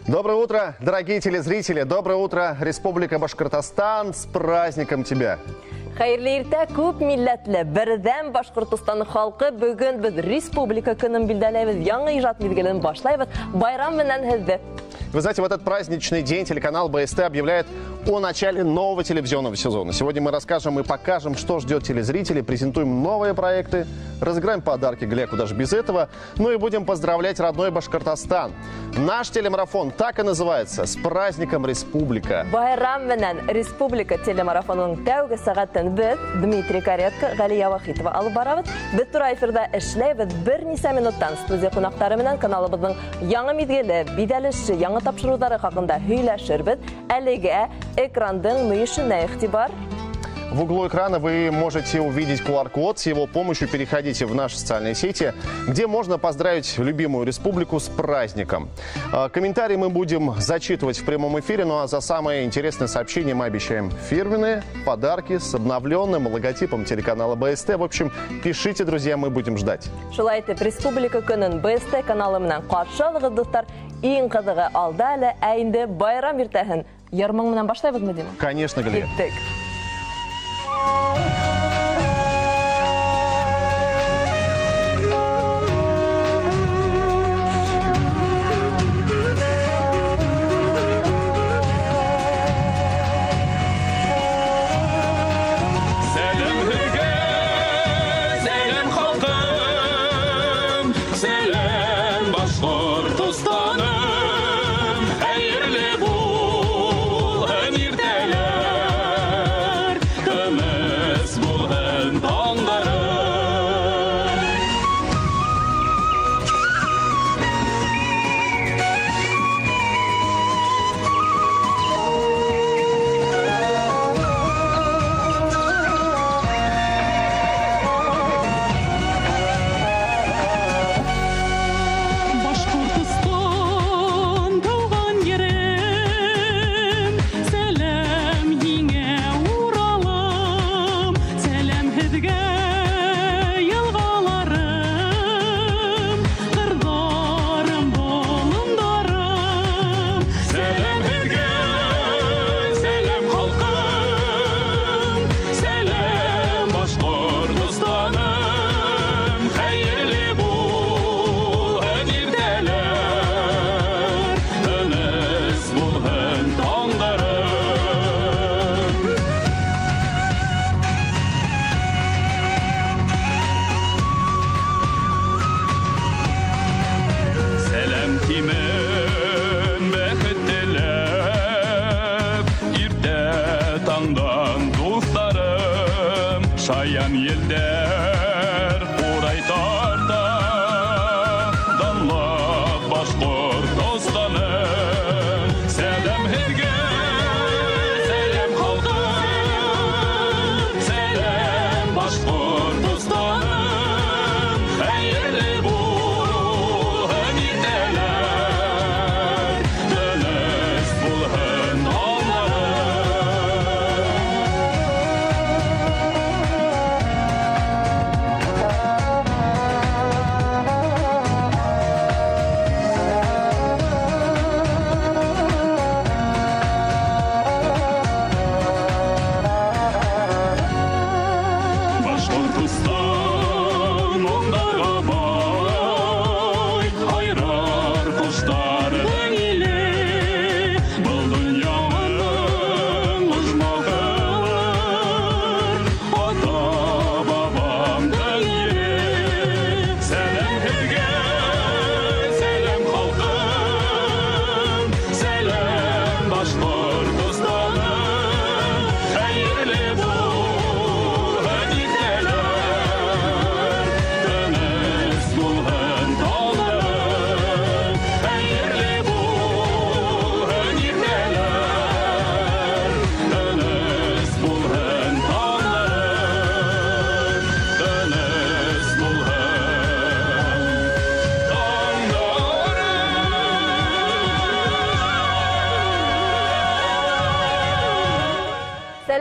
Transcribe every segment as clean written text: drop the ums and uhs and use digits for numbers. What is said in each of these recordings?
Доброе утро, дорогие телезрители. Доброе утро, Республика Башкортостан. С праздником тебя! Hayırlı irte көп милләтле бердәм Башкортостан халкы бүген без республика көнен билдәләйбез, яңа иҗат мизгелен башлайбыз. Байрам белән һезне. Вы знаете, в этот праздничный день телеканал БСТ объявляет о начале нового телевизионного сезона. Сегодня мы расскажем и покажем, что ждет телезрителей, презентуем новые проекты, разыграем подарки, Гля, куда же без этого, ну и будем поздравлять родной Башкортостан. Наш телемарафон так и называется «С праздником Республика». Байрам белән Республика телемарафонының тәүге сәгатен без Дмитрий Каретко, Галия Вахитова алып барабыз. Без тура эфирда эшләйбез. Берничә минуттан студия кунаклары белән каналыбызның яңа мизгеле, бидәлеше, яңа тапшырулары хакында һөйләшербез. Әлегә экрандың мөешенә игътибар. В углу экрана вы можете увидеть QR-код. С его помощью переходите в наши социальные сети, где можно поздравить любимую республику с праздником. Комментарии мы будем зачитывать в прямом эфире, ну а за самые интересные сообщения мы обещаем фирменные подарки с обновленным логотипом телеканала БСТ. В общем, пишите, друзья, мы будем ждать. Шулай итеп, Республика көнен БСТ каналы менән каршылыгыз, достар. Иң кызыгы алда әле, ә инде байрам иртәһен ярмың менән башлайбызмы, Дима? Конечно, Галия. Şayan yelder uraytarda danlap Başkortostanım. Selam hizge, selam halkım, selam Başkortostanım. Hayırlı bul hemiteler, dönüş bul hın onlarım.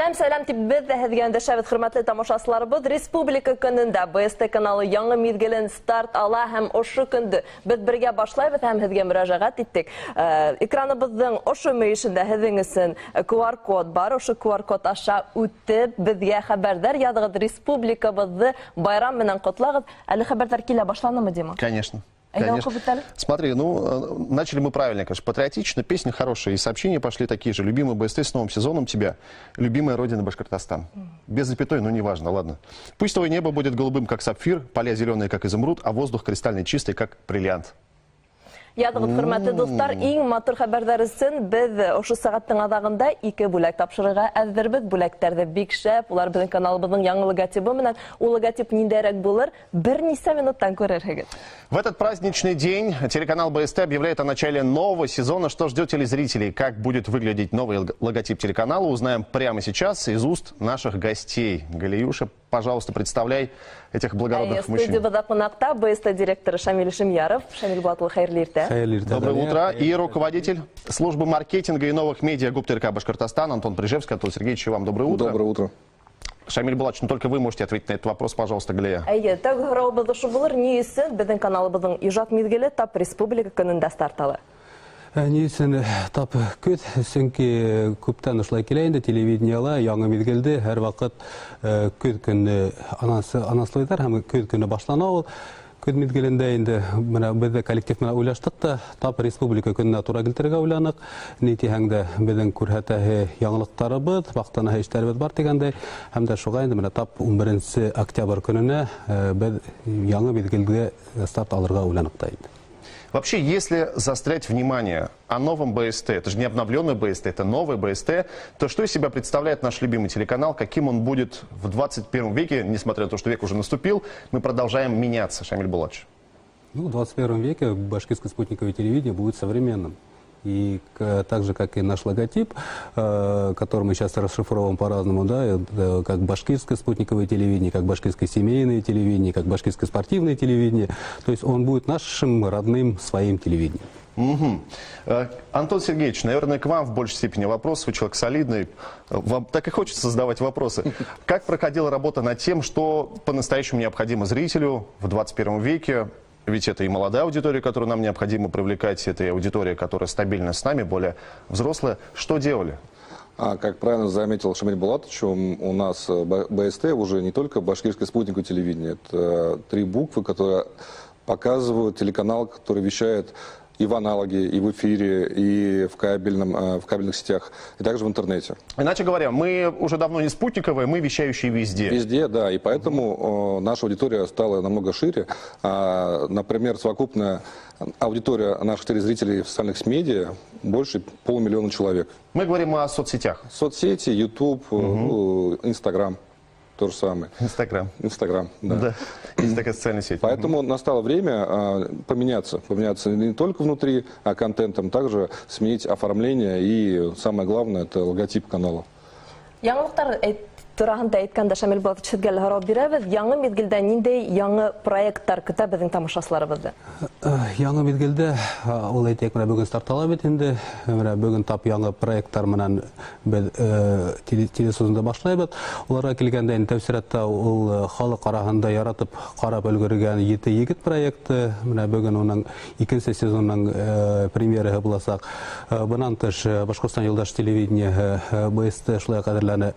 Сәлем тип без дә һезгә дәшәбез хөрмәтле тамашачыларыбыз. Республика көнендә БСТ каналы яңа мизгелен старт ала һәм ошо көндә без бергә башлайбыз һәм һезгә мөрәҗәгать иттек. Экраныбызның ошо мөешендә һезнең өчен QR-код бар. Ошо QR-код аша үтеп безгә хәбәрдар языгыз. Республикабызны байрам менән котлагыз. Әле хәбәрдар килә башланымы, Дима? Конечно. Конечно. Смотри, ну, начали мы правильно, конечно, патриотично, песни хорошие, и сообщения пошли такие же. Любимый БСТ с новым сезоном тебя, любимая родина Башкортостан. Без запятой, ну, неважно, ладно. Пусть твое небо будет голубым, как сапфир, поля зеленые, как изумруд, а воздух кристальный чистый, как бриллиант. Языгыз, хөрмәтле дуслар, иң матур хәбәрдар өчен без ошо сәгатьнең адагында 2 бүләк тапшырырга әзербез. Бүләкләрдә бик шәп, улар безнең каналыбызның яңа логотипы менән. Ул логотип ниндәрәк булыр? Берничә минуттан күрерһегез. В этот праздничный день телеканал БСТ объявляет о начале нового сезона. Что ждет телезрителей? Как будет выглядеть новый логотип телеканала? Узнаем прямо сейчас из уст наших гостей. Галиюша, пожалуйста, представляй этих благородных мужчин. Студиябызда кунакта БСТ директоры Шамиль Шемьяров. Шамиль Булатович, хайырлы иртә. Доброе утро. И руководитель службы маркетинга и новых медиа ГУП ТРК Башкортостан Антон Прижевский. Антон Сергеевич, вам доброе утро. Доброе утро. Шамиль Булатович, ну только вы можете ответить на этот вопрос, пожалуйста, Галия. Тәүге һорауыбыз ошо булыр. Ни өчен безнең каналыбызның иҗат мизгеле тап республика көнендә старт ала? Ни өчен тап көт, чөнки күптән ушулай килә инде телевидениела яңа мизгелде һәр вакыт көт көнне анаслыйлар һәм көт көнне башлана ул. Көт мизгелендә инде менә без коллектив менән уйлаштык та тап республика көненә туры килтерергә уйланык. Ни тиһәң дә безнең күрһәтәһе яңалыктарыбыз, вакытына эшләребез бар дигәндәй, һәм дә шуга инде менә тап 11 октябрь көненә без яңа мизгелгә старт алырга уйланык та инде. Вообще, если заострять внимание о новом БСТ, это же не обновленный БСТ, это новый БСТ, то что из себя представляет наш любимый телеканал, каким он будет в 21 веке, несмотря на то, что век уже наступил, мы продолжаем меняться, Шамиль Булатович? Ну, в 21 веке башкирское спутниковое телевидение будет современным. И так же, как и наш логотип, который мы сейчас расшифровываем по-разному, да, как башкирское спутниковое телевидение, как башкирское семейное телевидение, как башкирское спортивное телевидение. То есть он будет нашим родным своим телевидением. Угу. Антон Сергеевич, наверное, к вам в большей степени вопрос. Вы человек солидный. Вам так и хочется задавать вопросы. Как проходила работа над тем, что по-настоящему необходимо зрителю в 21 веке? Ведь это и молодая аудитория, которую нам необходимо привлекать, это и аудитория, которая стабильно с нами, более взрослая. Что делали? Как правильно заметил Шамиль Булатович, у нас БСТ уже не только башкирское спутниковое телевидение. Это 3 буквы, которые показывают телеканал, который вещает и в аналоге, и в эфире, и в кабельных сетях, и также в интернете. Иначе говоря, мы уже давно не спутниковые, мы вещающие везде. Везде, да, и поэтому наша аудитория стала намного шире. Например, совокупная аудитория наших телезрителей в социальных медиа больше 500 000 человек. Мы говорим о соцсетях. Соцсети, YouTube, Instagram. То же самое. Инстаграм, да. Да, есть такая социальная сеть. Поэтому настало время поменяться не только внутри контентом, также сменить оформление и, самое главное, это логотип канала. Тураһында әйткәндә Шамил Булатович һезгә һорау бирәбез. Яңа мизгелдә ниндәй яңа проекттар көтә безнең тамашачыларыбызды? Яңа мизгелдә ул әйтәк менә бүген старт ала бит инде. Менә бүген тап яңа проекттар менән без телесезонда башлайбыз. Уларга килгәндә инде тәфсиратта ул халык арасында яратып карап өлгергән 7 егет проекты. Менә бүген уның 2нче сезонның премьерасы булачак. Бунан тыш Башкортстан юлдаш телевидение БСТ шулай кадерләнә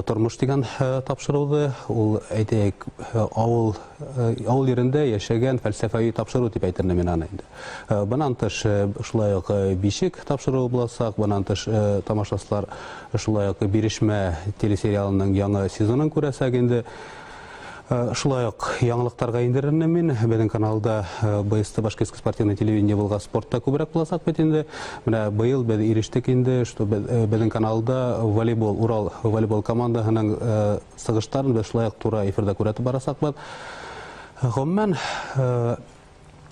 тормыш дигән тапшырылды. Ул әйтәк авыл ерендә яшәгән фәлсәфәви тапшыру дип әйтермен мин аны инде. Бунан тыш шулай ук бишек тапшыру буласак, бунан тыш тамашачылар шулай ук бирешмә телесериалының яңа сезонын күрәсәк инде. Шулай ук яңалыктарга индерермен мин. Безнең каналда БСТ башкирское спортивное телевидение булган спортта күбрәк буласак бит инде. Менә быел без ирештек инде, что безнең каналда волейбол, Урал волейбол командаһының сыгыштарын без шулай ук туры эфирда күрәтеп барасакбыз. Гомумән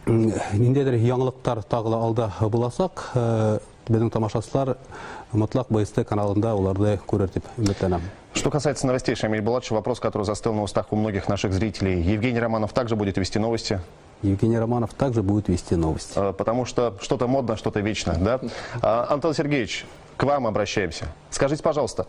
ниндидер яңалыктар тагы алда буласак, безнең тамашачылар мотлак БСТ каналында уларды күрер дип өметләнәм. Что касается новостей, Шамиль Булатович, вопрос, который застыл на устах у многих наших зрителей. Евгений Романов также будет вести новости? Евгений Романов также будет вести новости. Потому что что-то модно, что-то вечно, да? Антон Сергеевич, к вам обращаемся. Скажите, пожалуйста,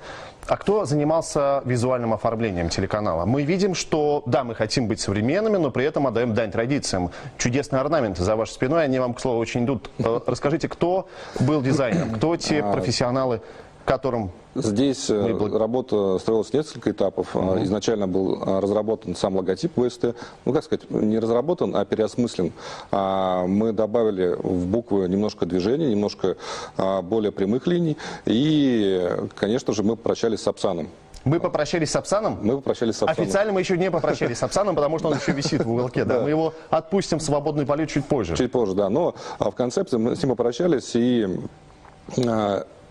а кто занимался визуальным оформлением телеканала? Мы видим, что, да, мы хотим быть современными, но при этом отдаем дань традициям. Чудесные орнаменты за вашей спиной, они вам, к слову, очень идут. Расскажите, кто был дизайнером, кто те профессионалы, которым... Здесь работа строилась несколько этапов. Изначально был разработан сам логотип ВСТ. Ну, как сказать, не разработан, а переосмыслен. Мы добавили в буквы немножко движений, немножко более прямых линий. И, конечно же, мы попрощались с Сапсаном. Мы попрощались с Сапсаном? Мы попрощались с Сапсаном. Официально мы еще не попрощались с Сапсаном, потому что он еще висит в уголке. Да? Мы его отпустим в свободный полет чуть позже. Чуть позже, да. Но в концепции мы с ним попрощались, и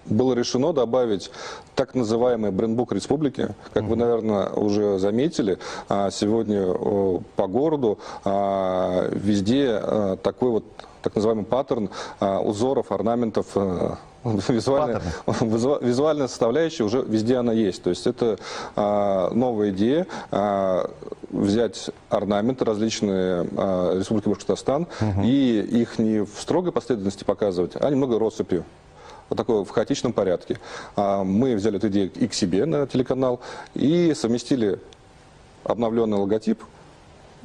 было решено добавить так называемый брендбук республики. Как вы, наверное, уже заметили, сегодня по городу везде такой вот так называемый паттерн узоров, орнаментов, визуальная составляющая уже везде она есть. То есть это новая идея взять орнаменты различные Республики Башкортостан и их не в строгой последовательности показывать, а немного россыпью. Вот такой в хаотичном порядке. Мы взяли эту идею и к себе на телеканал и совместили обновленный логотип,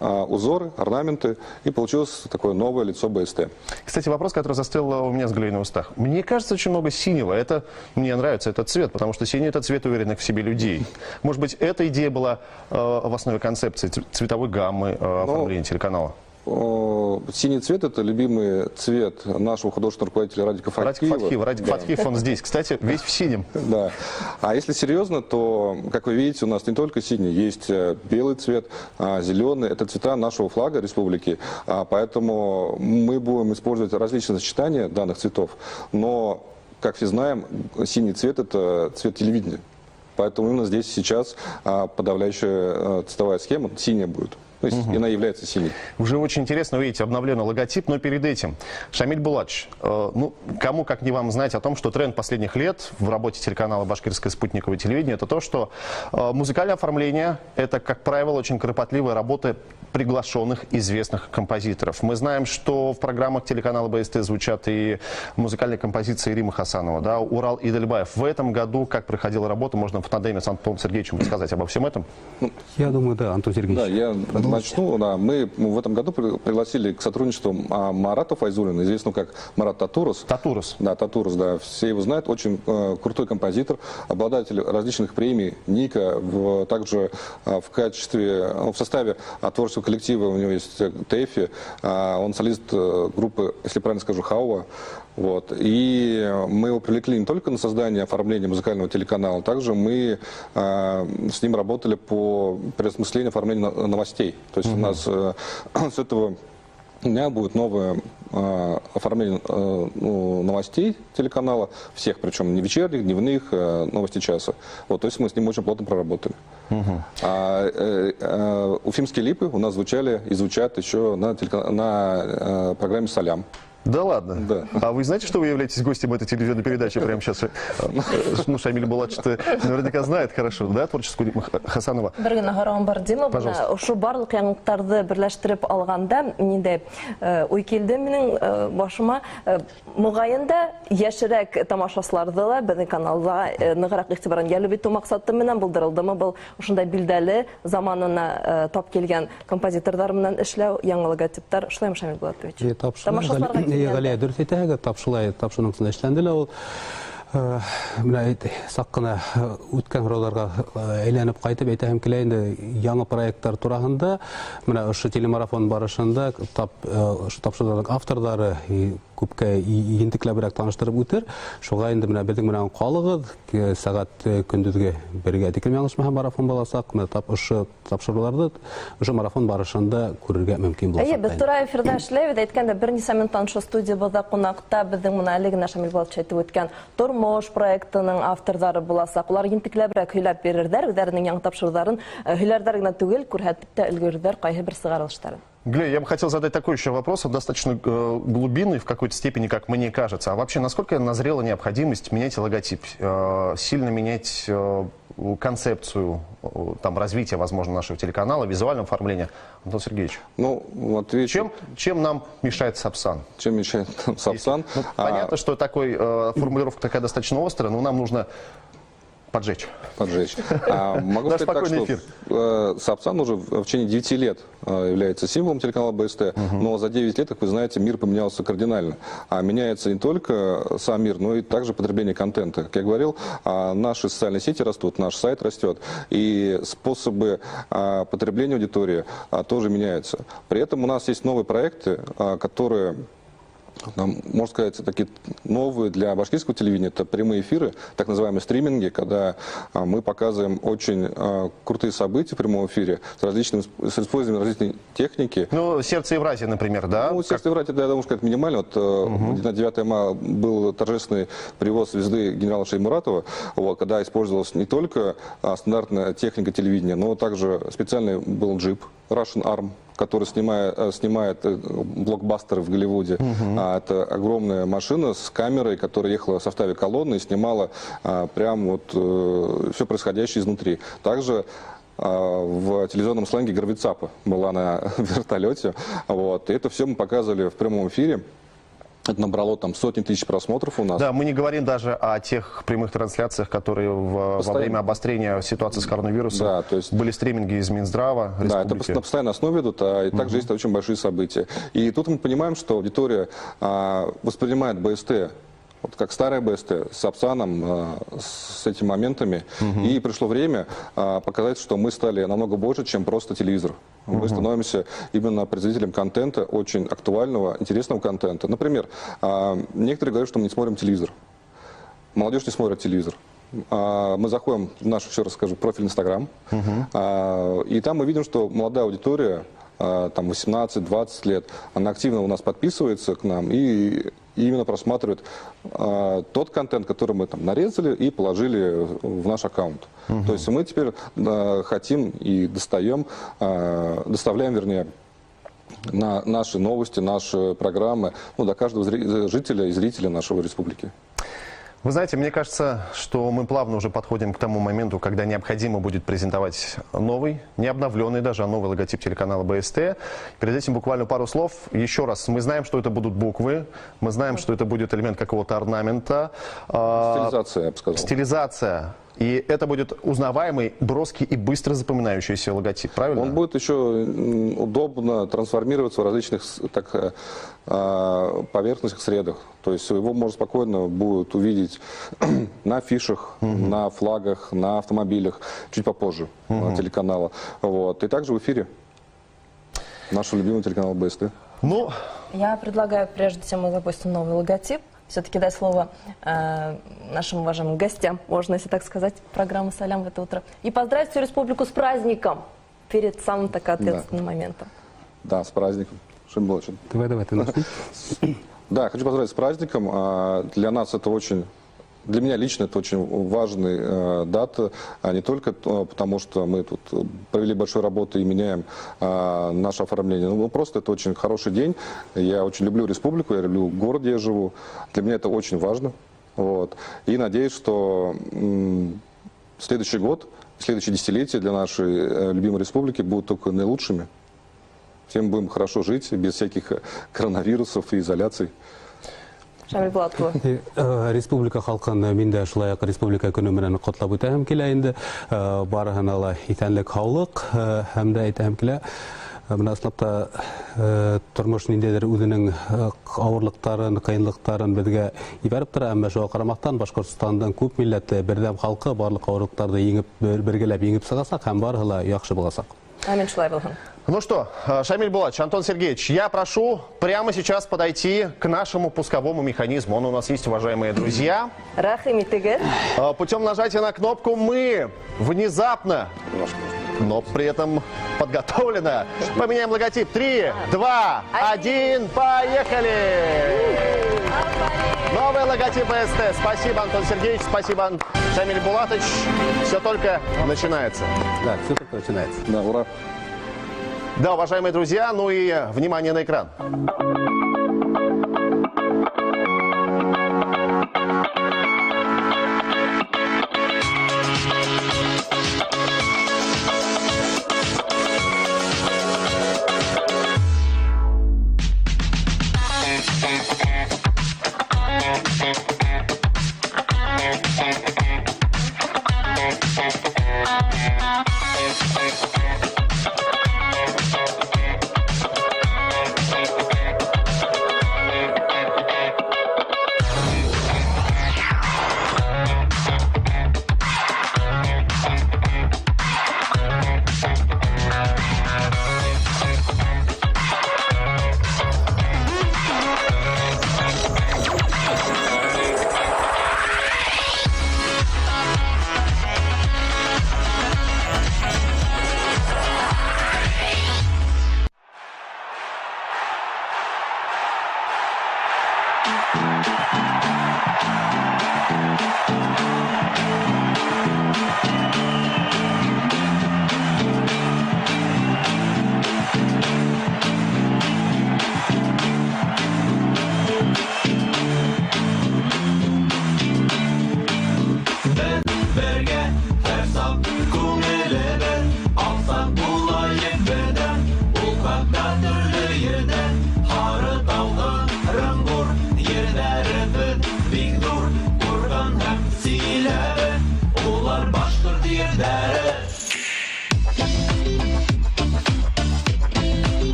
узоры, орнаменты, и получилось такое новое лицо БСТ. Кстати, вопрос, который застрял у меня с Глей на устах. Мне кажется, очень много синего. Это мне нравится этот цвет, потому что синий – это цвет уверенных в себе людей. Может быть, эта идея была в основе концепции цветовой гаммы оформления телеканала? Синий цвет – это любимый цвет нашего художественного руководителя Радика Фатхиева. Радик Фатхиев, он здесь, кстати, весь в синем. Да. А если серьезно, то, как вы видите, у нас не только синий, есть белый цвет, зеленый. Это цвета нашего флага республики. Поэтому мы будем использовать различные сочетания данных цветов. Но, как все знаем, синий цвет – это цвет телевидения. Поэтому именно здесь сейчас подавляющая цветовая схема синяя будет. То есть она является синей. Уже очень интересно увидеть обновленный логотип, но перед этим, Шамиль Булатович, ну, кому как не вам знать о том, что тренд последних лет в работе телеканала «Башкирское спутниковое телевидение» это то, что музыкальное оформление – это, как правило, очень кропотливая работа приглашенных известных композиторов. Мы знаем, что в программах телеканала БСТ звучат и музыкальные композиции Римы Хасанова, да, Урал Идельбаев. В этом году, как проходила работа, можно в тандеме с Антоном Сергеевичем рассказать обо всем этом? Я думаю, да, Антон Сергеевич. Да, я начну. Да. Мы в этом году пригласили к сотрудничеству Марата Файзуллина, известного как Марат Татурус. Татурус. Да, Татурус, да. Все его знают. Очень крутой композитор, обладатель различных премий. Ника, также в качестве, в составе творческого коллектива у него есть Тэфи. Он солист группы, если правильно скажу, Хауа. Вот. И мы его привлекли не только на создание оформления музыкального телеканала, также мы с ним работали по переосмыслению оформления новостей. То есть у нас с этого дня будет новое оформление новостей телеканала, всех, причем не вечерних, дневных, новости часа. Вот, то есть мы с ним очень плотно проработали. Уфимские липы у нас звучали и звучат еще на программе «Салям». Да ладно? Да. А вы знаете, что вы являетесь гостем этой телевизионной передачи прямо сейчас? Ну, Шамиль Булатович наверняка знает хорошо, да, творческую Хасанова? Бер генә Гарам Бардимов, ошо барлык яңалыктарды берләштереп алганда, миндә уй килде минең башыма. Мугаен да яшерәк тамашачыларда да безнең каналга ныграк игътибарын җәлеп итү максаты менән булдырылдымы? Бу ошондай билдәле заманына тап килгән композиторлар менән эшләү, яңа логотиптар. Шулаймы, Шамил Булатович? Тамашачыларга Галия дөртәгә тапшылай эшләнделәр ул. Менә сак кына үткән ролларга әйләнеп кайтып әйтәм килә инде яңа проектлар турында. Менә ошо телемарафон барышында тапшырылган авторлары күпкә ентекләбрәк таныштырып үтер. Шуга инде менә безнең белән калыгыз, сәгать көндезге 1-гә тикер яңлышмаһам марафон баласак, менә ошо тапшыруларны ошо марафон барышында күрергә мөмкин булачак. Әйе, без тура эфирдә эшләбез, әйткәндә бер нисә минуттан шул студиябызда кунакта безнең менә әле генә Шамил Булатович әйтеп үткән Тормош проектының авторлары буласак, улар ентекләбрәк һөйләп бирерләр, үзләренең яңа тапшыруларын һөйләрдәр генә түгел, күрһәтеп тә өлгерерләр кайһы бер сыгарылыштарын. Глей, я бы хотел задать такой еще вопрос, достаточно глубинный в какой-то степени, как мне кажется. А вообще, насколько назрела необходимость менять логотип, сильно менять концепцию там, развития, возможно, нашего телеканала, визуального оформления? Антон Сергеевич, Ну, отвечу. чем нам мешает Сапсан? Чем мешает Сапсан? Ну, понятно, что формулировка такая достаточно острая, но нам нужно поджечь. Поджечь. Могу Наш сказать так, спокойный что Сапсан уже в течение 9 лет является символом телеканала БСТ, но за 9 лет, как вы знаете, мир поменялся кардинально. А меняется не только сам мир, но и также потребление контента. Как я говорил, наши социальные сети растут, наш сайт растет, и способы потребления аудитории тоже меняются. При этом у нас есть новые проекты, которые... Можно сказать, такие новые для башкирского телевидения. Это прямые эфиры, так называемые стриминги, когда мы показываем очень крутые события в прямом эфире с использованием различной техники. Ну, «Сердце Евразии», например, да? Ну, «Сердце Евразии», да, я думаю, сказать, минимально. Вот, на 9 мая был торжественный привоз звезды генерала Шеймуратова, вот, когда использовалась не только стандартная техника телевидения, но также специальный был джип Russian Arm, который снимает блокбастеры в Голливуде. Это огромная машина с камерой, которая ехала в составе колонны и снимала прям вот все происходящее изнутри. Также в телевизионном сленге Горвицапа была на вертолете. Вот. И это все мы показывали в прямом эфире. Это набрало там сотни тысяч просмотров у нас. Да, мы не говорим даже о тех прямых трансляциях, которые во время обострения ситуации с коронавирусом Да, то есть... были стриминги из Минздрава, Да, республики. это на постоянной основе идут, и также есть очень большие события. И тут мы понимаем, что аудитория воспринимает БСТ вот как старая БСТ, с Сапсаном, с этими моментами. И пришло время показать, что мы стали намного больше, чем просто телевизор. Мы становимся именно производителем контента, очень актуального, интересного контента. Например, некоторые говорят, что мы не смотрим телевизор. Молодежь не смотрит телевизор. Мы заходим в наш, еще раз скажу, профиль Инстаграм, и там мы видим, что молодая аудитория, там 18-20 лет, она активно у нас подписывается к нам и именно просматривает тот контент, который мы там нарезали и положили в наш аккаунт. То есть мы теперь хотим и доставляем, вернее, на наши новости, наши программы, до каждого жителя и зрителя нашей республики. Вы знаете, мне кажется, что мы плавно уже подходим к тому моменту, когда необходимо будет презентовать новый, не обновленный даже, а новый логотип телеканала БСТ. Перед этим буквально пару слов. Еще раз, мы знаем, что это будут буквы, мы знаем, что это будет элемент какого-то орнамента. Стилизация, я бы сказал. Стилизация. И это будет узнаваемый, броский и быстро запоминающийся логотип, правильно? Он будет еще удобно трансформироваться в различных поверхностных средах. То есть его можно спокойно будет увидеть на афишах, на флагах, на автомобилях чуть попозже телеканала. Вот. И также в эфире нашего любимого телеканала БСТ. Ну, я предлагаю, прежде чем мы запустим новый логотип, все-таки дать слово нашим уважаемым гостям, можно, если так сказать, программы «Салям» в это утро. И поздравить всю республику с праздником перед самым так ответственным моментом. Да, с праздником. Шеймбулат. Давай, ты начни. Да, хочу поздравить с праздником. Для нас это очень... Для меня лично это очень важная дата, не только потому, что мы тут провели большую работу и меняем наше оформление, но просто это очень хороший день. Я очень люблю республику, я люблю город, где я живу. Для меня это очень важно. Вот. И надеюсь, что следующий год, следующее десятилетие для нашей любимой республики будут только наилучшими. Всем будем хорошо жить, без всяких коронавирусов и изоляций. Шамиль Булатұлы. Республика халқын мен де шулай республика күні менен котлап үтәм килә инде. Барыһына ла исәнлек, һаулык һәм дә әйтәм килә. Менә ысынлапта тормыш ниндәйдер үзенең авырлыктарын, кыенлыктарын безгә ибәреп тора, әмма шуңа карамастан Башкортстанның күп милләтле бердәм халкы барлык авырлыктарды еңеп, бергәләп еңеп сыгасак һәм барыһы ла яхшы буласак. Амин шулай булһын. Ну что, Шамиль Булатович, Антон Сергеевич, я прошу прямо сейчас подойти к нашему пусковому механизму. Он у нас есть, уважаемые друзья. Рахим итегер. Путем нажатия на кнопку мы внезапно, но при этом подготовлено, поменяем логотип. 3, 2, 1, поехали! Новый логотип БСТ. Спасибо, Антон Сергеевич, спасибо, Шамиль Булатович. Все только начинается. Да, все только начинается. Да, ура! Да, уважаемые друзья, ну и внимание на экран.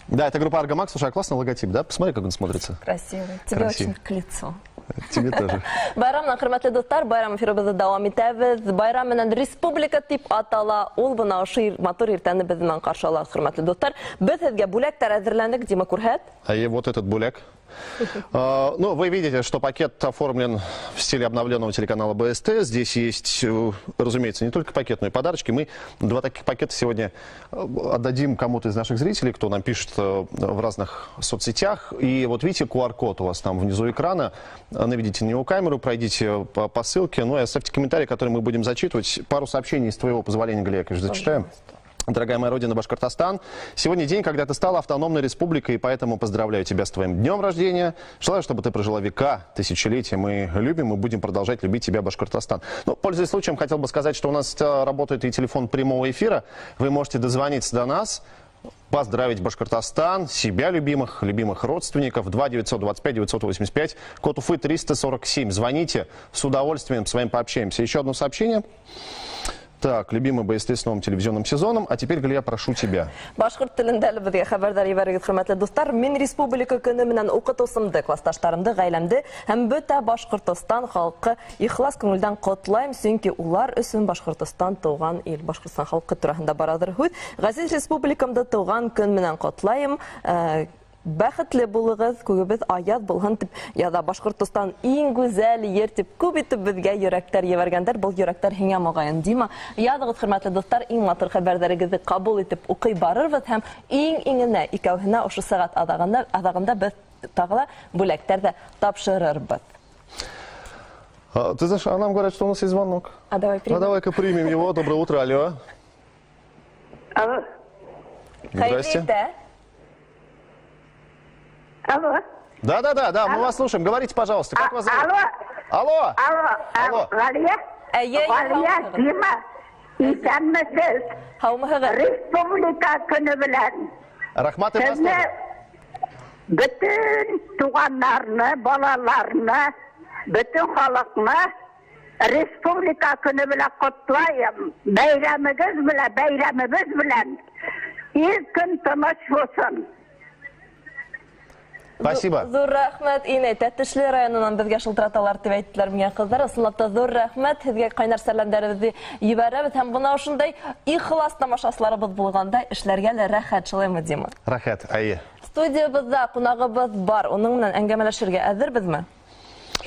Да, это группа Аргамак. Слушай, а классный логотип, да? Посмотри, как он смотрится. Красивый. Тебе Красиво. очень к лицу. Тебе тоже. Байрамнан хөрмәтле достар, байрам эфирыбызды дәвам итәбез. Байрам менән республика дип атала. Ул бына ошый матур иртәне без белән каршы алабыз, хөрмәтле достар. Без сезгә бүләктәр әзерләндек, Дима, күрһәт. А и вот этот буляк. Ну, вы видите, что пакет оформлен в стиле обновленного телеканала БСТ. Здесь есть, разумеется, не только пакет, но и подарочки. Мы 2 таких пакета сегодня отдадим кому-то из наших зрителей, кто нам пишет в разных соцсетях. И вот видите, QR-код у вас там внизу экрана. Наведите на него камеру, пройдите по ссылке. Ну и оставьте комментарий, который мы будем зачитывать. Пару сообщений, с твоего позволения, Галия, конечно, зачитаем. Дорогая моя родина, Башкортостан, сегодня день, когда ты стала автономной республикой, и поэтому поздравляю тебя с твоим днем рождения. Желаю, чтобы ты прожила века, тысячелетия. Мы любим и будем продолжать любить тебя, Башкортостан. Но, пользуясь случаем, хотел бы сказать, что у нас работает и телефон прямого эфира. Вы можете дозвониться до нас, поздравить Башкортостан, себя любимых родственников. 2-925-985, код Уфы 347. Звоните, с удовольствием с вами пообщаемся. Еще одно сообщение. Так, любимый БСТ с новым телевизионным сезоном. А теперь, Галия, прошу тебя. Башкорт телендә безгә хәбәрдар ибәрегез, хөрмәтле достар. Мин республика көне менән укытусымды, классташтарымды, гаиләмде һәм бөтә Башкортстан халкы ихлас күңелдән котлайм, чөнки улар өчен Башкортстан туган ил. Башкортстан халкы турында барадыр һүз. Газиз республикамда туган көн менән котлайм. Бәхетле булыгыз, күгебез аяз булһын дип, яда Башкортстан иң гүзәл йөр дип күп итеп безгә йөрәктәр ебәргәндер. Бу йөрәктәр һиңә могаен, Дима. Ядыгыз, хөрмәтле достар, иң матур хәбәрләрегезне кабул итеп укый барырбыз һәм иң-иңенә икәүһенә ошо сәгать адагында без тагыла бүләктәр дә тапшырырбыз. Ты знаешь, а нам говорят, что у нас есть звонок. А давай-ка примем его. Доброе утро, алло. Алло. Здрасте. Алло. Да, мы вас слушаем. Говорите, пожалуйста, как вас зовут? Алло. Галия. Галия, Дима. Исәнмесез. Һаумыһығыҙ. Республика көне белән. Рахмат и вас тоже. Bütün туганнарны, балаларны, bütün халыкны Республика көне белән котлайым. Бәйрәмебез белән. Ил көн тыныч булсын. Спасибо. Зур рәхмәт, Инәй. Тәтешле районынан безгә шылтыраталар дип әйттеләр миңа кызлар. Ысынлап та зур рәхмәт. Һезгә кайнар сәламнәребезне җибәрәбез һәм бына ошындай ихлас тамашачларыбыз булганда эшләргә лә рәхәт, шулаймы, Дима? Рахат, айе. Студиябызда кунагыбыз бар. Уның белән әңгәмәләшергә әзербезме?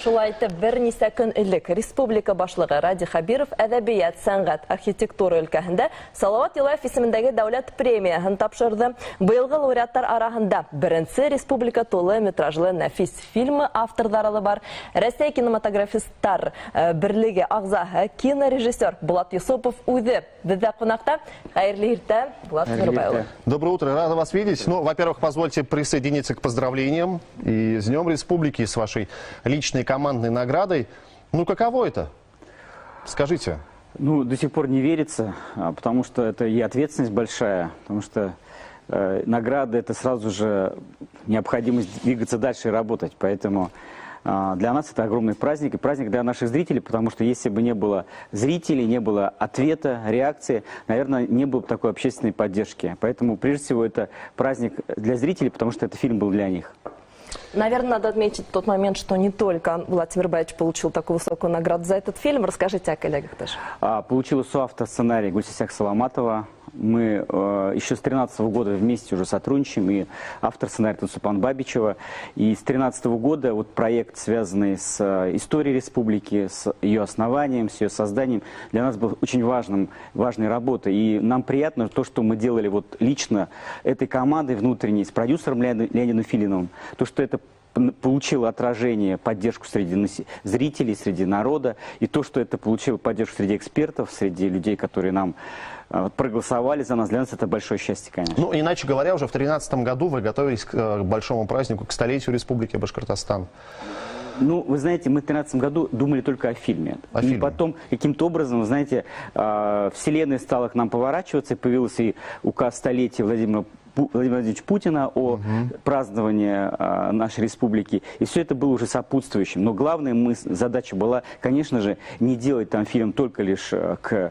Шулай итеп, бер нисә көн элек республика башлыгы Ради Хабиров әдәбият, сәнгать, архитектура өлкәһендә Салават Юлаев исемендәге дәүләт премияһын тапшырды. Быелгы лауреаттар арасында беренче республика тулы метражлы нәфис фильмы авторлары бар. Россия кинематографистлар берлеге агзаһы кинорежиссер Булат Юсупов үзе бездә кунакта. Хәерле иртә, Булат Мирбаев. Доброе утро, рада вас видеть. Ну, во-первых, позвольте присоединиться к поздравлениям и с Днем Республики, с вашей личной командной наградой. Ну, каково это? Скажите. Ну, до сих пор не верится, потому что это и ответственность большая, потому что награда – это сразу же необходимость двигаться дальше и работать. Поэтому для нас это огромный праздник, и праздник для наших зрителей, потому что если бы не было зрителей, не было ответа, реакции, наверное, не было бы такой общественной поддержки. Поэтому, прежде всего, это праздник для зрителей, потому что этот фильм был для них. Наверное, надо отметить тот момент, что не только Владимир Баевич получил такую высокую награду за этот фильм. Расскажите о коллегах тоже. Получила соавтор сценарий Гульсисяк Саламатова. Мы еще с 2013 года вместе уже сотрудничаем, и автор сценария Тусупан Бабичева. И с 2013 года вот проект, связанный с историей республики, с ее основанием, с ее созданием, для нас был очень важной работой. И нам приятно то, что мы делали вот лично этой командой внутренней, с продюсером Леонидом Филиновым, то, что это получило отражение, поддержку среди зрителей, среди народа, и то, что это получило поддержку среди экспертов, среди людей, которые нам проголосовали за нас, для нас это большое счастье, конечно. Ну, иначе говоря, уже в 2013 году вы готовились к большому празднику, к столетию Республики Башкортостан. Ну, вы знаете, мы в 2013 году думали только о фильме. И потом, каким-то образом, вы знаете, вселенная стала к нам поворачиваться, и появился и указ столетия Владимира Владимировича Путина о праздновании нашей республики. И все это было уже сопутствующим. Но главная задача была, конечно же, не делать там фильм только лишь к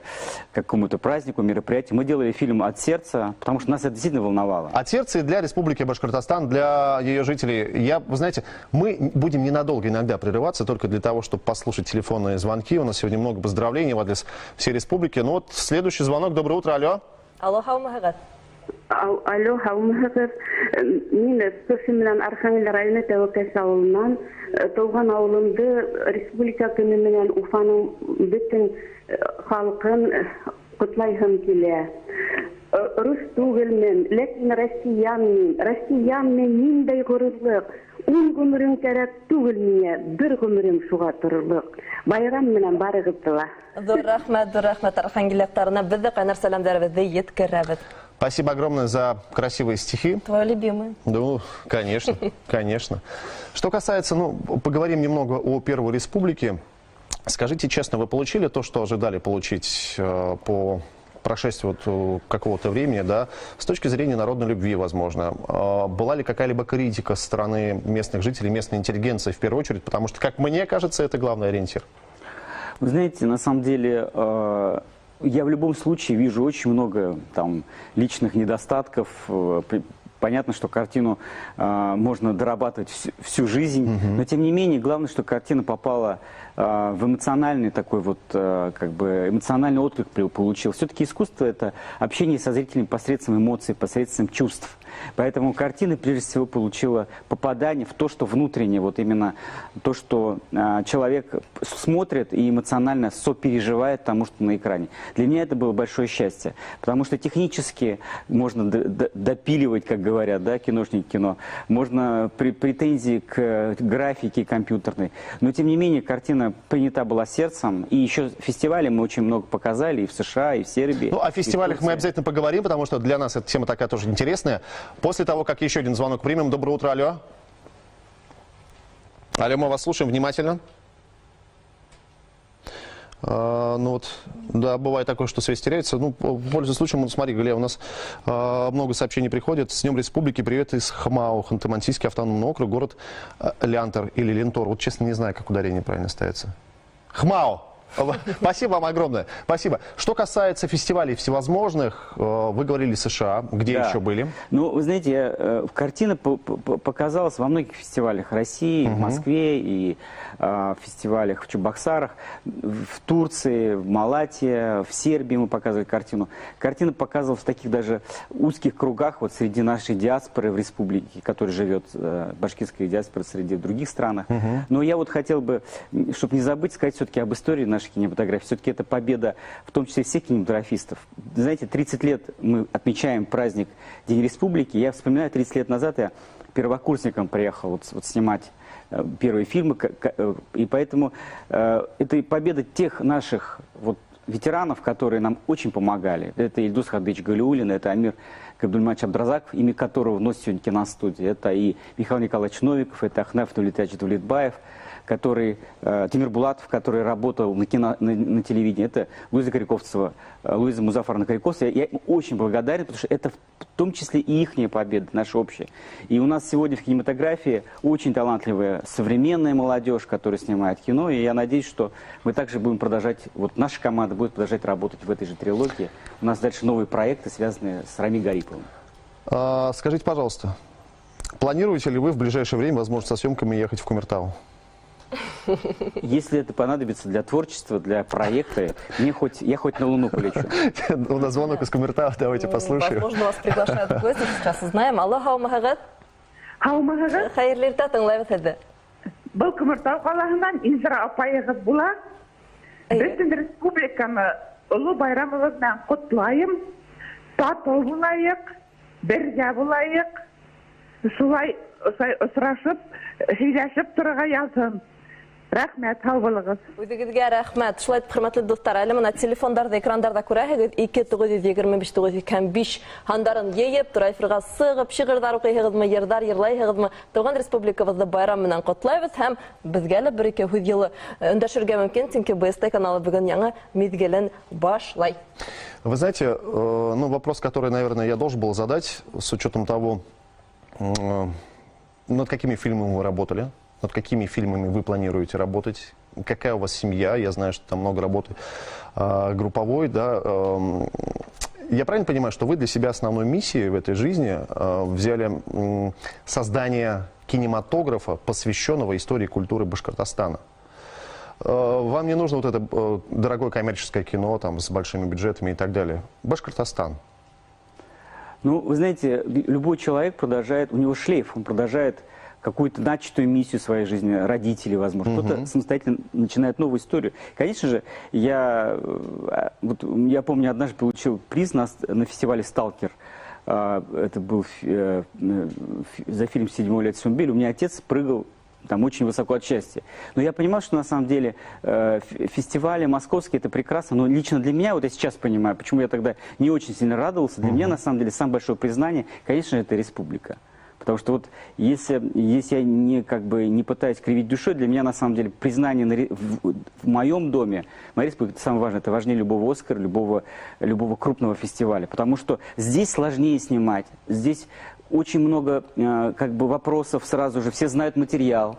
какому-то празднику, мероприятию. Мы делали фильм от сердца, потому что нас это действительно волновало. От сердца и для Республики Башкортостан, для ее жителей. Вы знаете, мы будем ненадолго иногда прерываться, только для того, чтобы послушать телефонные звонки. У нас сегодня много поздравлений в адрес всей республики. Ну вот следующий звонок. Доброе утро, алло. Алло, Хаумахагат. Алло, Хаумахагат. Мен Софимнан Архангель районы Тәвәккәс авылынан тауган авылымды республика көне менән Уфаның бөтен халкын котлайһым килә. Рус түгелмен, ләкин россиянмен ниндәй горурлык. 10 гомерем кирәк түгел миңа, 1 гомерем шуга торырлык. Байрам менән барыгызга. Зур рәхмәт архангеллектарына бездә кайнар сәламнәребезне yetkерәбез. Спасибо огромное за красивые стихи. Твой любимый. Ну, конечно, конечно. Что касается, поговорим немного о Первой Республике. Скажите честно, вы получили то, что ожидали получить по прошествию какого-то времени, да, с точки зрения народной любви, возможно? Была ли какая-либо критика со стороны местных жителей, местной интеллигенции в первую очередь? Потому что, как мне кажется, это главный ориентир. Вы знаете, на самом деле, я в любом случае вижу очень много там личных недостатков. Понятно, что картину можно дорабатывать всю жизнь, но тем не менее, главное, что картина попала в эмоциональный такой эмоциональный отклик получил. Все-таки искусство – это общение со зрителем посредством эмоций, посредством чувств. Поэтому картина, прежде всего, получила попадание в то, что внутреннее, вот именно то, что человек смотрит и эмоционально сопереживает тому, что на экране. Для меня это было большое счастье, потому что технически можно допиливать, как говорят, да, киношники кино, можно претензии к графике компьютерной, но тем не менее картина принята была сердцем, и еще фестивали мы очень много показали и в США, и в Сербии. Ну, о фестивалях мы обязательно поговорим, потому что для нас эта тема такая тоже интересная. После того, как еще один звонок примем. Доброе утро, алло. Алло, мы вас слушаем внимательно. Да, бывает такое, что связь теряется. Пользуясь случаем, смотри, Галия, у нас много сообщений приходит. С Днем Республики, привет из Хмао, Ханты-Мансийский автономный округ, город Лянтор или Лентор. Вот честно не знаю, как ударение правильно ставится. Хмао. Спасибо вам огромное. Спасибо. Что касается фестивалей всевозможных, вы говорили США, где Да. еще были? Ну, вы знаете, картина показалась во многих фестивалях России, в Москве и фестивалях в Чебоксарах, в Турции, в Малатии, в Сербии мы показывали картину. Картина показывалась в таких даже узких кругах вот среди нашей диаспоры в республике, которая живет, башкирская диаспора среди других странах. Но я вот хотел бы, чтобы не забыть, сказать все-таки об истории нашей кинематографии. Все-таки это победа, в том числе всех кинематографистов. Знаете, 30 лет мы отмечаем праздник День Республики. Я вспоминаю, 30 лет назад я первокурсником приехал вот снимать первые фильмы, и поэтому это и победа тех наших вот ветеранов, которые нам очень помогали. Это Ильдус Хадыч Галиуллин, это Амир Габдульмач Абдразаков, имя которого носит сегодня киностудия. Это и Михаил Николаевич Новиков, это Ахнаф Тулитович Давлетбаев, Тимир Булатов, который работал на телевидении, это Луиза Коряковцева, Луиза Музафаровна Коряковцева. Я им очень благодарен, потому что это в том числе и ихняя победа, наша общая. И у нас сегодня в кинематографии очень талантливая современная молодежь, которая снимает кино, и я надеюсь, что мы также будем продолжать, вот наша команда будет продолжать работать в этой же трилогии. У нас дальше новые проекты, связанные с Рами Гариповым. Скажите, пожалуйста, планируете ли вы в ближайшее время, возможно, со съемками ехать в Кумертау? Если это понадобится для творчества, для проекта, я хоть на Луну полечу. У нас звонок из Кумертау, давайте послушаем. Возможно, вас приглашают в гости, сейчас узнаем. Алло, хаумахагат. Хаумахагат. Хайырлы ирта, тыңлайбыз һеҙҙе. Был Кумертау ҡалаһынан Инзира апайығыҙ була. Бөтөн республиканы оло байрамыбыҙ менән ҡотлайым. Татыу булайыҡ, бергә булайыҡ. Шулай осрашып, һөйләшеп торырға яҙһын. Рәхмәт, һау булығыҙ. Үҙегеҙгә рәхмәт. Шулай итеп, хөрмәтле дуҫтар, әле мына телефондарҙа, экрандарҙа күрәһегеҙ, 2-925-5 һандарын йыйып, тура эфирға сығып, шиғырҙар уҡыйһығыҙмы, йырҙар йырлайһығыҙмы, тыуған республикабыҙҙы байрам менән ҡотлайбыҙ һәм беҙгә лә бер-ике һүҙ йылы өндәшергә мөмкин, сөнки БСТ каналы бүгін яңы миҙгелен башлай. Вы знаете, ну, вопрос, который, наверное, я должен был задать, с учетом того, над какими фильмами вы работали, над какими фильмами вы планируете работать, какая у вас семья, я знаю, что там много работы групповой, да. Я правильно понимаю, что вы для себя основной миссией в этой жизни взяли создание кинематографа, посвященного истории и культуры Башкортостана? Вам не нужно вот это дорогое коммерческое кино там, с большими бюджетами и так далее. Башкортостан. Ну, вы знаете, любой человек продолжает, у него шлейф, он продолжает какую-то начатую миссию своей жизни, родители, возможно. Кто-то самостоятельно начинает новую историю. Конечно же, я помню, однажды получил приз на фестивале «Сталкер». Это был за фильм «Седьмой лет Сюмбель». У меня отец прыгал там очень высоко от счастья. Но я понимал, что на самом деле фестивали московские — это прекрасно, но лично для меня, вот я сейчас понимаю, почему я тогда не очень сильно радовался, для меня на самом деле самое большое признание, конечно, это республика. Потому что вот если я не пытаюсь кривить душой, для меня на самом деле признание в моем доме, моя республика, это самое важное, это важнее любого «Оскара», любого крупного фестиваля. Потому что здесь сложнее снимать, здесь очень много вопросов сразу же, все знают материал.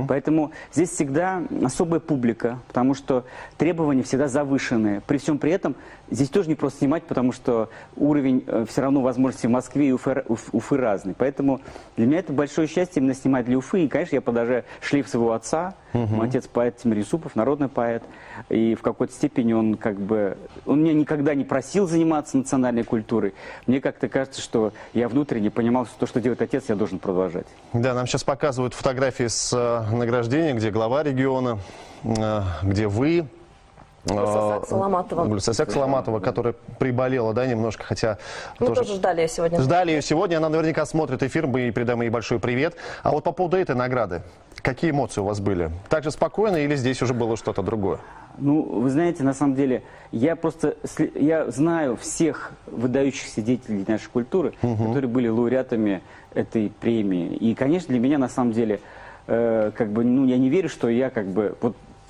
Поэтому здесь всегда особая публика, потому что требования всегда завышенные. При всем при этом здесь тоже не просто снимать, потому что уровень все равно возможностей в Москве и Уфы разный. Поэтому для меня это большое счастье именно снимать для Уфы. И, конечно, я продолжаю шлейф своего отца. Мой отец поэт Тимир Юсупов, народный поэт. И в какой-то степени он меня никогда не просил заниматься национальной культурой. Мне как-то кажется, что я внутренне понимал, что то, что делает отец, я должен продолжать. Да, нам сейчас показывают фотографии с награждения, где глава региона, где вы. Гульсасак Саламатова, которая приболела, да, немножко, хотя... Мы тоже ждали ее сегодня. Ждали ее сегодня, она наверняка смотрит эфир, мы передаем ей большой привет. А вот по поводу этой награды, какие эмоции у вас были? Так же спокойно или здесь уже было что-то другое? Ну, вы знаете, на самом деле, я знаю всех выдающихся деятелей нашей культуры, которые были лауреатами этой премии. И, конечно, для меня, на самом деле, я не верю, что я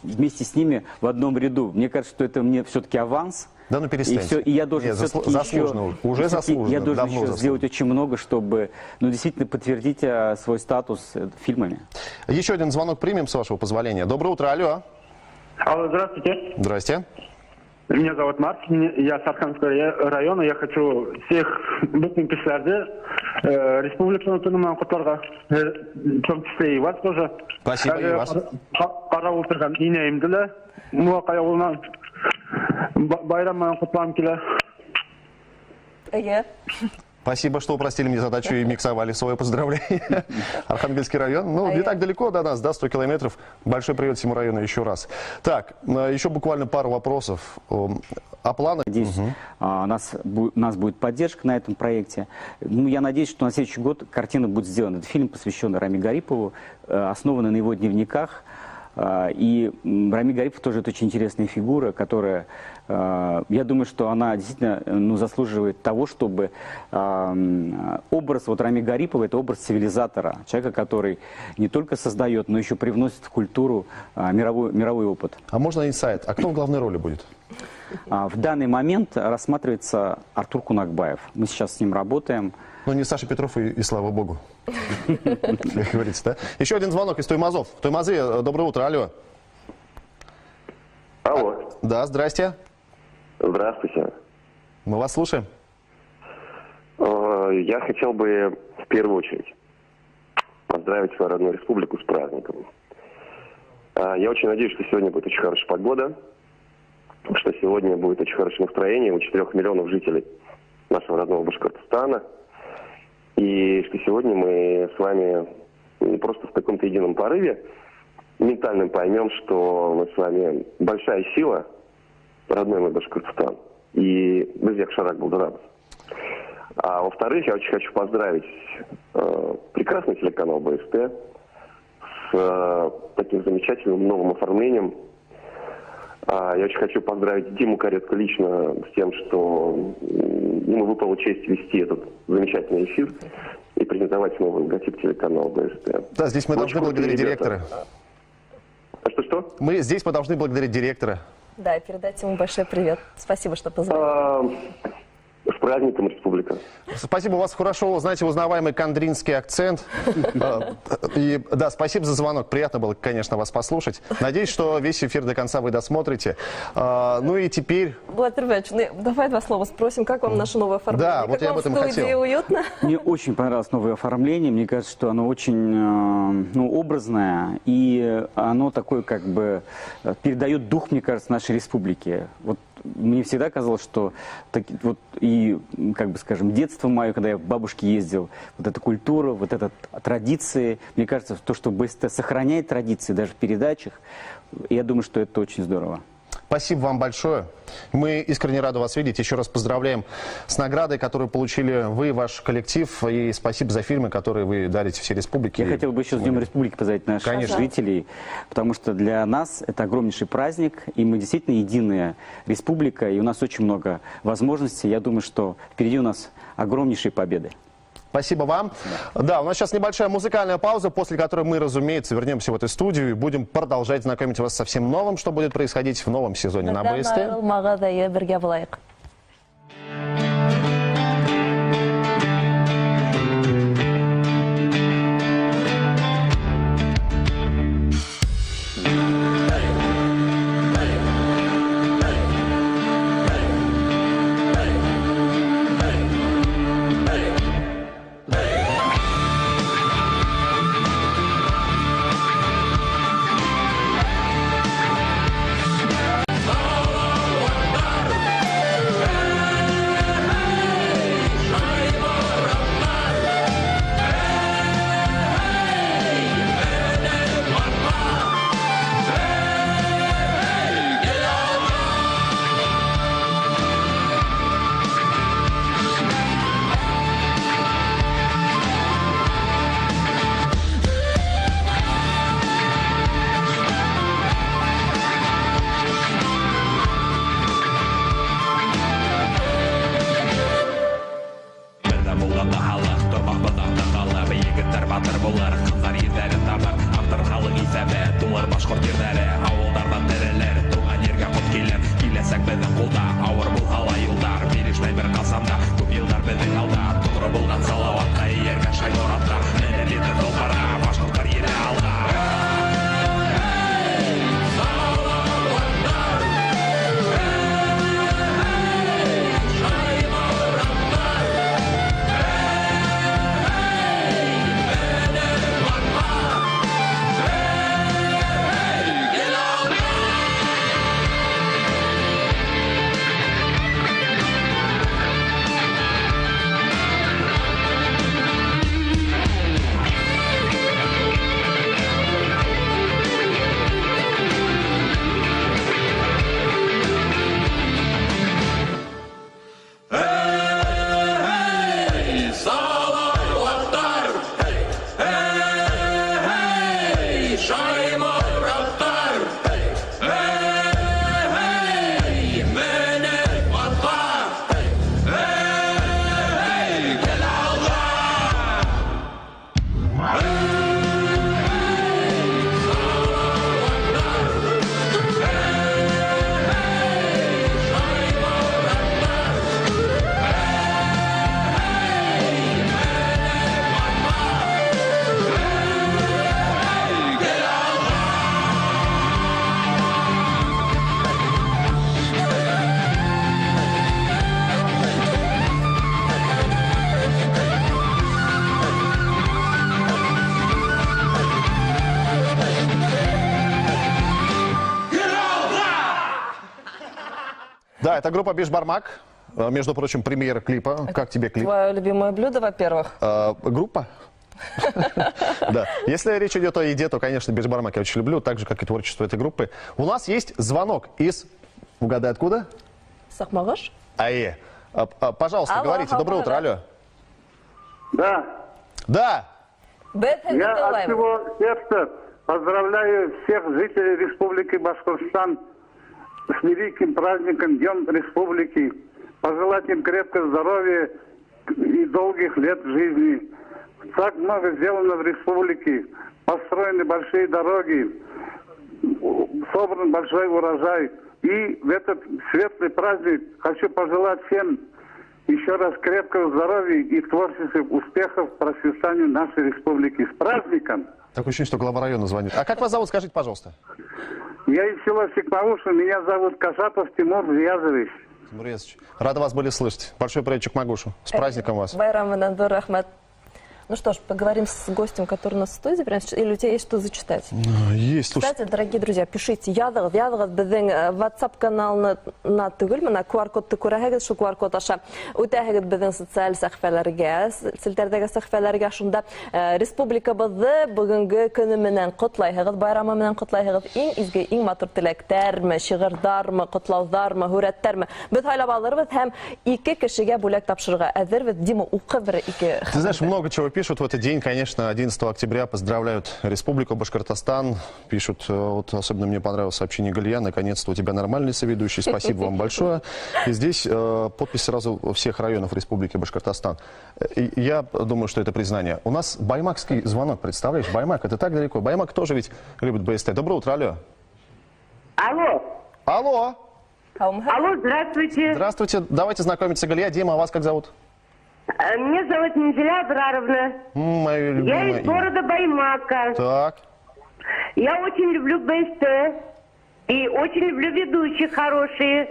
вместе с ними в одном ряду. Мне кажется, что это мне все-таки аванс. Да, ну перестаньте. И я должен заслуженно, еще сделать очень много, чтобы действительно подтвердить свой статус фильмами. Еще один звонок примем, с вашего позволения. Доброе утро, алло. Алло, здравствуйте. Здрасте. Меня зовут Мартин, я с Архангельского района. Я хочу всех букинкишлерді республиканың күнімен құттарға, в том числе и вас тоже. Спасибо, и вас. Қарап отырған инейімділі, Муақай ауылынан байраммен құттығым келе. Спасибо, что упростили мне задачу и миксовали свое поздравление. Архангельский район, ну, не так далеко до нас, да, 100 километров. Большой привет всему району еще раз. Так, еще буквально пару вопросов о планах. Надеюсь, нас будет поддержка на этом проекте. Ну, я надеюсь, что на следующий год картина будет сделана. Это фильм, посвященный Раме Гарипову, основанный на его дневниках. И Рами Гарипов тоже это очень интересная фигура, которая, я думаю, что она действительно заслуживает того, чтобы образ Рами Гарипова, это образ цивилизатора, человека, который не только создает, но еще привносит в культуру мировой опыт. А можно инсайт? А кто в главной роли будет? В данный момент рассматривается Артур Кунакбаев. Мы сейчас с ним работаем. Ну, не Саша Петров и слава богу. Как говорится, да? Еще один звонок из Туймазов. Туймазы, доброе утро, алло. Алло. Да, здрасте. Здравствуйте. Мы вас слушаем. Я хотел бы в первую очередь поздравить свою родную республику с праздником. Я очень надеюсь, что сегодня будет очень хорошая погода, что сегодня будет очень хорошее настроение у 4 миллионов жителей нашего родного Башкортостана. И что сегодня мы с вами не просто в каком-то едином порыве ментальном поймем, что мы с вами большая сила, родной мой Башкортостан. И без Якшарак Булдарабас. А во-вторых, я очень хочу поздравить прекрасный телеканал БСТ с таким замечательным новым оформлением. Я очень хочу поздравить Диму Каретку лично с тем, что ему выпала честь вести этот замечательный эфир и презентовать новый логотип телеканала БСТ. Да, здесь мы должны благодарить директора. Что? Здесь мы должны благодарить директора. Да, и передать ему большой привет. Спасибо, что позвали. С праздником, республика. Спасибо, у вас хорошо, знаете, узнаваемый кандринский акцент. И да, спасибо за звонок. Приятно было, конечно, вас послушать. Надеюсь, что весь эфир до конца вы досмотрите. Ну и теперь... Влад Ильич, давай два слова спросим, как вам наше новое оформление? Да, вот я об этом и хотел. Уютно? Мне очень понравилось новое оформление. Мне кажется, что оно очень образное. И оно такое, как бы, передает дух, мне кажется, нашей республики. Вот мне всегда казалось, что вот и, как бы скажем, детство мое, когда я к бабушке ездил, вот эта культура, вот эта традиции, мне кажется, то, что БСТ сохраняет традиции даже в передачах, я думаю, что это очень здорово. Спасибо вам большое. Мы искренне рады вас видеть. Еще раз поздравляем с наградой, которую получили вы, ваш коллектив. И спасибо за фильмы, которые вы дарите всей республике. Я хотел бы еще с Днем Республики поздравить наших жителей, потому что для нас это огромнейший праздник, и мы действительно единая республика, и у нас очень много возможностей. Я думаю, что впереди у нас огромнейшие победы. Спасибо вам. Да, у нас сейчас небольшая музыкальная пауза, после которой мы, разумеется, вернемся в эту студию и будем продолжать знакомить вас со всем новым, что будет происходить в новом сезоне на БСТ. Да, это группа Бишбармак. Между прочим, премьера клипа. Как тебе клип? Твое любимое блюдо, во-первых. Группа? Да. Если речь идет о еде, то, конечно, Бишбармак я очень люблю, так же, как и творчество этой группы. У нас есть звонок из... Угадай, откуда? Сахмагаш? Пожалуйста, говорите. Доброе утро, алло. Да. Да. Я от всего сердца поздравляю всех жителей Республики Башкортостан с великим праздником Днем Республики. Пожелать им крепкого здоровья и долгих лет жизни. Так много сделано в республике. Построены большие дороги, собран большой урожай. И в этот светлый праздник хочу пожелать всем еще раз крепкого здоровья и творческих успехов в процветании нашей республики. С праздником! Такое ощущение, что глава района звонит. А как вас зовут, скажите, пожалуйста? Я из села Чекмагуша, меня зовут Кашапов Тимур Рязович. Тимур Рязович, рада вас были слышать. Большой привет Чекмагушу. С праздником вас. Байрам Ванандур Ахмед. Ну что ж, поговорим с гостем, который у нас в студии прямо сейчас. Или у тебя есть что зачитать? Есть, слушай. Кстати, дорогие друзья, пишите. Ядығыз біздің WhatsApp каналына түгіл, мына QR-кодты көрәһегіз, шу QR-код аша үтәһегіз біздің социаль сәхфәләргә, селтәрдәге сәхфәләргә, шунда республикабызды бүгінгі көне менән котлайһығыз, байрамы менән котлайһығыз. Иң изге, иң матур теләктәрме, шигырьдармы, котлауҙармы, һүрәттәрме? Без һайлап алырбыз һәм ике кешегә бүләк тапшырырга әҙербез. Дима, уҡы бер ике. Ты знаешь, много чего пишут в этот день. Конечно, 11 октября поздравляют Республику Башкортостан. Пишут, вот особенно мне понравилось сообщение Галия. Наконец-то у тебя нормальный соведущий. Спасибо вам большое. И здесь подпись сразу всех районов Республики Башкортостан. И я думаю, что это признание. У нас баймакский звонок, представляешь? Баймак, это так далеко. Баймак тоже ведь любит БСТ. Доброе утро, алло. Алло. Алло. Алло, здравствуйте. Здравствуйте. Давайте знакомиться, Галия. Дима, а вас как зовут? Меня зовут Нинзеля Абраровна. Мое любимое Я из города Баймака. Так. Я очень люблю БСТ. И очень люблю ведущих хорошие.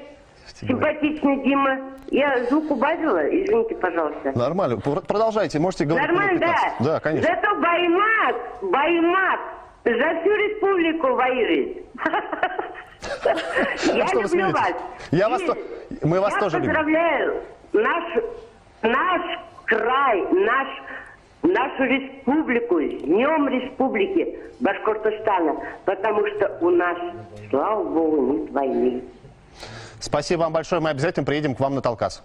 Симпатичный Дима. Я звук убавила? Извините, пожалуйста. Нормально. Продолжайте. Можете говорить. Нормально, да? Да, конечно. Зато Баймак за всю республику воюет. Я люблю вас. Мы вас тоже любим. Я поздравляю наш край, нашу республику, с Днем Республики Башкортостана, потому что у нас, слава Богу, нет войны. Спасибо вам большое, мы обязательно приедем к вам на Талкас.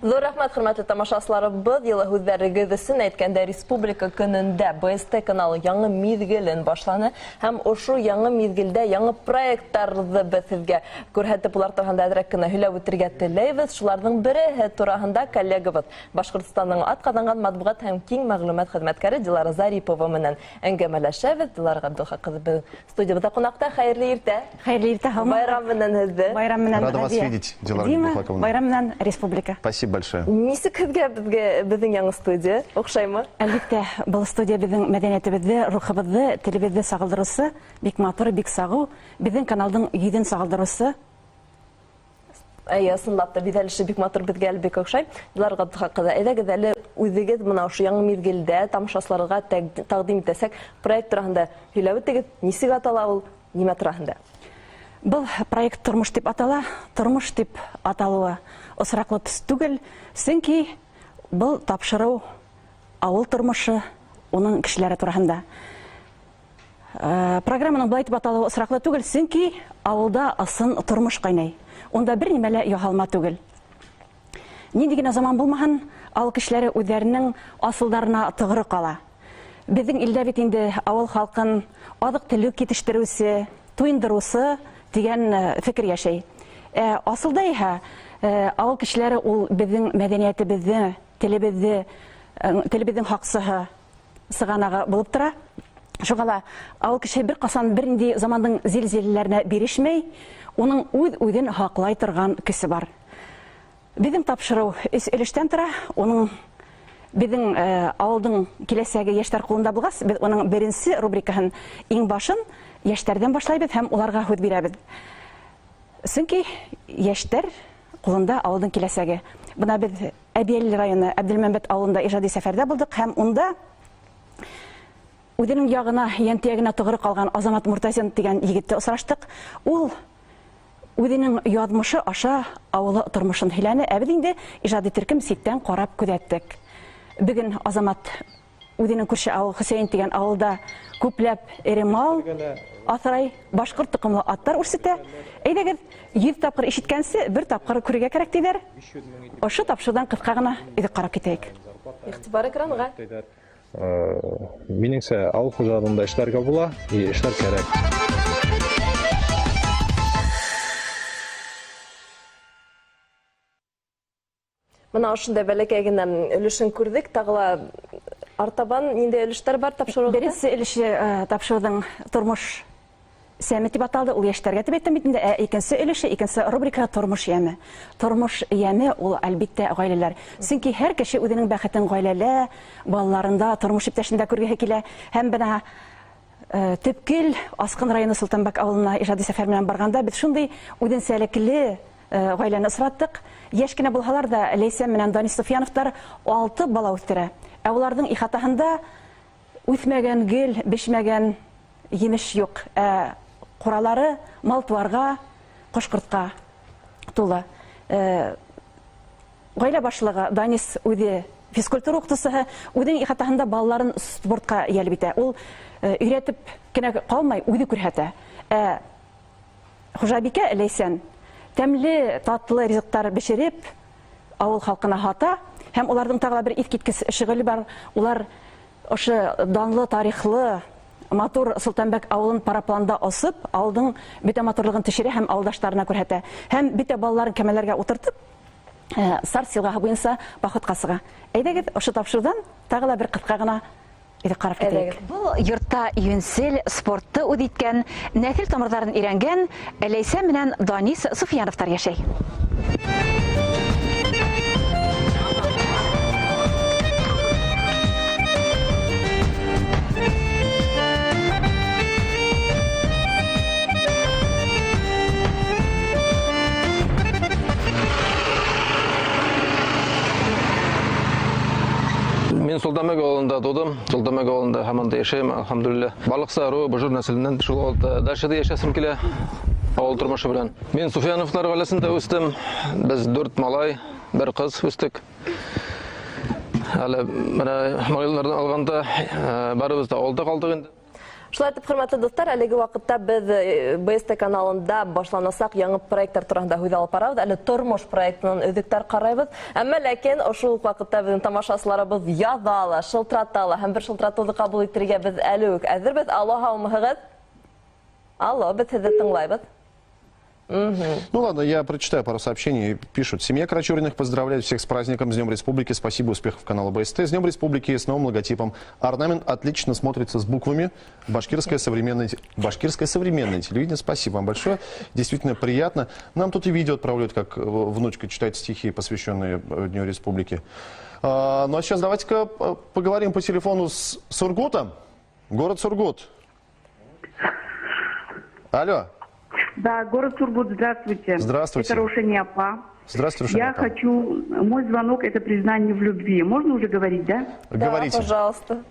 Зор рәхмәт, хөрмәтле тамашачыларыбыз. Елы һүзләрегез өчен әйткәндә республика көнендә БСТ каналы яңа мизгелен башланы һәм ошо яңа мизгелдә яңа проектларны без сезгә күрһәтеп булар торганда әдрәк кенә һөйләп үтәргә теләйбез. Шуларның бере турында коллегабыз Башкортстанның атказанган матбугат һәм киң мәгълүмат хезмәткәре Дилара Зарипова менән әңгәмәләшәбез. Дилара Габдулхакызыбыз студиябызда кунакта. Хәерле иртә. Хәерле иртә, һәм Байрам белән һезне. Байрам менән Рада вас видеть, Дилара Габдулхаковна. Байрам менән республика. Спасибо большое. Нисек һезгә безнең яңа студия? Охшаймы? Әлбәттә, был студия безнең мәдәниятебезне, рухыбызны, телебезне сагылдырысы, бик матур, бик сагу. Безнең каналның йөзен сагылдырысы. Ысынлап та бизәлеше бик матур безгә бик охшай. Дилар Габдулхакызы, әйдәгез әле үзегез менә ошо яңа мизгелдә тамашачыларга тәкъдим итәсәк, проект турында һөйләп үтегез. Нисек атала ул? Нимә турында? Был проект тормыш дип атала, тормыш дип аталуы осраклы төс түгел, сөнки был тапшыру авыл тормышы, оның кешеләре турында. Программаның былай дип аталуы осраклы түгел, сөнки авылда асын тормыш кайнай. Онда бер нимәлә яһалма түгел. Нинди генә заман булмаһын, авыл кешеләре үзләренең асылдарына тыгыры кала. Безнең илдә бит инде авыл халкын азык-төлек китештерүсе, туендырусы дигән фикер яшәй. Асылда иһә авыл кешеләре ул безнең мәдәниятебезне, телебезнең хаксыһы, сыганагы булып тора. Шуңа да авыл кеше бер касан бернинди заманның зилзиләләренә бирешмәй, уның үз-үзен хаклай торган көсе бар. Безнең тапшыру өч өлештән тора. Уның безнең авылның киләсәге яшьләр кулында булгас, без уның беренче рубрикаһын иң башын яшьләрдән башлайбыз һәм уларга хөт бирәбез. Сөнки яшьләр кулында авылның киләсәге. Бuna biz Әбиәлил районы Әбделмәмбәт авылында иҗади сәфәрдә булдык һәм унда үзенең ягына, янтиягына тугры калган Азамат Муртазин дигән егетте очраштык. Ул үзенең язмышы аша авылы тормышын һөйләне. Ә без инде иҗади төркем ситтән карап күзәттек. Бүген Азамат үзенең күрше авыл Хөсәен дигән авылда күпләп эремал, асрай, башкорт тукымлы аттар үрсетә. Әйдәгез, 100 тапкыр ишеткәнсе, бер тапкыр күрергә кирәк диләр. Ошо тапшырдан кыска гына идек карап китәйек. Игътибар экранга. Минеңсә, авыл хуҗалыгында эшләргә була, эшләр кирәк. Мына ошондай бәләкәй генә өлешен күрдек. Тагыла артабан нинди өлештәр бар тапшыруда? Беренче өлеше тапшырудың тормыш сәме дип аталды. Ул яшьләргә дип әйттем бит инде. Икенче өлеше, икенче рубрика тормыш яме. Тормыш яме ул әлбиттә гаиләләр. Чөнки һәр кеше үзенең бәхетен гаиләлә, балаларында, тормыш иптәшендә күргәһе килә. Һәм бына Төпкел, Аскын районы Солтанбәк авылына иҗади сәфәр белән барганда без шундый үденсәлекле гаиләне осраттык. Яшь кенә булһалар да Ләйсән менән Данис Суфьяновтар 6 бала үстерә. Ә уларның ихатаһында үсмәгән гөл, бешмәгән емеш юк. Куралары мал-туарга, кош-кортка тулы. Гаилә башлыгы Данис үзе физкультура укытучысы, үзенең ихатаһында балаларын спортка ялып итә. Ул өйрәтеп кенә калмай, үзе күрһәтә. Хуҗабикә Ләйсән тәмле, татлы ризыктар бешереп, авыл халкына хата, һәм уларның тагы бер искиткеч шөгыле бар. Улар ошо данлы, тарихлы, матур Солтанбәк авылын парапланда асып, авылның бөтен матурлыгын төшерә һәм авылдашларына күрһәтә. Һәм бөтен балаларын кәмәләргә утыртып, Сарс елгасы буенча походка сыга. Әйдәгез, ошо тапшырдан тагы бер кыска гына карап китәйек. Бу йортта юнсел спортты үдиткән, нәсел тамырларын өйрәнгән Ләйсән менән Данис Суфьяновтар яшәй. Мен Солтанбәк авылында тудым. Солтанбәк авылында һаман яшәйм, алхамдулилла. Балыксару буҗур нәселеннән шул авылда дәшәдә яшәсем килә. Авыл тормышы белән. Мен Суфьяновлар гаиләсендә үстем. Без 4 малай, бер кыз үстек. Әле менә малайлардан алганда барыбыз да авылда калдык инде. Шулай итеп, хөрмәтле дуслар, әлеге вакытта без БСТ каналында башланасак яңа проекттар турында һүз алып барабыз. Әле тормыш проектын өзектәр карайбыз. Әмма ләкин ошол вакытта безнең тамашачыларыбыз язалы, шылтыраталы һәм бер шылтыратуны кабул итәргә без әле үк әзербез. Алло, һаумыгыз. Алло, без сезне тыңлайбыз. Ну ладно, я прочитаю пару сообщений. Пишут: семья Крачуриных поздравляет всех с праздником, с Днем Республики. Спасибо, успехов канала БСТ. С Днем Республики с новым логотипом. Орнамент отлично смотрится с буквами. Башкирское современное телевидение. Спасибо вам большое. Действительно приятно. Нам тут и видео отправляют, как внучка читает стихи, посвященные Дню Республики. Ну а сейчас давайте-ка поговорим по телефону с Сургутом. Город Сургут. Алло. Да, город Сургут, здравствуйте. Здравствуйте. Это Рушаняпа. Здравствуйте, Рушаняпа. Я хочу... Мой звонок – это признание в любви. Можно уже говорить, да? Говорите. Да, пожалуйста.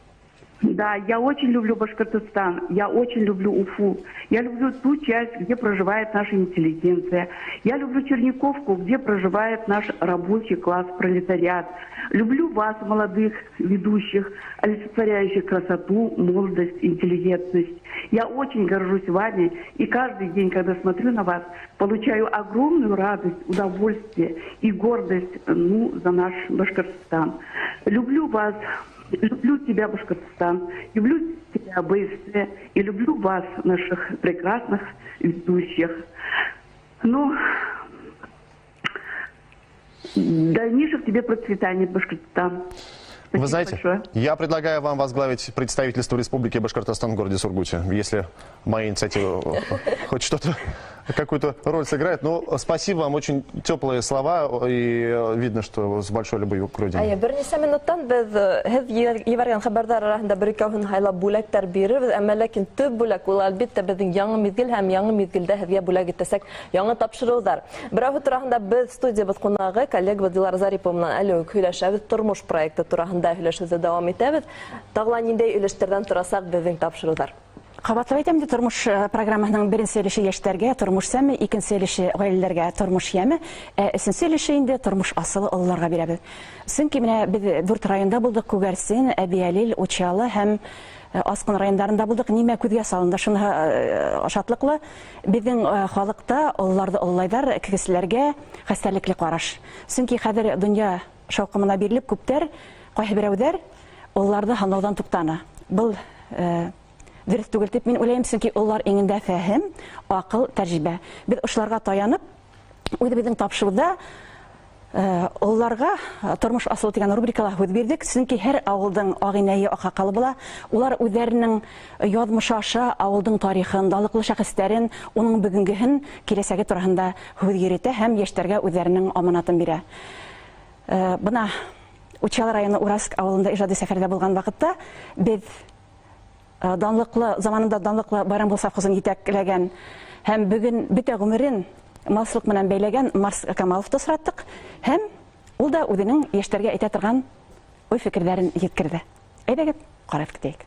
Да, я очень люблю Башкортостан, я очень люблю Уфу. Я люблю ту часть, где проживает наша интеллигенция. Я люблю Черниковку, где проживает наш рабочий класс, пролетариат. Люблю вас, молодых ведущих, олицетворяющих красоту, молодость, интеллигентность. Я очень горжусь вами, и каждый день, когда смотрю на вас, получаю огромную радость, удовольствие и гордость за наш Башкортостан. Люблю вас, Люблю тебя, Башкортостан, люблю тебя, БСТ, и люблю вас, наших прекрасных ведущих. Ну, дальнейших тебе процветаний, Башкортостан. Вы знаете, я предлагаю вам возглавить представительство Республики Башкортостан в городе Сургуте, если моя инициатива хоть что-то, какую-то роль сыграет. Ну, спасибо вам, очень теплые слова, и видно, что с большой любовью к родине. Бернеса минуттан без ебәргән хәбәрдар арасында бер икәүһен һайлап бүләктәр бирербез, әмма ләкин төп бүләк ул әлбәттә безнең яңа мизгел һәм яңа мизгелдә һеҙгә бүләк итәсәк яңа тапшырыуҙар. Берәү тураһында без студиябыз ҡунағы коллегабыҙ Дилар Зарипова менән әле үк һөйләшәбез, тормош проекты тураһында һөйләшеүҙе дауам итәбез. Тагыла ниндәй өлөштәрҙән торасаҡ безнең тапшырыуҙар? Кабатлап әйтәм, тормыш программаһының беренче өлеше яшьтәргә, тормыш сәме, икенче өлеше гаиләләргә, тормыш яме, өченче өлеше инде тормыш асылы олыларга бирәбез. Сөнки менә без 4 районда булдык: Күгәрсен, Әбиәлил, Учалы һәм Аскын райондарында булдык. Нимә күҙгә салынды? Шуны шатлыклы. Безнең халыкта олыларҙы олылайҙар, кегесләргә хәстәрлекле ҡараш. Сөнки хәҙер донъя шауҡымына бирелеп, күптәр, ҡайһы берәүҙәр ололарҙы һанауҙан туҡтаны. Был дөрөҫ түгел дип мин уйлайым, сөнки улар иңендә фәһем, аҡыл, тәжрибә. Без ошоларға таянып, үҙебеҙҙең тапшырыуҙа уларга тормош асылы дигән рубрикала һүҙ бирҙек, сөнки һәр ауылдың ағинәйе, аҡһаҡалы була. Улар үҙҙәренең яҙмышы аша ауылдың тарихын, далыҡлы шәхестәрен, уның бөгөнгөһөн, киләсәге тураһында һүҙ йөрөтә һәм йәштәргә үҙҙәренең аманатын бирә. Бына Учалы районы Уральск ауылында ижади сәфәрҙә булған ваҡытта беҙ заманында данлыҡлы Байрамғол совхозын етәкләгән һәм бөгөн бөтә ғүмерен малсылыҡ менән бәйләгән Марс Камаловты осраттыҡ һәм ул да үҙенең йәштәргә әйтә торған уй-фекерҙәрен еткерҙе. Әйҙәгеҙ, ҡарап китәйек.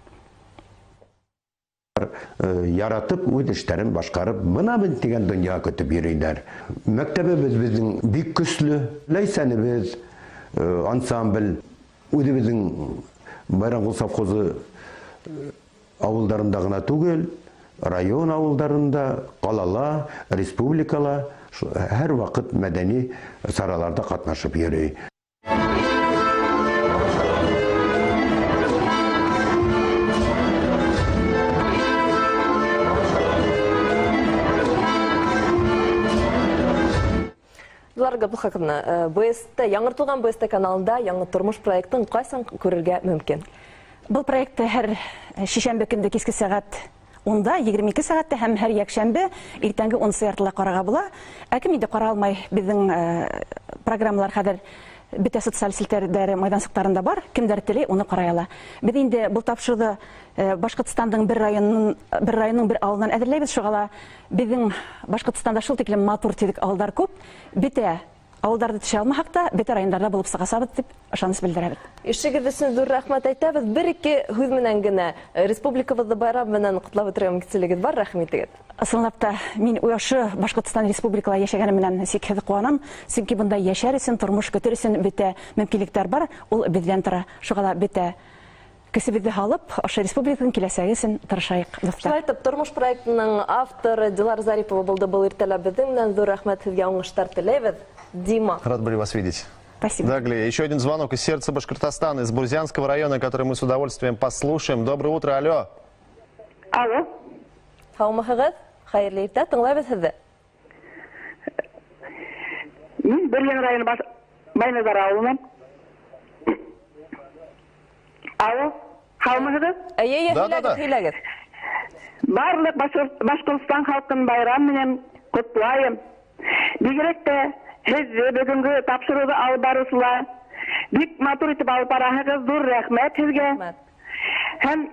Яратып, үҙ эштәрен башҡарып, бына бит тигән донъя көтөп йөрөйҙәр. Мәктәбебеҙ беҙҙең бик көслө, ләйсәнебеҙ, ансамбль, үҙебеҙҙең Байрамғол совхозы ауылдарында ғына түгел, район ауылдарында, ҡалала, республикала һәр ваҡыт мәдәни сараларда ҡатнашып йөрөй. Дилар Ғабдулхаковна, БСТ, яңыртылған БСТ каналында яңы тормош проектын ҡайсан күрергә мөмкин? Был проектты һәр шишәмбе көндө киске сәғәт 10-да, 22 сәғәттә һәм һәр якшәмбе иртәнге 10 яртыла ҡарарға була. Кем инде ҡара алмай, безнең программалар хәҙер бөтә социаль селтәрҙәре майҙансыҡтарында бар, кемдәр теләй, уны ҡарай ала. Беҙ инде был тапшырыуҙы Башҡортостандың бер районының бер ауылынан әҙерләйбеҙ, шуға ла безнең Башҡортостанда шул тиклем матур тиҙек ауылдар күп, бөтә ауылдарҙы төшә алмаһаҡ та, бөтә райондарҙа булып сығасабыҙ дип ышаныс белдерәбеҙ. Ишегеҙ өсөн ҙур рәхмәт әйтәбеҙ. Бер-ике һүҙ менән генә республикабыҙҙы байрам менән ҡотлап үтергә мөмкинлегегеҙ бар, рәхим итегеҙ. Ысынлап та, мин ошо Башҡортостан Республикала йәшәгәнем менән сикһеҙ ҡыуанам, сөнки бында йәшәр өсөн, тормош көтөр өсөн бөтә мөмкинлектәр бар, ул беҙҙән тора. Шуға ла бөтә көсөбөҙҙө һалып, ошо республиканың киләсәге өсөн тырышайыҡ, дуҫтар. Шулай итеп, тормош проектының авторы Дилар Зарипова булды был иртәлә безнең менән. Ҙур рәхмәт һеҙгә, уңыштар теләйбеҙ. Дима. Рад были вас видеть. Спасибо. Даглия, еще один звонок из сердца Башкортостана, из Бурзянского района, который мы с удовольствием послушаем. Доброе утро, алло. Алло. Һаумыһығыҙ, хәйерле иртә, тыңлайбыҙ һеҙҙе. Мин Бөрйән районы Байназар ауылынан. Алло, һаумыһығыҙ? Һөйләгеҙ. Барлыҡ Башҡортостан халҡын байрам менән ҡотлайым. Бигерәк тә һеҙҙе бөгөнгө тапшырыуҙы алып барыусылар бик матур итеп алып бараһығыҙ. Ҙур рәхмәт һеҙгә. Һәм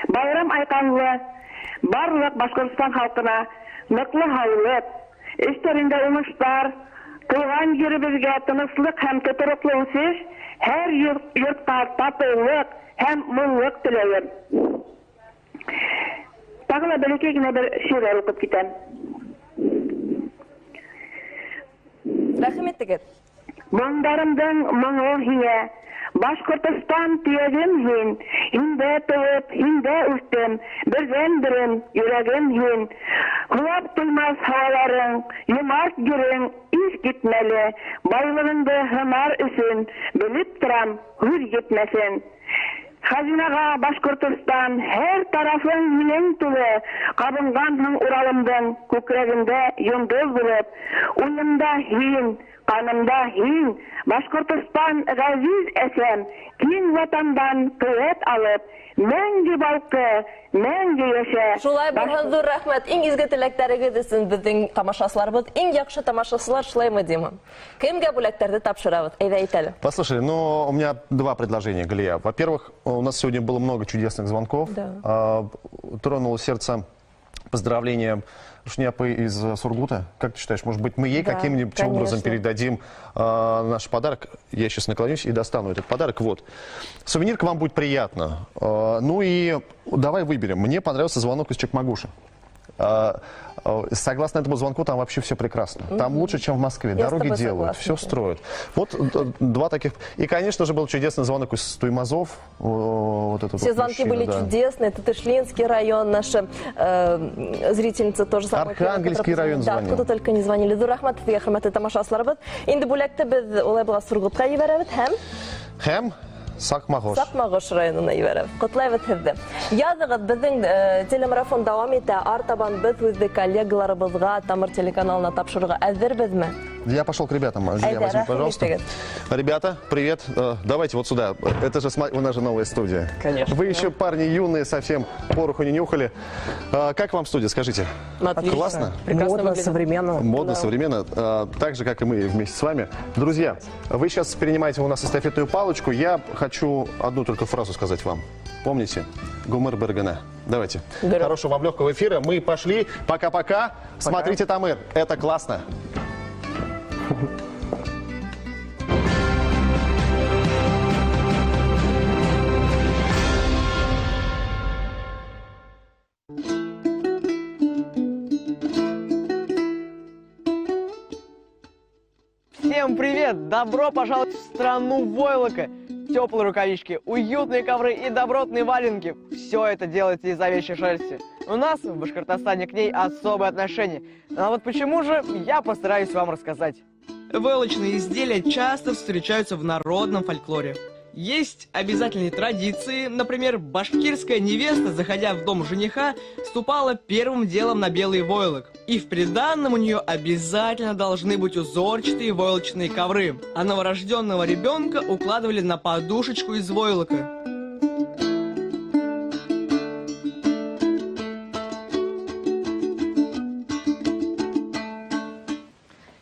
байрам айҡанлы барлыҡ Башҡортостан халҡына ныҡлы һаулыҡ, эштәрендә уңыштар, тыуған еребеҙгә тыныслыҡ һәм тотороҡло үҫеш, һәр йортҡа татыулыҡ һәм муллыҡ теләйем. Тағы ла бәләкәй генә бер шиғыр уҡып китәм. Рәхим итегеҙ. Моңдарымдың моңо һиңә, Башкортостан түйегім хин, хинде туып, хинде үстім, бірден бірім, юрегім хин. Құлап тұймас хаваларың, юмарт гүрің, иш гитмелі, байлығынды хымар үшін, біліп тұрам, хүр гитмесін. Хазинаға Башкортостан her tarafın yinen tülü, qabınğanın uralımdın, kökreginde yıldız bulup, uyumda hin, kanımda hin, Башкортостан ғазиз әсем, кең ватандан кыйет алып, мәңгі балқы, мәңгі яша. Шулай булган зур рәхмәт. Иң изге теләкләрегез өчен безнең тамашачыларыбыз, иң яхшы тамашачылар шулаймы димме? Кемгә бүләкләрне тапшырабыз? Әйдә әйтәле. Послушай, ну, у меня два предложения, Галия. Во-первых, у нас сегодня было много чудесных звонков. Да. Тронуло сердце поздравлением Шняпы из Сургута. Как ты считаешь, может быть, мы ей каким-нибудь образом передадим наш подарок? Я сейчас наклонюсь и достану этот подарок. Вот. Сувенирка вам будет приятно. Ну и давай выберем. Мне понравился звонок из Чекмагуша. Согласно этому звонку, там вообще все прекрасно. Там лучше, чем в Москве. Дороги делают, все строят. Вот два таких. И, конечно же, был чудесный звонок из Туймазов. Вот все звонки были чудесные. Это Тышлинский район, наша зрительница тоже самое. Архангельский район звонил. Да, откуда только не звонили. Зурахмат, я хөрмәтле тамашачыларыбыз. Инде бүләкте без улай була Сургутка ибәрәбез һәм Сакмагыш районына ибәрәбез. Котлайбыз һезне. Языгыз безнең телемарафон дәвам итә. Артабан без үзбек коллегаларыбызга Тамыр телеканалына тапшырырга әзербезме? Я пошел к ребятам. Возьми, пожалуйста. Ребята, привет. Давайте вот сюда. Это же у нас же новая студия. Конечно. Вы еще парни юные, совсем пороху не нюхали. Как вам студия, скажите? Отлично. Классно? Модно, современно. Модно, современно. Так же, как и мы вместе с вами. Друзья, вы сейчас перенимаете у нас эстафетную палочку. Я хочу одну только фразу сказать вам. Помните? Гумыр Бергена. Давайте. Хорошего вам легкого эфира. Мы пошли. Пока-пока. Смотрите Тамыр. Это классно. Всем привет! Добро пожаловать в страну войлока! Теплые рукавички, уютные ковры и добротные валенки. Все это делается из овечьей шерсти. У нас в Башкортостане к ней особое отношение. А вот почему же, я постараюсь вам рассказать. Войлочные изделия часто встречаются в народном фольклоре. Есть обязательные традиции, например, башкирская невеста, заходя в дом жениха, ступала первым делом на белый войлок. И в приданном у нее обязательно должны быть узорчатые войлочные ковры, а новорожденного ребенка укладывали на подушечку из войлока.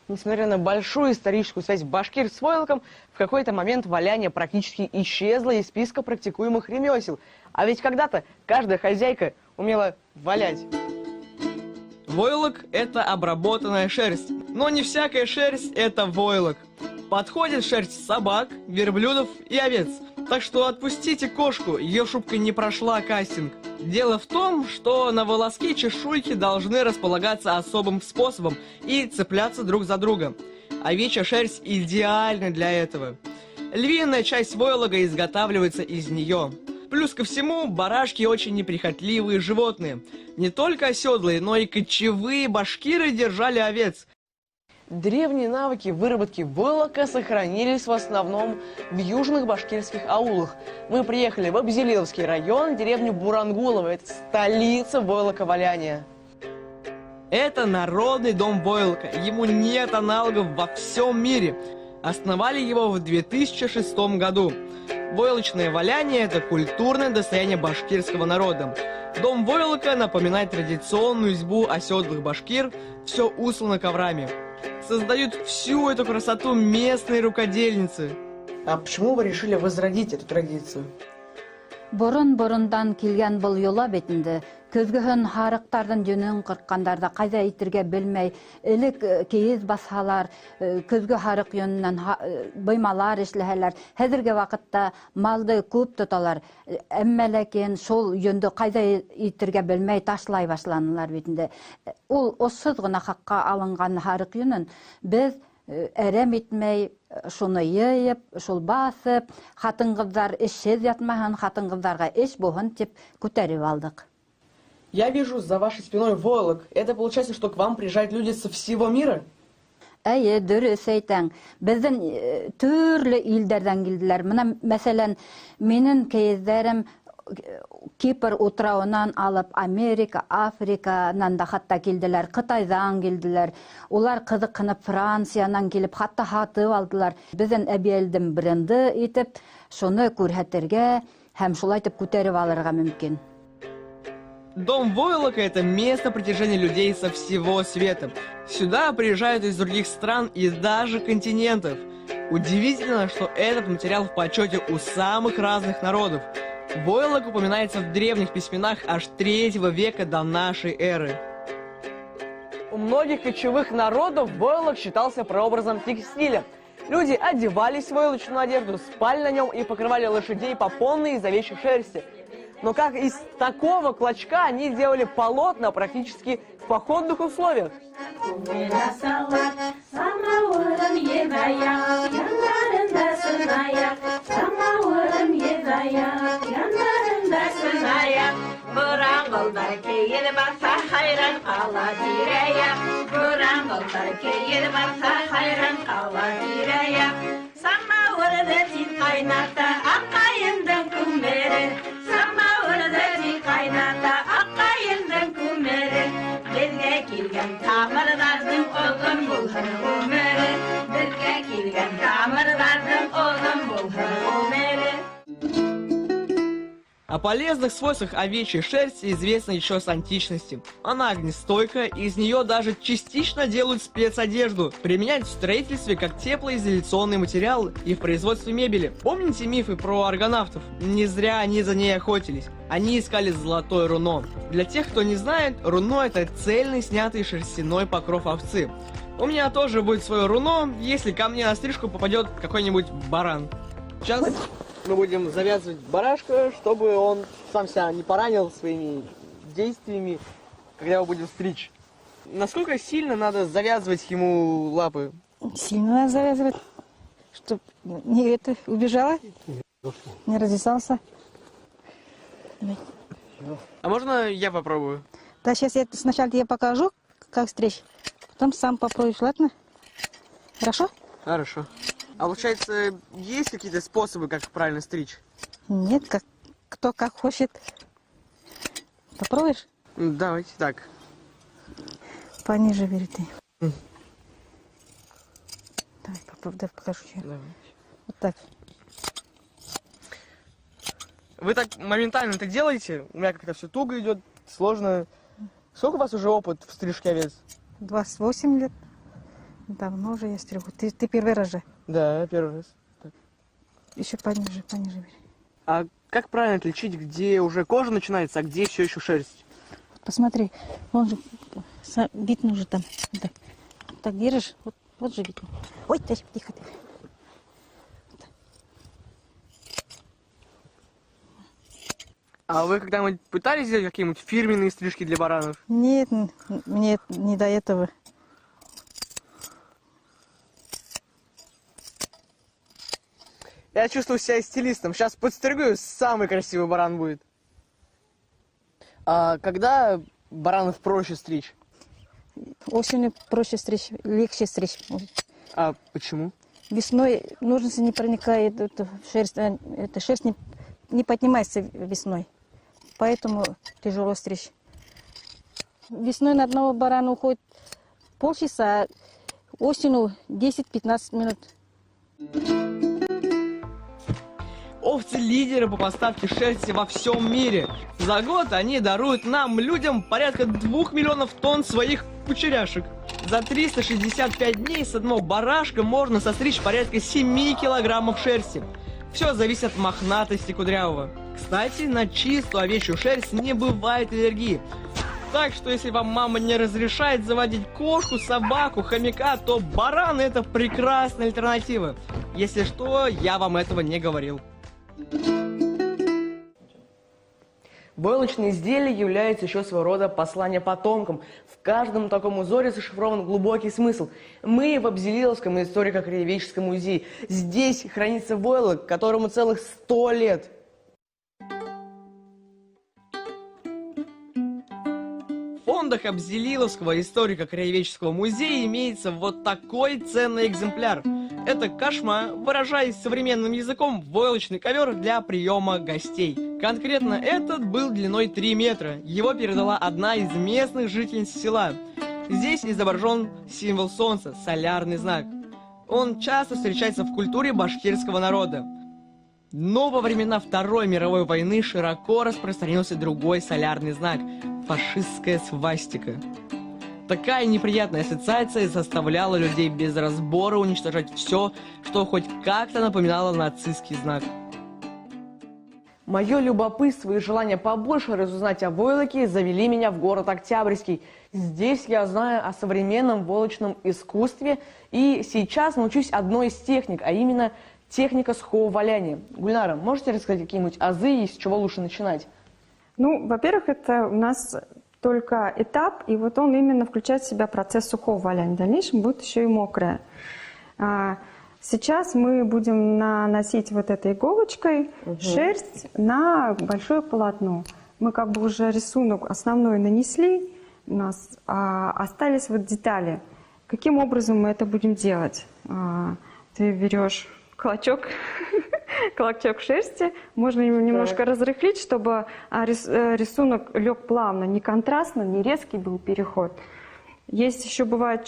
Несмотря на большую историческую связь башкир с войлоком, в какой-то момент валяние практически исчезло из списка практикуемых ремесел. А ведь когда-то каждая хозяйка умела валять. Войлок – это обработанная шерсть. Но не всякая шерсть – это войлок. Подходит шерсть собак, верблюдов и овец. Так что отпустите кошку, ее шубка не прошла кастинг. Дело в том, что на волоске чешуйки должны располагаться особым способом и цепляться друг за друга. Овечья шерсть идеальна для этого. Львиная часть войлока изготавливается из нее. Плюс ко всему, барашки очень неприхотливые животные. Не только оседлые, но и кочевые башкиры держали овец. Древние навыки выработки войлока сохранились в основном в южных башкирских аулах. Мы приехали в Абзелиловский район, деревню Бурангулово. Это столица войлоковаляния. Это народный дом войлока. Ему нет аналогов во всем мире. Основали его в 2006 году. Войлочное валяние – это культурное достояние башкирского народа. Дом войлока напоминает традиционную избу оседлых башкир, все услано коврами. Создают всю эту красоту местные рукодельницы. А почему вы решили возродить эту традицию? Борын-борындан келген бұл yola бетінде, көзгіхін харықтардың жөнін қырққандарда қайда итірге білмей, ілік кейіз басалар, көзгі харық yönünden баймалар ішләхәләр. Хәзірге вақытта малды көп тұталар, әммәләкен сол yönді қайда итірге білмей ташлай башланылар бетінде. Ол осыз ғына хаққа алынған харық yönін біз әрәм итмәй, шуны йыйып, шул басып, хатын-кызлар эшсез ятмаһын, хатын-кызларга эш булһын дип күтәреп алдык. Я вижу за вашей спиной войлок. Это получается, что к вам приезжают люди со всего мира? Әйе, дөрес әйтәң. Бездән төрле илдәрдән килделәр. Менә мәсәлән, минең кәйездәрем Кипр утрауынан алып Америка, Африканан да хатта килделәр, Кытайдан килделәр. Улар кызыккынып Франциянан килеп, хатта хатып алдылар. Бездән әбиелдем бренды итеп, шуны күрһәтергә һәм шулай итеп күтәреп алырга мөмкин. Дом Войлока — это место притяжения людей со всего света. Сюда приезжают из других стран и даже континентов. Удивительно, что этот материал в почете у самых разных народов. Войлок упоминается в древних письменах аж 3 века до нашей эры. У многих кочевых народов войлок считался прообразом текстиля. Люди одевались в войлочную одежду, спали на нем и покрывали лошадей попонной из овечьей шерсти. Но как из такого клочка они делали полотна практически в походных условиях. О полезных свойствах овечьей шерсти известно еще с античности. Она огнестойкая, и из нее даже частично делают спецодежду. Применяют в строительстве как теплоизоляционный материал и в производстве мебели. Помните мифы про аргонавтов? Не зря они за ней охотились. Они искали золотое руно. Для тех, кто не знает, руно — это цельный снятый шерстяной покров овцы. У меня тоже будет свое руно, если ко мне на стрижку попадет какой-нибудь баран. Сейчас мы будем завязывать барашка, чтобы он сам себя не поранил своими действиями, когда его будем стричь. Насколько сильно надо завязывать ему лапы? Сильно надо завязывать, чтобы не убежала, не развязался. Давай. А можно я попробую? Да, сейчас я сначала тебе покажу, как стричь, потом сам попробуешь, ладно? Хорошо? Хорошо. А получается, есть какие-то способы, как правильно стричь? Нет, кто как хочет. Попробуешь? Давайте так. Пониже бери ты. Давай, попробуй, дай покажу. Давайте. Вот так. Вы так моментально это делаете? У меня как-то все туго идет, сложно. Сколько у вас уже опыт в стрижке овец? 28 лет. Давно уже я стригу. Ты первый раз же? Да, первый раз. Так. Еще пониже бери. А как правильно отличить, где уже кожа начинается, а где все еще шерсть? Посмотри, он же видно уже там. Так, так держишь, вот же видно. Ой, тихо. А вы когда-нибудь пытались сделать какие-нибудь фирменные стрижки для баранов? Нет, мне не до этого. Я чувствую себя стилистом. Сейчас подстригу, самый красивый баран будет. А когда баранов проще стричь? Осенью проще стричь, легче стричь. А почему? Весной ножницы не проникает, шерсть не поднимается весной. Поэтому тяжело стричь. Весной на одного барана уходит полчаса, а осенью 10-15 минут. Овцы — лидеры по поставке шерсти во всем мире. За год они даруют нам, людям, порядка 2 миллионов тонн своих кучеряшек. За 365 дней с одного барашка можно состричь порядка 7 килограммов шерсти. Все зависит от мохнатости кудрявого. Кстати, на чистую овечью шерсть не бывает аллергии. Так что если вам мама не разрешает заводить кошку, собаку, хомяка, то баран — это прекрасная альтернатива. Если что, я вам этого не говорил. Войлочные изделия являются еще своего рода посланием потомкам. В каждом таком узоре зашифрован глубокий смысл. Мы в Абзелиловском историко-краеведческом музее. Здесь хранится войлок, которому целых 100 лет. В фондах Абзелиловского историко-краеведческого музея имеется вот такой ценный экземпляр. Это кошма, выражаясь современным языком, войлочный ковер для приема гостей. Конкретно этот был длиной 3 метра. Его передала одна из местных жительниц села. Здесь изображен символ солнца, солярный знак. Он часто встречается в культуре башкирского народа. Но во времена Второй мировой войны широко распространился другой солярный знак – фашистская свастика. Такая неприятная ассоциация заставляла людей без разбора уничтожать все, что хоть как-то напоминало нацистский знак. Мое любопытство и желание побольше разузнать о войлоке завели меня в город Октябрьский. Здесь я знаю о современном войлочном искусстве и сейчас научусь одной из техник, а именно техника сухого валяния. Гульнара, можете рассказать какие-нибудь азы и с чего лучше начинать? Ну, во-первых, это у нас только этап, и вот он именно включает в себя процесс сухого валяния. В дальнейшем будет еще и мокрое. Сейчас мы будем наносить вот этой иголочкой шерсть на большое полотно. Мы как бы уже рисунок основной нанесли, у нас остались вот детали. Каким образом мы это будем делать? Ты берешь клочок шерсти, можно его немножко разрыхлить, чтобы рисунок лег плавно, не контрастно, не резкий был переход. Есть еще бывают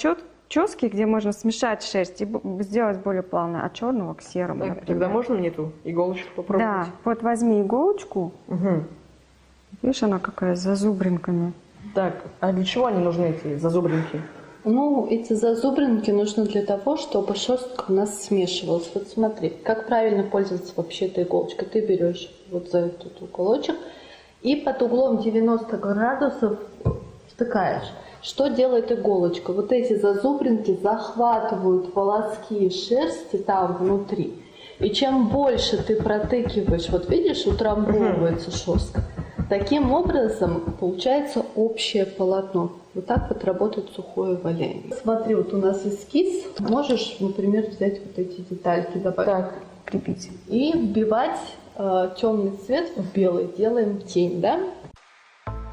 чески, где можно смешать шерсть и сделать более плавно, от черного к серому. Так, тогда можно мне эту иголочку попробовать? Да, вот возьми иголочку. Видишь, она какая с зазубринками. Так, а для чего они нужны, эти зазубринки? Ну, эти зазубринки нужны для того, чтобы шерстка у нас смешивалась. Вот смотри, как правильно пользоваться вообще этой иголочкой. Ты берешь вот за этот уголочек и под углом 90 градусов втыкаешь. Что делает иголочка? Вот эти зазубринки захватывают волоски шерсти там внутри. И чем больше ты протыкиваешь, вот видишь, утрамбовывается шерстка, таким образом получается общее полотно. Вот так вот работает сухое валяние. Смотри, вот у нас эскиз. Можешь, например, взять вот эти детальки, добавить. Так, крепить. И вбивать темный цвет в белый. Делаем тень, да?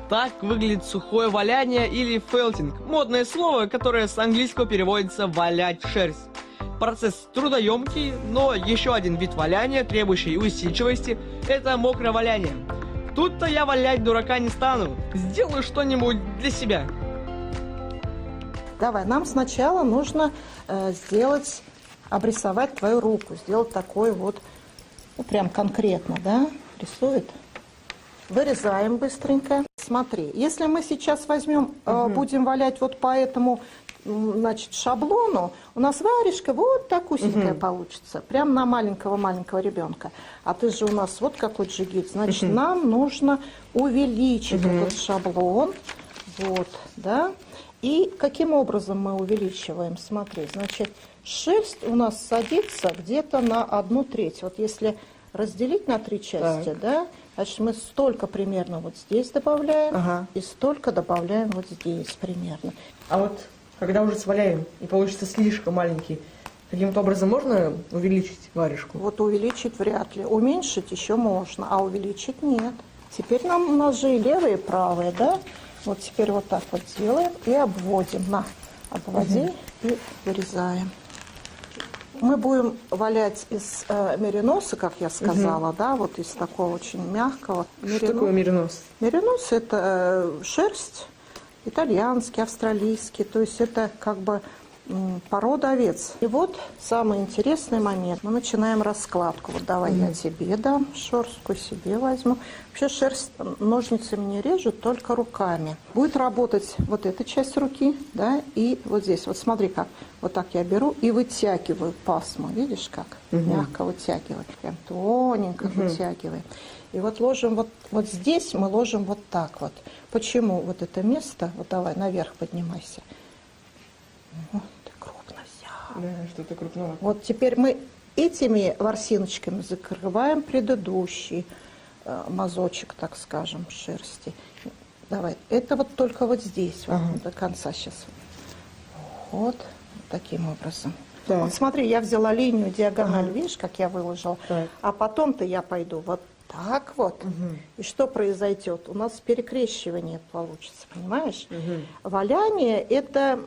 Так выглядит сухое валяние или фелтинг. Модное слово, которое с английского переводится «валять шерсть». Процесс трудоемкий, но еще один вид валяния, требующий усидчивости, это мокрое валяние. Тут-то я валять дурака не стану. Сделаю что-нибудь для себя. Давай, нам сначала нужно обрисовать твою руку, сделать такой вот, ну, прям конкретно, да, рисует. Вырезаем быстренько. Смотри, если мы сейчас возьмем, будем валять вот по этому, значит, шаблону, у нас варежка вот так узенькая получится, прям на маленького ребенка. А ты же у нас вот какой джигит, значит, нам нужно увеличить этот шаблон, вот, да. И каким образом мы увеличиваем? Смотри, значит, шерсть у нас садится где-то на 1/3. Вот если разделить на 3 части, да, значит, мы столько примерно вот здесь добавляем, и столько добавляем вот здесь примерно. А вот когда уже сваляем и получится слишком маленький, каким-то образом можно увеличить варежку? Вот увеличить вряд ли. Уменьшить еще можно, а увеличить нет. Теперь нам у нас же и левые, и правые, да? Вот теперь вот так вот делаем и обводим. На, обводи и вырезаем. Мы будем валять из мериноса, как я сказала, да, вот из такого очень мягкого. Что такое меринос? Меринос – это шерсть, итальянский, австралийский, то есть это как бы порода овец. И вот самый интересный момент. Мы начинаем раскладку. Вот давай я тебе дам шерстку, себе возьму. Вообще шерсть ножницами не режут, только руками. Будет работать вот эта часть руки, да, и вот здесь. Вот смотри как. Вот так я беру и вытягиваю пасму. Видишь как? Мягко вытягиваю. Прям тоненько вытягиваю. И вот ложим вот здесь, мы ложим вот так вот. Почему вот это место? Вот давай наверх поднимайся. Да, что-то крупновато. Вот теперь мы этими ворсиночками закрываем предыдущий мазочек, так скажем, шерсти. Давай, это вот только вот здесь, вот, до конца сейчас. Вот таким образом. Так. Вот смотри, я взяла линию, диагональ, видишь, как я выложила? Так. А потом-то я пойду вот так вот. И что произойдет? У нас перекрещивание получится, понимаешь? Валяние – это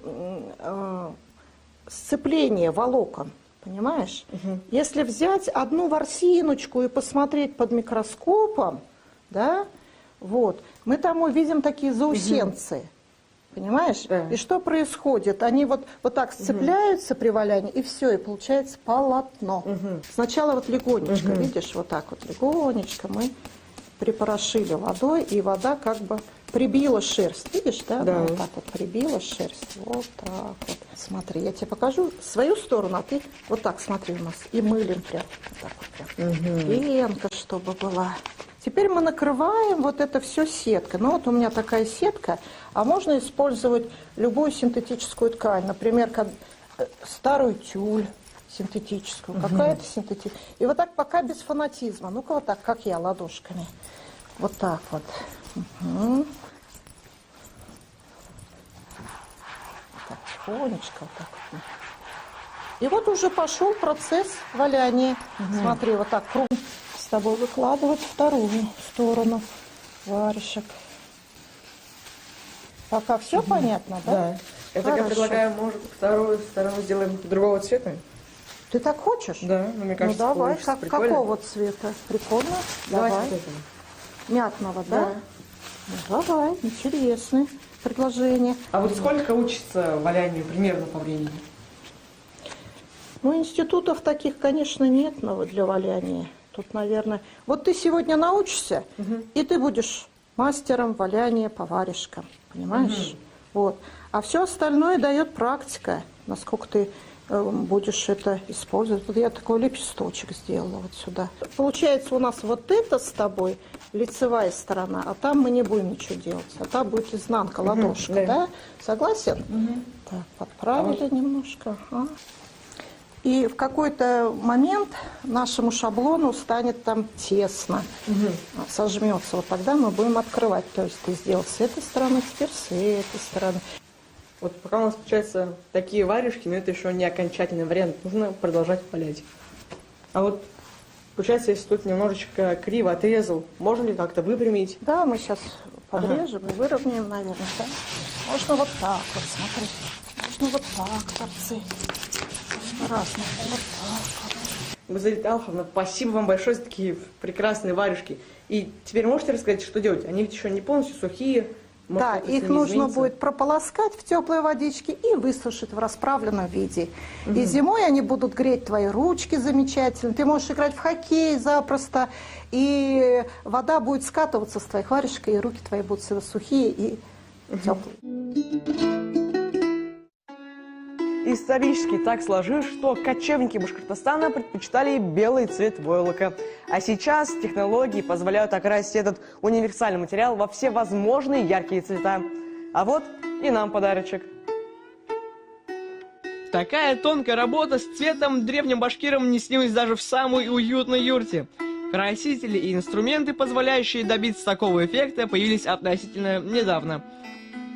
сцепление волокон, понимаешь? Если взять одну ворсиночку и посмотреть под микроскопом, да, вот, мы там увидим такие заусенцы. Понимаешь? Да. И что происходит? Они вот так сцепляются при валянии, и все, и получается полотно. Сначала вот легонечко, видишь, вот так вот легонечко мы припорошили водой, и вода как бы прибила шерсть. Видишь, да? Да. Вот так вот прибила шерсть. Вот так вот. Смотри, я тебе покажу свою сторону, а ты вот так смотри у нас. И мылим прям. Вот так вот прям. Пенка, чтобы была. Теперь мы накрываем вот это все сеткой. Ну вот у меня такая сетка, а можно использовать любую синтетическую ткань. Например, старую тюль синтетическую, какая-то синтетическая. И вот так пока без фанатизма. Ну-ка вот так, как я, ладошками. Вот так вот. Так, тихонечко вот так вот. И вот уже пошел процесс валяния. Смотри, вот так круг. С тобой выкладывать вторую сторону варежек. Пока все понятно, да? Да. Я так предлагаю, может, вторую сторону сделаем другого цвета? Ты так хочешь? Да, мне кажется, ну давай, прикольно. какого цвета? Прикольно? Давай. Мятного, да? Да. Ну, давай, интересное предложение. А вот сколько учится валянию примерно по времени? Ну, институтов таких, конечно, нет, но для валяния. Тут, наверное... Вот ты сегодня научишься, и ты будешь мастером валяния по варежкам, понимаешь? Вот. А все остальное дает практика, насколько ты будешь это использовать. Вот я такой лепесточек сделала вот сюда. Получается, у нас вот это с тобой лицевая сторона, а там мы не будем ничего делать. А там будет изнанка, ладошка, да? Согласен? Так, подправили немножко. Ага. И в какой-то момент нашему шаблону станет там тесно, сожмется. Вот тогда мы будем открывать. То есть ты сделал с этой стороны, теперь с этой стороны. Вот пока у нас получаются такие варежки, но это еще не окончательный вариант. Нужно продолжать валять. А вот получается, если тут немножечко криво отрезал, можно ли как-то выпрямить? Да, мы сейчас подрежем и выровняем, наверное. Да? Можно вот так вот, смотри. Можно вот так, торцы. Разные. Вот так. Гузалита Алховна, спасибо вам большое за такие прекрасные варежки. И теперь можете рассказать, что делать? Они ведь еще не полностью сухие. Может, да, их нужно будет прополоскать в теплой водичке и высушить в расправленном виде. И зимой они будут греть твои ручки замечательно. Ты можешь играть в хоккей запросто. И вода будет скатываться с твоих варежек, и руки твои будут всегда сухие и теплые. Исторически так сложилось, что кочевники Башкортостана предпочитали белый цвет войлока. А сейчас технологии позволяют окрасить этот универсальный материал во все возможные яркие цвета. А вот и нам подарочек. Такая тонкая работа с цветом древним башкирам не снилась даже в самой уютной юрте. Красители и инструменты, позволяющие добиться такого эффекта, появились относительно недавно.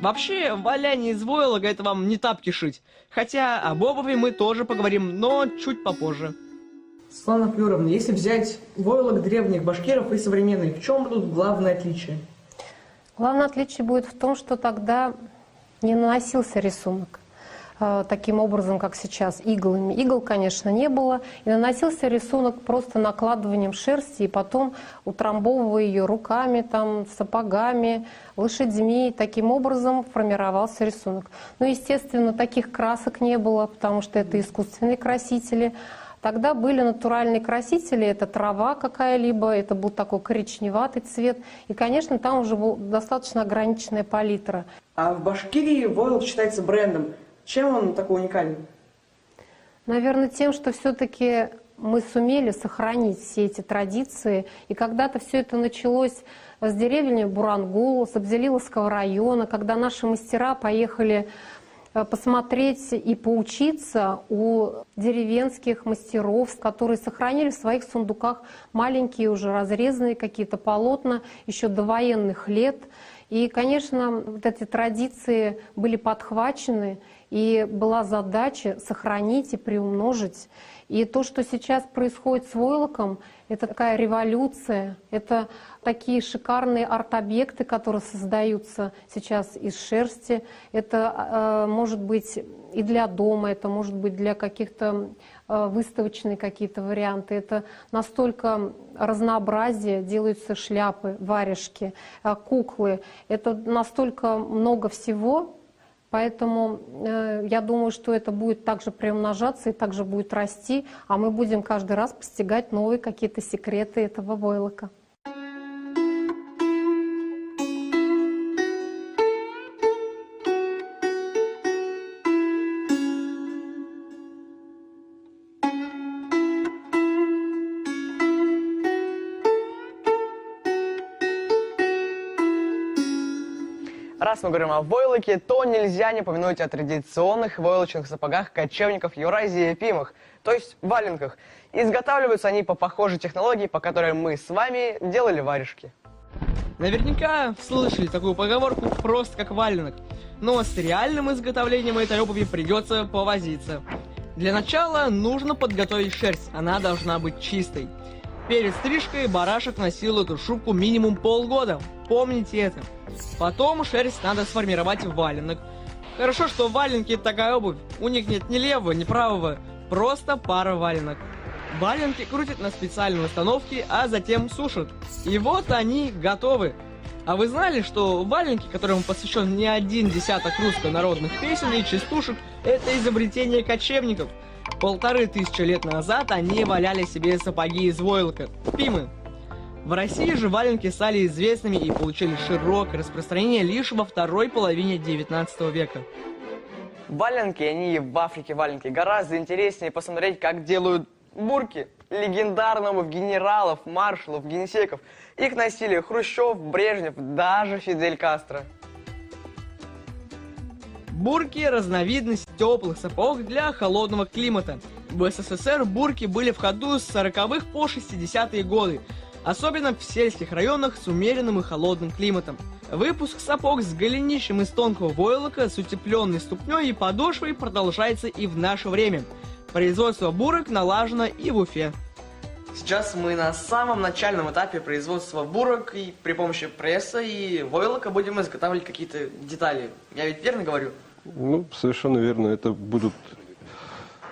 Вообще, валяние из войлока — это вам не тапки шить. Хотя об обуви мы тоже поговорим, но чуть попозже. Светлана Флюровна, если взять войлок древних башкиров и современных, в чем будут главные отличия? Главное отличие будет в том, что тогда не наносился рисунок таким образом, как сейчас, иглами. Игл, конечно, не было. И наносился рисунок просто накладыванием шерсти, и потом утрамбовывая ее руками, там, сапогами, лошадьми. Таким образом формировался рисунок. Но, естественно, таких красок не было, потому что это искусственные красители. Тогда были натуральные красители, это трава какая-либо, это был такой коричневатый цвет. И, конечно, там уже была достаточно ограниченная палитра. А в Башкирии войлок считается брендом. Чем он такой уникальный? Наверное, тем, что все-таки мы сумели сохранить все эти традиции. И когда-то все это началось с деревни Бурангул, с Абзелиловского района, когда наши мастера поехали посмотреть и поучиться у деревенских мастеров, которые сохранили в своих сундуках маленькие уже разрезанные какие-то полотна еще до военных лет. И, конечно, вот эти традиции были подхвачены, и была задача сохранить и приумножить. И то, что сейчас происходит с войлоком, это такая революция, это такие шикарные арт-объекты, которые создаются сейчас из шерсти. Это может быть и для дома, это может быть для каких-то выставочные какие-то варианты. Это настолько разнообразие, делаются шляпы, варежки, куклы. Это настолько много всего. Поэтому я думаю, что это будет также приумножаться и также будет расти, а мы будем каждый раз постигать новые какие-то секреты этого войлока. Раз мы говорим о войлоке, то нельзя не упомянуть о традиционных войлочных сапогах кочевников Евразии и Ефимах, то есть валенках. Изготавливаются они по похожей технологии, по которой мы с вами делали варежки. Наверняка слышали такую поговорку «просто как валенок», но с реальным изготовлением этой обуви придется повозиться. Для начала нужно подготовить шерсть, она должна быть чистой. Перед стрижкой барашек носил эту шубку минимум полгода, помните это. Потом шерсть надо сформировать в валенок. Хорошо, что валенки это такая обувь, у них нет ни левого, ни правого, просто пара валенок. Валенки крутят на специальной установке, а затем сушат. И вот они готовы. А вы знали, что валенки, которым посвящен не один десяток русско-народных песен и частушек, это изобретение кочевников? 1500 лет назад они валяли себе сапоги из войлока, пимы. В России же валенки стали известными и получили широкое распространение лишь во второй половине 19 века. Валенки, они в Африке валенки, гораздо интереснее посмотреть, как делают бурки. Легендарная обувь генералов, маршалов, генсеков. Их носили Хрущев, Брежнев, даже Фидель Кастро. Бурки – разновидность теплых сапог для холодного климата. В СССР бурки были в ходу с 40-х по 60-е годы, особенно в сельских районах с умеренным и холодным климатом. Выпуск сапог с голенищем из тонкого войлока с утепленной ступней и подошвой продолжается и в наше время. Производство бурок налажено и в Уфе. Сейчас мы на самом начальном этапе производства бурок, и при помощи пресса и войлока будем изготавливать какие-то детали. Я ведь верно говорю? Ну, совершенно верно. Это будут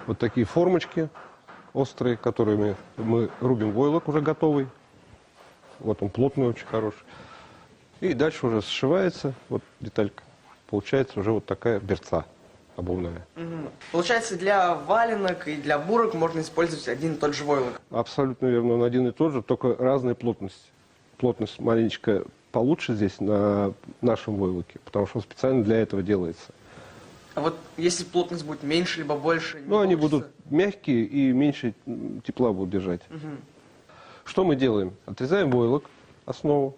вот такие формочки острые, которыми мы рубим войлок уже готовый. Вот он плотный, очень хороший. И дальше уже сшивается вот деталька. Получается уже вот такая берца обувная. Получается, для валенок и для бурок можно использовать один и тот же войлок? Абсолютно верно. Он один и тот же, только разная плотность. Плотность маленечко получше здесь на нашем войлоке, потому что он специально для этого делается. А вот если плотность будет меньше либо больше? Ну, они будут мягкие и меньше тепла будут держать. Что мы делаем? Отрезаем войлок, основу,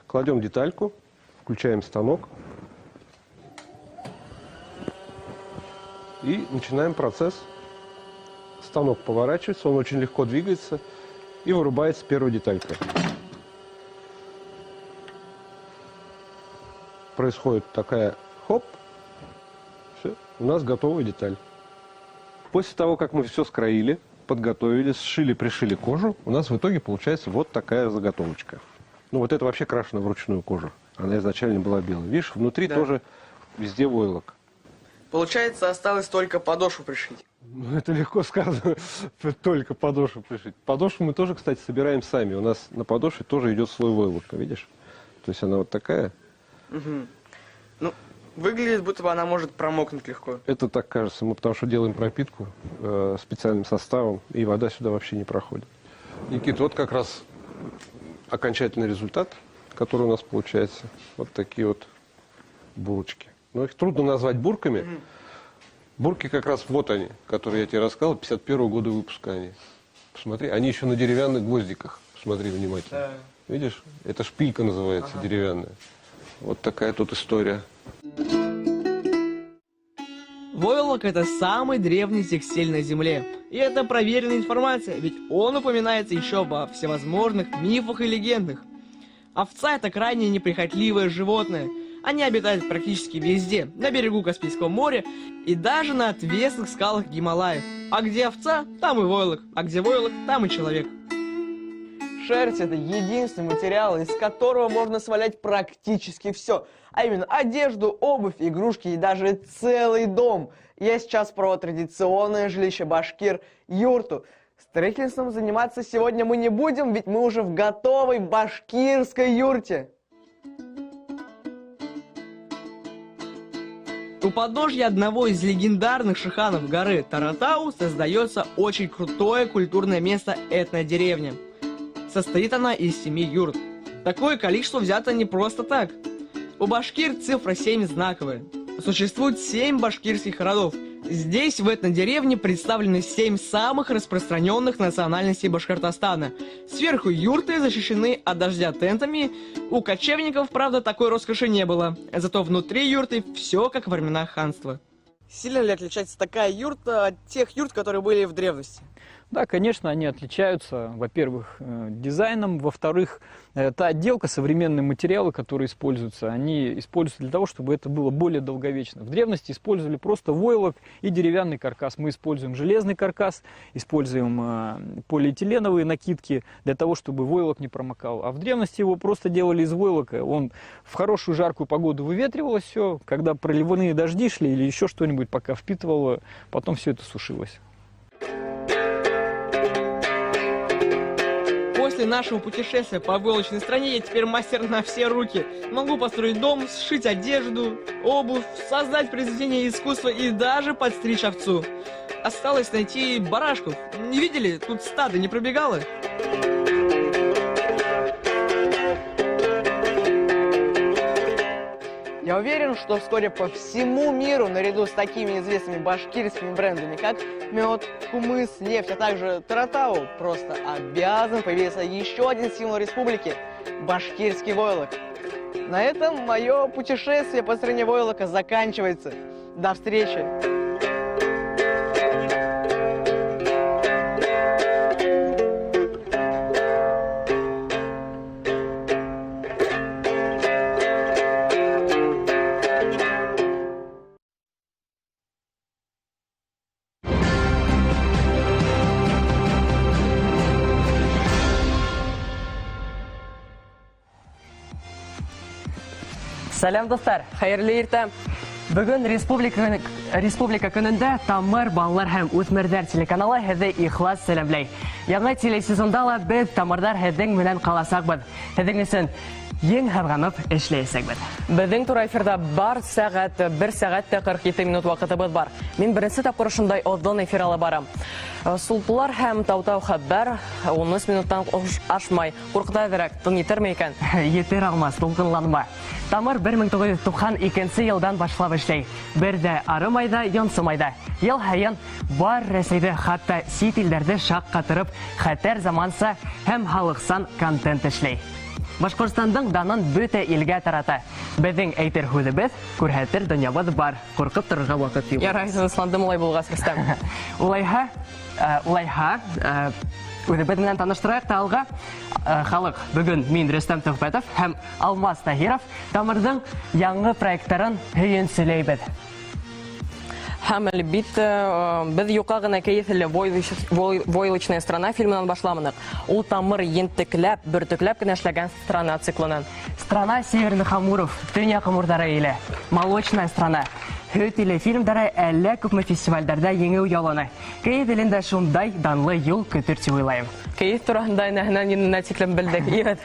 кладем детальку, включаем станок и начинаем процесс. Станок поворачивается, он очень легко двигается и вырубается первой деталькой. Происходит такая хоп, все, у нас готовая деталь. После того, как мы все скроили, подготовили, сшили, пришили кожу, у нас в итоге получается вот такая заготовочка. Ну вот это вообще крашено вручную кожа. Она изначально была белая. Видишь, внутри тоже везде войлок. Получается, осталось только подошву пришить. Ну, это легко сказано, только подошву пришить. Подошву мы тоже, кстати, собираем сами. У нас на подошве тоже идет слой войлока, видишь? То есть она вот такая. Ну, выглядит, будто бы она может промокнуть легко. Это так кажется. Мы потому что делаем пропитку специальным составом, и вода сюда вообще не проходит. Никит, вот как раз окончательный результат, который у нас получается. Вот такие вот бурочки. Но их трудно назвать бурками. Бурки как раз вот они, которые я тебе рассказал, 51-го года выпуска они. Посмотри, они еще на деревянных гвоздиках. Посмотри внимательно. Да. Видишь? Это шпилька называется, деревянная. Вот такая тут история. Войлок — это самый древний текстиль на Земле. И это проверенная информация, ведь он упоминается еще во всевозможных мифах и легендах. Овца — это крайне неприхотливое животное. Они обитают практически везде, на берегу Каспийского моря и даже на отвесных скалах Гималаев. А где овца, там и войлок, а где войлок, там и человек. Шерсть — это единственный материал, из которого можно свалять практически все. А именно одежду, обувь, игрушки и даже целый дом. Я сейчас про традиционное жилище башкир – юрту. Строительством заниматься сегодня мы не будем, ведь мы уже в готовой башкирской юрте. У подножья одного из легендарных шиханов горы Таратау создается очень крутое культурное место этнодеревня. Состоит она из 7 юрт. Такое количество взято не просто так. У башкир цифра 7 знаковая. Существует 7 башкирских родов. Здесь, в этнодеревне, представлены 7 самых распространенных национальностей Башкортостана. Сверху юрты защищены от дождя тентами. У кочевников, правда, такой роскоши не было. Зато внутри юрты все как во времена ханства. Сильно ли отличается такая юрта от тех юрт, которые были в древности? Да, конечно, они отличаются, во-первых, дизайном, во-вторых, та отделка, современные материалы, которые используются, они используются для того, чтобы это было более долговечно. В древности использовали просто войлок и деревянный каркас. Мы используем железный каркас, используем полиэтиленовые накидки для того, чтобы войлок не промокал. А в древности его просто делали из войлока. Он в хорошую жаркую погоду выветривалось все, когда проливные дожди шли или еще что-нибудь, пока впитывало, потом все это сушилось. После нашего путешествия по войлочной стране я теперь мастер на все руки. Могу построить дом, сшить одежду, обувь, создать произведение искусства и даже подстричь овцу. Осталось найти барашков. Не видели? Тут стадо не пробегало. Я уверен, что вскоре по всему миру, наряду с такими известными башкирскими брендами, как мед, кумыс, нефть, а также Таратау, просто обязан появиться еще один символ республики – башкирский войлок. На этом мое путешествие по стране войлока заканчивается. До встречи! Сәлем достар, хәерле иртә. Бүген республика көнендә Тамыр балалар һәм үсмерләр телеканалы һеҙҙе ихлас сәләмләй. Яңа телесезонда ла без Тамырдар һеҙҙең менән ҡаласаҡбыҙ. Һеҙҙең өсөн ең һыҙғанып эшләйәсәкбеҙ. Беҙҙең тура эфирҙа бар сәғәт, 1 сәғәт тә 47 минут ваҡытыбыҙ бар. Мин беренсе тапҡыр шундай оҙон эфир алып барам. Султулар һәм Таутау хәбәр 13 минуттан ашмай. Ҡурҡтабыраҡ, тын етерме икән? Етер алмас, тулҡынланма. Тамыр 1992 йылдан башлап эшләй. Бер дә арымайҙа, йонсомайҙа. Йыл һайын бар Рәсәйҙе, хатта сит илдәрҙе шаҡ-ҡатырып, хәтәр заманса һәм халыҡсан контент эшләй. Башҡортостандың данын бөтә илгә тарата. Беҙҙең әйтер һүҙебеҙ, күрһәтер донъябыҙ бар. Ҡурҡып торорға ваҡыт юҡ. Ярай, тынысландым улай булғас, Рөстәм. Улайһа, үҙебеҙ менән таныштырайыҡ та алға. Халыҡ, бөгөн мин Рөстәм Төхбәтов һәм Алмас Таһиров Тамырҙың яңы проекттарын һөйөнсөләйбеҙ. Һәм әлбиттә, без юҡа гына кәйефле «Войлочная страна» фильмынан башламаныҡ. Ул Тамыр ентекләп, бөртөкләп кенә эшләгән страна циклынан. Страна Северных Амуров, Төньяҡ Амурҙары иле. Молочная страна. Һөт иле фильмдары әллә күпме фестивалдәрҙә еңеү яланы. Кәйеф илендә шундай данлы юл көтөр тип уйлайым. Кәйеф тураһында инәһенән ененә тиклем белдек.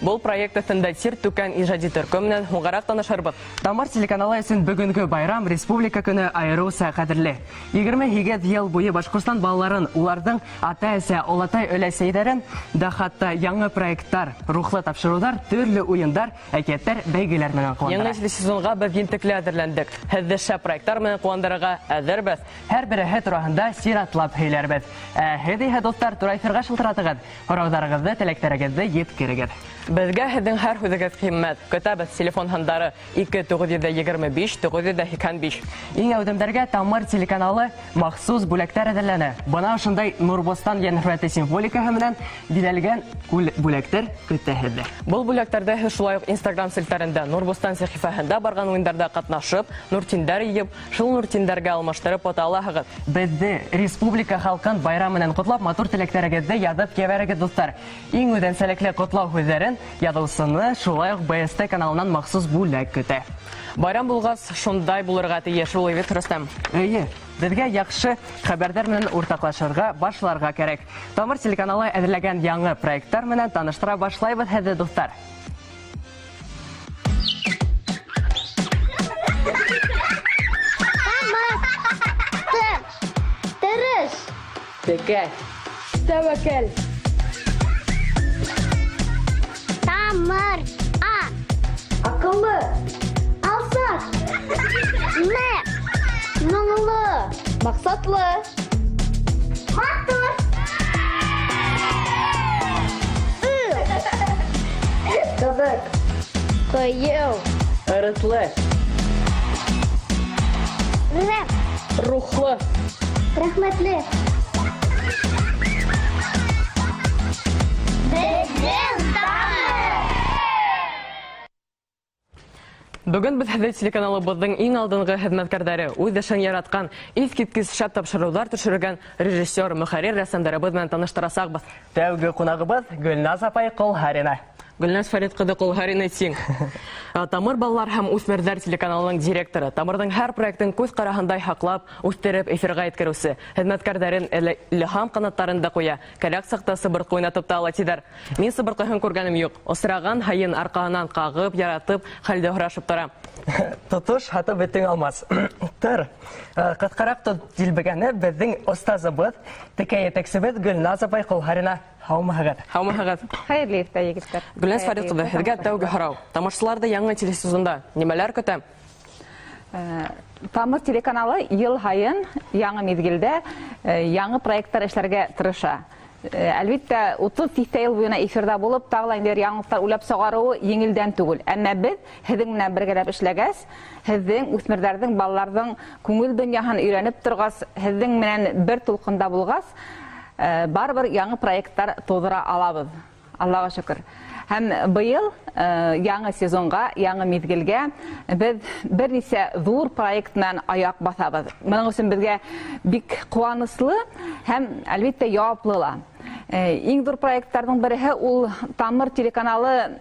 Был проект өҫтөндә тир түкән ижади төркөм менән һуңғараҡ танышырбыҙ. Тамыр телеканалы өсөн бөгөнгө байрам республика көнө айырыуса ҡәҙерле. 28 йыл буйы Башҡортостан балаларын, уларҙың ата-әсә, олатай өләсәйҙәрен, дә хатта яңы проекттар, рухлы тапшырыуҙар, төрлө уйындар, әкиәттәр, бәйгеләр менән ҡыуандыра. Яңы сезонға беҙ ентекле әҙерләндек. һеҙҙе шәп проекттар менән ҡыуандырырға әҙербеҙ. Һәр береһе тураһында сиратлап һөйләрбеҙ. Һеҙ иһә, достар, Тура эфирға шылтыратығыҙ. Һорауҙарығыҙҙы, теләктәрегеҙҙе еткерегеҙ. Беҙгә һеҙҙең һәр һүҙегеҙ ҡиммәт. Көтәбеҙ телефон һандары 2-925-985. Иң әүҙемдәргә Тамыр телеканалы махсус бүләктәр әҙерләне. Бына ошондай Нурбостан йәнһүрәте символикаһы менән биләлгән бүләктәр көтәһеҙ. Был бүләктәрҙә һеҙ шулай уҡ Instagram селтәрендә Нурбостан сәхифәһендә барған уйындарда ҡатнашып, нуртиндәр йыйып, шул нуртиндәргә алмаштырып ата алаһығыҙ. Беҙҙе, республика халҡын байрам менән ҡотлап, матур теләктәрегеҙҙе яҙып ебәрегеҙ, достар. Иң үҙенсәлекле ҡотлау һүҙҙәрен яҙыусыны шулай уҡ БСТ каналынан махсус бүләк көтә. Байрам булғас, шундай булырға тейеш ул бит, Рөстәм. Эйе, беҙгә яҡшы хәбәрҙәр менән уртаҡлашырға, башларға кәрәк. Тамыр телеканалы әҙерләгән яңы проекттар менән таныштыра башлайбыҙ һеҙҙе, достар. Тырыш. Текә. Тәүәкәл. Тамыр. Акыллы. Алсаҡ. Нәҡ. Моңло. Маҡсатлы. Матур. Ҡыҙыҡ. Ҡыйыу. Ырыҫлы. Рухлы. Рәхмәтле. Бөгөн беҙ һеҙҙе телеканалыбыҙҙың иң алдынғы хеҙмәткәрҙәре, үҙ эшен яратҡан, иҫ киткес шәп тапшырыуҙар төшөргән режиссер, мөхәррир рәссамдарыбыҙ менән таныштырасаҡбыҙ. Тәүге ҡунағыбыҙ Гөлназ апай Ҡолһарина. Гөлназ Фәрит ҡыҙы Ҡолһарина сиң. Тамыр балалар һәм үҫмерҙәр телеканалының директоры, Тамырҙың һәр проектын күҙ ҡараһындай һаҡлап, үҫтереп, эфирға еткереүсе, хеҙмәткәрҙәрен илһам ҡанаттарында ҡуя, кәрәк саҡта сыбырҡы уйнатып та ала тиҙәр. Мин сыбырҡыһын күргәнем юҡ. Осраған һайын арҡаһынан ҡағып, яратып, хәлде һорашып тора. Тотош һатып бөтөң алмас. Тыр. Ҡыҫҡараҡ тот дилбегәне беҙҙең остазыбыҙ, текә етәксебеҙ Гөлназ апай Ҡолһарина. Һаумыһығыҙ. Һаумыһығыҙ. Хәйерле иртә, егеттәр. Гөлназ Фәрит ҡыҙы, һеҙгә тәүге һорау. Тамашсыларҙы яңы телесезонда нимәләр көтә? Тамыр телеканалы йыл һайын яңы миҙгелдә яңы проекттар эшләргә тырыша. Әлбиттә, 30 йыл буена эфирда булып, тағыла инде яңылыҡтар уйлап сығарыуы еңелдән түгел. Әммә беҙ һеҙҙең менән бергәләп эшләгәс, һеҙҙең үҫмерҙәрҙең, балаларҙың күңел донъяһын өйрәнеп торғас, һеҙҙең менән бер тулҡында булғас, барыбер яңы проекттар тыуҙыра алабыҙ. Аллаға шөкөр. Һәм быйыл яңы сезонға, яңы миҙгелгә беҙ бер нисә ҙур проект менән аяҡ баҫабыҙ. Бының өсөн беҙгә бик ҡыуаныслы һәм, әлбиттә, яуаплы ла. Иң ҙур проекттарҙың береһе ул Тамыр телеканалы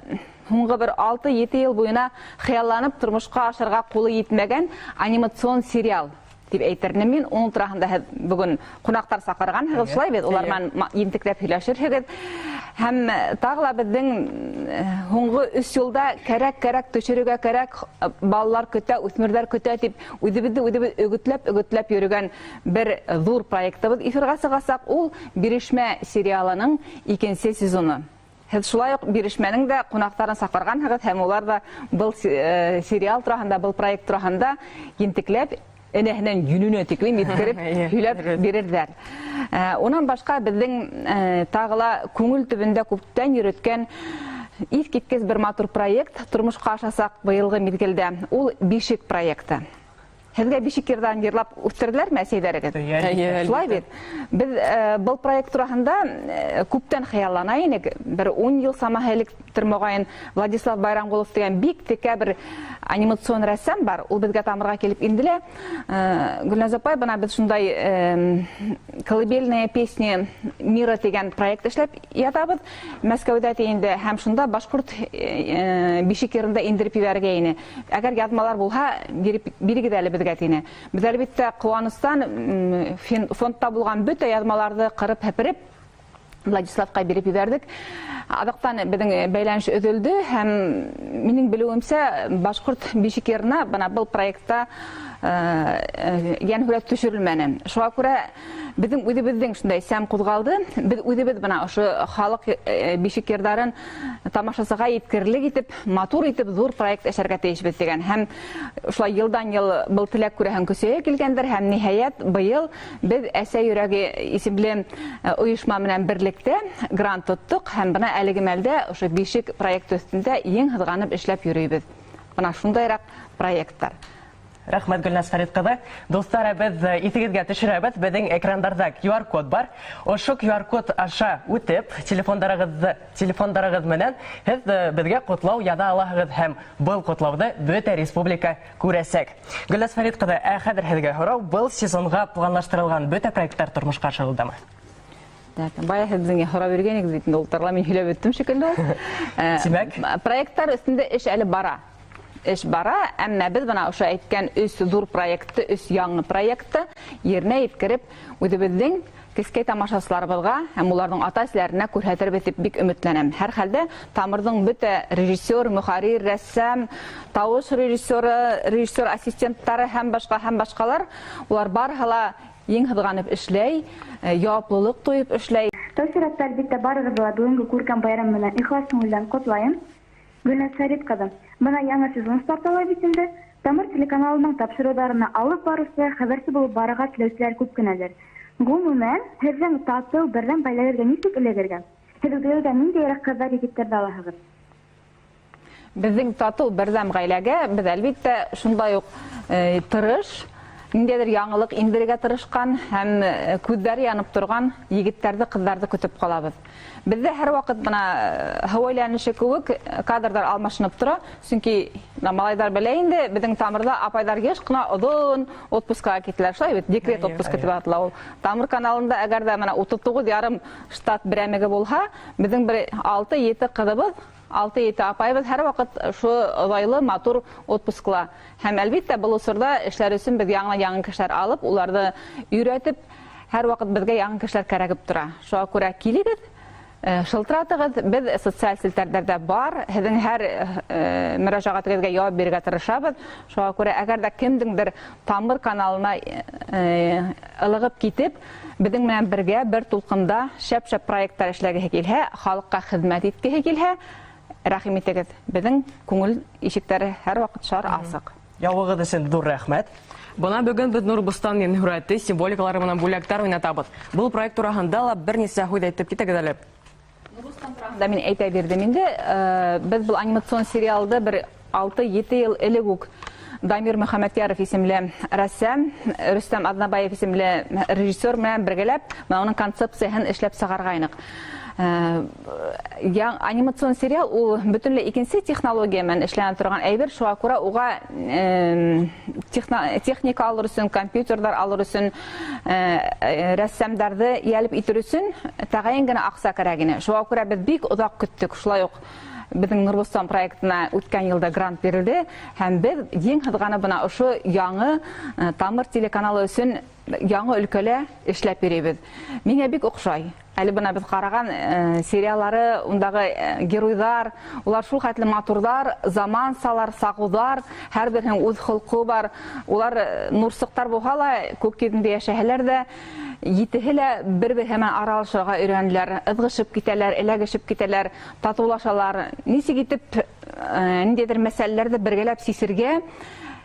һуңғы бер 6-7 йыл буйына хыялланып тормошҡа ашырға ҡулы етмәгән анимацион сериал дип әйтермен мин. Уның тураһында бөгөн ҡунаҡтар саҡырғанһығыҙ, шулай бит, улар менән ентекләп һөйләшерһегеҙ. Һәм тағы ла беҙҙең һуңғы 3 йылда кәрәк төшөрөргә кәрәк, балалар көтә, үҫмерҙәр көтә тип үҙебеҙҙе өгөтләп йөрөгән бер ҙур проектыбыҙ эфирға сығасаҡ. Ул «Бирешмә» сериалының 2-нче сезоны. Һеҙ шулай уҡ бирешмәнең дә ҡунаҡтарын саҡырғанһығыҙ һәм улар да был сериал тураһында, был проект тураһында ентекләп энәһенән йүненә тиклем еткереп һөйләп бирерҙәр. Унан башҡа беҙҙең тағы ла күңел төбөндә күптән йөрөткән иҫ киткес бер матур проект тормошҡа ашасаҡ быйылғы миҙгелдә. Ул «Бишек» проекты. Һеҙгә бишек йырҙарын йырлап үҫтерҙеләрме әсәйҙәрегеҙ? Шулай бит. Беҙ был проект тураһында күптән хыяллана инек. Бер 10 йыл самаһы электер моғайын Владислав Байрамғолов дигән бик текә бер анимацион рәссам бар. Ул беҙгә Тамырға килеп инде лә. Гөлназ апай, бына беҙ шундай колыбельная песни мира дигән проект эшләп ятабыҙ Мәскәүҙә тейенде һәм шунда башҡорт бишек йырында индереп ебәргәйне ине. Әгәр яҙмалар булһа, бирегеҙ әле беҙгә тине. Беҙ әлбиттә ҡыуаныстан фондта булған бөтә яҙмаларҙы ҡырып-һепереп Владиславҡа биреп ебәрҙек. Аҙаҡтан беҙҙең бәйләнеш өҙөлдө һәм минең белеүемсә башҡорт бишек йырына бына был проектта янһүрәт төшерелмәне. Шуңа күрә безнең үзебезнең шундай сәм кузгалды. Без үзебез бына ошо халык бишек йырдарын тамашасыга yetkirlik итеп, матур итеп зур проект эшләргә тиешбез дигән. Һәм шулай елдан-ел был теләк күрәһен көсәя килгәндер һәм ниһаять быел без Әсә йөрәге исемле оешма белән берлектә грант тоттык һәм бына әлеге мәлдә ошо бишек проект өстендә ең һызганып эшләп йөрибез. Бына шундайрак проекттар. Рәхмәт, Гөлназ Фәрит кызы. Достар, без исегезгә төшерәбез, безнең экрандарда QR-код бар. Ошо QR-код аша үтеп, телефондарыгыз менән һез безгә котлау яза аласыз һәм был котлауды бөтә республика күрәсәк. Гөлназ Фәрит кызы, хәзер һезгә һорау, был сезонга планлаштырылган бөтә проекттар тормышка ашырылдымы? Бая һез безгә һорау биргәнегез бит, долтарла мин һөйләп беттем шикелле. Димәк, проекттар өстендә эш әле бара. Эш бара, әмма без бана ошо әйткән 3 зур проектты, 3 яңа проектты yerine yetkirib, үзебезнең кескәй тамашачыларыбызга һәм уларның ата-әниләренә күрсәтербез дип бик өметләнәм. Һәр хәлдә Тамырның бөтә режиссер, мөхәррир, рәссам, тавыш режиссеры, режиссер ассистентлары һәм башкалар, улар барыһыла ең һызганып эшләй, яуаплылык тоеп эшләй. Тәүсиратта әлбәттә барыгызга бүгенге күркәм байрам белән ихлас күңелдән котлайым. Гөлназ Фәрит кызы, бына яңа сезон старталай бит инде. Тамыр телеканалының тапшыруларына алып баручы, хәбәрче булып барырга теләүчеләр күп кенәдер. Гомумән, һезнең тату бердәм гаиләләргә ничек эләгергән? Һез үзегездә ниндәй хәбәр егетләрдә аласыз? Безнең тату бердәм гаиләгә без әлбәттә шундай ук тырыш, ниндәйдер яңалык индерергә тырышкан һәм күзләре янып торган егетләрне, кызларны көтеп калабыз. Бездә һәр вакыт бына һаваланышы күк кадрдар алмашынып тора. Чөнки малайдар белә инде безнең Тамырда апайдар еш кына озын отпускка киттеләр. Шулай бит декрет отпуска дип атала ул. Тамыр каналында әгәр дә менә 39,5 штат берәмеге булса, безнең бер 6-7 кызыбыз, 6-7 апайбыз һәр вакыт шу озайлы матур отпускла. Һәм әлбәттә бу усырда эшләр өчен без яңа кешеләр алып, уларны өйрәтеп, һәр вакыт безгә яңа кешеләр кирәк тора. Шуңа күрә килегез, шылтыратыгыз, без социаль селтәрдә бар, һезнең һәр мөрәҗәгатегезгә җавап бирергә тырышабыз. Шуңа күрә әгәр дә кемдеңдер Тамыр каналына ылыгып китеп, безнең белән бергә бер тулкында шәп-шәп проекттар эшләргә килһә, халыкка хезмәт иткәгә килһә, рәхим итегез. Безнең күңел ишекләре һәр вакыт шар асык. Явыгыз өчен зур рәхмәт. Бына бүгін біз Нурбустан янһүрәте символикалары менән бүләктәр уйнатабыз. Бұл проект турында ла бернисә һүз әйтеп китегез әле. Да мин әйтә бирдем инде. Без бу анимацион сериалды бер 6-7 ел элек үк Дамир Мөхәммәтяров исемле рәссам, Рөстәм Азнабаев исемле режиссер белән бергәләп, моның концепциясын эшләп сыгаргайнык. Анимацион сериал ул бөтенләй икенче технология белән эшләнә торган әйбер, шуңа күрә уга техника алыр өчен, компьютерлар алыр өчен, рәссамнарны ялып итер өчен тәгаен генә акча кирәк ине. Шуңа күрә без бик озак көттек. Шулай ук безнең Нурбустан проектына үткән елда грант бирелде һәм без ең һызганы бына ошо яңа Тамыр телеканалы өчен яңа өлкәлә эшләп йөрибез. Миңа бик охшай. Әле бына без караган сериаллары, ундагы геройдар, улар шул хәтле матурлар, замансалар, сагудар, һәр беренең үз холкы бар. Улар нурсыктар булһалар, күк кизендә яшәһәләр дә, җитеһелә бер-бер һәмән аралашырга өйрәнделәр, ызгышып китәләр, эләгешеп китәләр, татулашалар. Ничек итеп ниндидер мәсьәләләрдә бергәләп сисергә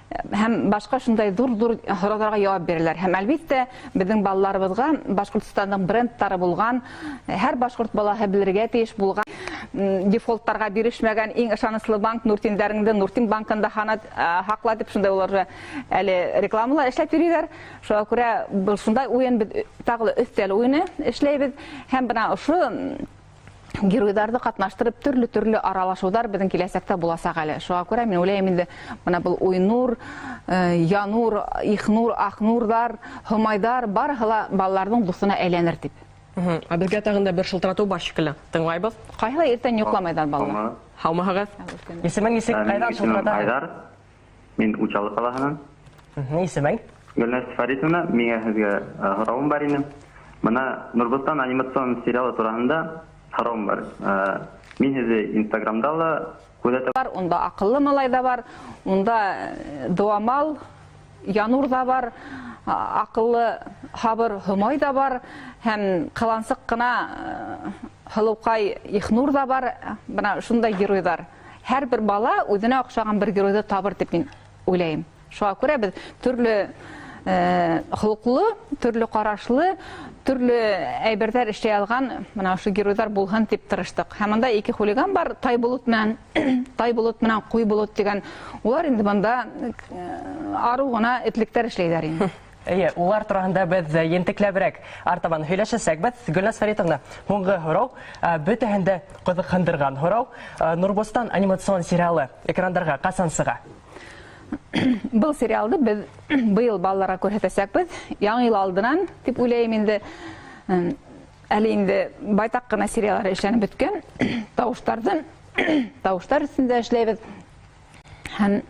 һәм башка шундай зур сорауларга җавап бирәләр. Һәм әлбәттә безнең балаларыбызга Башкортстанның брендлары булган, һәр башкорт балаһы белергә тиеш булган, дефолттарга бирешмәгән иң ышанычлы банк Нуртиндәреңдә, Нуртин банкында хакла дип шундай улар әле рекламалар эшләп йөриләр. Шуңа күрә бу шундай уен без тагы өстәл уены эшләйбез һәм бына ошо геройдарды катнаштырып төрле аралашулар безнең киләсәктә буласак әле. Шуңа күрә мин уйлыйм инде моны бу Уйнур, Янур, Ихнур, Ахнурдар, Хомайдар барыһы балаларның дустына әйләнер дип. Безгә тагын да бер шылтырату бар шикелле. Тыңлайбыз. Кайһы иртән йокламайдар балалар. Һаумыгыз. Исемең ничек? Кайдан шылтырата? Айдар. Мин Учалы калаһыннан. Исемең? Гөлназ Фәритовна, миңа һезгә һорауым бар иде. Моны Нурбустан анимацион сериалы турында һорауым бар. Мин һезне Инстаграмда ла күзәтәм. Унда акыллы малай да бар, унда Дуамал Янур да бар, ақыллы Хабыр Хомай да бар, һәм қылансық қына Хылуқай Ихнур да бар, бына шундай геройдар. Һәр бер бала үзенә охшаган бер геройды табыр дип мин уйлайм. Шуңа күрә без төрле хылыклы, төрле карашлы, төрле әйберләр эшләй алган менә шу геройдар булган дип тырыштык. Һәм анда ике хулиган бар, Тайбулут менән Куйбулут дигән. Улар инде монда ару гына этлектәр эшләйләр инде. Улар турында без ентекләбрәк артабан һөйләшәсәкбез. Гөлназ Фәритовна, һуңгы һорау, бөтәһендә кызыксындырган һорау. Нурбостан анимацион сериалы экраннарга касан сыга? Был сериалды без быел балаларга күрсәтәсәкбез. Яңа ел алдынан дип уйлыйм инде. Әле инде байтак кына сериаллар эшләнеп беткән. Тавыштар өстендә эшләйбез. Һәм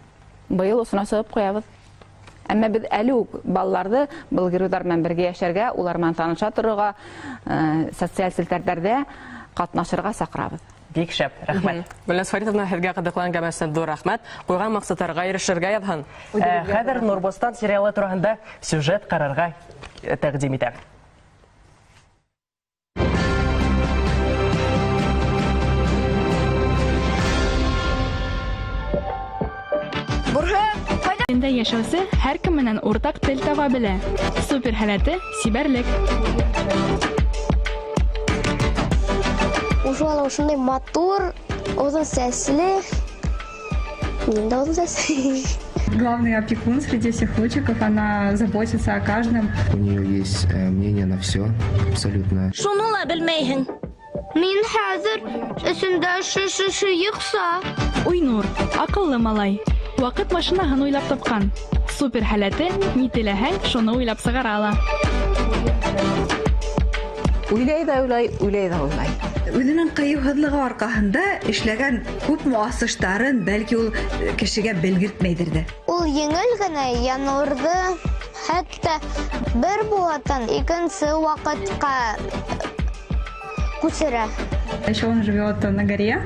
быел усына сыгып куябыз. Әмма без әле үк балаларды был геройдар белән бергә яшәргә, улар белән таныша торырга, социаль селтәрдә катнашырга сакырабыз. Бик шәп, рәхмәт. Гөлназ Фәритовна, һезгә кадыкланган гамәсән ду рәхмәт. Куйган максатларга ирешергә язган. Хәзер Нурбостан сериалы турында сюжет карарга тәкъдим итәм. Инде яшәүсе һәр кем менән уртак тел таба белә. Супер һәләте сибәрлек. Ушуал ушундай матур, озон сәсле. Нинде озон сәсле. Главный опекун среди всех лучиков, она заботится о каждом. У нее есть мнение на все, абсолютно. Шунула белмәйһең. Мин хәзер өсендә шыйыкса. Уйнур, акыллы малай. Вакыт машинаһын уйлап тапкан. Супер һәләте ни теләһәң, шуны уйлап сыгара ала. Уйлай да уйлай. Үзенең кыюһызлыгы аркаһында эшләгән күп муассыштарын бәлки ул кешегә белгертмәйдер. Ул еңел генә Янурды хәтта бер булатын икенче вакытка күчерә. Еще он живет на горе,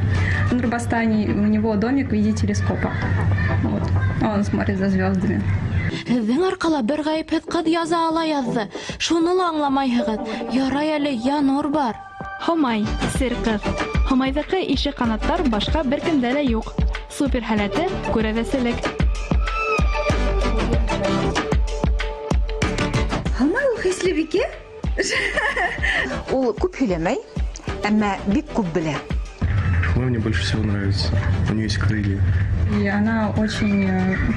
в Нурбостане, у него домик в виде телескопа. Вот. Он смотрит за звездами. Һеҙҙең арҡала бер ғәйепһеҙ ҡыҙ яза ала яҙҙы. Шуны ла аңламайһығыҙ. Ярай әле Янур бар. Һомай, сер ҡыҙ. Һомайҙыҡы ише ҡанаттар башҡа бер кемдә лә юҡ. Супер һәләте күрәҙәселек. Һомай ул хисле бике? Ул күп һөйләмәй, әммә бик күп белә. Һомай мне больше всего нравится. У нее есть крылья. И она очень,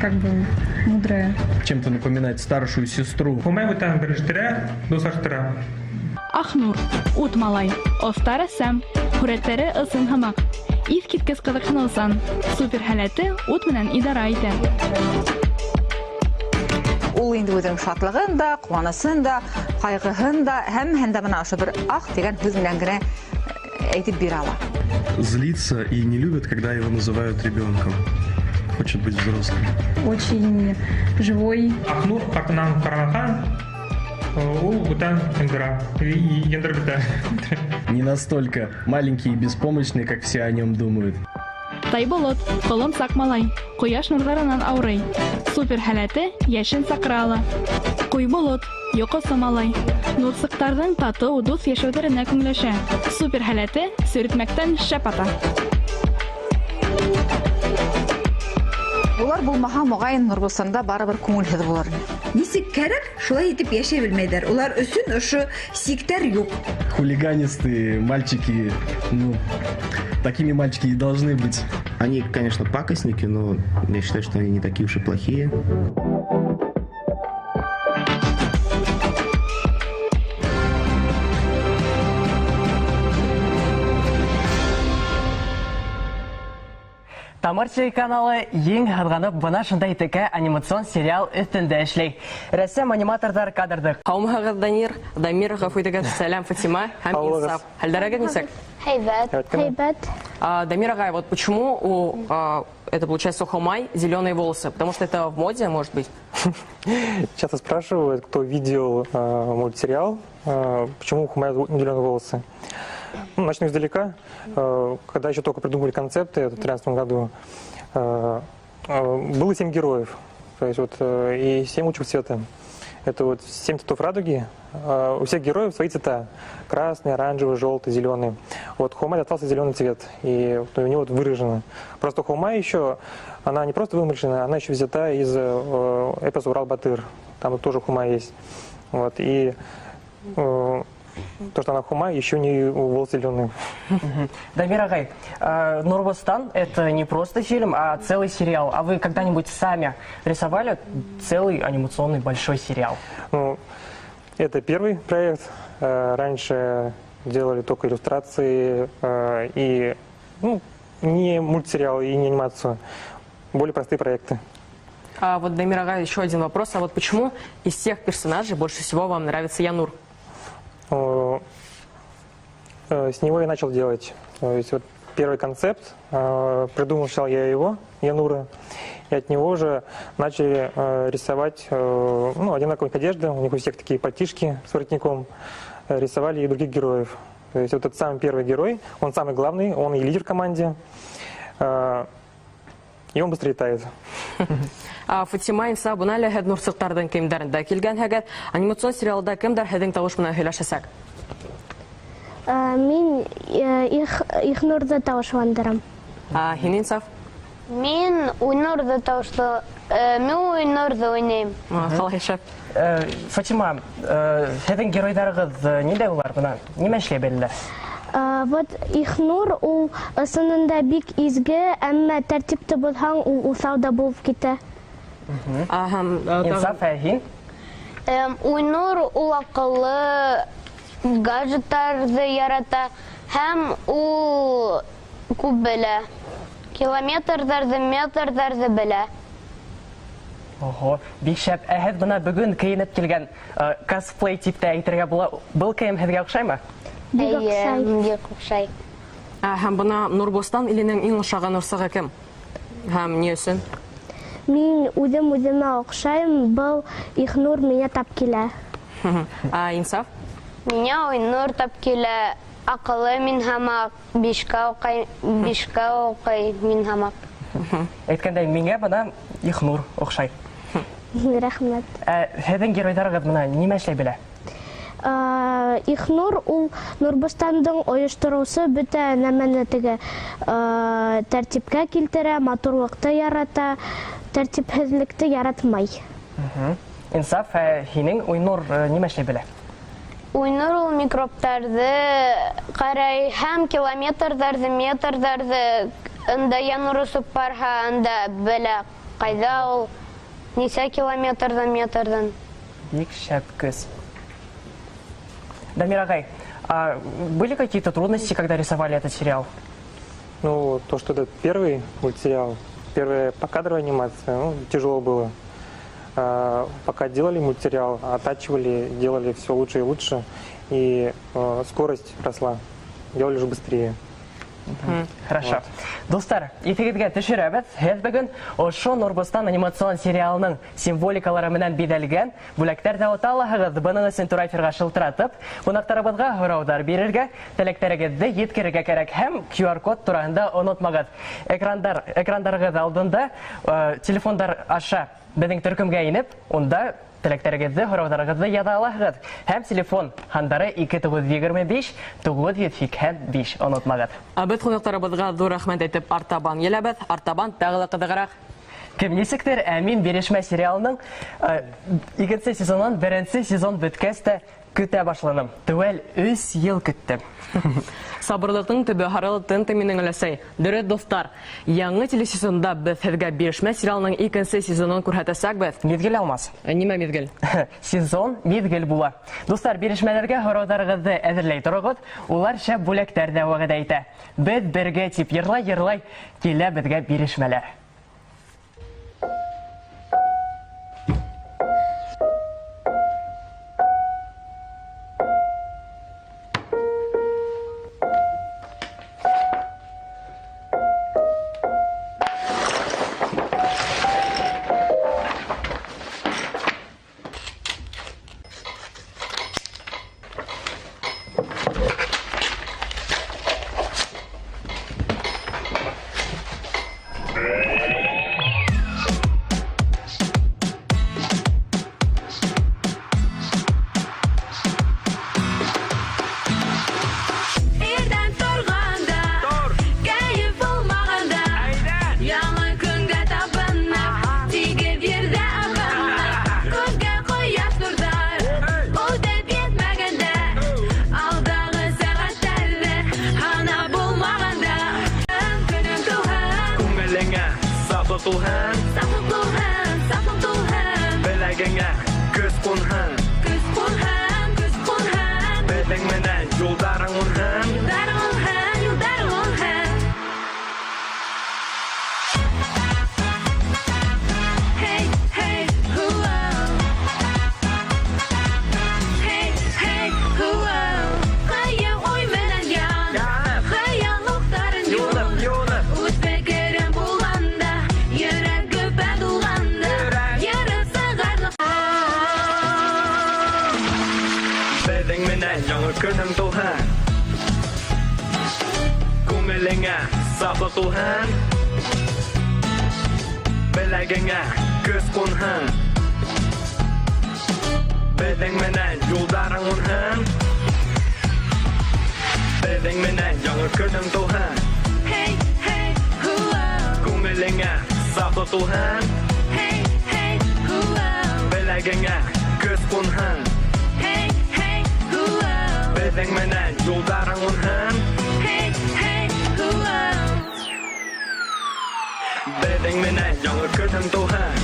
как бы, мудрая. Чем-то напоминает старшую сестру. Һомай бүтән белештерә, дусаштыра. Ахнур, ут малай. Оста рәссам. Һүрәттәре ысын һымаҡ. Иҫ киткес ҡыҙыҡһыныусан. Супер һәләте ут менән идара итә. Ул инде үҙенең шатлығын да, ҡыуанысын да, ҡайғыһын да, һәммәһен дә бына ошо бер ах дигән һүҙ менән генә әйтеп бирә ала. Злится и не любит, когда его называют ребенком. Хочет быть взрослым. Очень живой. Ахнур артынан ҡараған, ул бүтән ендера. Ендер битә. Не настолько маленький и беспомощный, как все о нем думают. Тайболот, ҡолонсаҡ малай. Ҡояш нурҙарынан ауырый. Супер һәләте йәшен саҡыра ала. Ҡуйболот, йоҡосо малай. Нурсыҡтарҙың татыу дуҫ йәшәүҙәренә күңелләшә. Супер һәләте сөйрәтмәктән шәп ата. Улар булмаһа, моғайын Нурбостанда барыбер күңелһеҙ булыр. Нисек кәрәк, шулай итеп йәшәй белмәйҙәр. Улар өсөн ошо сиктәр юҡ. Хулиганистые мальчики, такими мальчики и должны быть. Они, конечно, пакостники, но я считаю, что они не такие уж и плохие. Тамыр телеканалы ең һыҙғанып бына шундай текә анимацион сериал өҫтөндә эшләй. Рәссам аниматорҙар кадрҙы. Һаумыһығыҙ, Дамир, ғәфү итегеҙ, сәләм, Фатима һәм Инсаф. Хәлдәрегеҙ нисек? Һәйбәт. Дамир ағай, вот почему у это получается у Хомай зеленые волосы? Потому что это в моде, может быть? Часто спрашивают, кто видел мультсериал, почему у Хомая зеленые волосы. Начну издалека. Когда еще только придумали концепты в 2013 году, было 7 героев. То есть вот и 7 лучших цвета. Это вот 7 цветов радуги. У всех героев свои цвета. Красный, оранжевый, желтый, зеленый. Вот Хумай остался зеленый цвет. И вот у него вот выражено. Просто Хумай еще, она не просто вымышленная, она еще взята из эпоса Урал-Батыр. Там вот тоже Хумай есть. Вот. И то, что она Хумай, еще не волосы зеленые. Дамир Агай, Нурбостан — это не просто фильм, а целый сериал. А вы когда-нибудь сами рисовали целый анимационный большой сериал? Ну, это первый проект. Раньше делали только иллюстрации и не мультсериал и не анимацию. Более простые проекты. А вот, Дамир Агай, еще один вопрос. А вот почему из всех персонажей больше всего вам нравится Янур? С него я начал делать. То есть вот первый концепт, придумал сначала я его, Янура, и от него же начали рисовать одинаковые одежды, у них у всех такие пальтишки с воротником, рисовали и других героев. То есть вот этот самый первый герой, он самый главный, он и лидер в команде, и он быстро летает. Фатима Инса Бунали һәд Нурсыктардан кемдәрендә килгән һәгәт анимацион сериалда кемдәр һәдең тавыш менән һөйләшәсәк? Мин их Нурда тавышландырам. Һин Инсаф? Мин уйнурда тавышлы, мин уйнурда уйнайм. Қалай шәп? Фатима, һәдең геройдарыгыз нидә булар бына? Нимә эшләй беләләр? Вот Ихнур ул ысынында бик изге, әмма тәртипте булһаң ул усал да булып китә. Инсаф, һин? Уйнур ул акыллы, гаджеттарҙы ярата һәм ул күп белә. Километрҙарҙы, метрҙарҙы белә. Ого, бик шәп. Һеҙ бына бөгөн кейенеп килгән косплей типтә әйтергә була. Был кейем һеҙгә оҡшаймы? Бик оҡшай. Һәм бына Нурбостан иленең иң оҡшаған урсығы кем? Һәм ни өсөн? Мин үҙемә оҡшайым, был Ихнур миңә тап килә. Инсаф? Миңә Уйнур тап килә. Аҡыллы мин һамаҡ, бишкә уҡый мин һамаҡ. Әйткәндәй, миңә бына Ихнур оҡшай. Рәхмәт. Һеҙҙең геройдарығыҙ бына нимә эшләй белә? Ихнур ул Нурбостандың ойоштороусы, бөтә нәмәне теге тәртипкә килтерә, матурлыҡты ярата, тәртипһеҙлекте яратмай. Инсаф, һинең Уйнур нимә эшләй белә? Уйнур ул микробтарҙы ҡарай һәм километрҙарҙы, метрҙарҙы, ында Янур осоп барһа, анда белә, ҡайҙа ул, нисә километрҙан, метрҙан. Бик шәп көс. Дамир Агай, были какие-то трудности, когда рисовали этот сериал? Ну, то, что это первый мультсериал, первая покадровая анимация, тяжело было. Пока делали мультсериал, оттачивали, делали все лучше и лучше, и скорость росла, делали уже быстрее. Хорошо. Достар, итегеҙгә төшөрәбеҙ. Һеҙ бөгөн ошо Нурбостан анимацион сериалының символикалары менән биҙәлгән бүләктәр дә ута алаһығыҙ. Бының өсөн тура эфирға шылтыратып, ҡунаҡтарыбыҙға һорауҙар бирергә, теләктәрегеҙҙе еткерергә кәрәк һәм QR-код тураһында онотмағыҙ. Экрандарығыҙ алдында телефондар аша беҙҙең төркөмгә инеп, унда теләктәрегеҙҙе, һорауҙарығыҙҙы яҙа алаһығыҙ. Һәм телефон һандары 2925-985 онотмағыҙ. Беҙ ҡунаҡтарыбыҙға ҙур рәхмәт әйтеп артабан еләбеҙ. Артабан тағы ла ҡыҙығыраҡ. Кем нисектер, мин бирешмә сериалының 2-нче сезонын 1-нче сезон бөткәс тә көтә башланым. Түгел 3 йыл көттөм. Сабырлыҡтың төбө һарылтын минең өләсәй. Дөрөҫ дуҫтар, яңы телесезонда беҙ һеҙгә бирешмә сериалының 2-нче сезонын күрһәтәсәкбеҙ. Миҙгел алмас. Нимә миҙгел? Сезон миҙгел була. Дуҫтар, бирешмәләргә һорауҙарығыҙҙы әҙерләй тороғоҙ. Улар шәп бүләктәр ҙә вәғәҙә итә. Беҙ бергә тип йырлай-йырлай килә беҙгә бирешмәләр. сафлы тулхан, беләгеңә көз кунхан, бәдең менән юлдарың унхан. Көнің тулхан, күңелеңә сафлы тулхан, беләгеңә көз кунхан, бәдең менән юлдарың унхан, бәдең менән яңа көнің тулхан, күңелеңә сафлы тулхан, беләгеңә көз кунхан, бәдең менән юлдарың унхан, бәдең менән яңа көнің тулхан,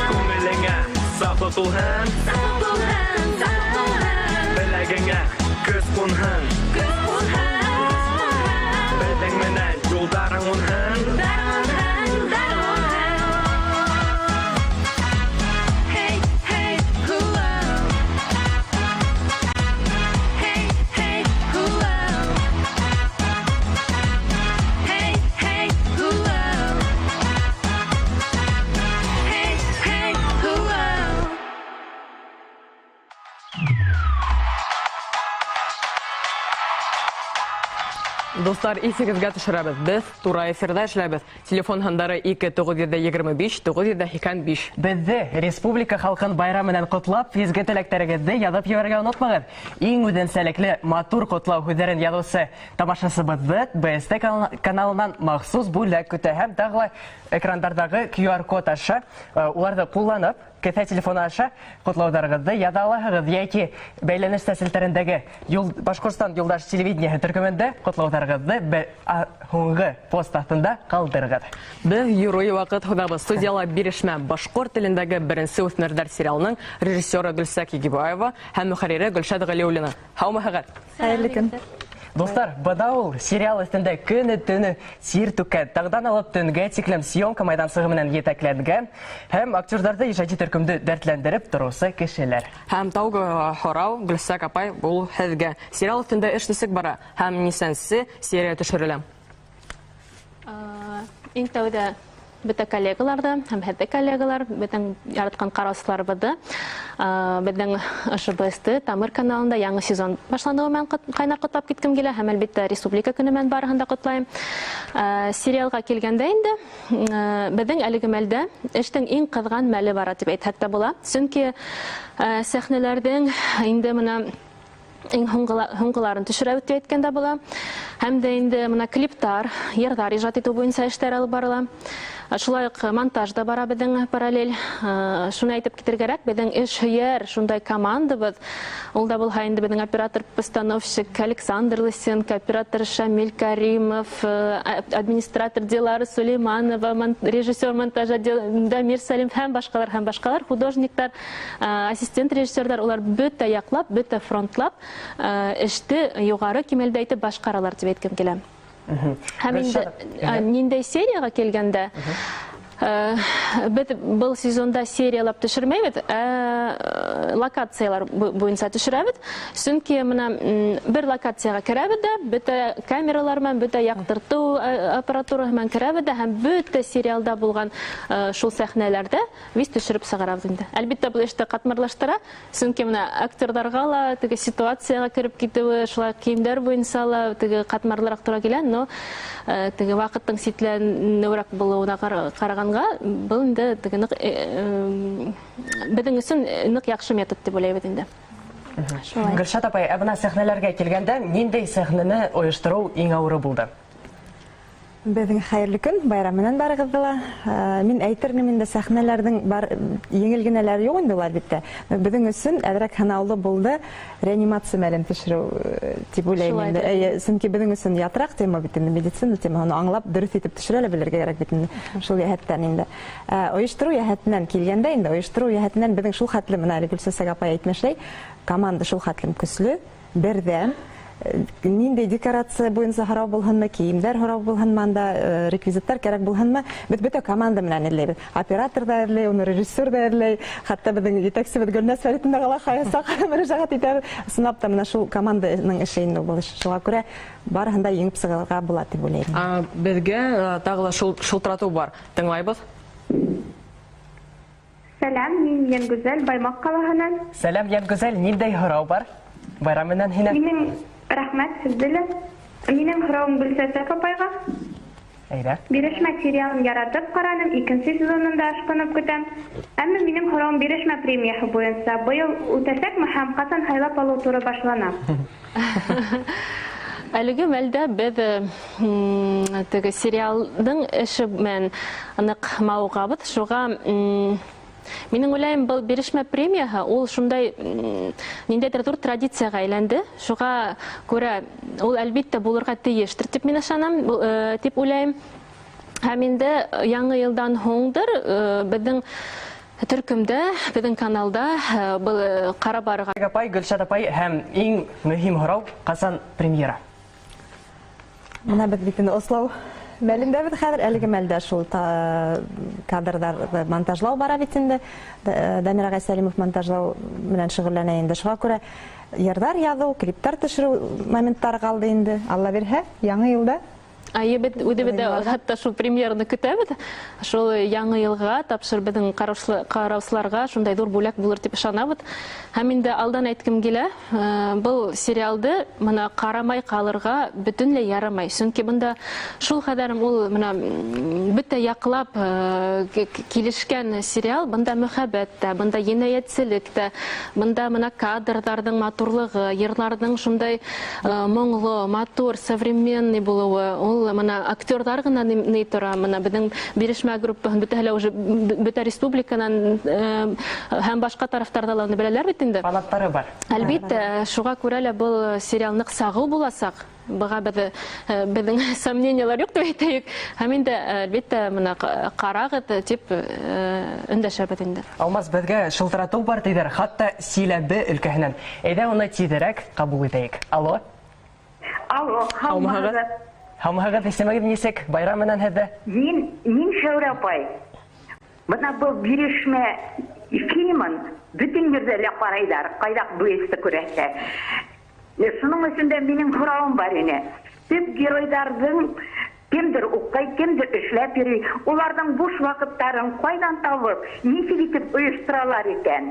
күңелеңә сафлы тулхан, беләгеңә көз кунхан, бәдең менән юлдарың унхан. Достар, исегезгә төшерәбез. Без тура эфирда эшләбез. Телефон һандары 29725-955. Безне республика халкын байрам белән котлап, изге теләкләрегезне язып җибәрергә онытмагыз. Иң үзенчәлекле матур котлау һүзләрен язучы тамашачыбызны БСТ каналыннан махсус бүләк көтә һәм тагы экраннардагы QR код аша уларны кулланып, кесә телефоны аша котлаударыгызны яза аласыз яки бәйләнеш тәсилләрендәге Башкортстан юлдаш телевидение төркемендә котлаударыгызны һуңгы пост астында калдырыгыз. Без юрый вакыт худабыз студияла бирешмә башкорт телендәге беренче үсмерләр сериалының режиссеры Гөлсәк Игебаева һәм мөхәррире Гөлшат Галиуллина. Һаумыгыз. Хәерле көн. Достар, бадау сериал өстендә көне-төне сир түккән, тагдан алып төнгә тиклем съемка майдансыгы менән җитәкләнгән һәм актерларны иҗади төркемдә дәртләндереп торучы кешеләр. Һәм тауга хорау Гөлсәк апай бул һезгә сериал өстендә эшлисек бара һәм нисәнсе серия төшерелә. Иң тәүдә бөтә коллегаларда һәм һәдә коллегалар бөтен яраткан карашларыбызды безнең ШБСТ Тамыр каналында яңа сезон башлануы белән кайнар котлап киткем килә һәм әлбәттә республика көне белән барыһында котлайм. Сериалга килгәндә инде безнең әлеге мәлдә эштең иң кызган мәле бара дип әйтһәк тә була. Чөнки сәхнәләрдән инде менә иң һуңгыларын төшерәбез дип әйткәндә була. Һәм дә инде менә клиптар, йырдар иҗат итү буенча эшләр алып барыла. Шулай ук монтаж да бара безнең параллель. Шуны әйтеп китергәрәк, безнең эшһөяр шундай командабыз. Ул да булһа инде безнең оператор-постановщик Александр Лысенко, оператор Шамиль Каримов, администратор Дилара Сулейманова, режиссер монтажа Дамир Салим һәм башкалар, художниктар, ассистент режиссерлар, улар бөтә яклап, бөтә фронтлап эште югары кимәлдә итеп башкаралар дип әйткәм килә. Һәм инде ниндәй серияга килгәндә Biz bu sezonda serialab төшермәйбез, локациялар буенча төшерәбез. Чөнки менә бер локацияга керәбез дә, бөтә камералар белән, бөтә яктырту аппаратурасы белән керәбез дә һәм бөтә сериалда булган шул сәхнәләрдә виз төшереп чыгарабыз инде. Әлбәттә бу эште катмарлаштыра, чөнки менә актерларга ла теге ситуацияга кереп китүе, шулай киемнәр буенча ла теге катмарлырак тура килә, но теге вакыттың ситләнүрәк булуына караганга бу инде теге безнең өчен нык яхшы метод дип уйлыйбыз инде. Гөлшат апай, бына сәхнәләргә килгәндә ниндәй сәхнәне оештыру иң авыры булды? Безнең хәерле көн, байрам менән барыгызга. Мин әйтермен, миндә сәхнәләрнең бар еңел генәләре юк инде улар бит. Безнең өчен әдрәк ханаулы булды реанимация мәлен төшерү дип уйлыйм инде. Чөнки безнең өчен ятрак тема бит инде, медицина тема, аны аңлап дөрес итеп төшерәләр белергә кирәк бит инде. Шул яһәттән инде. Оештыру яһәтеннән килгәндә инде, оештыру яһәтеннән безнең шул хәтле менә Гөлсәсәгә апа әйтмәшләй, команда шул хәтле көчле, бердәм. Нинди декорация буенча харап булганмы, киемдәр харап булганмы, анда реквизитлар кирәк булганмы, бөтә команда белән эзләйбез. Оператор да эзләй, уны режиссер да эзләй, хәтта безнең җитәкчебез Гөлнәс Фәритовна гала хаясак мөрәҗәгать итә. Сынап та менә шул команданың эше инде бу. Шуңа күрә барыһын да еңеп чыгарга була дип уйлыйм. Безгә тагы шылтырату бар. Тыңлайбыз. Сәлам, мин Янгүзәл, Баймак калаһыннан. Сәлам, Янгүзәл, ниндәй һорау бар? Байрам менән һине. Минем рәхмәт сезгә. Минем һорауым Гөлсәсә апайга. Әйдә. Бирешмә сериалын яратып карадым, 2нче сезонында ашкынып көтәм. Әмма минем һорауым бирешмә премиясы буенча быел үтәсәкме һәм касан хайлап алу туры башлана? Әлеге мәлдә без теге сериалның эше белән нык мавыгабыз. Шуга минең уйлаем, был бирешмә премияһы, ул шундай ниндәйдер зур традицияга әйләнде. Шуга күрә ул әлбиттә булырга тиештер дип мин ышанам, дип уйлаем. Һәм инде яңа елдан һуңдыр безнең төркемдә, безнең каналда был карап барырга. Апай, Гөлшат апай, һәм иң мөһим һорау, касан премьера? Менә без бит инде Ослау мәлендә бит хәзер әлеге мәлдә шул кадрдар монтажлау бара бит инде. Дамир агай Сәлимов монтажлау белән шөгыльләнә инде. Шуңа күрә ярдар язу, клиптар төшерү моменттары калды инде. Алла бирһә, яңа елда Бит үдебедә хәтта шул премьераны көтәбез. Шул яңа елга тапшыр безнең караучыларга шундай зур бүләк булыр дип ышанабыз. Һәм инде алдан әйткем килә, бу сериалды моны карамай калырга бөтенләй ярамай. Чөнки монда шул кадәрем ул менә бөтә яклап килешкән сериал, монда мәхәббәт тә, монда җинаятьчелек тә, монда менә кадрларның матурлыгы, йырларның шундай моңлы, матур, современный булуы, мына актерлар гына ни тора, мына безнең бирешмә группаһын бөтәһелә уже бөтә республиканан һәм башка тарафтарда аны беләләр бит инде. Фанаттары бар. Әлбиттә, шуга күрә лә бу сериал нык сагыл буласак. Бага безнең сомнениялар юк дип әйтәйек. Һәм инде әлбиттә моны карагыз дип өндәшәбез инде. Алмаз, безгә шылтырату бар диләр, хәтта Силәбе өлкәһеннән. Әйдә уны тизрәк кабул итәйек. Алло. Алло, һаумыгыз. Һаумыгыз, исемегез нисек? Байрам менән һеҙҙе. Мин Шәүрә апай. Бына был бирешмә фильмын бөтен ерҙә лә ҡарайҙар, ҡайҙаҡ дуэсты күрәсә. Шуның өсөн дә минең һорауым бар ине. Төп геройҙарҙың кемдер уҡый, кемдер эшләп йөрөй, уларҙың буш ваҡыттарын ҡайҙан табып, нисек итеп ойошторалар икән?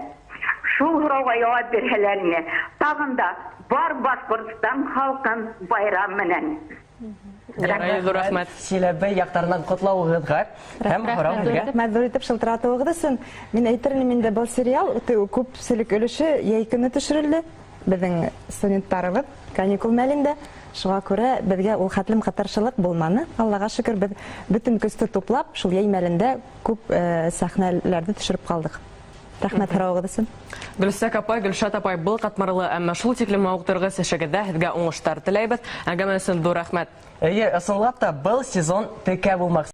Шул һорауға яуап бирһәләр ине. Тағын да бар Башҡортостан халҡын байрам менән. Рәхмәт Силәбе яҡтарынан ҡотлауығыҙға һәм һорауығыҙға. Мәҙур итеп шылтыратыуығыҙ өсөн мин әйтермен, инде был сериал күпселек өлөшө йәй көнө төшөрөлдө. Безнең студенттарыбыҙ каникул мәлендә. Шуға күрә безгә ул хәтлем ҡатаршылыҡ булманы. Аллаға шөкөр, беҙ бөтөн көстө туплап, шул йәй мәлендә күп сәхнәләрҙе төшөрөп ҡалдыҡ. Рәхмәт һорауығыҙ өсөн. Гөлсәк апай, Гөлшат апай, был ҡатмарлы, әммә шул тиклем мауыҡтырғыс эшегеҙҙә һеҙгә уңыштар теләйбеҙ. Әңгәмә өсөн ҙур рәхмәт. Эйе, ысынлап та был сезон текә булмаҡ.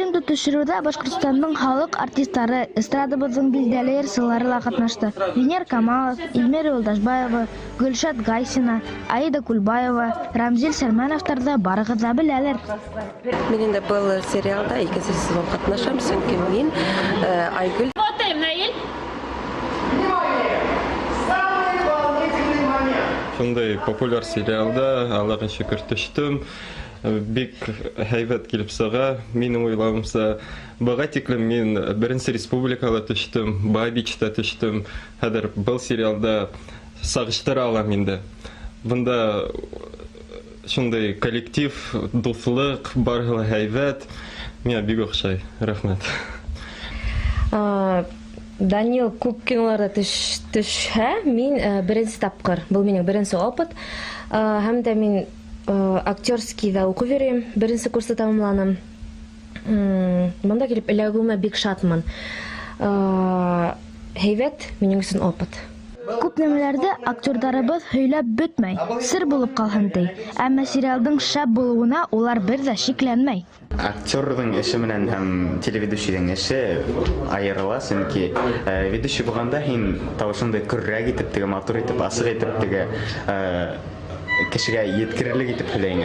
Фильмды төшерүдә Башкортстанның халык артистлары, эстрадабызның билдәле йырчылары ла катнашты. Венер Камалов, Илмира Юлдашбаева, Гөлшат Гайсина, Аида Кульбаева, Рамзил Сәлмановтар да барыгыз да беләләр. Мин инде был сериалда 2 сезон катнашам, чөнки мин Айгөл. Шундай популяр сериалда Аллаһка шөкер төштем. Бик һәйбәт килеп сыга. Минем уйлавымча, бага тиклем мин Беренче Республикада төштем, Бабичта төштем. Хәзер был сериалда сагыштыра алам инде. Бунда шундай коллектив, дуслык, баргы һәйбәт. Миңа бик охшай. Рәхмәт. Данил күп киноларда төшһә, мин беренче тапкыр. Бу минең беренче опыт. Һәм дә мин актерскийда уку верим. Беренче курсты тамамланым. Монда килеп эләгүемә бик шатмын. Һәйбәт минең өчен опыт. Күп нәмәләрдә актердарыбыз һөйләп бетмәй, сер булып калган ди. Әмма сериалдың шәп булуына улар бер дә шикләнмәй. Актердың эше менән һәм телеведущийдың эше аерыла, чөнки ведущий булганда һин тавышыңды күррәк итеп, теге матур итеп, асык итеп, теге кешегә yetkirlik итеп һөйләйң.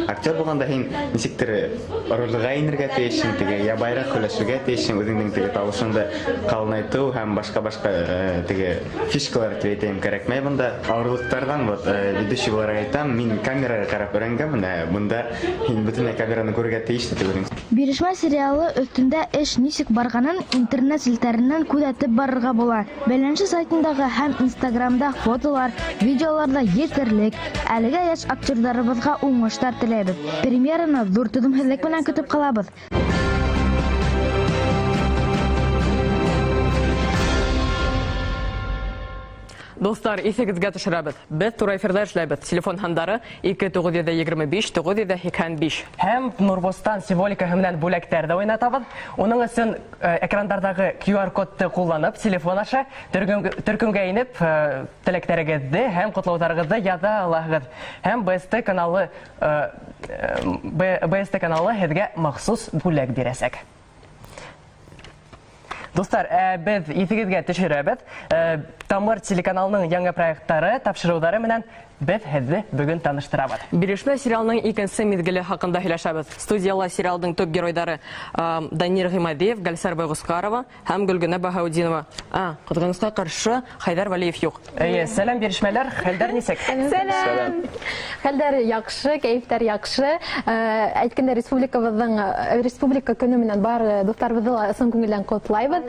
Актер булганда һин ничектер рольгә инергә тиешсең, теге ябайрак һөйләшергә тиешсең, үзеңнең теге тавышыңды калынайту һәм башка теге фишкалар әйтәм кирәкмәй бунда. Авырлыктардан вот ведущий буларак әйтәм, мин камерага карап өйрәнгәнмен, бунда һин бөтенләй камераны күрергә тиеш дип уйлыйм. Бирешмә сериалы өстендә эш ничек барганын интернет селтәреннән күзәтеп барырга була. Бәйләнеше сайтындагы һәм Инстаграмда фотолар, видеоларда етерлек. Әлегә яшь актердарыбызга уңышлар теләйбез. Премьераны зур түземсезлек белән көтеп калабыз. Достар, исегезгә төшерәбез. Без туры эфирдә эшләбез. Телефон һандары 2925-95. Һәм Нурбостан символикаһы белән бүләктәрдә уйнатабыз. Уның өчен экрандардагы QR-кодты кулланып, телефон аша төркемгә инеп, теләкләрегезне һәм котлауларыгызны яза аласыз. Һәм BST каналы һезгә махсус бүләк бирәсәк. Достар, без исегезгә төшерәбез. Тамыр телеканалының яңа проекттары, тапшырулары менән без һезне бүген таныштырабыз. Бирешмә сериалының икенче мизгеле хакында һөйләшәбез. Студияла сериалның төп геройдары Данир Гыймадиев, Гөлсар Байгускарова һәм Гөлгөнә Баһаудинова. Кызганычка каршы Хайдар Валиев юк. Сәлам бирешмәләр, хәлдәр нисек? Сәлам. Хәлдәр яхшы, кәйфтәр яхшы. Әйткәндә республика көне менән бар дусларыбызны ысым күңелдән котлайбыз.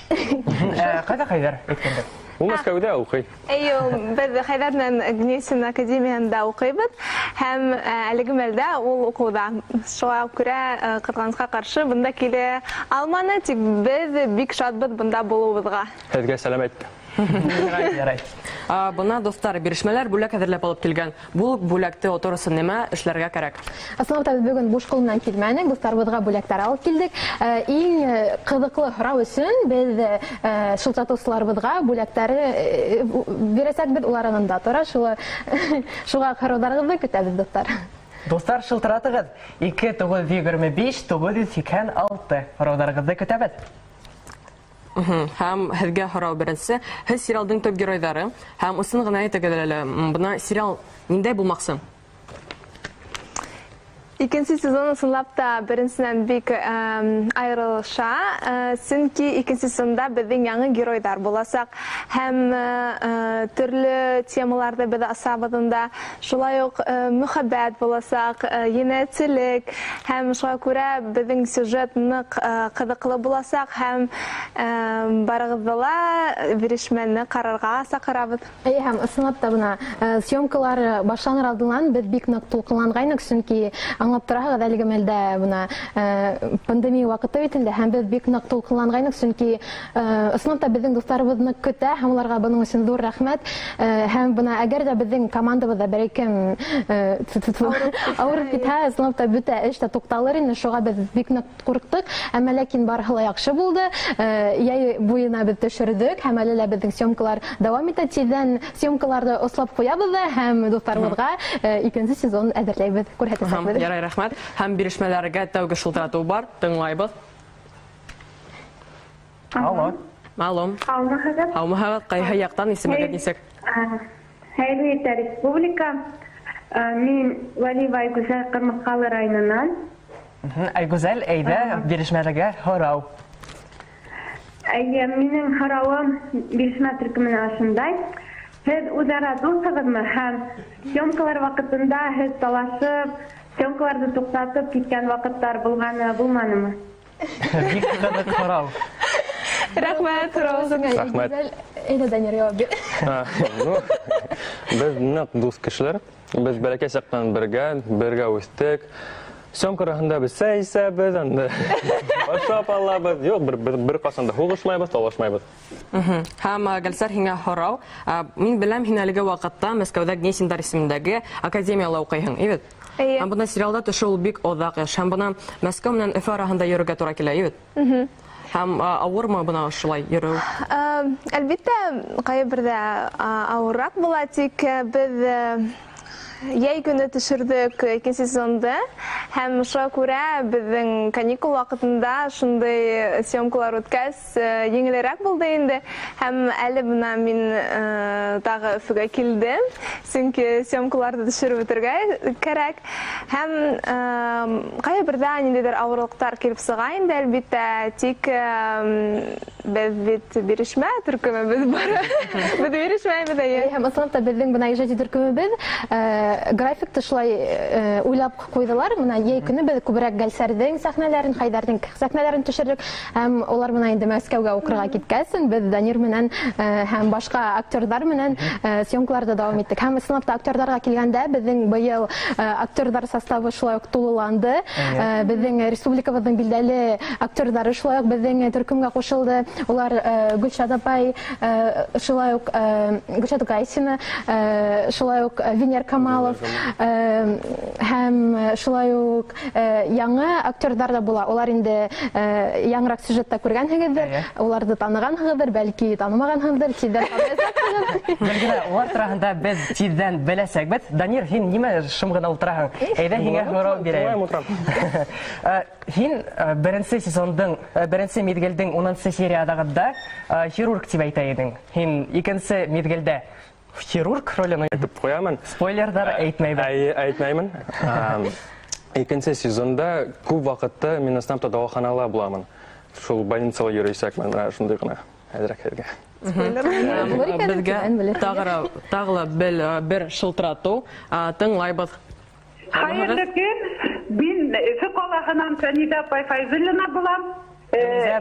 Кайда Хайдар әйткәндә? Ул Мәскәүдә укый. Без Хайдар белән Гнесин академиясында укыйбыз һәм әлеге мәлдә ул укуда. Шуңа күрә кызганычка каршы бында килә алманы, тик без бик шатбыз бында булуыбызга. Һезгә сәлам әйт. Ярай. Бuna достар, бирешмәләр бүләк әзерләп алып килгән. Бу бүләкте оторысын нәмә эшләргә кирәк? Аслында без бүген буш кулыннан килмәдек, дусларыбызга бүләктәр алып килдек. Иң кызыклы һорау өчен без шылтатучыларыбызга бүләктәре бирәсәк, без улар янында тора, шуңа карауларыгызны көтәбез, достар. Достар, шылтыратыгыз 2925-986 карауларыгызны көтәбез. Һәм һезгә һорау беренче, һез сериалдың төп геройдары һәм усын гына әйтегез әле, бuna сериал ниндәй булмаксы? Икенче сезон ысынлап та беренчедән бик аерылыша, чөнки икенче сезонда безнең яңа геройдар буласак һәм төрле темаларда без асабында, шулай ук мөхәббәт буласак, янәчелек һәм шуңа күрә безнең сюжет нык кызыклы буласак һәм барыгызга бирешмәне карарга сакырабыз. Һәм ысынлап та буна съемкалар башланыр алдыннан без бик нык тулкынлангайнык, чөнки аңлап торагыз, әлеге мәлдә буна пандемия вакыты бит инде, һәм без бик нык тулкынлангайнык, чөнки ысынлап та безнең дусларыбызны көтә, һәм уларга буның өчен зур рәхмәт. Һәм буна әгәр дә безнең командабызда беркем авырып китә, ысынлап та бөтә эш тә тукталыр инде, шуңа без бик нык курыктык, әмма ләкин барыһы ла яхшы булды. Яй буена без төшердек, һәм әле лә безнең съемкалар дәвам итә, тиздән съемкаларда ослап куябыз һәм дусларыбызга икенче сезон әзерләйбез, күрһәтәбез. Нурай, рәхмәт. Һәм бирешмәләргә тәүге шылтырату бар. Тыңлайбыз. Алло. Алло. Алмахабад, кайһы яктан исемегез нисек? Хәйрия республика. Мин Валива Айгүзәл Кырмыскалы районынан. Айгүзәл, әйдә бирешмәләргә һорау. Минең һорауым бирешмә төркеменә ашындай. Һез үзара дуҫһығыҙмы һәм съемкалар ваҡытында һез талашып, съемкаларҙы туҡтатып киткән ваҡыттар булманымы? Бик ҡыҙыҡ һорау. Рәхмәт, һорауығыҙға. Рәхмәт. Әйҙә, Данир, яуап бир. Без ныҡ дуҫ кешеләр. Без бәләкәй саҡтан бергә үҫтек. Съемка араһында без сәй эсәбеҙ, ашап алабыҙ. Юҡ, бер ҡасан да һуғышмайбыҙ, талашмайбыҙ. Һәм Гөлсәр, һиңә һорау. Мин беләм, һин әлеге ваҡытта Мәскәүҙә Гнесиндар исемендәге академияла уҡыйһың, ибет? Һәм бына сериалда төшөү бик оҙаҡ эш. Һәм бына Мәскәү менән Өфө араһында йөрөргә тура килә, ибет? Һәм ауырмы бына шулай йөрөү? Әлбиттә, ҡайберҙә ауырыраҡ була, тик беҙ йәй көнө төшөрҙөк икенсе сезонды, һәм шуға күрә беҙҙең каникул ваҡытында шундай съемкалар үткәс еңелерәк булды инде. Һәм әле бына мин тағы Өфөгә килдем, сөнки съемкаларҙы төшөрөп бөтөргә кәрәк. Һәм ҡайберҙә ниндәйҙер ауырлыҡтар килеп сыға инде, әлбиттә, тик беҙ бит бирешмә төркөмөбөҙ бар. Беҙ бирешмәйбеҙ, әйе. Һәм ысынлап та беҙҙең бына ижади төркөмөбөҙ графикты шулай уйлап ҡуйҙылар. Мына йәй көнө беҙ күберәк Гәлсәрҙең сәхнәләрен, Хайдарҙың сәхнәләрен төшөрҙөк. Һәм улар менән инде Мәскәүгә уҡырға киткәсен, беҙ Данир менән һәм башҡа актерҙар менән съемкаларҙы дауам иттек. Һәм ысынлап та актерҙарға килгәндә, беҙҙең быйыл актерҙар составы шулай уҡ тулыланды. Беҙҙең республикабыҙҙың билдәле актерҙары шулай уҡ беҙҙең төркөмгә ҡушылды. Улар Гөлшат апай, шулай уҡ Гөлшат Гайсина, шулай уҡ Венер Камалов, һәм шулай уҡ яңы актерҙар да була. Улар инде яңыраҡ сюжетта күргәнһегеҙҙер, уларҙы танығанһығыҙҙыр, бәлки танымағанһығыҙҙыр, тиҙҙән танıyасаҡһығыҙ. Бәлгелә, улар тураһында беҙ тиҙҙән беләсәкбеҙ. Данир, һин нимә шым ғына ултыраһың? Әйҙә һиңә һорау бирәйем. Һин беренсе сезондың, беренсе миҙгелдең 10-нчы сериядағыҙда хирург тип әйтә инең. Һин икенсе миҙгелдә хирург ролен әйтеп ҡуямын. Спойлерҙар әйтмәйбеҙ. Әйтмәймен. Икенсе сезонда күп ваҡытты мин ысынлап дауаханала буламын. Шул больницала йөрөйсәкмен, шундай ғына әҙерәк һеҙгә. Беҙгә тағы бер шылтыратыу тыңлайбыҙ. Хайырлы көн. Мин Өфө ҡалаһынан Фәниҙә апай Файзуллина булам.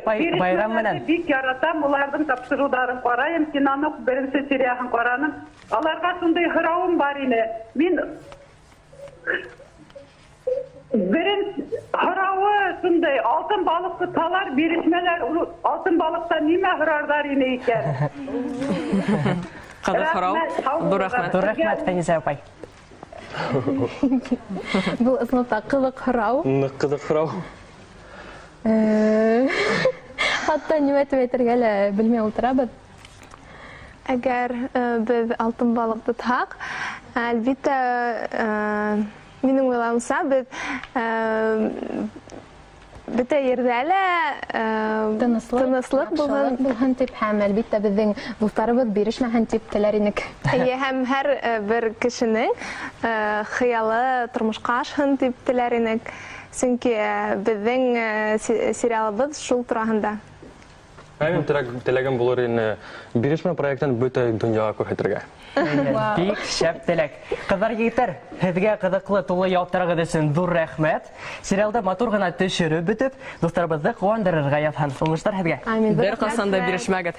Байрам менән. Бик яратам, уларҙың тапшырыуҙарын ҡарайым. Киноның беренсе серияһын ҡараным. Аларға шундай һорауым бар ине. Мин беренсе һорауы шундай, алтын балыҡты талар, бирешмәләр, алтын балыҡта нимә һорарҙар ине икән? Ҡыҙыҡ һорау. Ҙур рәхмәт. Ҙур рәхмәт, Фәнизә апай. Был ысынлап та ҡыҙыҡ һорау. Ҡыҙыҡ һорау. Хатта нимә тип әйтергә лә белмәй ултырабыҙ. Әгәр беҙ алтын балыҡ тотһаҡ, әлбиттә, минең уйлауымса, беҙ бөтә ерҙә лә тыныслык булһын тип, һәм әлбиттә беҙҙең дуҫтарыбыҙ бирешмәһен тип теләр инек. Һәм һәр бер кешенең хыялы тормошҡа ашһын тип теләр инек. Сөнки беҙҙең сериалыбыҙ шул тураһында. Минең теләгем булыр ине бирешмә проектын бөтә донъяға күрһәтергә. Бик шәп теләк. Ҡыҙҙар, егеттәр, һеҙгә ҡыҙыҡлы тулы яуаптарығыҙ өсөн ҙур рәхмәт. Сериалда матур ғына төшөрөп бөтөп, дуҫтарыбыҙҙы ҡыуандырырға яҙһын. Уңыштар һеҙгә. Бер ҡасан да бирешмәгеҙ.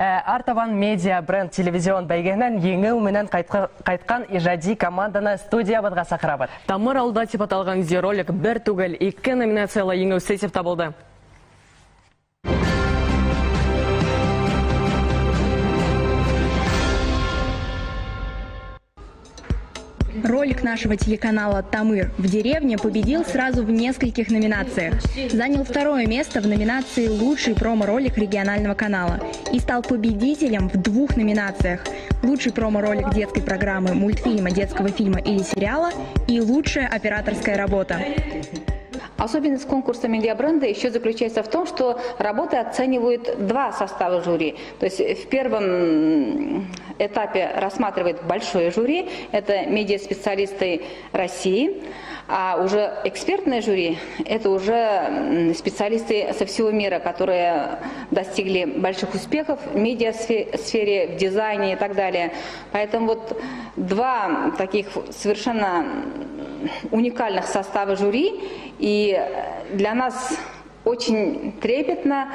Артабан медиа бренд телевизион бәйгеһенән еңеү менән ҡайтҡан ижади команданы студиябыҙға саҡырабыҙ. Тамыр алда тип аталған видеоролик бер түгел, 2 номинацияла еңеүсе тип табылды. Ролик нашего телеканала «Тамыр в деревне» победил сразу в нескольких номинациях. Занял второе место в номинации «Лучший промо-ролик регионального канала» и стал победителем в 2 номинациях: «Лучший промо-ролик детской программы, мультфильма, детского фильма или сериала» и «Лучшая операторская работа». Особенность конкурса медиабренда еще заключается в том, что работы оценивают 2 состава жюри. То есть в первом этапе рассматривает большое жюри, это медиаспециалисты России, а уже экспертное жюри – это уже специалисты со всего мира, которые достигли больших успехов в медиасфере, в дизайне и так далее. Поэтому вот 2 таких совершенно уникальных состава жюри, и для нас очень трепетно,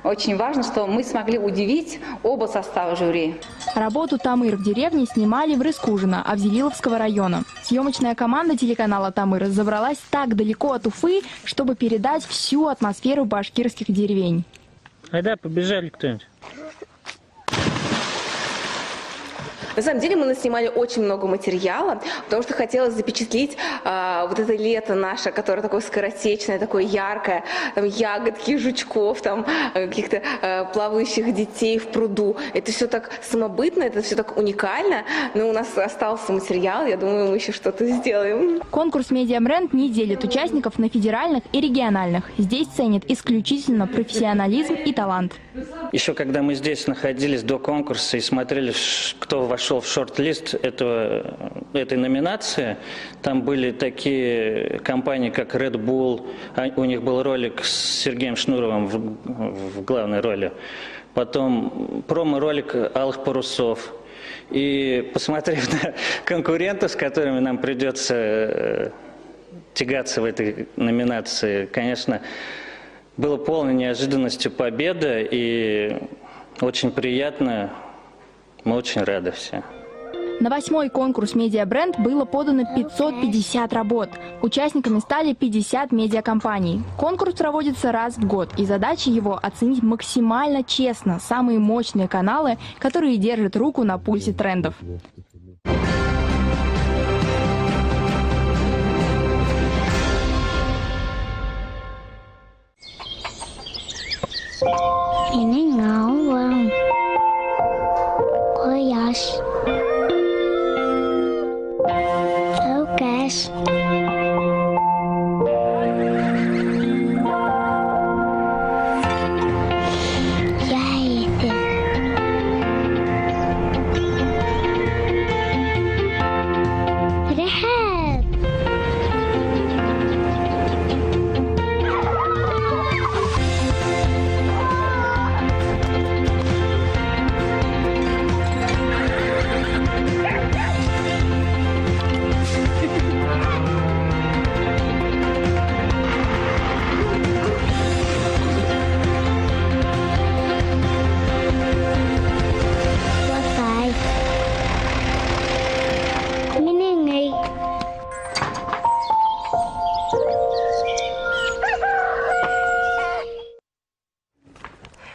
очень важно, что мы смогли удивить оба состава жюри. Работу «Тамыр в деревне» снимали в Рыскужино, Авзелиловского района. Съемочная команда телеканала «Тамыр» забралась так далеко от Уфы, чтобы передать всю атмосферу башкирских деревень. Айда, побежали кто-нибудь. На самом деле мы наснимали очень много материала, потому что хотелось запечатлеть вот это лето наше, которое такое скоротечное, такое яркое, там ягодки, жучков, там каких-то плавающих детей в пруду. Это все так самобытно, это все так уникально, но у нас остался материал, я думаю, мы еще что-то сделаем. Конкурс «Медиабренд» не делит участников на федеральных и региональных. Здесь ценят исключительно профессионализм и талант. Еще когда мы здесь находились до конкурса и смотрели, кто вошел в шорт-лист этой номинации, там были такие компании, как Red Bull, у них был ролик с Сергеем Шнуровым в главной роли, потом промо-ролик «Алых парусов». И посмотрев на конкурентов, с которыми нам придется тягаться в этой номинации, конечно, было полной неожиданностью победа, и очень приятно, мы очень рады все. На 8-й конкурс «Медиабренд» было подано 550 работ. Участниками стали 50 медиакомпаний. Конкурс проводится раз в год, и задача его – оценить максимально честно самые мощные каналы, которые держат руку на пульсе трендов.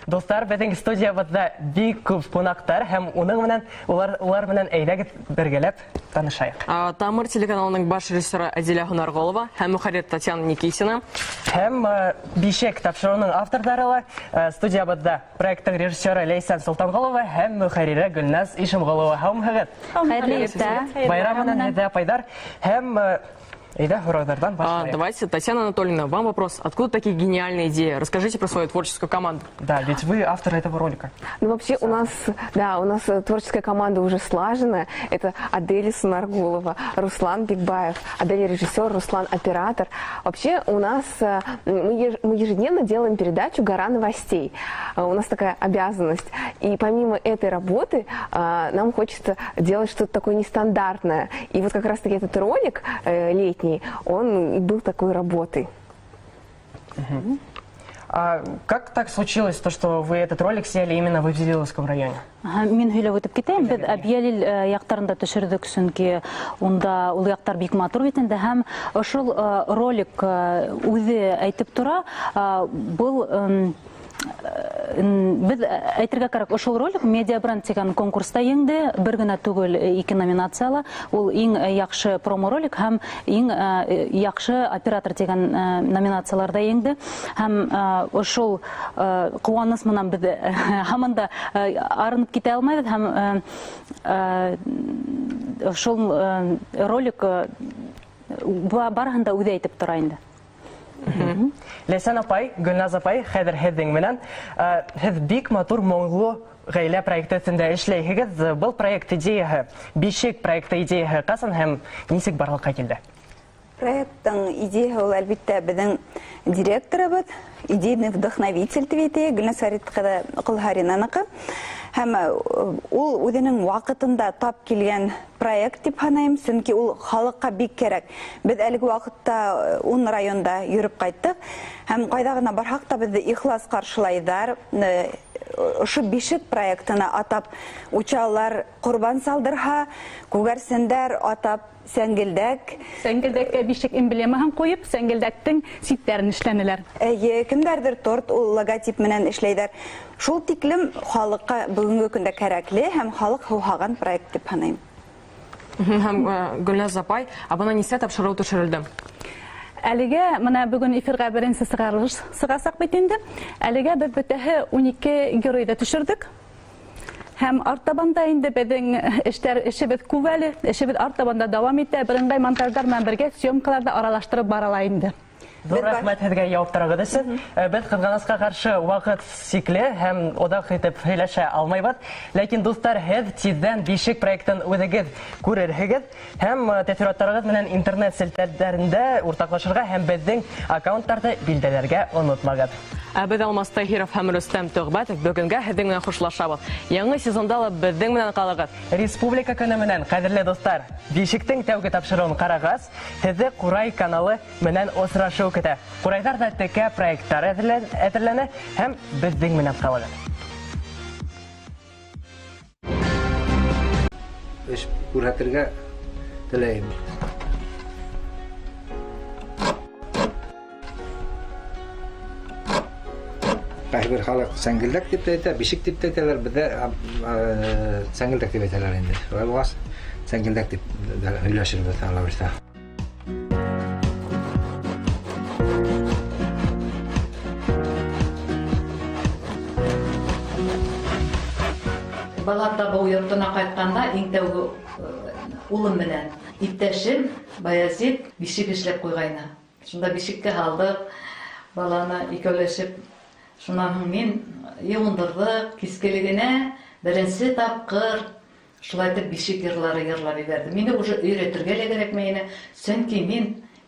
Достар, бедің студиябызда бик көп қонақтар һәм улар менән әйдәгез бергәләп танышайык. Тамыр телеканалының баш режиссеры Адиля Хунарголова һәм мөхәррир Татьяна Никисина. Һәм бишек тапшыруның авторлары студиябызда проекттың режиссеры Лейсан Султанголова һәм мөхәррире Гөлназ Ишемголова. Хәйрле иртә. Байрам менән һеҙҙә пайдар һәм Давайте, Татьяна Анатольевна, вам вопрос. Откуда такие гениальные идеи? Расскажите про свою творческую команду. Да, ведь вы автор этого ролика. Ну, вообще, у нас творческая команда уже слажена. Это Адель Сунаргулова, Руслан Бигбаев, Адель режиссер, Руслан оператор. Вообще, у нас мы ежедневно делаем передачу «Гора новостей». У нас такая обязанность. И помимо этой работы нам хочется делать что-то такое нестандартное. И вот как раз-таки этот ролик летний, он и был такой работой. А как так случилось, что вы этот ролик сняли именно в Авзелиловском районе? Мин һөйләп үтеп китәм. Без Абьялил яктарында төшердек, чөнки унда ул яктар бик матур бит инде һәм ошол ролик үзе әйтеп тора, бул Біз әйтергә кирәк, ошол ролик медиа бренд дигән конкурста еңде, бер генә түгел, 2 номинациялы. Ул иң яхшы промо ролик һәм иң яхшы оператор дигән номинацияларда еңде. Һәм ошол куаныс менән без һаман да арынып китә алмайбыз һәм ошол ролик барыһын да үзе әйтеп тора инде. Ләйсән апай, Гөлназ апай, хәзер һезнең менән һез бик матур моңлы гаилә проектысында эшләйһегез. Был проект идеяһы, бишек проекты идеяһы касан һәм нисек барлыкка килде? Проекттың идеяһы ул әлбиттә безнең директорыбыз, идейный вдохновитель тивете Гөлназ Кылхаринаныкы. Һәм ул үзенең вакытында тап килгән проект дип һанайм, чөнки ул халыкка бик кирәк. Без әлеге вакытта 10 районда йөреп кайттык һәм кайда гына барсак та безне ихлас каршылайлар. Ошо бишек проектына атап учалар курбан салдырха, күгәрсендәр атап сәңгелдәк. Сәңгелдәккә бишек эмблемаһын куеп, сәңгелдәктең ситләрен эшләнеләр. Кемдәрдер торт ул логотип менән эшләйдер. Шул тиклем халыкка бүгенге көндә кирәкле һәм халык хугаган проект дип һанайм. Һәм Гөлназ апай, абына нисә тапшыру төшерелде? Әлегә менә бүген эфирга беренче сыгарылыш сыгасак бит инде. Әлегә без бөтәһе 12 геройда төшердек. Һәм артабанда инде безнең эшебез күп әле, эшебез артабанда дәвам итә. Беренче монтаждар белән бергә съемкаларда аралаштырып барала инде. Зур рәхмәт һеҙгә яуаптарығыҙ өсөн. Беҙ ҡыҙғанысҡа ҡаршы ваҡыт сикле һәм оҙаҡ итеп һөйләшә алмайбыҙ. Ләкин дуҫтар, һеҙ тиҙҙән бишек проектын үҙегеҙ күрерһегеҙ һәм тәьҫораттарығыҙ менән интернет селтәрҙәрендә уртаҡлашырға һәм беҙҙең аккаунттарҙы билдәләргә онотмағыҙ. Беҙ Алмас Таһиров һәм Рөстәм Төхбәтов бөгөнгә һеҙҙең менән хушлашабыҙ. Яңы сезонда ла беҙҙең менән ҡалығыҙ. Республика көнө менән, ҡәҙерле дуҫтар, бишектең тәүге тапшырыуын ҡарағас, һеҙҙе Ҡурай каналы менән осрашыу көтә. Ҡурайҙарҙа текә проекттар әҙерләнә һәм беҙҙең менән ҡалығыҙ. Эш күрһәтергә теләйем. Бер халык сәңгелдәк дип әйтә, бишек дип әйтәләр, бездә сәңгелдәк дип әйтәләр инде. Шулай булгас, сәңгелдәк дип һөйләшербез алла бирсә. Бала табыу йортына ҡайтҡанда иң тәүге улым менән иптәшем Баязит бишек эшләп ҡуйғайны. Шунда бишеккә һалдык, баланы икәүләшеп. Шунан һуң мин йыуындырҙык, кискелегенә беренсе тапҡыр шулай итеп бишек йырлары йырлап ебәрҙем. Мине уже өйрәтергә лә кәрәкмәй ине, сөнки мин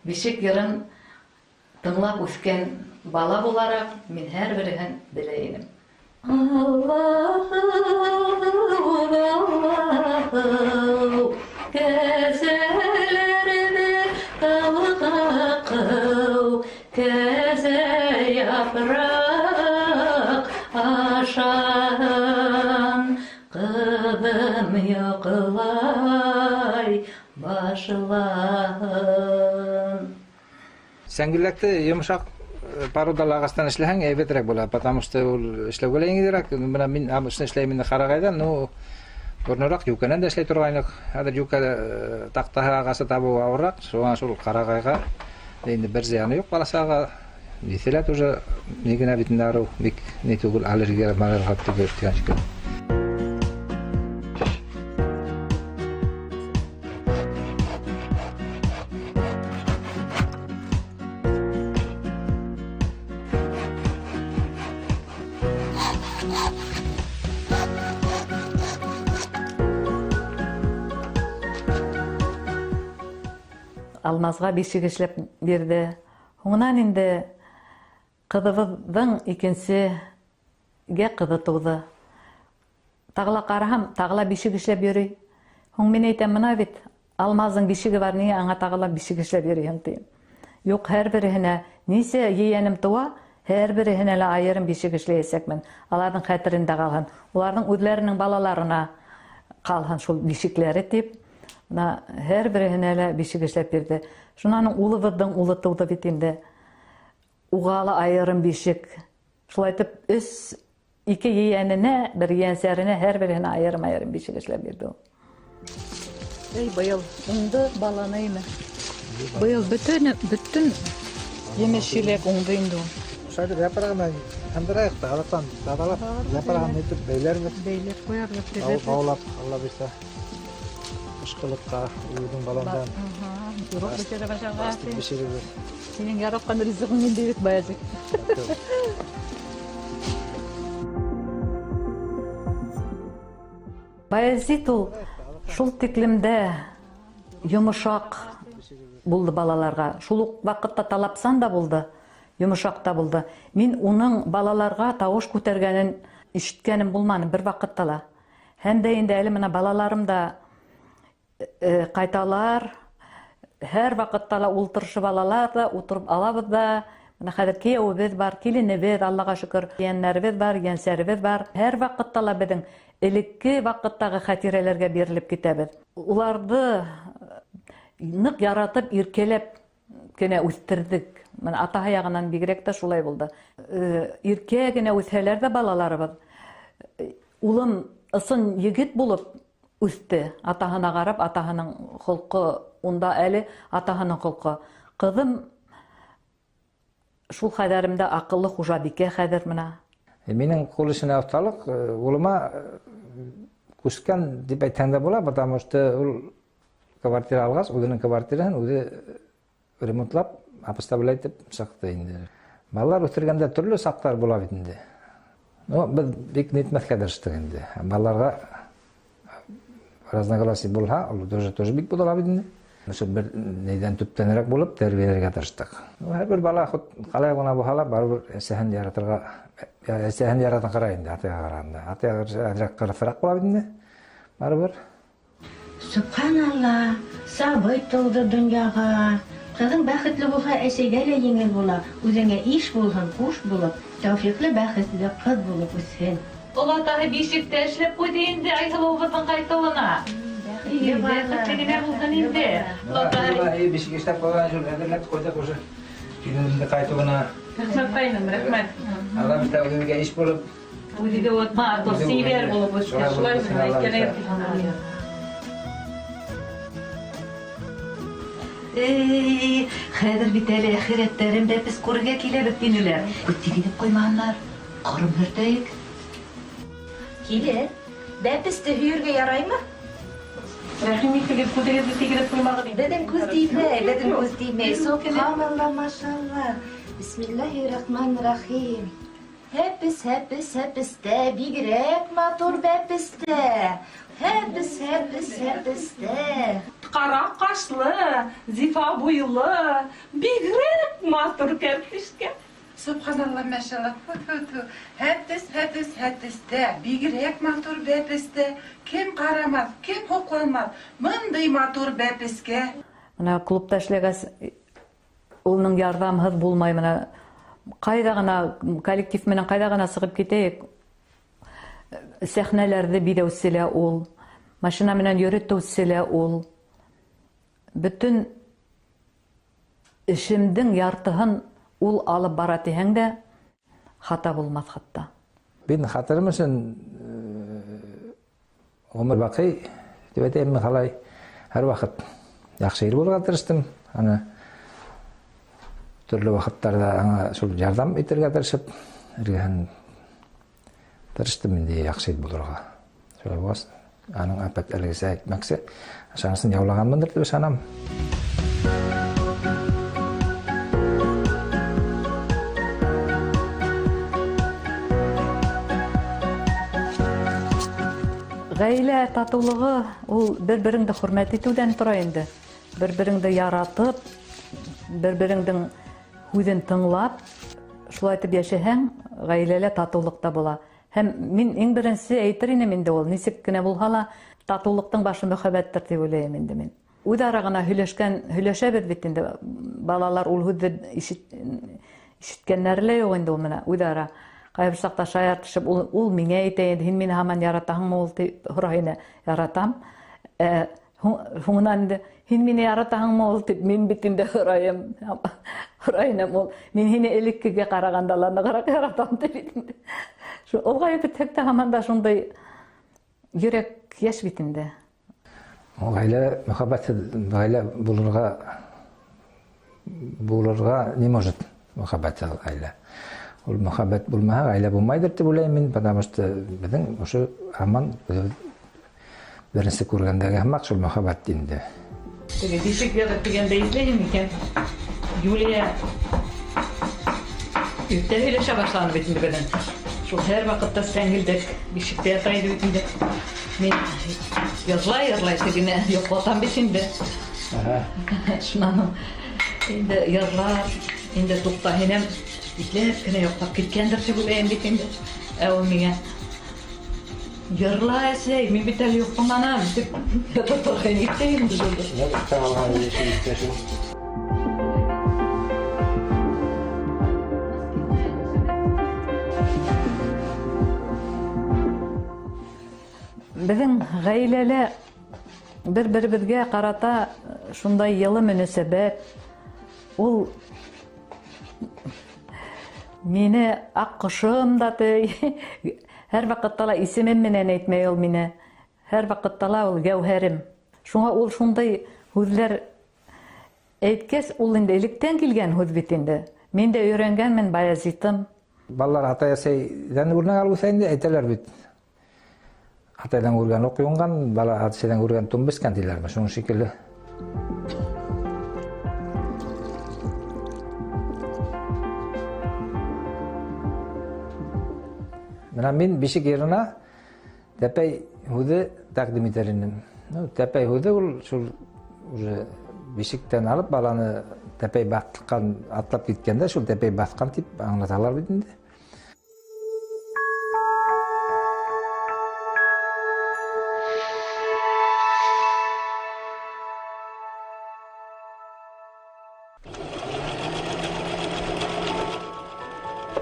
бишек йырын тыңлап үҫкән бала булараҡ, мин һәр береһен белә инем. Аллаһу, кәзәләрҙе тауға ҡыу, кәзә япраҡ ашаһын, ҡыҙым йоҡлай башлаһын. Сәңгелдәкте йомшаҡ пародалы ағастан эшләһәң әйбәтерәк була, потому что ул эшләүгә лә еңелерәк. Менә мин обычно эшләйм инде Ҡарағайҙа, ну борынораҡ Юканан да эшләй торғайныҡ. Хәҙер Юка таҡтаһы ағасы табыу ауыраҡ, шуға шул Ҡарағайға инде бер зыяны юҡ баласаға. Нисәләт уже ни генә бит инде бик ни түгел, аллергия маларға түгел тигән шикелле. Алмазға бишек эшләп бирҙе. Һуңынан инде ҡыҙыбыҙҙың икенсегә ҡыҙы тыуҙы. Тағы ла ҡараһам, тағы ла бишек эшләп йөрөй. Һуң мин әйтәм, мына бит Алмаздың бишеге бар, ниңә аңа тағы ла бишек эшләп йөрөйһөң тием. Юҡ, һәр береһенә нисә ейәнем тыуа, һәр береһенә лә айырым бишек эшләйәсәкмен. Аларҙың хәтерендә ҡалһын, уларҙың үҙләренең балаларына ҡалһын шул бишекләре тип. Һәр береһенә лә бишек эшләп бирҙе. Шунан улыбыҙҙың улы тыуҙы бит инде. Уға ла айырым бишек. Шулай итеп, 3 2 yeğenine, bir yeğensәрine her birine ayırım bişik eшләп бирде. Быел уңды баланаймы? Быел бүтін емеш-желек уңды инде. Шайды япырағына қандырайық та, алаттан дадалап, япырағын өтіп бейлер бі? Бейлер қояр бі? Аулап, алла бейса. Ұшқылыққа, үйдің баландан. Урок бешері башаға. Астық бешері бі. Сенің яратқан ризығың енді бет баязы. Баязит ул шул тиклемдә йомышак булды балаларга. Шул ук вакытта талапсан да булды, йомышак та булды. Мин уның балаларга тавыш күтәргәнен ишеткәнем булманы бер вакытта ла. Һәм дә инде әле менә балаларым да кайталар. Һәр вакытта ла ултырышы балалар да утырып алабыз да. Менә хәзер кияүбез бар, киленебез, Аллага шөкер, яннәрбез бар, янсәрбез бар. Һәр вакытта ла безнең элекке вакыттагы хатирәләргә бирелеп китәбез. Уларды нык яратып, иркәләп кенә үстердек. Менә атаһы ягыннан бигрәк тә шулай булды. Иркә генә үсәләр дә балаларыбыз. Улым ысын егет булып үсте. Атаһына карап, атаһының холкы, унда әле атаһының холкы. Кызым шул хәдәремдә акыллы хужабикә хәзер менә. Менің қол ішіне авталық, олыма күшкен деп айтқанда бола, потому что ол квартира алғас, өзінің квартирасын өзі ремонтлап, апостабылай деп сақты енді. Балалар өтіргенде түрлі сақтар бола бетінде. Біз бек нетмәске дұрыстық енді. Балаларға разногласий болға, ол тоже бек бола бетінде. Bir neyden tüptenerek bulup terbiyelerge tırıştık. Her bir bala kalay ona bu hala barı bir esehen yaratırga, esehen yaratan karayında, atıya karayında. Atıya karayında kırfırak bulabidinde, barı bir. Subhanallah, sabay tıldı dünyaga. Kızın baxitli bulsa eşeğe de yengil bula. Üzerine iş bulsan, kuş bulup, tevfikli baxitli kız bulup üsün. Ola tahi bişikte eşlep koydu indi, aysalı obatın kaytılına. İyi, baxitligine bulsan indi. Vallahi bişik işlep koyduğun jül, edirlet koyduk oşu. Günümünde kaytılına. Rahmet kayınım, rahmet. Allah bizde ödülge iş bulup. Ödülge otma, torsiver bulup, şulay iskele yaptılar. Xədir bitəli əxirətlərimdə biz qoruğa kiləbib dinilər. Kütti gidip koymanlar, qarım hürdəyik. Kile, bəpiste hüyürge yaray mı? Rəhimlik gidip kütəgizdə gidip koymağı deyim. Dedim göz değme. Subhanallah, maşallah. Bismillahirrahmanirrahim. Hepiste, bigrek matur bepiste. Hepiste. Qara qaşlı, zifa boylu, bigrek matur kerpişke. Subhanallah, maşallah. Hepiste, bigrek matur bepiste. Kim qaramaz, kim hoklanmaz. Mınday matur bepiske. Mına klubda işləgəs, onun yardımhız bulmay, mına qayda gana, kollektiv menen qayda gana sığıp keteyik. Səhnələrdə bir də üstələ ol. Maşina menen yörətdə üstələ ol. Bütün işimdin yartıhın ul alıp barat ehəngdə hata bulmaz hatta. Ben hatırım için Ömür Bakay, debete emmi halay her vakit yaxşı yer bolga tırıştım. Ana türlü vakitlarda ana şol yardam eterge tırışıp, ergen tırıştım indi yaxşı yer bolurga. Şolay bolsa, anın apat elgisi aytmaksa, aşanısın yavlaganmındır dep sanam. Gayle tatılığı ol bir-birіңді hürmet etudен тұра енді. Bir-birіңді yaratып, bir-birіңдің хүден тыңлап, шулай айтып яшәһәң, gaylele tatılықта була. Һәм мин иң беренче әйтер инем инде ул, нисек кенә булһа татылыктың башы мөхәббәттер дип уйлыйм инде мин. Үзара гына һөйләшәбез бит инде. Балалар ул һүзне ишеткәннәре лә юк инде ул менә үзара. Кайбер чакта шаяртышып, ул миңа әйтә инде, һин мине һаман яратаһыңмы ул дип һорайны, яратам. Хуңнан да хин мине яратаһыңмы ул дип мин бит инде һорайым ул мин һине элеккеге караганда ла ныгырак яратам дип инде. Шу олгай бит тәктә һаман да шундай йөрәк яшь бит инде. Гаилә мөхәббәт гаилә булырга не может мөхәббәт гаилә. Ул мөхәббәт булмаһа гаилә булмайдыр дип уйлыйм мин, потому что безнең ошо һаман беренче күргәндәге һәммәк шул мөхәббәт инде. Теге бишек ятып дигәндә изләйм икән. Юлия иртә һөйләшә башлады бит инде белән. Шул һәр вакытта сәңгелдәк бишектә ята иде бит инде. Мин язлай тегене йоклатам бит инде. Шуннан инде ярлар, инде тукта һинем итләп кенә йоклап киткәндер дип уйлыйм бит инде. Ә ул миңа Ярла әсәй, мин бит әле йокланам дип ята торган икән инде шунда. Безнең гаиләле бер-беребезгә карата шундай йылы мөнәсәбәт. Ул мине аккошым да һәр вакытта ла исемем менән әйтмәй ул мине. Һәр вакытта ла ул гәүһәрем. Шуңа ул шундай һүзләр әйткәс, ул инде электән килгән һүз бит инде. Мин дә өйрәнгәнмен Баязитым. Балалар ата-әсәйдән үрнәк алса инде әйтәләр бит. Атайдан күргән оқыйган, бала атадан күргән тун бескән диләрме, шуның шикелле. Менә мин бишек ерына тәпәй һүзе тәкъдим итәр идем. Тәпәй һүзе ул шул уже бишектән алып баланы тәпәй баскан, атлап киткәндә шул тәпәй баскан дип аңлаталар бит инде.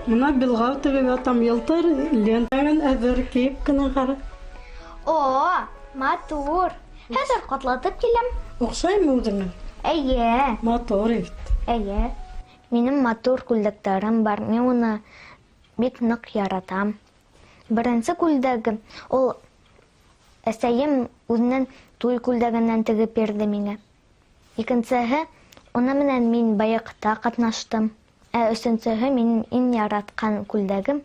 Мына билгау тегеп ятам елтыр, лентамен әзер киеп кенә кара. О, матур. Хәзер катлатып киләм. Охшаймы үзеңә? Әйе. Матур бит. Әйе. Минем матур күлдәкләрем бар. Мин уны бик нык яратам. Беренче күлдәгем ул әсәем үзенең туй күлдәгеннән тегеп бирде миңа. Икенчеһе, уны менән мин баякта катнаштым. Ә өченчеһе минем иң яраткан күлдәгем.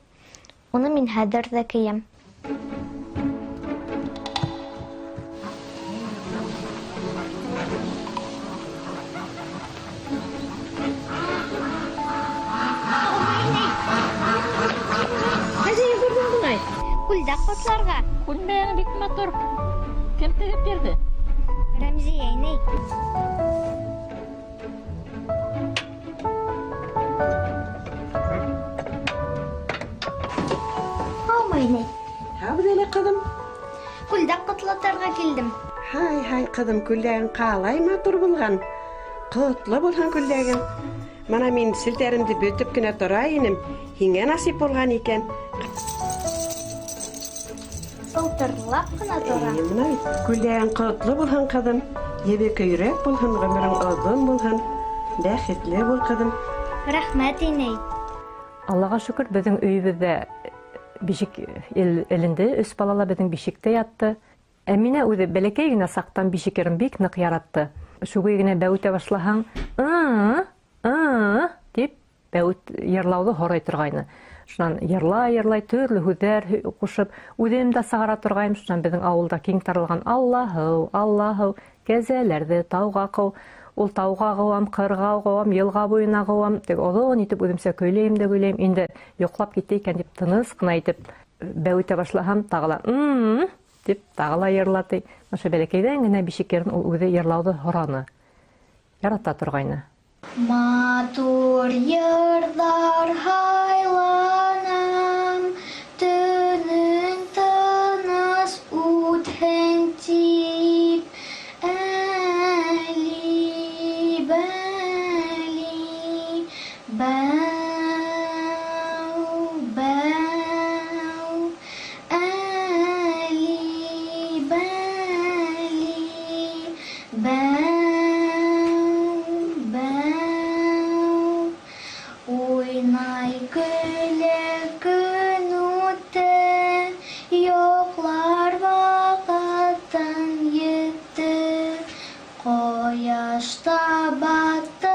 Уны мин хәзер дә киям. Күлдәк котларга. Күлмәгең бик матур. Кем тегеп бирде? Рәмзия әйнәй. Алмайны. Хәбдәле кызым. Күлдәк котлатырга килдем. Хай, кызым, күлдәгең калай матур булган. Котлы булган күлдәгең. Мана мин силтәремде бөтеп кенә тора инем. Һиңә насип булган икән. Сылтырлап кына тора. Мына күлдәгең котлы булган кызым. Ебек йөрәк булган, гомерең озын булган. Бәхетле бул кызым. Рәхмәт инәй. Аллаға шөкөр, безнең өйебездә бишек элинде, 3 балала безнең бишектә ятты. Ә мине үзе бәләкәй генә сактан бишекерем бик нык яратты. Шугый генә бәүтә башлаһаң, дип бәүт йырлауды һорай торгайны. Шуннан йырлай, төрле һүзләр кушып, үзем дә сагара торгайым. Шуннан безнең авылда киң таралган Аллаһу, кәзәләрде тауга кау, ул тауга гавам, кырга гавам, елга буена гавам, тик озон итеп үземсә көйләйм дә көйләйм. Инде йоклап китте икән дип тыныс кына итеп бәүтә башлаһам, тагыла дип тагыла йырлатый. Маша бәләкәйдән генә бишекерен ул үзе йырлауды һораны. Ярата торгайны. Матур йырлар һайланам, төнең тыныс үтһен тип, әли, бәли, бәу, әли, бәли, Ойнай көле күн үтте, yo'qlar vaqtdan yetdi. Qo'yashda batdi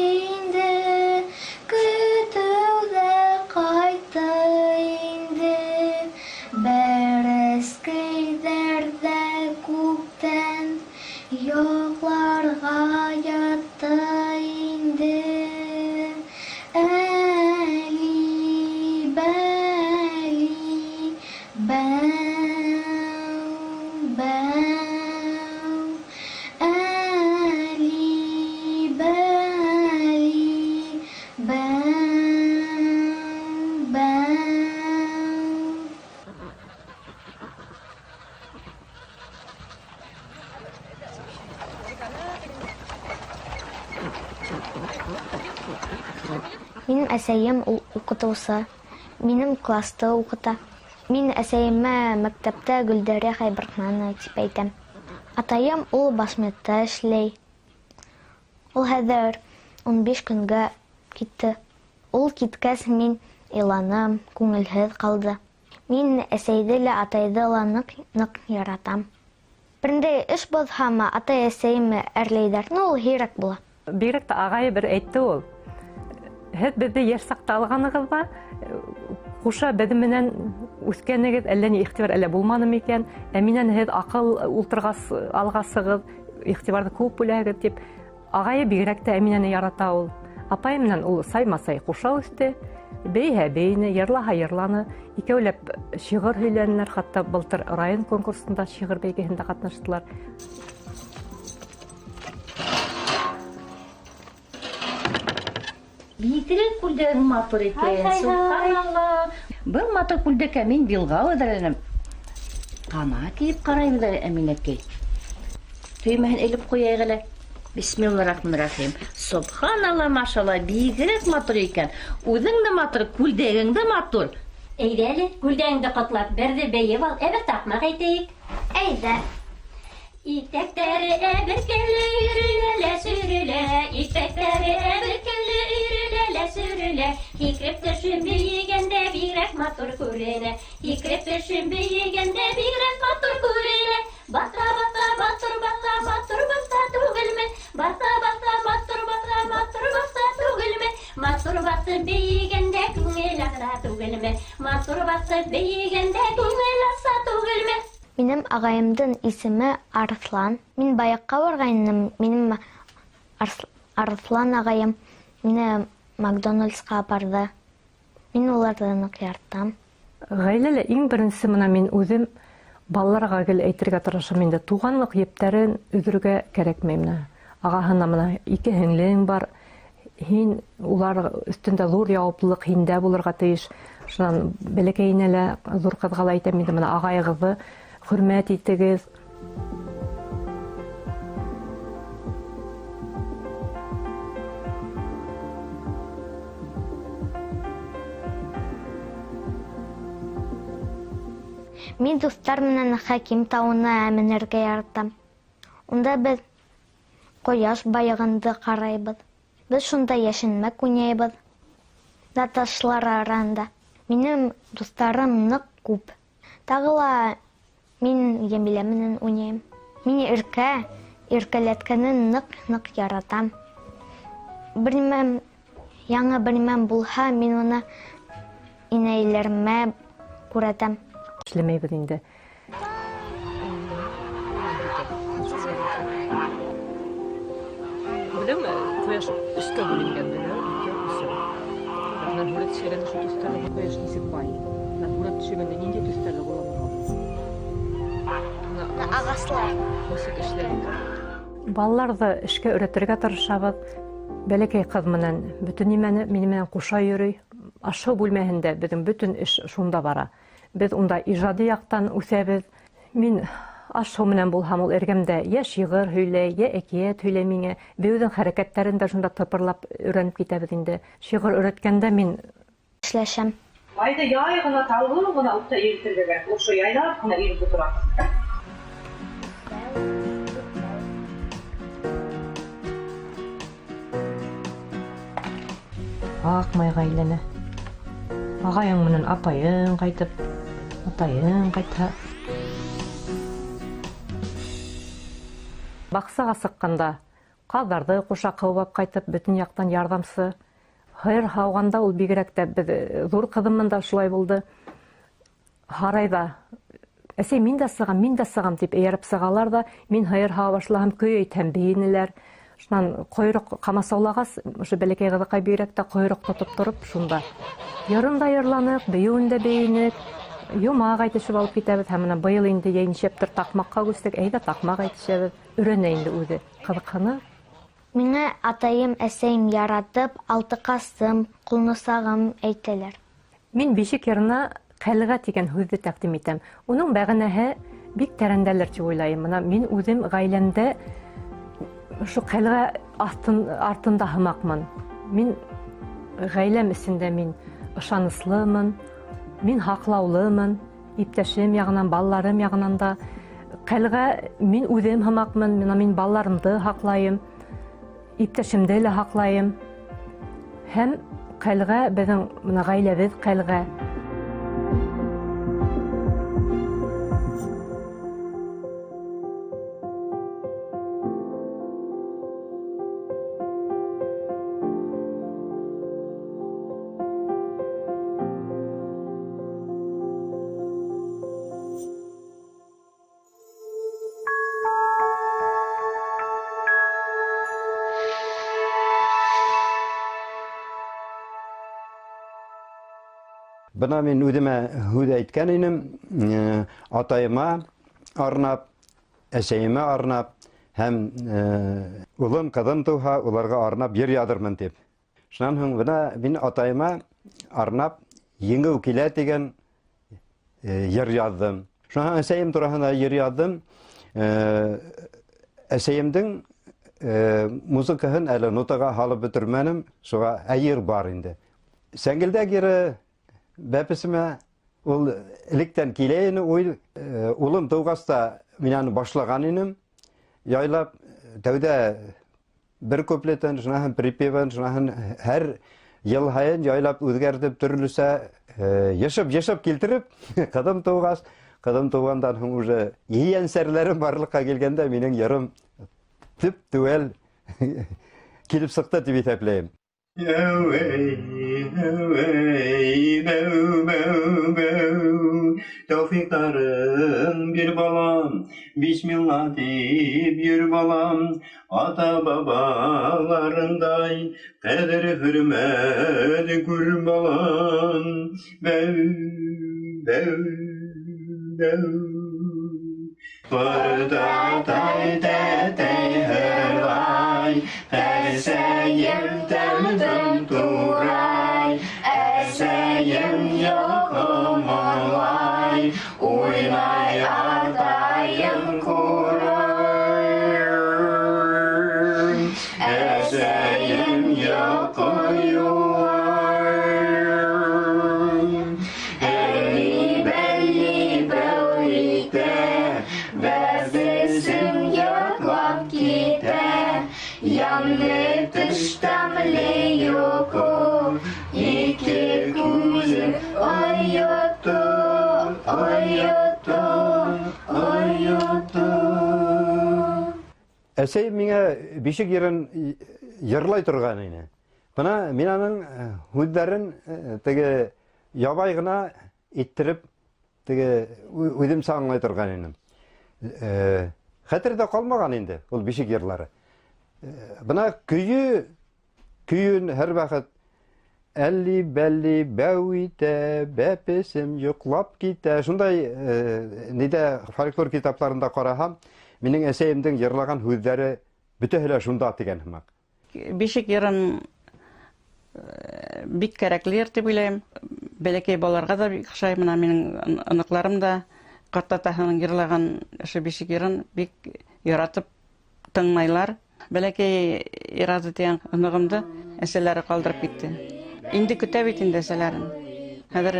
indi, kutuvda qaytdi indi. Bir eskiydirdi ko'kdan, yo'qlarga yetdi indi. Ali, bali, Минем әсәем укытучы. Минем класста укыта. Мин әсәемә мәктәптә Гөлдәрә Хәйбәрханова дип әйтәм. Атаем ул Башмәттә эшләй. Ул хәзер 15 көнгә китте. Ул киткәч мин иланам, күңелһез калды. Мин әсәйде лә атайды ла нык яратам. Берендә эш булһамы, атай әсәйме әрләйдәр. Ул һирәк була. Бигрәк тә агай бер әйтте ул. Һез безне яшь сакта алганыгызда, куша беҙ менән үҫкәнегеҙ әллә ни ихтибар әллә булманымы икән, ә минән һеҙ аҡыл ултырғас алғасығыҙ, ихтибарҙы күп бүләһегеҙ тип, ағайы бигерәк тә Әминәне ярата ул. Апай менән ул саймасай ҡуша үҫте, бейһә бейне, йырлаһа йырланы, икәүләп шиғыр һөйләнеләр, хатта былтыр район конкурсында шиғыр бәйгеһендә ҡатнаштылар. Бигерәк күлдәгең матур икән, субханалла. Был матур күлдәккә мин билға үҙәренем. Ҡана киеп ҡарайбыҙ Әминәкәй. Төймәһен элеп ҡуяйыҡ әле. Бисмиллахиррахманиррахим. Субханалла, машалла, бигерәк матур икән. Үҙең дә матур, күлдәгең дә матур. Әйҙә әле, күлдәгеңде ҡотлап, берҙе бейеп ал, әбер таҡмаҡ әйтәйек. Әйҙә. Итәктәре әберкәле йөрөлә сөрөлә, итәктәре әберкәле йөрөлә сөрөлә. Һикереп төшөп бейегәндә бигерәк матур күренә. Һикереп төшөп бейегәндә бигерәк матур күренә. Бата бата батыр бата батыр бата түгелме? Бата бата батыр бата матур бата түгелме? Матур бата бейегәндә күңел аса түгелме? Матур бата бейегәндә күңел аса түгелме? Минем ағайымдың исеме Арыслан. Мин баяҡҡа барғайным, минем Арыслан ағайым мине Макдональдсҡа апарды. Мин уларҙы ныҡ яратам. Ғаиләлә иң беренсе мына мин үҙем балаларға гел әйтергә тырышам инде. Туғанлыҡ ептәрен өҙөргә кәрәкмәй менә. Ағаһына мына 2 һеңлең бар. Һин улар өҫтөндә ҙур яуаплылыҡ һиндә булырға тейеш. Шунан бәләкәйенә лә ҙур ҡыҙға ла әйтәм инде, мына ағайығыҙҙы хөрмәт итегеҙ. Мин дуҫтар менән Хәким тауына менергә яратам. Унда беҙ ҡояш байығанды ҡарайбыҙ. Беҙ шунда йәшенмәк уйнайбыҙ. Да ташлар аранда. Минем дуҫтарым ныҡ күп. Тағы ла мин Йәмилә менән уйнайым. Мин иркәләткәнен ныҡ яратам. Яңы бер нимәм булһа, мин уны инәйләремә күрәтәм. Эшләмәйбеҙ инде. Беләме, ҡояш өскә бүленгән белә, һүрәт төшөргәндә шул төҫтәге ҡояш нисек бай. Һүрәт төшөргәндә ниндәй төҫтәге була баһа? Ағаслар. Нисек эшләгән? Балаларҙы эшкә өйрәтергә тырышабыҙ. Бәләкәй ҡыҙ менән бөтөн нимәне мине менән ҡуша йөрөй. Ашау бүлмәһендә беҙҙең бөтөн эш шунда бара. Беҙ унда ижади яҡтан үҫәбеҙ. Мин аш-һыу менән булһам, ул эргәмдә йә шиғыр һөйләй, йә әкиәт һөйләй миңә. Беҙҙең хәрәкәттәрен дә шунда тыпырлап өйрәнеп китәбеҙ инде. Шиғыр өйрәткәндә мин эшләшәм. Майда яй ғына талғын ғына утта иретергә кәрәк. Ошо яйлап ғына иреп утыра. бақмай ғайлені. Ағайың менен апайың қайтып, атайың қайта. Бақсаға сыққанда, қадарды қоша қылып қайтып, бүтін яқтан ярдамсы. Хайыр хауғанда ол бигерәктә зур кызымның да шулай булды. Харайда әсей мин дә сыгам дип эйәреп сыгалар да, мин хайыр хава башлаһам көй әйтәм бейнеләр. Шуннан койрык камасаулагас, ошо бәләкәй кызыкка бигрәктә койрык тотып торып, шунда ярында йырланып, бейүндә бейнек, юмак әйтешеп алып китәбез. Һәм менә быел инде яйншептер такмакка күстек, әйдә такмак әйтешәбез. Үрәнә инде үзе кызыкны. Миңа атайым, әсәйем яратып, алтыкасым, кулнысагым әйтәләр. Мин бишек ярына кәлгә дигән һүзне тәкъдим итәм. Уның мәгънәһе бик тәрәндәлер дип уйлайм. Менә мин үзем гаиләмдә шу кәлгә артында һымакмын. Мин гаиләм эчендә мин ышаныслымын, мин хаклаулымын, иптәшем ягынан, балаларым ягынан да. Кәлгә мин үзем һымакмын, мин балаларымды хаклайм. Иптәшемде лә хаклайым. Һәм кәлгә безнең гаиләбез кәлгә. Buna men o'zimə hüd aytgan edim, atayıma arnab, əsəyimə arnab, həm ulum qızım tuha, ularga arnab yer yadırmın deb. Şundan soң buna men atayıma arnab yengil kile degan yer yazdım. Şundan əsəyim turasında yer yazdım. Əsəyimдің muzikaсын әлі notaga halıb bitirmenim, soğa әйір бар indi. Сәңгілдәк ері бәпісіме ол іліктен келейіні ұлым туғаста менен башлаған енім. Яйлап, тәуді бір көплеттен, жынағын припевен, жынағын әр ел хайын яйлап өзгәрдіп түрлісі ешіп келтіріп, қадым туғас, қадым туғандан соң уже ең сәрлерім барлыққа келгенде менің ярым тіп түвел келіп сықты деп есептеймін. Tevfiklerim bir balam, Bismillah deyip yürü balam, ata babalarınday, kader hürmet gür balam, Burada tay her ay, her seyir derdim duray, eseyim yok olay, uylay adayım kuray, eseyim yok olay, eli belli böyleyde, Bezdesin yoklap gider, yanı dıştan bile yokum, iki gözüm oyutu. Әсей миңа бишік ерін ерлай тұрған ені. Бұна мен аның өздерін ябайғына еттіріп, өдім саңлай тұрған енім. Хәтердә калмаган инде ул бишек ерлары. Бына күйін һәр вакыт әлли бәлли бәуитә, бәпесем йоклап китә. Шундай ниде фольклор китапларында карасам, минең әсәемнең йырлаган сүзләре бөтәһелә шунда дигән хымак. Бишек ерен бик кирәкле дип уйлыйм. Бәләкәй балаларга да бик охшай, менә минең аныкларым да Картатаһының йырлаган бишек ерен бик яратып тыңлайлар. Бәләкәй иразы дигән аныгымды әсәләре калдырып китте. Инде көтә бит инде әсәләрен. Хәзер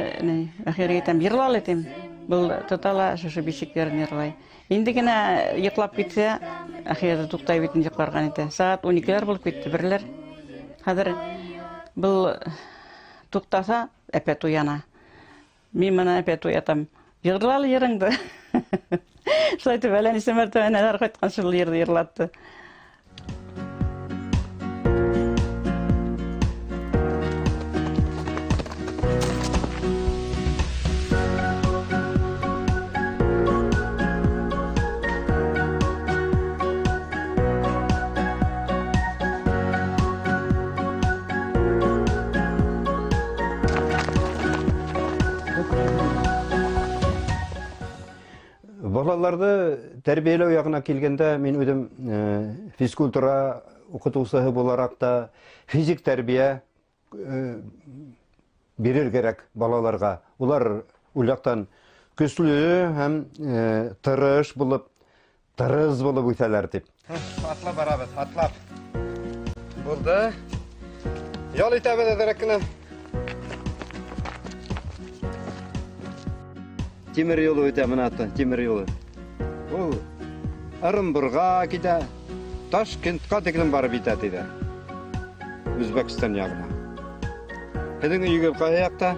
ахирга әйтәм, йырлал әйтәм. Бул тотала бишек ерен йырлай. Инде генә йоклап китсә, ахирда туктай бит йокларган иде. Саат 12ләр булып китте, берләр. Хәзер Был туктаса, әпәт уяна. Мин менә әпәт уятам. Йырлал йырыңды. Шулай итеп, әллә нисә мәртәбә әнәләр кайткан шул йырды йырлатты. Балаларды тәрбиелеу ягына килгәндә, мин үзем физкультура укытучысы буларак та физик тәрбия бирер кирәк балаларга. Улар уйлактан көчле һәм тырыш булып, тырыз булып үсәләр дип. Атлап барабыз, атлап. Булды. Ял итәбез дәрәкне. Тимер юлы өтә менә тимер юлы. Ул Ырымбурга китә, Ташкентка тиклем барып итә диде. Үзбәкстан ягына. Һеҙҙең өйгә ҡайһы яҡта?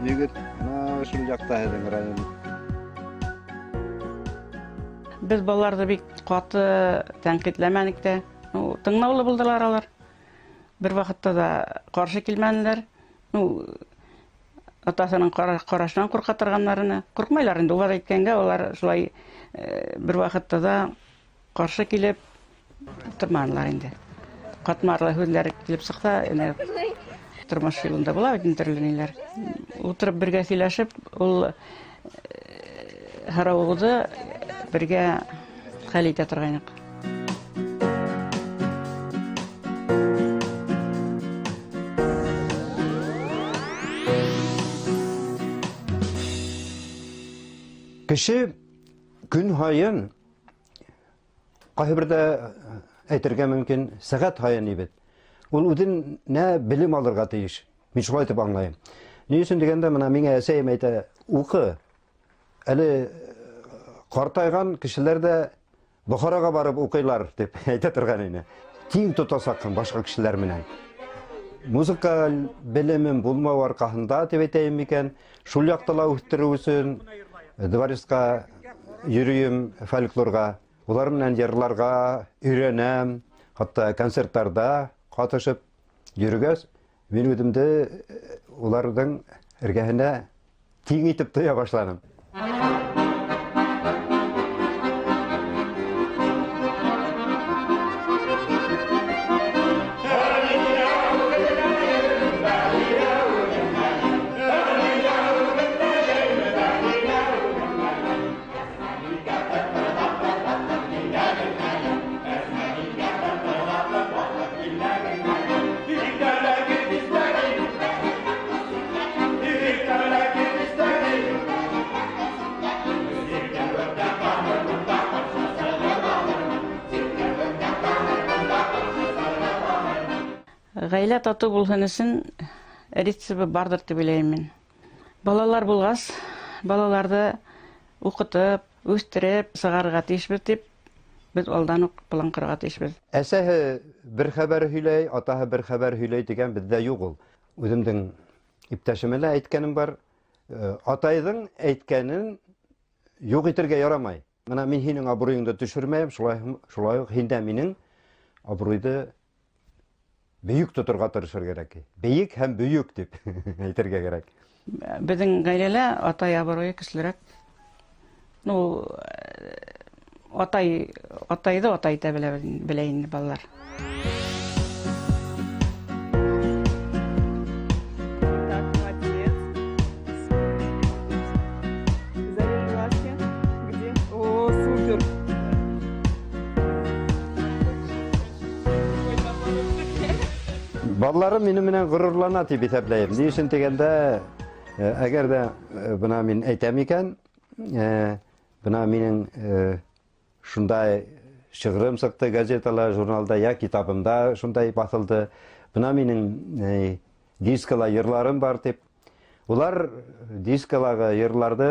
Егет, ана шул яҡта һеҙҙең район. Без балаларҙы бик ҡаты тәнҡитләмәнек тә. Тыңлаулы булдылар алар. Бер ваҡытта да ҡаршы килмәнеләр. Атасының ҡарашынан ҡурҡа торғандарына. Ҡурҡмайлар инде, улар әйткәнгә, улар шулай бер ваҡытта да ҡаршы килеп торманылар инде. Ҡатмарлы һүҙләр килеп сыҡта, тормош юлында була бит төрлөниләр. Ултырып бергә сөйләшеп, ул һорауығыҙҙы бергә хәл итә торғайныҡ. Кеше көн һайын, ҡайһы берҙә әйтергә мөмкин, сәғәт һайын ибет. Ул үҙен белем алырға тейеш. Мин шулай итеп аңлайым. Ни өсөн дигәндә, мына миңә әсәйем әйтә, уҡы. Әле ҡартайған кешеләр дә Бохараға барып уҡыйлар дип әйтә торған ине. Тиң тотасаҡһың башҡа кешеләр менән. Музыка белемем булмау арҡаһында дип әйтәйем микән, шул яҡта ла үҫтереү өсөн дворецҡа йөрөйөм, фольклорға. Улар менән йырларға өйрәнәм, хатта концерттарда ҡатышып йөрөгәс, мин үҙемде уларҙың эргәһенә тиң итеп тоя башланым. Ғаилә тату булһын өсөн рецепты бардыр дип уйлайым мин. Балалар булғас, балаларҙы уҡытып, үҫтереп, сығарырға тейешбеҙ дип, беҙ алдан уҡ план ҡорорға тейешбеҙ. Әсәһе бер хәбәр һөйләй, атаһы бер хәбәр һөйләй дигән беҙҙә юҡ ул. Үҙемдең иптәшемә лә әйткәнем бар. Атайҙың әйткәнен юҡ итергә ярамай. Мына мин һинең абруйыңды төшөрмәйем, шулай уҡ һин дә минең абруйҙы бейек тоторға тырышыр кәрәк. Бейек һәм бүйек дип әйтергә кәрәк. Беҙҙең ғаиләлә атай абруйы көслөрәк. Атайҙы атай итә белә инде балалар. Балаларым минем менән ғорурлана дип иҫәпләйем. Ни өсөн дигәндә, әгәр дә бына мин әйтәм икән, бына минең шундай шиғрым сыҡты газетала, журналда, я китабымда шундай баҫылды. Бына минең дискала йырларым бар дип. Улар дискалағы йырларҙы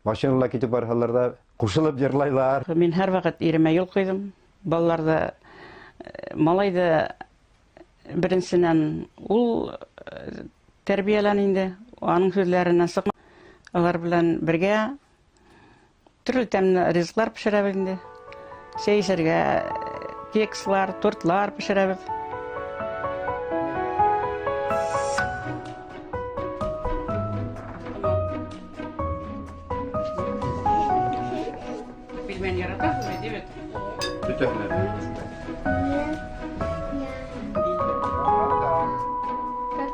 машинала китеп барһалар ҡушылып йырлайлар. Мин һәр ваҡыт иремә юл ҡуйҙым. Балаларҙы, малайҙы Беренчедән ул тәрбиялән инде, аның сүзләреннән сык. Алар белән бергә төрле тәмле ризыклар пешерәбез инде. Чәй эчәргә кекслар, тортлар пешерәбез. Пельмени яратасыз бит, димәк? А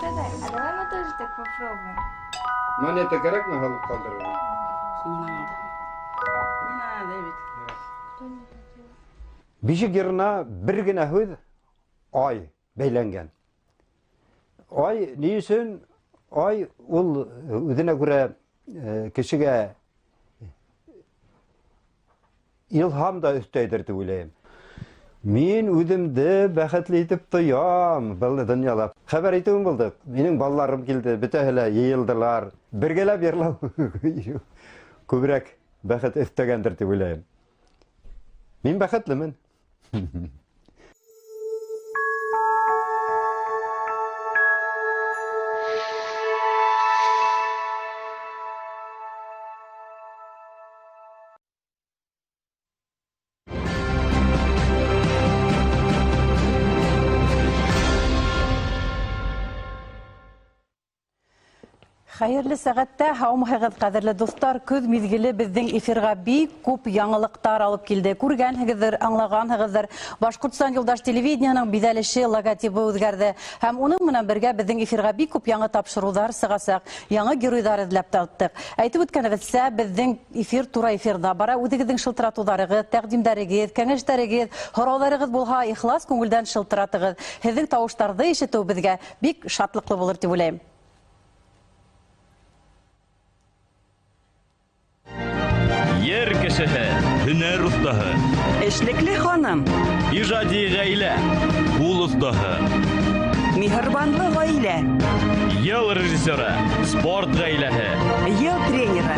давай мы тоже так попробуем. Монета кирәкме халык калдырырга? Бишек йырына бер генә һүз ай бәйләнгән. Ай ни өчен? Ай ул үзенә күрә кешегә илһам да өстәйдер дип уйлыйм. Мин үземде бәхетле итеп тоям, был дөньяда. Хәбәр итүем булды. Минем балаларым килде, бөтәһелә йыелдылар. Бергәләп йырлау күбрәк бәхет өстәгәндер дип уйлыйм. Мин бәхетлемен. Хәерле сәгатьтә һаумыгыз, кадерле дуслар, көз мизгеле безнең эфирга бик күп яңалыктар алып килде. Күргәнһегездер, аңлаганһегездер, Башкортстан Юлдаш телевидениеның бизәлеше, логотипы үзгәрде. Һәм уның менән бергә безнең эфирга бик күп яңа тапшырулар сыгасак, яңа геройдар эзләп таптык. Әйтеп үткәнебезчә, безнең эфир тура эфирда бара. Үзегезнең шылтыратуларыгыз, тәкъдимдәрегез, кәңәшләрегез, һорауларыгыз булһа, ихлас күңелдән шылтыратыгыз. Һезнең тавышларны ишетү безгә бик шатлыклы булыр дип уйлыйм. Ер кешеһе, һөнәр остаһы. Эшлекле ханым. Ижади гаилә, ул остаһы. Миһербанлы гаилә. Ел режиссеры, спорт гаиләһе. Ел тренеры.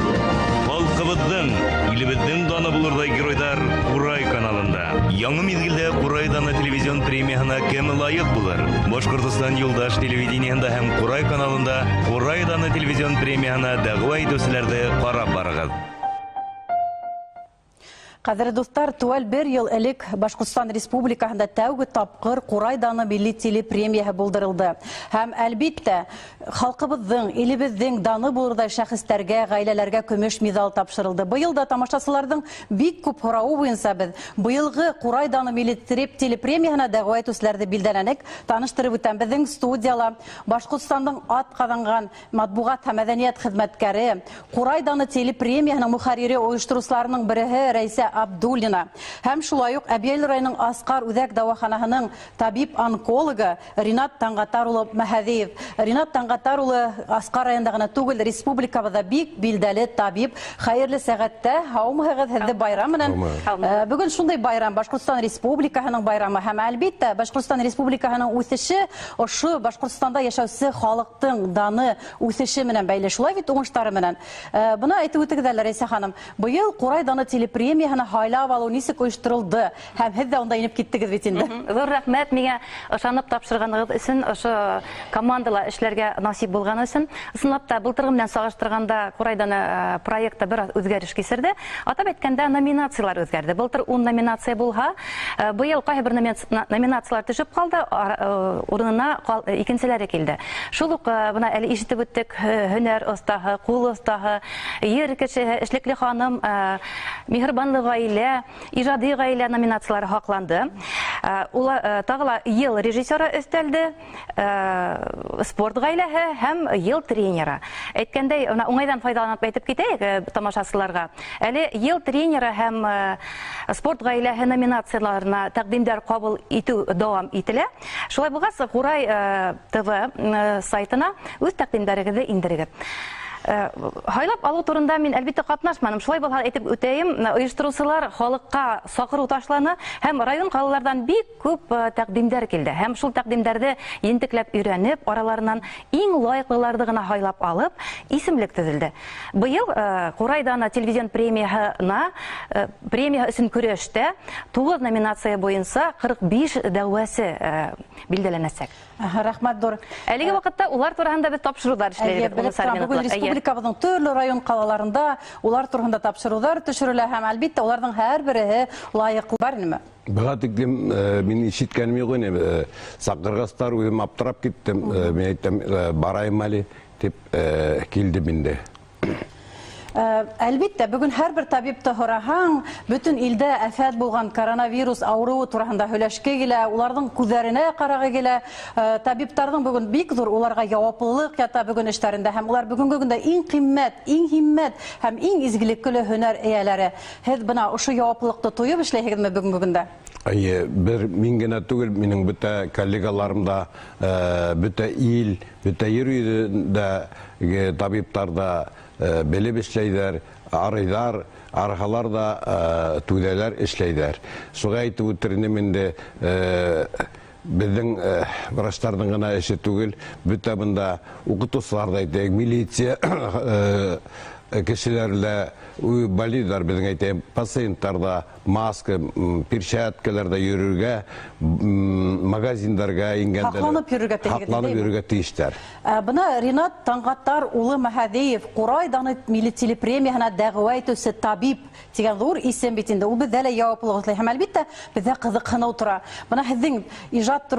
Халкыбызның, илебезнең даны булырдай геройдар Курай каналында. Яңа мизгелдә Курай даны телевизион премияһына кем лайык булыр? Башкортстан Юлдаш телевидениеһында һәм Курай каналында Курай даны телевизион премияһына дәгъва итүчеләрне карап барыгыз. Кадерле дуслар, туел бер ел элек Башкортстан Республикаһында тәүге тапкыр Курай даны милли телепремияһы булдырылды. Һәм әлбиттә, халкыбызның, илебезнең даны булырдай шәхестәргә, гаиләләргә көмеш медаль тапшырылды. Быел да тамашачыларның бик күп һорауы буенча без быелгы Курай даны милли телепремияһына дәгъва итүчеләрне билдәләнек, таныштырып үтәм. Безнең студияла Башкортстанның атказанган матбугат һәм мәдәният хезмәткәре, Курай даны телепремияһының мөхәррире, оештыручыларның береһе Рәйсә Абдуллина. Һәм шулай ук Әбйәл районының Аскар үзәк дәваханаһының табиб-онкологы Ринат Таңгатар улы Мәһәдиев. Ринат Таңгатар улы Аскар районында гына түгел, республикабызда бик билдәле табиб. Хәерле сәгатьтә һаумыгыз, һеҙҙе байрам менән. Бүген шундай байрам, Башкортстан Республикаһының байрамы һәм әлбиттә Башкортстан Республикаһының үҫеше ошо Башкортстанда яшәүсе халыктың даны үҫеше менән бәйле. Шулай бит уңыштары менән. Бына әйтеп үтегеҙ әле, Рәйсә ханым. Быел Курай даны телепремияһына һайлап алыу нисек оештырылды? Һәм һеҙ дә унда инеп киттегеҙ бит инде. Зур рәхмәт миңә ышанып тапшырганығыҙ өсөн, ошо командала эшләргә насип булганы өсөн. Ысынлап та былтырғы менән сағыштырғанда Курай даны проектта бер үҙгәреш кисерде. Атап әйткәндә, номинациялар үҙгәрде. Былтыр 10 номинация булһа, быел ҡайһы бер номинациялар төшөп ҡалды, урынына икенселәре килде. Шул уҡ бына әле ишетеп үттек, һөнәр остаһы, ҡул остаһы, ер кешеһе, эшлекле ханым, миһербанлы гаилә, ижади гаилә номинациялары һаҡланды. Тағы ла йыл режиссеры өҫтәлде, спорт гаиләһе һәм йыл тренеры. Әйткәндәй, уңайҙан файҙаланып әйтеп китәйек тамашасыларға. Әле йыл тренеры һәм спорт гаиләһе номинацияларына тәҡдимдәр ҡабул итеү дауам ителә. Шулай булғас, Курай ТВ сайтына үҙ тәҡдимдәрегеҙҙе индерегеҙ. Һайлап алу турында мин әлбәттә катнашмадым. Шулай булса әйтеп үтәем, оештыручылар халыкка сакыру ташланы һәм район калалардан бик күп тәкъдимдәр килде. Һәм шул тәкъдимдәрде ентекләп өйрәнеп, араларынан иң лаеклыларны гына һайлап алып, исемлек төзелде. Быел Курайданы телевизион премия өчен көрәштә 9 номинация буенча 45 дәгъвасы билгеләнәсәк. Рәхмәт Дор. Әлеге вакытта улар турында без тапшырулар эшләйбез. Бүген республикабызның төрле район калаларында улар турында тапшырулар төшерелә һәм әлбәттә уларның һәрберсе лаеклы бар инеме? Быга тиклем мин ишеткәнем юк ине. Сакыргастар үзем аптырап киттем. Мен әйттем, барайым әле дип килдем инде. Әлбәттә, бүген һәрбер табибты һораһаң, бөтен илдә афәт булган коронавирус авыруы турында һөйләшкә килә, уларның күзләренә карарга килә. Табибларның бүген бик зур уларга җаваплылык ята бүген эшләрендә һәм улар бүгенге көндә иң кыйммәт, иң һиммәт һәм иң изгелекле һөнәр эяләре. Һез бына ошо җаваплылыкты тоеп эшләйһегезме бүгенге көндә? Бер мин генә түгел, минең бөтә коллегаларым да, бөтә ил, бөтә ер үҙендә табибларда белеп эшләйҙәр, арыйҙар, арһалар да түҙәләр эшләйҙәр. Шуға әйтеп үтернем инде, безнең врачтарның гына эше түгел, бөтә бында укытыусылар да әйтәйек, милиция кешеләрдә болидар, безнең әйтәйек, пациенттарда маска, перчаткаларда йөрөргә, магазиндарга ингәндә хакланып йөрергә тиештәр. Бына Ринат Таңғаттар улы Мәһәдиев Курайданы милли премияһына дәғүә итүсе табиб дигән зур исем бит инде. Ул бездә лә яуаплылык эзләй. Һәм әлбәттә бездә кызыкһыну тора. Бына һезнең иҗат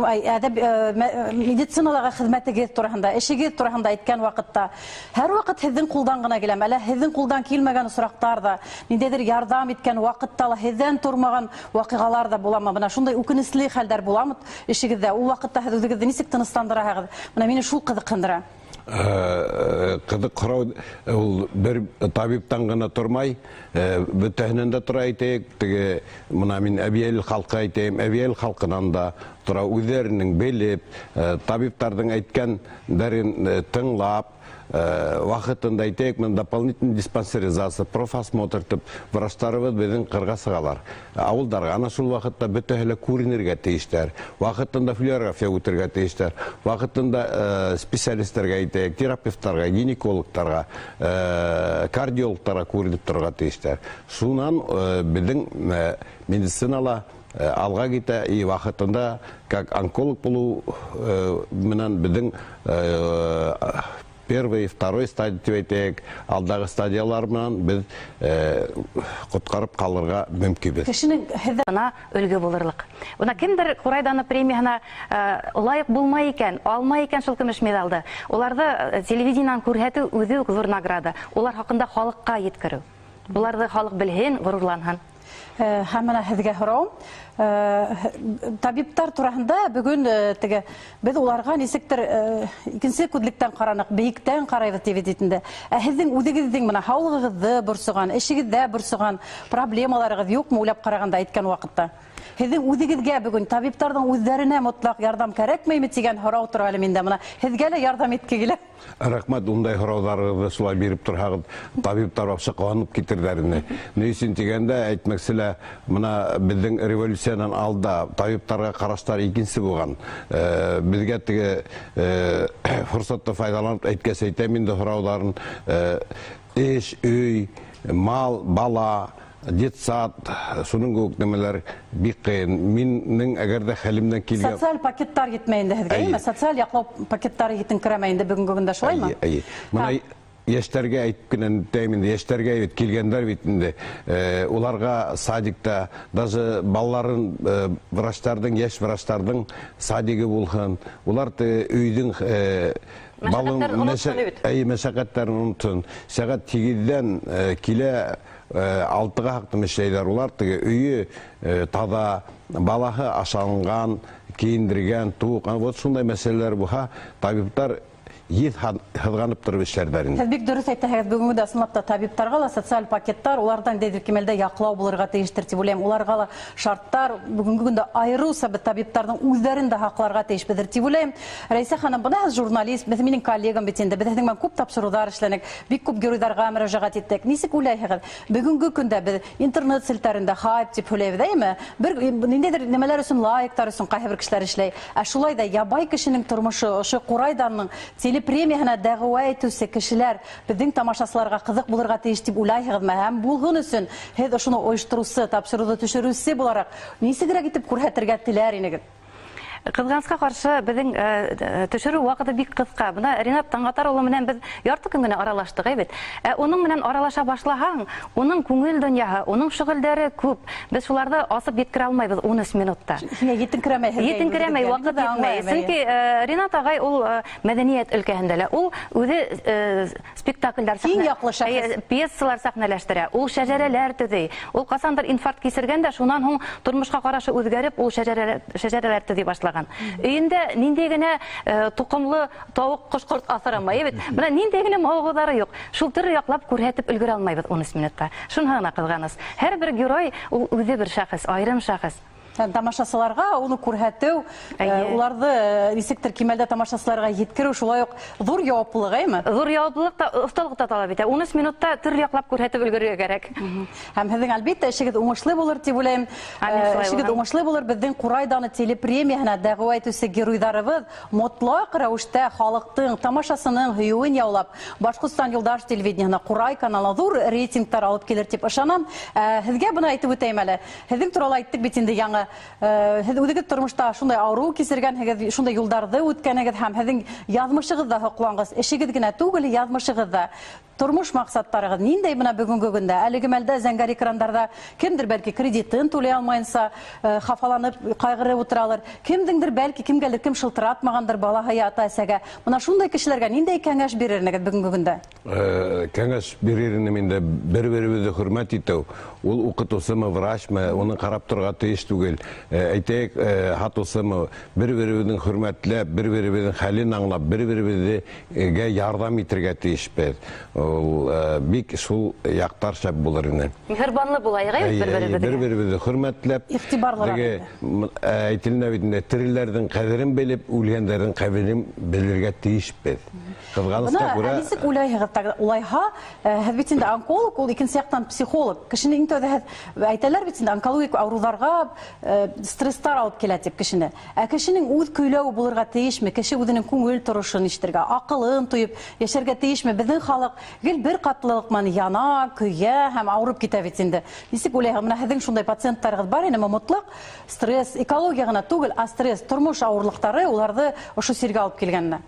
медициналарга хезмәтегез турында, эшегез турында әйткән вакытта һәр вакыт һезнең кулдан гына киләм. Әле һезнең кулдан килмәгән осрактар да, ниндәйдер ярдәм иткән вакытта ла һездән тормаган вакыйгалар да буламы? Бына шундай үкенечле хәлләр буламы эшегездә? Ул вакытта һез үзегезне ничек тынычландыраһығыз? Бына мине шул кызыксындыра. Кызык һорау, ул бер табибтан гына тормай, бөтәһенән дә тора әйтәйек, теге мына мин әбиел халкы әйтәйем, әбиел халкынан да тора, үзләренең белеп, табибтарның әйткәндәрен тыңлап, вакытында әйтәйек, мен дополнительный диспансеризация, профосмотр тип врачтарыбыз безнең кырга сыгалар. Авылдарга ана шул вакытта бөтәһе күренергә тиештәр. Вакытында флюорография үтәргә тиештәр. Вакытында специалистларга әйтәйек, терапевтларга, гинекологларга, кардиологларга күренеп торырга тиештәр. Шуннан безнең медицинала алга китә, и вакытында как онколог булу менән безнең первый, второй стадия, алдагы стадиялар менән без коткарып калырга мөмкинбез. Кешенең һеҙҙә өлгө булырлык. Бына кемдер Курайданы премияһына лайык булмай икән, алмай икән шул көмеш медалды. Уларҙы телевидениянан күрһәтеү үҙе үк зур награда. Улар хаҡында халыҡҡа еткереү. Буларҙы халыҡ белһен, ғорурланһын. Һәм менә һеҙгә һорау. Табибтар тураһында бөгөн без уларга нисектер икенсе күҙлектән ҡараныҡ, бейектән ҡарайбыҙ телевидениедә. Ә һеҙҙең үҙегеҙҙең менә һаулығығыҙҙы борсоған, эшегеҙҙә борсоған проблемаларығыҙ юҡмы уйлап ҡарағанда әйткән ваҡытта? Һеҙҙең үҙегеҙгә бөгөн табибтарҙың үҙҙәренә мотлаҡ ярҙам кәрәкмәйме тигән һорау тора әле миндә. Менә һеҙгә лә ярҙам иткегә килә. Рәхмәт, ундай һорауҙарығыҙҙы шулай биреп торһағыҙ, табибтар ваҡшы ҡыуанып китерҙәр ине. Ни өсөн тигәндә, әйтмәкселә, мына беҙҙең революциянан алда табибтарға ҡараштар икенсе булған. Беҙгә теге форсатты файҙаланып әйткәс әйтәм инде һорауҙарын. Эш, өй, мал, бала, детсад, шуның күк нәмәләр бик ҡыйын. Минең әгәр дә хәлемдән килгән... Социаль пакеттар етмәй инде һеҙгә, социаль яҡлау пакеттары етеңкерәмәй инде бүгенге көндә, шулаймы? Мына йәштәргә әйтеп кенә әйтәйем инде, йәштәргә килгәндәр бит инде. Уларға садикта, даже балаларын врачтарҙың, йәш врачтарҙың садиги булһын. Улар өйҙең мәшәҡәттәрен онотһон. Сәғәт 8-дән килә 6-ға хаҡтым эшләйҙәр. Улар өйө таҙа, балаһы ашанған, кейендергән, туған. Вот шундай мәсьәләләр булһа, табиптар ет һыҙғанып торып эшләрҙәр инде. Һеҙ бик дөрөҫ әйтәһегеҙ, бүгенге дә ысынлап та табиптарға ла социаль пакеттар, улардан ниндәйҙер кимәлдә яҡлау булырға тейештер тип уйлайым. Уларға ла шарттар, бүгенге көндә айырыуса беҙ табиптарҙың үҙҙәрен дә һаҡларға тейешбеҙҙер тип уйлайым. Рәйсә ханым, бына һеҙ журналист, беҙ минең коллегам бит инде, беҙ һеҙҙең менән күп тапшырыуҙар эшләнек, бик күп геройҙарға мөрәжәғәт иттек. Нисек уйлайһығыҙ? Бүгенге көндә беҙ интернет селтәрендә хайп тип һөйләйбеҙ, әйме? Бер ниндәйҙер нәмәләр өсөн, лайктар өсөн ҡайһы бер кешеләр эшләй. Ә шулай да ябай кешенең тормошо, ошо Ҡурайҙарның телепремияһына дәғүә итеүсе кешеләр беҙҙең тамашасыларға ҡыҙыҡ булырға тейеш тип уйлайһығыҙмы? Һәм булһын өсөн һеҙ ошоно ойоштороусы, тапшырыуҙы төшөрөүсе булараҡ нисегерәк итеп күрһәтергә теләр инегеҙ? Ҡыҙғанысҡа ҡаршы беҙҙең төшөрөү ваҡыты бик ҡыҫҡа. Бына Ринат Таңғатар улы менән беҙ ярты көн генә аралаштыҡ, бит. Уның менән аралаша башлаһаң, уның күңел донъяһы, уның шөғөлдәре күп. Беҙ шуларҙы асып еткерә алмайбыҙ 13 минутта. Етеңкерәмәй, ваҡыт етмәй. Сөнки Ринат ағай ул мәҙәниәт өлкәһендә лә, ул үҙе спектакльдәр сәхнәләштерә, пьесалар сәхнәләштерә, ул шәжәрәләр төҙөй. Ул ҡасандыр инфаркт кисергән дә, шунан һуң тормошҡа ҡарашы үҙгәреп, ул шәжәрәләр төҙөй башлаған. Өйөндә ниндәй генә туҡымлы тауыҡ, ҡош-ҡорт аҫырамай, бит. Бына ниндәй генә мауығыҙҙары юҡ. Шул төр яҡлап күрһәтеп өлгөрә алмайбыҙ 13 минутта. Шуныһы ғына ҡыҙғаныс. Һәр бер герой ул үҙе бер шәхес, айырым шәхес. Тамашасыларға уны күрһәтеү, уларҙы нисектер кимәлдә тамашасыларға еткереү, шулай уҡ ҙур яуаплылыҡ, әйме? Ҙур яуаплылыҡ та, оҫталыҡ та талап итә. 13 минутта төр яҡлап күрһәтеп өлгөрөргә кәрәк. Һәм һеҙҙең әлбиттә эшегеҙ уңышлы булыр тип уйлайым. Эшегеҙ уңышлы булыр. Беҙҙең Ҡурайҙаны телепремияһына дәғүә итеүсе геройҙарыбыҙ мотлаҡ рәүештә халыҡтың, тамашасының һөйөүен яулап, Башҡортостан Юлдаш телевидениеһына, Ҡурай каналы ҙур рейтингтар алып килер тип ышанам. Һеҙгә бына әйтеп үтәйем әле. Һеҙҙең турала әйттек бит инде яңы. Һеҙ үҙегеҙ тормошта шундай ауырыу кисергәнһегеҙ, шундай юлдарҙы үткәнегеҙ һәм һеҙҙең яҙмышығыҙ ҙа һоҡланғыс, эшегеҙ генә түгел, яҙмышығыҙ ҙа. Тормош маҡсаттарығыҙ ниндәй бына бүгенге көндә? Әлеге мәлдә зәңгәр экрандарҙа кемдер бәлки кредитын түләй алмайынса хафаланып, ҡайғырып ултыралыр. Кемдеңдер бәлки кемгәлер кем шылтыратмағандыр балаһы ата-әсәгә. Бына шундай кешеләргә ниндәй кәңәш бирерһегеҙ бүгенге көндә? Кәңәш бирерһем инде бер-беребеҙҙе хөрмәт итеү. Ул уҡытыусымы, врачмы, уны ҡарап торорға тейеш түгел. Әйтәйек, һатыусымы, бер-беребеҙҙең хөрмәтләп, бер-беребеҙҙең хәлен аңлап, бер-беребеҙгә ярҙам итергә тейешбеҙ. Бик шул яҡтар шәп булыр ине. Миһырбанлы булайыҡ, бер-беребеҙгә. Бер-беребеҙҙе хөрмәтләп, әйтелә бит инде, тереләрҙең ҡәҙерен белеп, үлгәндәрҙең ҡәҙерен белергә тейешбеҙ. Ҡыҙғанысҡа күрә... Нисек уйлайһығыҙ? Улайһа, һеҙ бит инде онколог, ул икенсе яҡтан психолог. Кешене иң тәүҙә әйтәләр бит инде, онкологик ауырыуҙарға стресстар алып килә тип кешене. Ә кешенең үҙ көйләүе булырға тейешме? Кеше үҙенең күңел торошон ишетергә, аҡылын тойоп йәшәргә тейешме? Беҙҙең халыҡ гел бер ҡатлылыҡ яна, көйә һәм ауырып китә бит инде. Нисек уйлайһығыҙ? Бына һеҙҙең шундай пациенттарығыҙ бар инеме? Мотлаҡ стресс, экология ғына түгел, а стресс, тормош ауырлыҡтары уларҙы ошо сиргә алып килгәненә.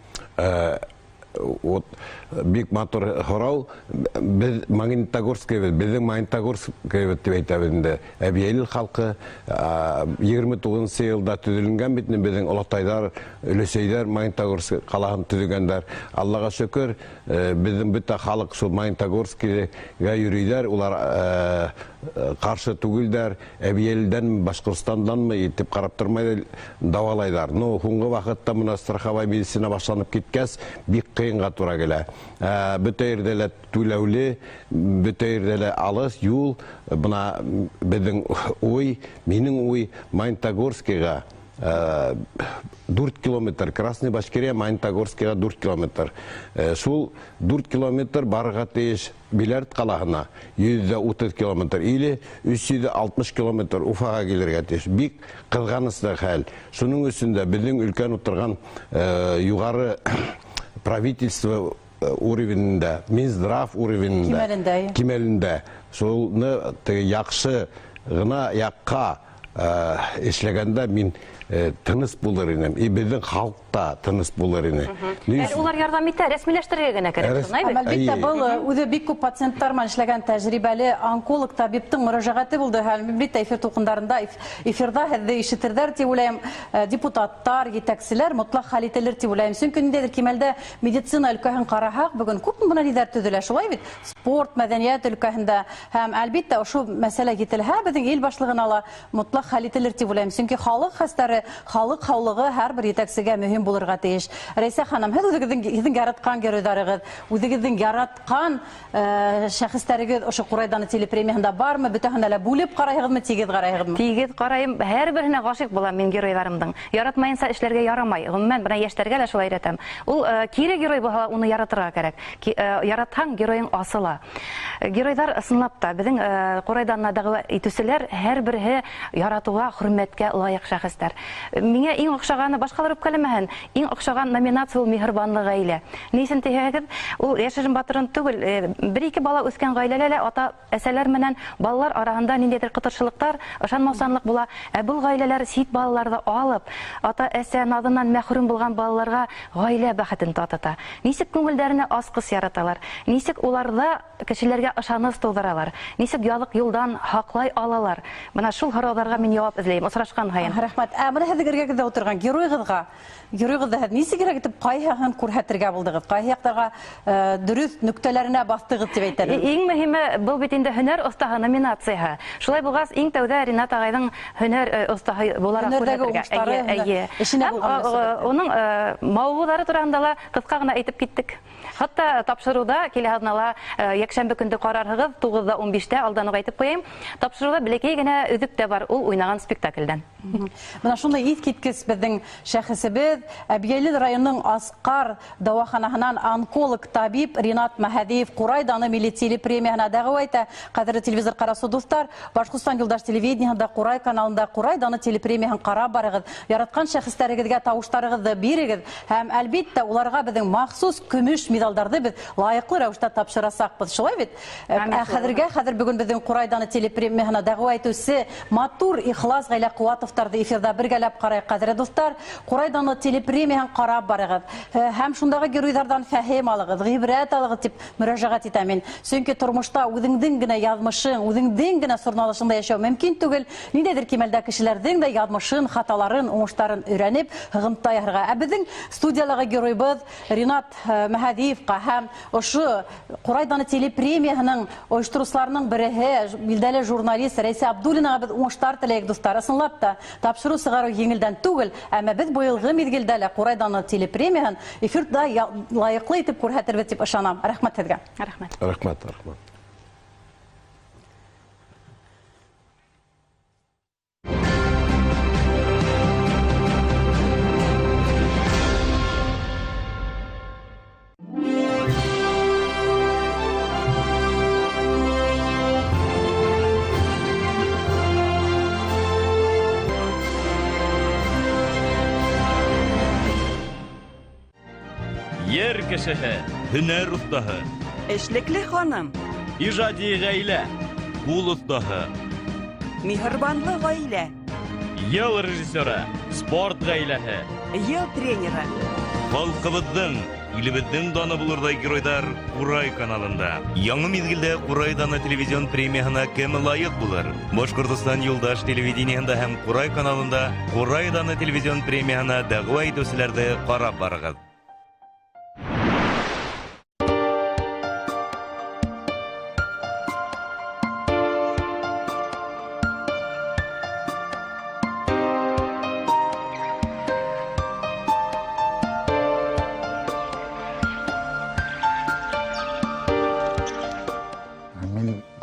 Бик матур һорау. Беҙ Магнитогорскебеҙ, беҙҙең Магнитогорскебеҙ тип әйтәбеҙ инде. Әбйәлил халҡы 29 йылда төҙөлгән бит беҙҙең олатайҙар, өләсәйҙәр Магнитогорск ҡалаһын төҙөгәндәр. Аллаға шөкөр, беҙҙең бөтә халыҡ шул Магнитогорскиға йөрөйҙәр. Улар ҡаршы түгелдәр. Әбйәлилдән, Башҡортостанданмы итеп ҡарап тормайҙар, дауалайҙар. Ну, һуңғы ваҡытта бына страховая медицина башланып киткәс, бик ҡыйынға тура килә. Бөтә ерҙә лә түләүле, бөтә ерҙә лә алыҫ юл. Бына беҙҙең уй, минең уй Магнитогорскиға 4 километр, Красный Башкирия, Магнитогорскиға 4 километр. Шул 4 километр барыға тейеш Биләрт ҡалаһына 130 километр, или 360 километр Уфаға килергә тейеш. Бик ҡыҙғаныслы хәл. Шуның өсөн дә беҙҙең өлкән ултырған юғары правительство уровенендә, Минздрав уровенендә, кимәлендә, шулны яҡшы ғына яҡҡа эшләгәндә мин тыныс булыр инем. И беҙҙең халыҡ та тыныс булыр ине. Улар ярҙам итә, рәсмиләштерергә генә кәрәк. Әлбиттә, был үҙе бик күп пациенттар менән эшләгән тәжрибәле онколог табиптың мөрәжәғәте булды. Әлбиттә, эфир туҡымдарында, эфирҙа һеҙҙе ишетерҙәр тип уйлайым, депутаттар, етәкселәр мотлаҡ хәл ителер тип уйлайым. Сөнки ниндәйҙер кимәлдә медицина өлкәһен ҡараһаҡ, бөгөн күп бына ниҙәр төҙөлә, шулай бит? Спорт, мәҙәниәт өлкәһендә һәм әлбиттә ошо мәсьәлә етелһә, беҙҙең ил башлығына ла мотлаҡ тулыраак хәл ителер дип уйлыйм. Чөнки халык хәстәре, халык хаулыгы һәрбер җитәкчегә мөһим булырга тиеш. Рәйсә ханым, һез үзегезнең яраткан геройдарыгыз, үзегезнең яраткан шәхестәрегез ошо Курай даны телепремиясында бармы? Бөтәһенә лә бүлеп карайсызмы, тигез карайсызмы? Тигез карайым, һәрберенә гашыйк булам мин геройларымдың. Яратмаенса эшләргә ярамай. Гомумән бына яшьләргә лә шулай өйрәтәм. Ул кире герой булса, уны яратырга кирәк. Яратһаң, героең асыла. Геройдар ысынлап та безнең Курай данына дәгъва итүчеләр һәрберсе яратуга, хөрмәткә лаек шәхестәр. Миңа иң охшаганы башкалар үпкәләмәһен. Иң охшаган номинация ул миһербанлы гаилә. Нисен тегәгез, ул яшерен батырын түгел, бер-ике бала үскән гаиләләрдә ата әсәләр менән балалар арасында ниндидер кытыршылыктар, ышанмаусанлык була. Бу гаиләләр сит балаларны алып, ата әсә назыннан мәхрүм булган балаларга гаилә бәхетен татыта. Нисек күңелләренә аскыс яраталар? Нисек уларда кешеләргә ышаныс тудыралар? Нисек ялык юлдан хаклай алалар? Менә шул һорауларга мин җавап эзләйм, осрашкан һайын. Рәхмәт. Менә һез гәргә отырган геройгызга һез нисек итеп кайһыһын күрһәтергә булдыгыз? Кайһы яктарга дөрес нөктәләренә бастыгыз дип әйтәләр. Иң мөһиме бу бит инде һөнәр остаһы номинацияһы. Шулай булгас, иң тәүдә Ринат агайның һөнәр остаһы буларак күрсәтергә. Уның мавыгылары турында ла кыска гына әйтеп киттек. Хатта тапшыруда киләһенала якшәмбе көнде карарыгыз 9:15-тә алдан ук әйтеп куйам. Тапшыруда бәләкәй генә үзек тә бар, ул уйнаган спектакльдән. Менә шундай искиткеч безнең шәхесебез Әбиәлил районының Аскар дәваханаһыннан онколог табиб Ринат Мәһәдиев Курай даны милли телепремиясына дәгъва итә. Кадерле телевизор караучы дуслар, Башкортстан юлдаш телевидениесында Курай каналында Курай даны телепремиясын карап барыгыз. Яраткан шәхестәрегезгә тавыштарыгызны бирегез һәм әлбәттә уларга безнең махсус көмеш медальләрне без лаеклы рәвештә тапшырасакбыз. Шулай бит? Хәзер бүген безнең Курай даны телепремиясына дәгъва итүче Матур Ихлас Гаилә Куатовтарды эфирда бергәләп карайык. Кадерле дуслар, Курай даны телепремиясын карап барыгыз. Һәм шундагы геройлардан фәһим алыгыз, гыйбрәт алыгыз дип мөрәҗәгать итәм мин. Чөнки тормышта үзеңнең генә язмышың, үзеңнең генә сорналышыңда яшәү мөмкин түгел. Ниндидер кимәлдә кешеләрнең дә язмышын, хаталарын, уңыштарын өйрәнеп, хыгымта ярга. Безнең студиядагы геройбыз Ринат Мәһәдиевка һәм ошо Курай даны телепремиясының оештыручыларының береһе, билдәле журналист Рәйсә Абдуллинага без уңыштар теләйек дуслар. Ысынлап та тапшыру сыгару еңелдән түгел, әмма без быелгы мизгелдә лә Курай даны телепремиясын эфирда лаеклы итеп күрһәтербез дип ышанам. Рәхмәт сезгә. Рәхмәт. Рәхмәт. Ер кешеһе, һөнәр остаһы, Эшлекле ханым, ижади гаилә, кул остаһы, миһербанлы гаилә, ел режиссеры, спорт гаиләһе, ел тренеры. Халкыбыздың, илебезнең даны булырдай геройдар Курай каналында. Яңа мизгелдә Курай даны телевизион премиясына кем лаек булыр? Башкортстан юлдаш телевидениесында һәм Курай каналында Курай даны телевизион премиясына дәгъва итүчеләрне карап барыгыз.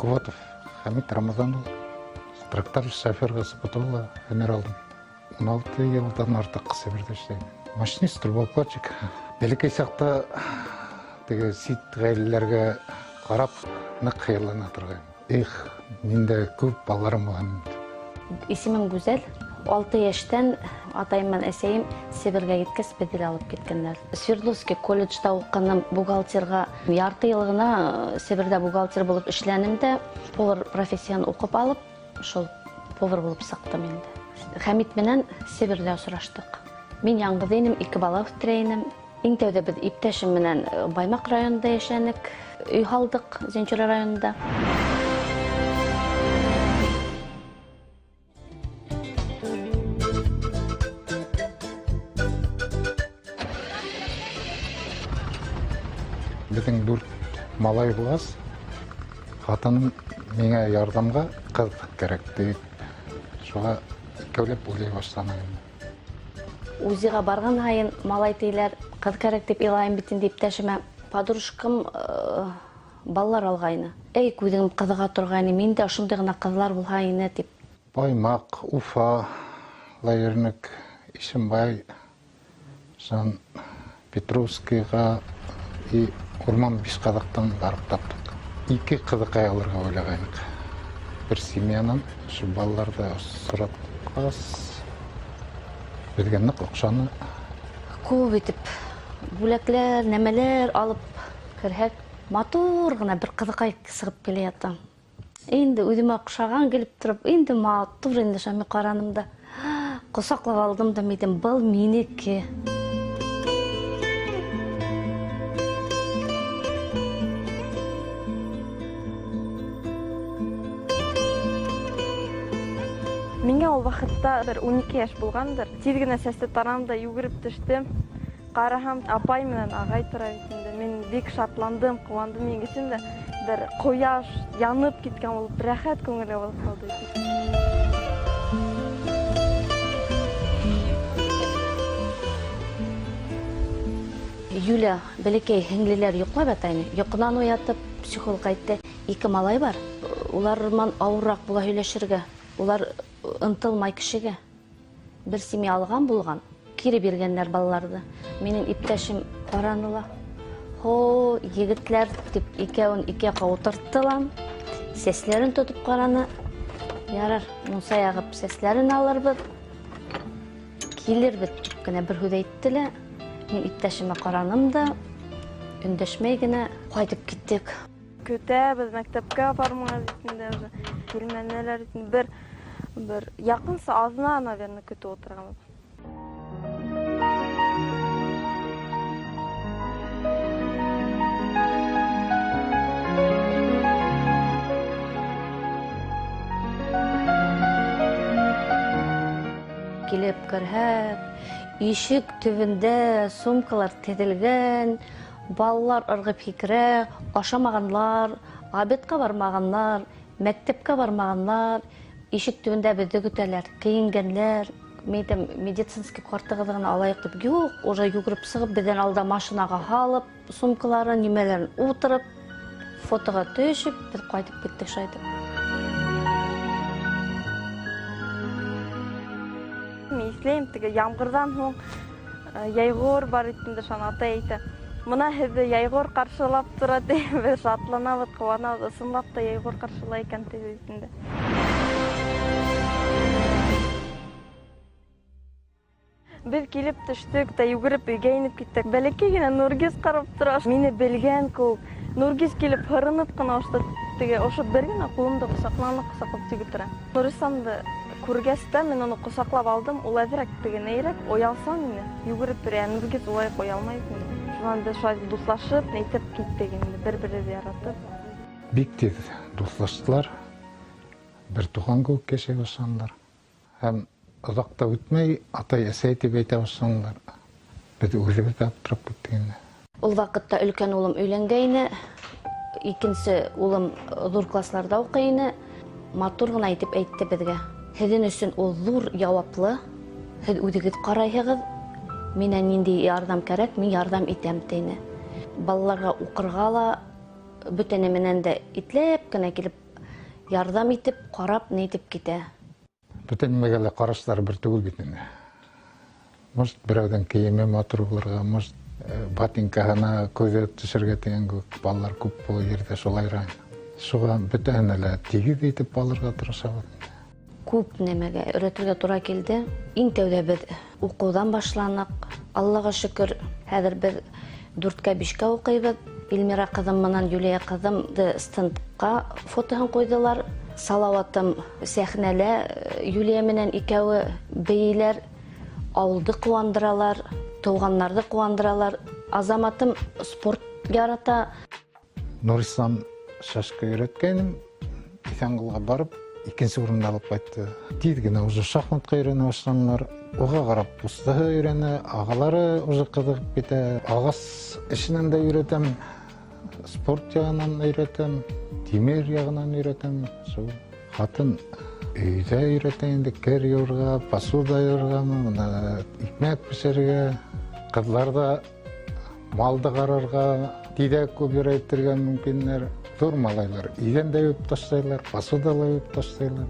Куатов Хамид Рамазанұлы, трактор шофер Ғасыпатұлы өнер алдым. 16 елдан артық Сібірде іштеймін. Машинист, трубоплатчик. Бәлекей сақта сит ғайлелерге қарап, нық қиялана тұрғайым. Мен де көп балаларым болған. Исемім Гүзел. 6 яшьтән атайым мен әсәйем Сибиргә киткәс бедел алып киткәннәр. Свердловский колледжда укыган бухгалтерга ярты ел гына Сибирдә бухгалтер булып эшләнем дә, повар профессияны укып алып, шул повар булып сыктым инде. Хамид менән Сибирдә очраштык. Мин яңгыз инем, 2 бала үстерәйнем. Иң тәүдә без иптәшем менән Баймак районында яшәнек, өй халдык Зенчура районында. Біздің 4 малай болғас, қатыным меңе ярдамға қыз керек дейді. Шоға икәүләп уйлай башлана. Узиға барған хайын малай тейлер қыз кәрек деп илайын битін деп тәшіме подружкам балалар алғайны. Әй, көдігім қызыға тұрғайны, мен де ұшымдығына қызлар болғайны деп. Баймақ, Уфа, Лайырнық, Ишімбай, жан Петровскийға и Урман Бишқадақтан барып таптық. Икі қызық аяғыларға ойлағайнық. Бір семьянан, şu балаларды сұрат қас, білгеннік оқшаны. Көп етіп, бүләклер, нәмелер алып кірхәк, матур ғына бір қызықай сығып келе ятам. Енді өдіме құшаған келіп тұрып, енді матур енді шами қаранымда. Құсақлық алдым да меден, бұл менеке. Менге ол вақытта 12 яш болғандыр. Тезгіне сәсті тарамда югіріп түштім. Қарахам апай менен ағай тұра бетінде. Мен бек шатландым, қуандым еңгесінде. Бір қояш, янып кеткен болып, бір рәхәт көңілі болып қалды. Юля, бәлекей хеңлелер йоқлап әтайны. Йоқынан оятып, психолог айтты, 2 малай бар. Олар ман ауырақ була сөйләшергә. Олар ынтылмай кішіге. Бір семья алған болған. Кері бергенлер балаларды. Менің иптәшім қараныла. Хо, егітлер деп екеуін екеуға отырттылам. Сеслерін тұтып қараны. Ярар, мұнса яғып сеслерін алыр бұд. Келер бұд. Кіне бір хүді еттілі. Мен иптәшіме қараным да. Үндешмей гіне қайтып кеттік. Көтә, біз мәктепке апармаңыз етінде уже. Келменелер етінде бір яқынса азына, наверное, көтә отырғамыз. Келеп кірхәк, ишік түбінде сумкалар теділген, балалар ырғып хикірі, ашамағанлар, абетқа бармағанлар, мәктепке бармағанлар, ишік түбінде бізді күтәлер, кейінгенлер, мейдем медицинский картығыдығын алайық деп, жоқ, уже югіріп сығып, бізден алда машинаға халып, сумкаларын, немелерін отырып, фотоға төшіп, біз қайтып кеттік шайды. Мен ислейм, ямғырдан соң яйғор бар етінде шан ата әйті. Мұна хізі яйғор қаршылап тұрады, біз шатланабыд, қуанабыд, ысынлап та яйғор қаршылай екен тезетінде. Біз келіп түштік, та югіріп үйгейініп кеттік. Бәлекегіне Нұргиз қарып тұраш. Мені білген көк. Нұргиз келіп хырынып қына ұшты. Ошы бірген қолымды құсақланып түйгіп тұра. Нұрисамды көргесті, мен оны құсақлап алдым. Ол әзірек деген әйрек, оялсам мені. Югіріп бір, Нұргиз олай қоялмайды. Шуан біз шуай дуслашып, нейтіп кеттегенді, бір-бірі яратып. Биктер дуслаштылар. Бір туған көк кеше башанлар. Hem ұзақта өтмей, атай әсәй деп айта башанлар. Біз өзіміз де аптырап кеттігенде. Ол вақытта үлкен ұлым үйленгейні, екінші ұлым зор классларда оқиыны, матурғын айтып әйтті бізге. Хедін үшін ол зор яуаплы, хед өдігіт қарайығыз, менен нендей ярдам керек, мен ярдам етем дейіні. Балаларға оқырғала, бүтені менен де итлеп кіна келіп, ярдам етіп, қарап, нейтіп кете. Бүтін мегелі қараштар бір түгіл бітінде. Может, біреуден кейеме матур бұларға, может, батинкағына көзе түшірге теген балалар көп болу ерде солай райын. Соға бүтін әлі тегіз етіп баларға тұрышабыд. Көп немеге үретілге тұра келді. Ең тәуде біз оқудан башланық. Аллаға шүкір, әдір біз 4-5-ке оқибыз. Эльмира қызым мұнан Юлия қызымды стендқа фотоған қойдылар. Салауатым сәхнәлі Юлия менен икәуі бейлер, ауылды қуандыралар, туғанларды қуандыралар. Азаматым спорт ярата. Нұрислам шашқа үйреткенім, Исанғылға барып, екінші орында алып қайтты. Дейдігіне уже шахматқа үйрені башланылар. Оға қарап ұстығы үйрені, ағалары уже қызығып беті. Ағас ішінен де үйретем, спорт жағынан үйретем, темір жағынан үйретем. Қатын Үйде үйретейінді кер юрға, посуда юрға, икмек пішерге, қызларда малды қарарға, тидек көбірейттірген мүмкіндер, зор малайлар. Үйден де өп таштайлар, посудалы өп таштайлар.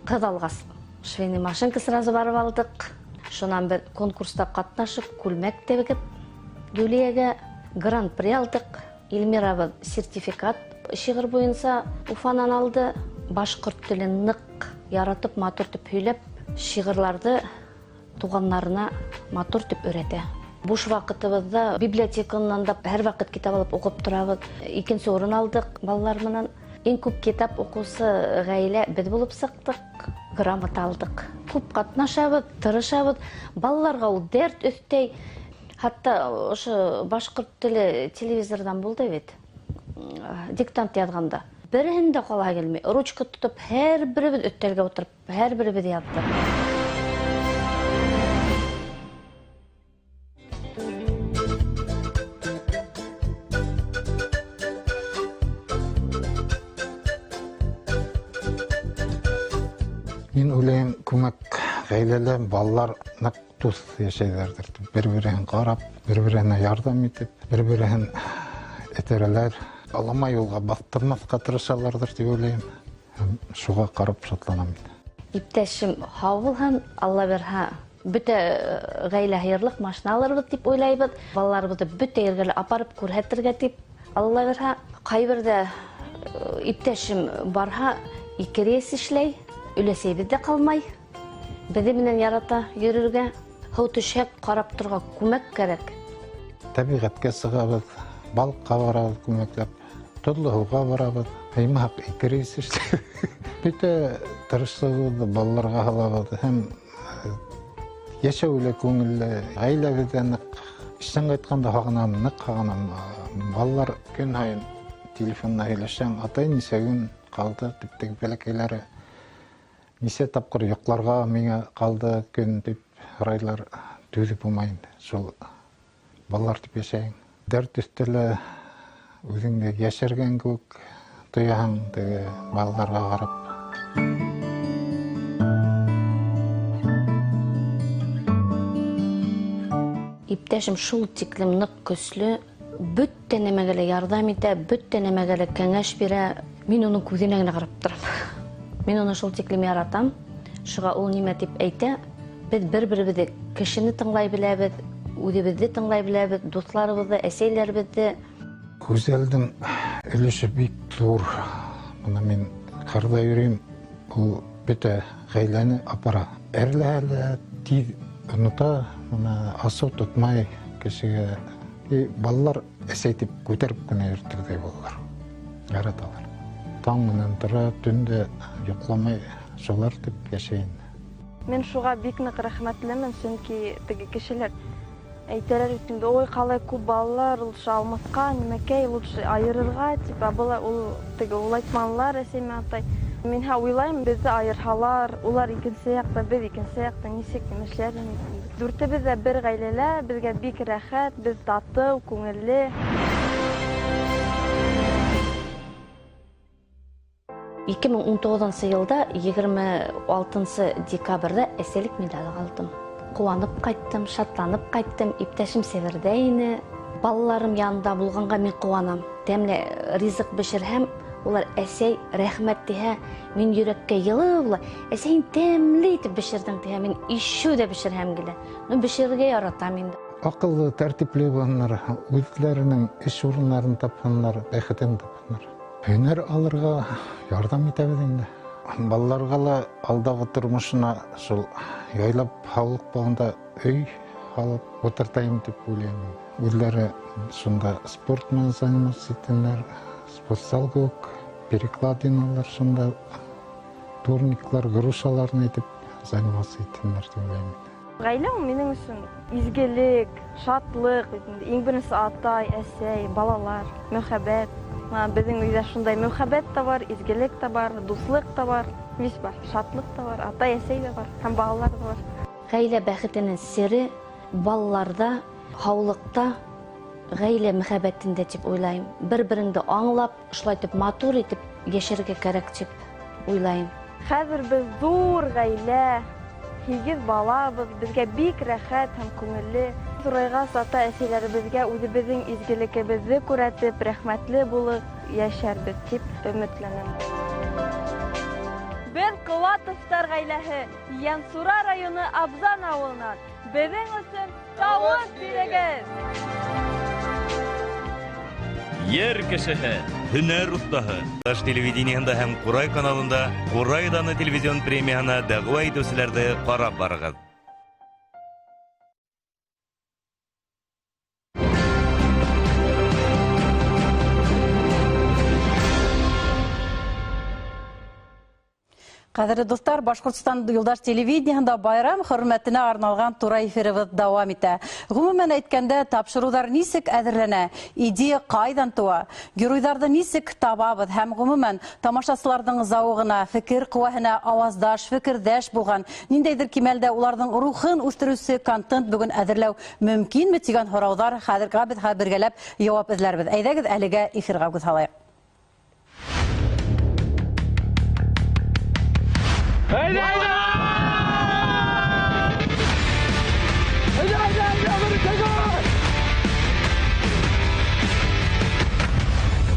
Қыз алғас швейный машинка сразу барып алдық. Шонан бір конкурста қатнашып, күлмәк тегіп, Юлияға гран-при алдық. Эльмира сертификат шиғыр бойынса Уфанан алды. Башқұрт тілін нық яратып, матур түп өйлеп, шиғырларды туғанларына матур түп өреті. Буш вақытыбызда библиотеканан да әр вақыт китап алып оқып тұрабыз. Екінші орын алдық балаларымынан. Ең көп китап оқусы ғайле біз болып сықтық, грамот алдық. Көп қатнашабыз, тырышабыз. Балаларға ол дәрт өстей. Хатта ошы башқұрт тілі телевизордан болды бет. Диктант язғанда. Бірін де қола келмей, ручка тұтып, әр бірі өттерге отырып, әр бірі ядды. Мен ойлайым, көмек ғайлелі балалар нақ тұз ешейлердір. Бір-бірін қарап, бір-біріне ярдам етіп, бір-бірін етерелер. Аламай олға бақтырмасқа тырышалардыр деп ойлайым. Шуға қарап шатланам. Иптәшім хауылған, Алла берха, бүті ғайлә хайырлық машиналарбыз деп ойлайбыз. Балаларбызды бүті ергелі апарып көрәттірге деп Алла берха. Қайбірді иптәшім барха, икерес ішлей, үлесейбізде қалмай. Бізді менен ярата ерірге, хау түшек қарап тұрға көмек керек. Табиғатқа сығабыз, балыққа барабыз көмеклеп, тұрлы хуға барабыз. Аймақ икерес ішлей. Бүті тырышсығызды балаларға қалабыз. Hem яша өлі көңілі, ғайлә бізден іштен қайтқанда қағынам, нық қағынам. Балалар күн айын телефонына елешен, атай несе күн қалды, тіптегі бәлекейлері. Несе тапқыр yoqларға меңе қалды күн деп райлар төзіп болмайынды. Сол балалар деп ешейін. Дәрт үстілі өзіңде яшерген көк тұяғың деге балаларға қарап. Иптәшім шул тиклем нық көслі, бүттен әмәгелі ярдам ете, бүттен әмәгелі кәңәш бере, мен оның көзінәгіне қарап тұрам. Мен оны шул тиклем яратам, шыға ол неме деп әйті, біз бір-бірімізді кішіні тыңлай біләбіз, өзімізді тыңлай біләбіз, достарымызды, әсейлерімізді. Көзелдің үліші бик зор. Мұна мен қарда үйрейм, ол бүті ғайләні апара. Әрлі-әрлі тез ұныта, асу тұтмай кішіге. Балалар әсейтіп көтеріп күні өрттірдей болар. Яраталар. Таң мұнын тұра, түнде жоқламай жолар деп яшайын. Мен шуға бик нық рахмәтлімін, чөнки теге кешелер әйтәләр үтінде, ой, қалай көп балалар, лучше алмасқа, немекей, лучше айырырға, типа, ол теге улайтманлар әсеме атай. Мен ойлайым, бізді айырхалар, олар икенсе яқта, біз икенсе яқта, несек немешлер. Дүрті бізде бір ғайлелі, бізге бик рәхәт, біз тату, көңілі. 2019 жылда 26 декабрда әселік медалі қалдым. Қуанып қайттым, шатланып қайттым, иптәшім севердейіні. Балаларым янында болғанға мен қуанам. Дәмлі ризық бішірхәм, олар әсей рәхмәт деһә, мен йөрәккә йылы, әсейін тәмлі етіп бішірдің деһә, мен ишу да бішірхәм келі. Бішірге яратам енді. Ақылы тәртіплі болғанлар, өздерінің іш орындарын тапқанлар, бәхетен тапқанлар. Өнер алырға ярдам етәбіз енді. Балаларға алдағы тұрмышына сол яйлап халық болғанда өй алып отыртайым деп ойлаймын. Өздері сонда спортмен заниматься етенлер, спортзал көк, перекладиналар сонда турниклар, грушаларын етіп заниматься етенлер деп ойлаймын. Ғайлә менің үшін изгелік, шатлық, ең бірінші атай, әсей, балалар, мөхәббәт. Біздің үйде шундай мөхәббәт та бар, изгелік та бар, дуслық та бар, весь бар, шатлық та бар, атай, әсей де бар, һәм балалар да бар. Ғайлә бәхетінің сері балаларда, хаулықта, ғайлә мөхәббәтінде деп ойлайым. Бір-біріңді аңлап, шулайтып матур етіп, ешерге керек деп ойлайым. Хәзер без зур гаилә, 8 балабыз, безгә бик рәхәт һәм күңелле. Зурайга сата әсиләребезгә үзебезнең изгелекебезне күрәтеп, рәхмәтле булып яшәрбез дип өметләнәм. Без Кылатовтар гаиләһе, Янсура районы Абзан авылыннан. Безнең өчен тавыш бирегез. Ер кешеһе, һөнәр ustaһы. Таш телевидениеһендә һәм Курай каналында Курай даны телевизион премияһына дәгъва итүселәрне карап барыгыз. Кадерле достар, Башкортстан Юлдаш телевидениеһендә байрам хөрмәтенә арналган тура эфирыбыз дәвам итә. Гомумән әйткәндә, тапшырулар нисек әзерләнә, идея кайдан туа, геройларны нисек табабыз һәм гомумән тамашачыларның зауыгына, фикер куәһенә аваздаш, фикердәш булган, ниндәйдер кимәлдә уларның рухын үстерүсе контент бүген әзерләү мөмкинме дигән сораулар хәзергә без бергәләп җавап эзләрбез. Әйдәгез әлегә эфирга күз һалайык.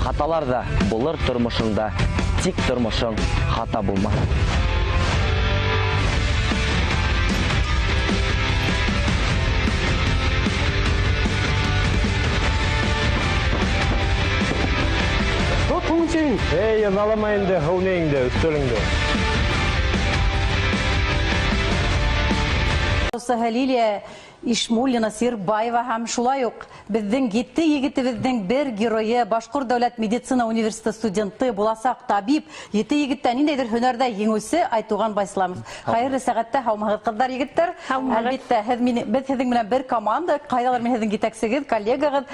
Хаталар да булыр тормышыңда, тик тормышың хата булмас. Тотунчин, язаламайынды, хәүнейіңді, үстіліңді. Сахалилия Ишмуллина Сирбаева һәм шулай ук безнең 7 егетебезнең бер герое, Башкорт дәүләт медицина университеты студенты, буласак табиб, 7 егеттән ниндәйдер һөнәрдә еңүсе Айтуган Байсламов. Хәерле сәгатьтә һаумагыз кызлар, егеттәр. Әлбәттә, без сезнең белән бер команда, кайдалар мен сезнең җитәкчегез, коллегагыз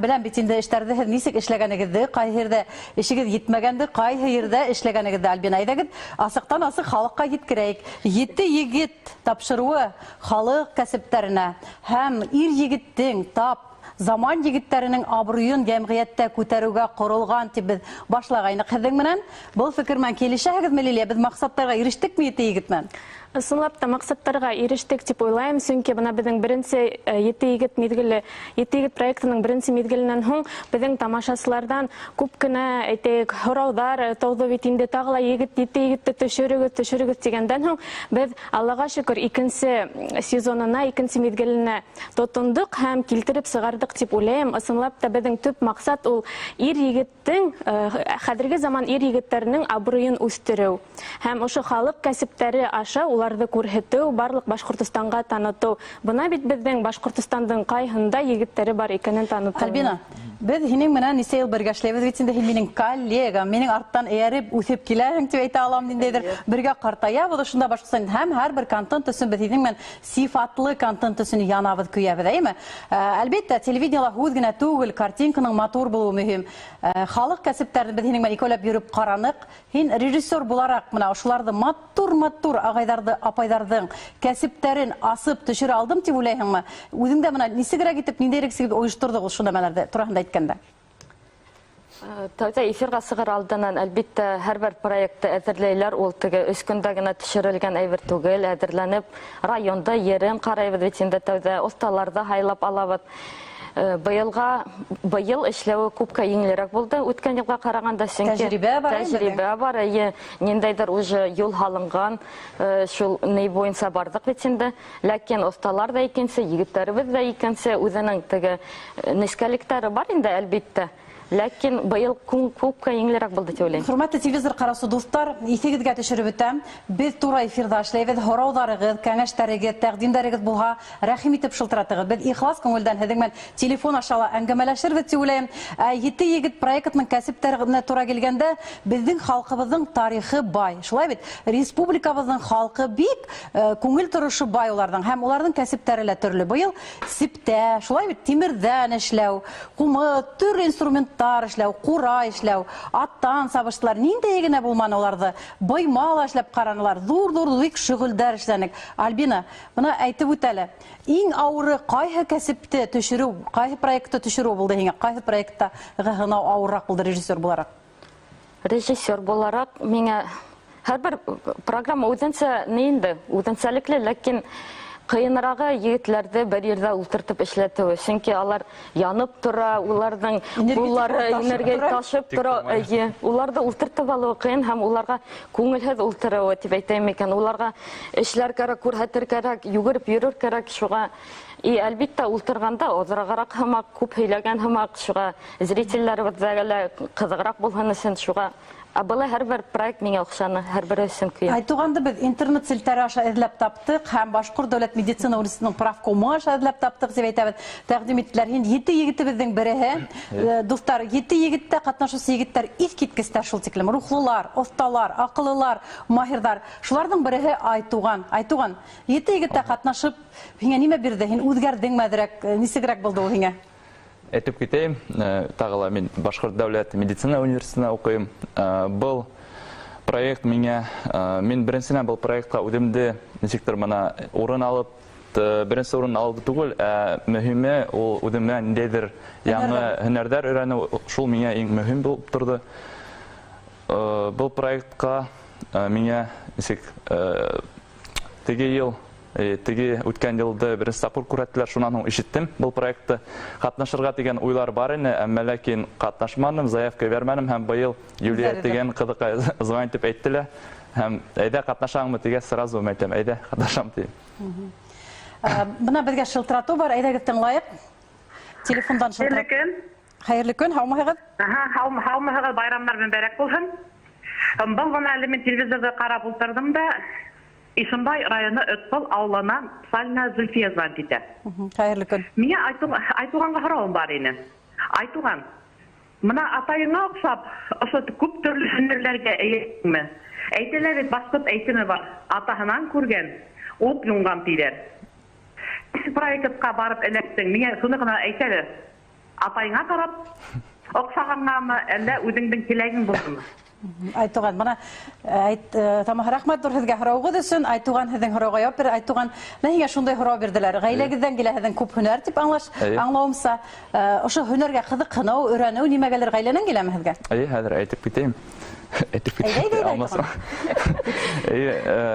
белән бит инде эшләрдә һез ничек эшләгәнегезне, кай җирдә эшегез җитмәгәнде, кай җирдә эшләгәнегезне Альбина әйдәгез, асыктан асык халыкка җиткерәйек. 7 егет тапшыруы халык кәсептәренә һәм ир егеттең тап заман егетләренең абруен җәмгыятьтә күтәрүгә корылган дип без башлагайнык. Һезнең менән бу фикер белән килешәсезме, Лилия? Без максаттарга ирештекме 7 егетмен? Ысынлап та максаттарга ирештек дип уйлайм, чөнки бына безнең беренче 7 егет мизгеле, 7 егет проектының беренче мизгеленнән һуң безнең тамашачылардан күп кенә әйтәйек һораулар тауды бит инде тагыла 7 егетте төшерегез дигәндән һуң без Аллага шөкер икенче сезонына, икенче мизгеленә тотындык һәм килтереп сыгардык дип уйлайм. Ысынлап та безнең төп максат ул ир егеттең, хәзерге заман ир егетләренең абруен үстерү һәм ошо халык кәсептәре аша уларды күрһәтү, барлык Башкортстанга таныту. Бына бит безнең Башкортстандың кайһында егетләре бар икәнен таныту. Альбина, без һинең менән ничә ел бергә эшләйбез бит инде, һин минең коллегам, минең арттан эяреп үсеп киләһең дип әйтә алам диндәйдер. Бергә картаябыз, шунда Башкортстан һәм һәрбер контент өчен без һинең менән сифатлы контент өчен янабыз, көябез, әйме? Әлбәттә, телевидениела һүз генә түгел, картинканың матур булуы мөһим. Халык кәсептәрен без һинең менән икәүләп йөреп каранык. Һин режиссер буларак менә ошуларны матур агайдарды, апайдардың кәсептәрен асып төшерә алдым дип уйлайһыңмы? Үзең дә менә нисегрәк итеп, ниндәйрәк сигеп оештырдык ул шунда мәләрдә турында әйткәндә? Тәүдә эфирга сыгыр алдынан әлбәттә һәрбер проектты әзерләйләр, ул теге 3 көндә генә төшерелгән әйбер түгел, әзерләнеп районда ерен карайбыз бит инде, тәүдә осталарда хайлап алабыз. Быел эшләүе күпкә еңелрәк булды. Үткән елга караганда тәҗрибә бар, ниндәйдер уже юл һалынган, шул ни буенча бардык бит инде. Ләкин осталар да икенче, егетләребез дә икенче, үзенең теге нескәлектәре бар инде әлбәттә. Ләкин быел күпкә еңелрәк булды дип уйлыйм. Хөрмәтле телевизор караучы дуслар, эфиргә төшереп үтәм. Без тура эфирда эшләйбез. Һораударыгыз, кәңәшләрегез, тәкъдимнәрегез булһа, рәхим итеп шылтыратыгыз. Без ихлас күңелдән һезнең белән телефон ашала әңгәмәләшербез дип уйлыйм. 7 егет проектның кәсептәренә тура килгәндә, безнең халкыбызның тарихы бай. Шулай бит, республикабызның халкы бик күңел торышы бай уларның һәм уларның кәсептәре лә төрле. Быел сиптә, шулай бит, тимердән эшләү, кумыт, төрле инструмент эшләү, кура эшләү, аттан сабыштылар, ниндәй генә булманы уларда, быймал эшләп каранылар, зур бик шөгыльдәр эшләнек. Альбина, моны әйтеп үтәле. Иң авыры кайһы кәсепте төшерү, кайһы проектты төшерү булды һиңә, кайһы проектта гына авыррак булды режиссер буларак? Режиссер буларак миңа һәрбер программа үзенчә нинди, үзенчәлекле, ләкин кыйынрагы егетләрде бер ердә ултыртып эшләтү, чөнки алар янып тора, уларның куллары энергия ташып тора, уларда ултыртып алу кыен һәм уларга күңелһез ултыру дип әйтәм икән, уларга эшләр кирәк, күрһәтер кирәк, йөгереп йөрер кирәк, шуга әлбиттә ултырганда азраграк һәм күп һөйләгән һәм шуга зрительләребезгә кызыграк булган өчен шуга Абылай һәрбер проект миңа охшаны, һәрбер өчен көйә. Айтуганды без интернет селтәре аша эзләп таптык һәм Башкорт дәүләт медицина университетының правкомы аша эзләп таптык дип әйтәбез. Тәкъдим иттеләр. Инде 7 егетебезнең береһе, дуслар, 7 егеттә катнашучы егеттәр искиткестә шул тиклем рухлылар, осталар, акыллылар, маһирдар. Шуларның береһе Айтуган. Айтуган, 7 егеттә катнашып, һиңа нимә бирде? Һин үзгәрдеңмәдерәк, нисегрәк булды ул һиңа? Әйтеп китәйем, тагыла мин Башкорт дәүләт медицина университетында укыйм. Был проект миңа, мин беренчедән был проектка үдемде ничектер мына урын алып, беренче урын алды түгел, мөһиме ул үдемнән ниндәйдер яңа һөнәрләр өйрәнү, шул миңа иң мөһим булып торды. Был проектка миңа ничек теге ел Теге үткән елда беренче тапкыр күрәттеләр, шуннан һуң ишеттем был проектты. Катнашырга дигән уйлар бар иде, әмма ләкин катнашмадым, заявка бирмәдем һәм быел Юлия дигән кызыкка звонить итеп әйттеләр. Һәм әйдә катнашаңмы дигән сразу әйтәм, әйдә катнашам дим. Бына безгә шылтырату бар, әйдәгез тыңлайык. Телефондан шылтырат. Хәерле көн, һаумыгыз? Һаумыгыз, байрамнар мөбарәк булсын. Был гына әле мин телевизорда карап ултырдым да, Ишембай районы Өтпол аулынан Сальна Зульфия звонит итә. Хәерле көн. Миңа Айтуганга һорауым бар иде. Айтуган, мына атайыңа охшап, ошо күп төрле һөнәрләргә әйттеңме? Әйтәләр бит, башкорт әйтеме бар, атаһынан күргән, ут юнган тиләр. Проектка барып эләктең, миңа шуны гына әйтәләр. Атайыңа карап, охшаганнамы, әллә үзеңнең теләгең булдымы? Айтуган, бана тамах рәхмәт сезгә һораугыз өчен. Айтуган һезнең һорауга җавап бирде. Айтуган, нигә шундай һорау бирделәр? Гаиләгездән килә һезнең күп һөнәр дип аңлавымса, ошо һөнәргә кызыксыну, өйрәнү нимәгәлер гаиләнән киләме һезгә? Хәзер әйтеп китәм.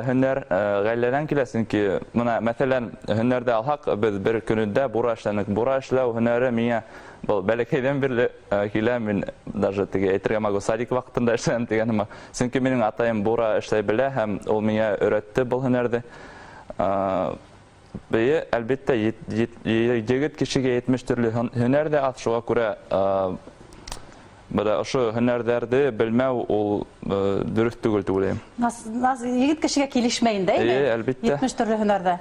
Һөнәр гаиләдән килә, чөнки мына мәсәлән һөнәрдә алһак, без бер көнендә бура эшләнек. Бура эшләү һөнәре миңа был бәләкәйдән бирле килә, мин даже теге әйтергә могу садик вакытында эшләдем дигәнем. Чөнки минең атаем бура эшләй белә һәм ул миңа өйрәтте был һөнәрде. Бәе әлбәттә егет кешегә 70 төрле һөнәр дә ат, шуңа күрә бәлә ошо һөнәрләрде белмәү ул дөрес түгел дип уйлыйм. Егет кешегә килешмәй инде, әлбәттә. 70 төрле һөнәрдә.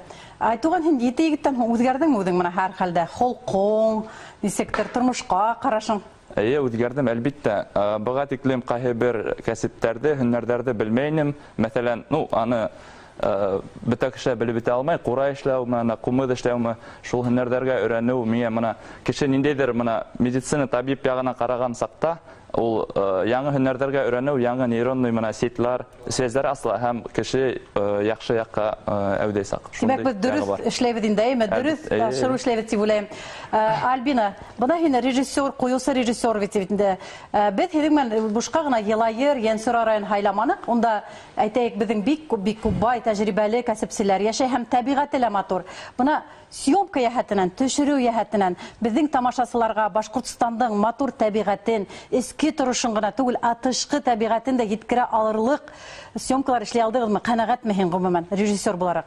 Айтуган, һин 7 егеттән үзгәрдеңме үзең менә һәр хәлдә? Холкың, нисектер тормышка карашың? Үзгәрдем, әлбәттә. Быга тиклем кайһы бер кәсептәрдә, һөнәрләрдә белмәйнем. Мәсәлән, аны бөтә кеше белеп бетә алмай, кура эшләүме, кумыд эшләүме, шул һөнәрләргә өйрәнү миңа мына кеше ниндәйдер мына медицина табиб ягына караган сакта, ул яңа һөнәрләргә өйрәнү, яңа нейронный мына сетлар, связьләр асла һәм кеше яхшы якка әүдәй сак. Димәк, без дөрес эшләйбез инде, дөрес шул эшләйбез дип уйлыйм. Альбина, бына һин режиссер, куюсы режиссер бит инде. Без һинең бушка гына Елайыр, Янсур район хайламанык. Онда әйтәйек, безнең бик күп бай тәҗрибәле кәсепчеләр яшәй һәм табигате лә матур. Бына съемка яһәтенән, төшерү яһәтенән безнең тамашачыларга Башкортстандың матур табигатын, эске торышын гына түгел, атышкы табигатын да җиткерә алырлык съемкалар эшли алдыгызмы? Канәгатьме һин гомумән режиссер буларак?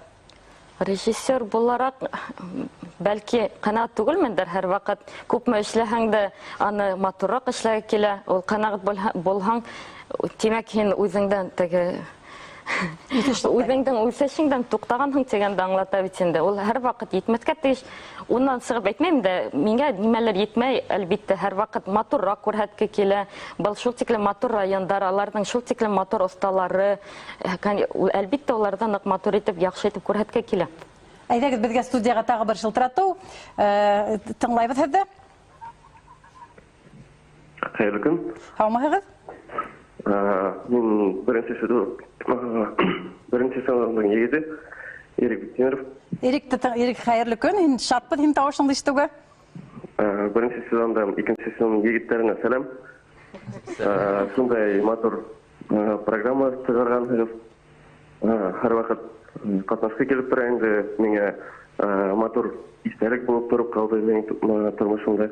Режиссер буларак бәлки канәгать түгелмендер, һәр вакыт күпме эшләһәң дә аны матуррак эшләргә килә. Ул канәгать булһаң, димәк һин үзеңдән теге үзеңдән үсешеңдән туктаганһың дигәнде аңлата бит инде. Ул һәр вакыт җитмәскә тиеш. Уннан сыгып әйтмәйм дә, миңа нимәләр җитмәй, әлбәттә һәр вакыт матуррак күрһәткә килә. Был шул тиклем матур райондар, аларның шул тиклем матур осталары, әлбәттә улардан нык матур итеп, яхшы итеп күрһәткә килә. Әйдәгез безгә студияга тагы бер шылтырату. Тыңлайбыз һездә. Хәерле көн. Һаумыгыз? Мин беренче сыйныфның егете Эрик Битенеров. Эрик, хәерле көн. Һин шатбыз һин тавышыңды ишетүгә. Беренче сезонда икенче сезонның егеттеренә сәлам. Шундай матур программа çıkargan her vakit katnaşkı kelip tura endi menge motor истерик болып тұрып қалды менің тұрмышымда.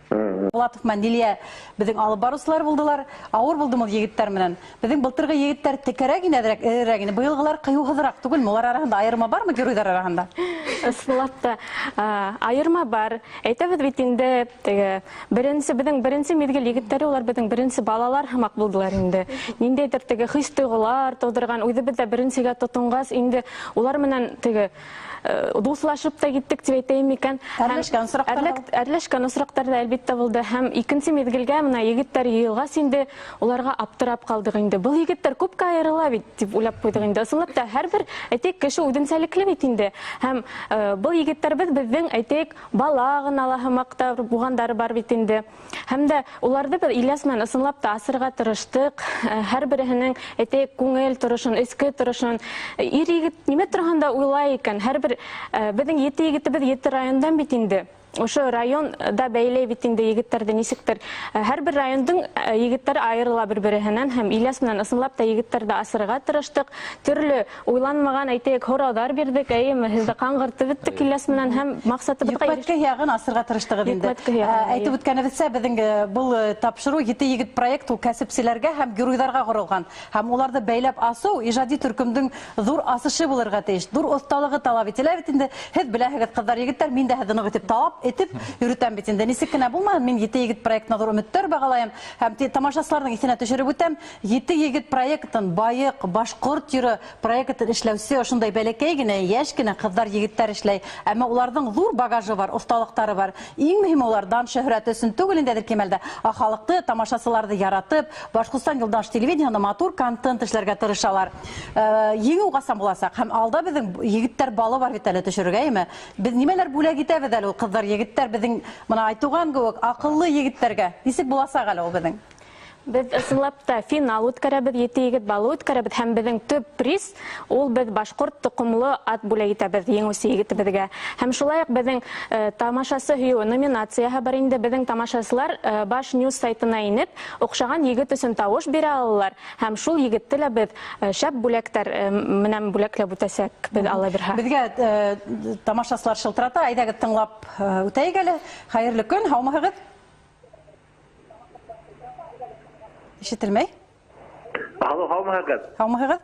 Булатов мен Лилия біздің алып барушылар булдылар, ауыр булды мул егеттер менен. Біздің былтырғы егеттер текерәк инәдерәк, эрерәк ине. Быелгылар кыюһызрак түгел, улар арасында айырма бармы геройдар арасында? Ысынлапта айырма бар. Әйтәбез бит инде теге беренче мезгил егеттәре улар безнең беренче балалар һәмак булдылар инде. Ниндәйдер теге хис туйгылар тудырган, үзе бездә беренчегә тотынгас инде улар менән теге дуслашып та киттек дип әйтәм икән. Әрләшкән осрактар да әлбәттә булды. Һәм икенче мезгилгә менә егеттәр йыелгас инде уларга аптырап калдык инде. Бу егеттәр күпкә аерыла бит дип уйлап куйдык инде. Ысынлап та һәрбер әйтик кеше үденсәлекле бит инде. Һәм бу егеттәрбез безнең әйтик бала гына һәмакта бугандары бар бит инде. Һәм дә уларда бер Ильяс менән ысынлап та асырга тырыштык. Һәрберенең әйтик күңел торышын, эске торышын ир егет нимә торганда уйлай икән. Һәрбер безнең 7 егетебез 7 райондан бит инде. Ошо район да бәйләй бит инде егеттерде нисектер. Һәрбер райондың егеттәре аерыла бер-береннән һәм Ильяс менән ысынлап та егеттерде асырга тырыштык. Төрле уйланмаган әйтек хораудар бирдек. Әйеме, һездә каңгыртып беттек Ильяс менән һәм максатыбызга Йөкмәткә ягын асырга тырыштыгыз инде. Әйтеп үткәнебезчә, безнең бул тапшыру 7 егет проект ул кәсепчеләргә һәм геройларга корылган. Һәм уларны бәйләп асу иҗади төркемдең зур асышы булырга тиеш. Зур осталыгы талап ителә бит инде. Һез беләһегез, кызлар, егеттәр, мин дә һезне үтеп талап этеп йөртәм бит инде. Нисек кенә булмады, мин 7 егет проектына зур өметләр багалаям. Һәм тамашачыларның исенә төшереп үтәм, 7 егет проектын байык, башкорт йөры проектын эшләүсе ошондай бәләкәй генә, яшь кенә кызлар, егеттәр эшләй. Әмма уларның зур багажы бар, осталыктары бар. Иң мөһиме улардан шөһрәт өчен түгел индедер кимәлдә, халыкты, тамашачыларны яратып, Башкортстан Юлдаш телевидениеһында матур контент эшләргә тырышалар. Еңү касан буласак һәм алда безнең егеттәр балы бар бит әле төшергәйме? Без нимәләр бүләк итәбез әле ул кызлар, егеттәр безнең мына айтуган кебек акыллы егеттәргә. Нисек буласак әле ул безнең? Без ысынлап та финал үткәрәбез, 7 егет балы үткәрәбез һәм безнең төп приз ул без башкорт тукымлы ат бүләк итәбез еңүче егетебезгә. Һәм шулай ук безнең тамашасы һөю номинацияһы бар инде. Безнең тамашачылар Баш Ньюс сайтына инеп, охшаган егет өчен тавыш бирә алалар. Һәм шул егетте лә без шәп бүләктәр менән бүләкләп үтәсәк, без Алла бирһә. Безгә тамашачылар шылтырата, әйдәгез тыңлап үтәйек әле. Хәерле көн, һаумыгыз? Ишетелмәй? Алло, һаумыгыз? Һаумыгыз?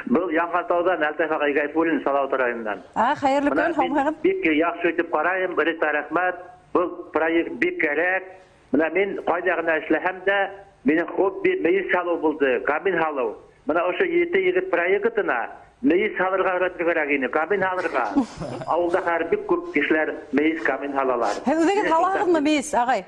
Был Яңгатаудан Әлтәфә Гайфуллин Салават районыннан. Хәерле көн, һаумыгыз? Бик яхшы итеп карайым, бер рәхмәт. Был проект бик кирәк. Менә мин кайда гына эшләһәм дә, минем хобби мейес салу булды, кабин халу. Менә ошо 7 егет проектына мейес салырга өйрәтергә ине, кабин халырга. Авылда һәр бик күп кешеләр мейес кабин халалар. Һез халагызмы мейес, агай?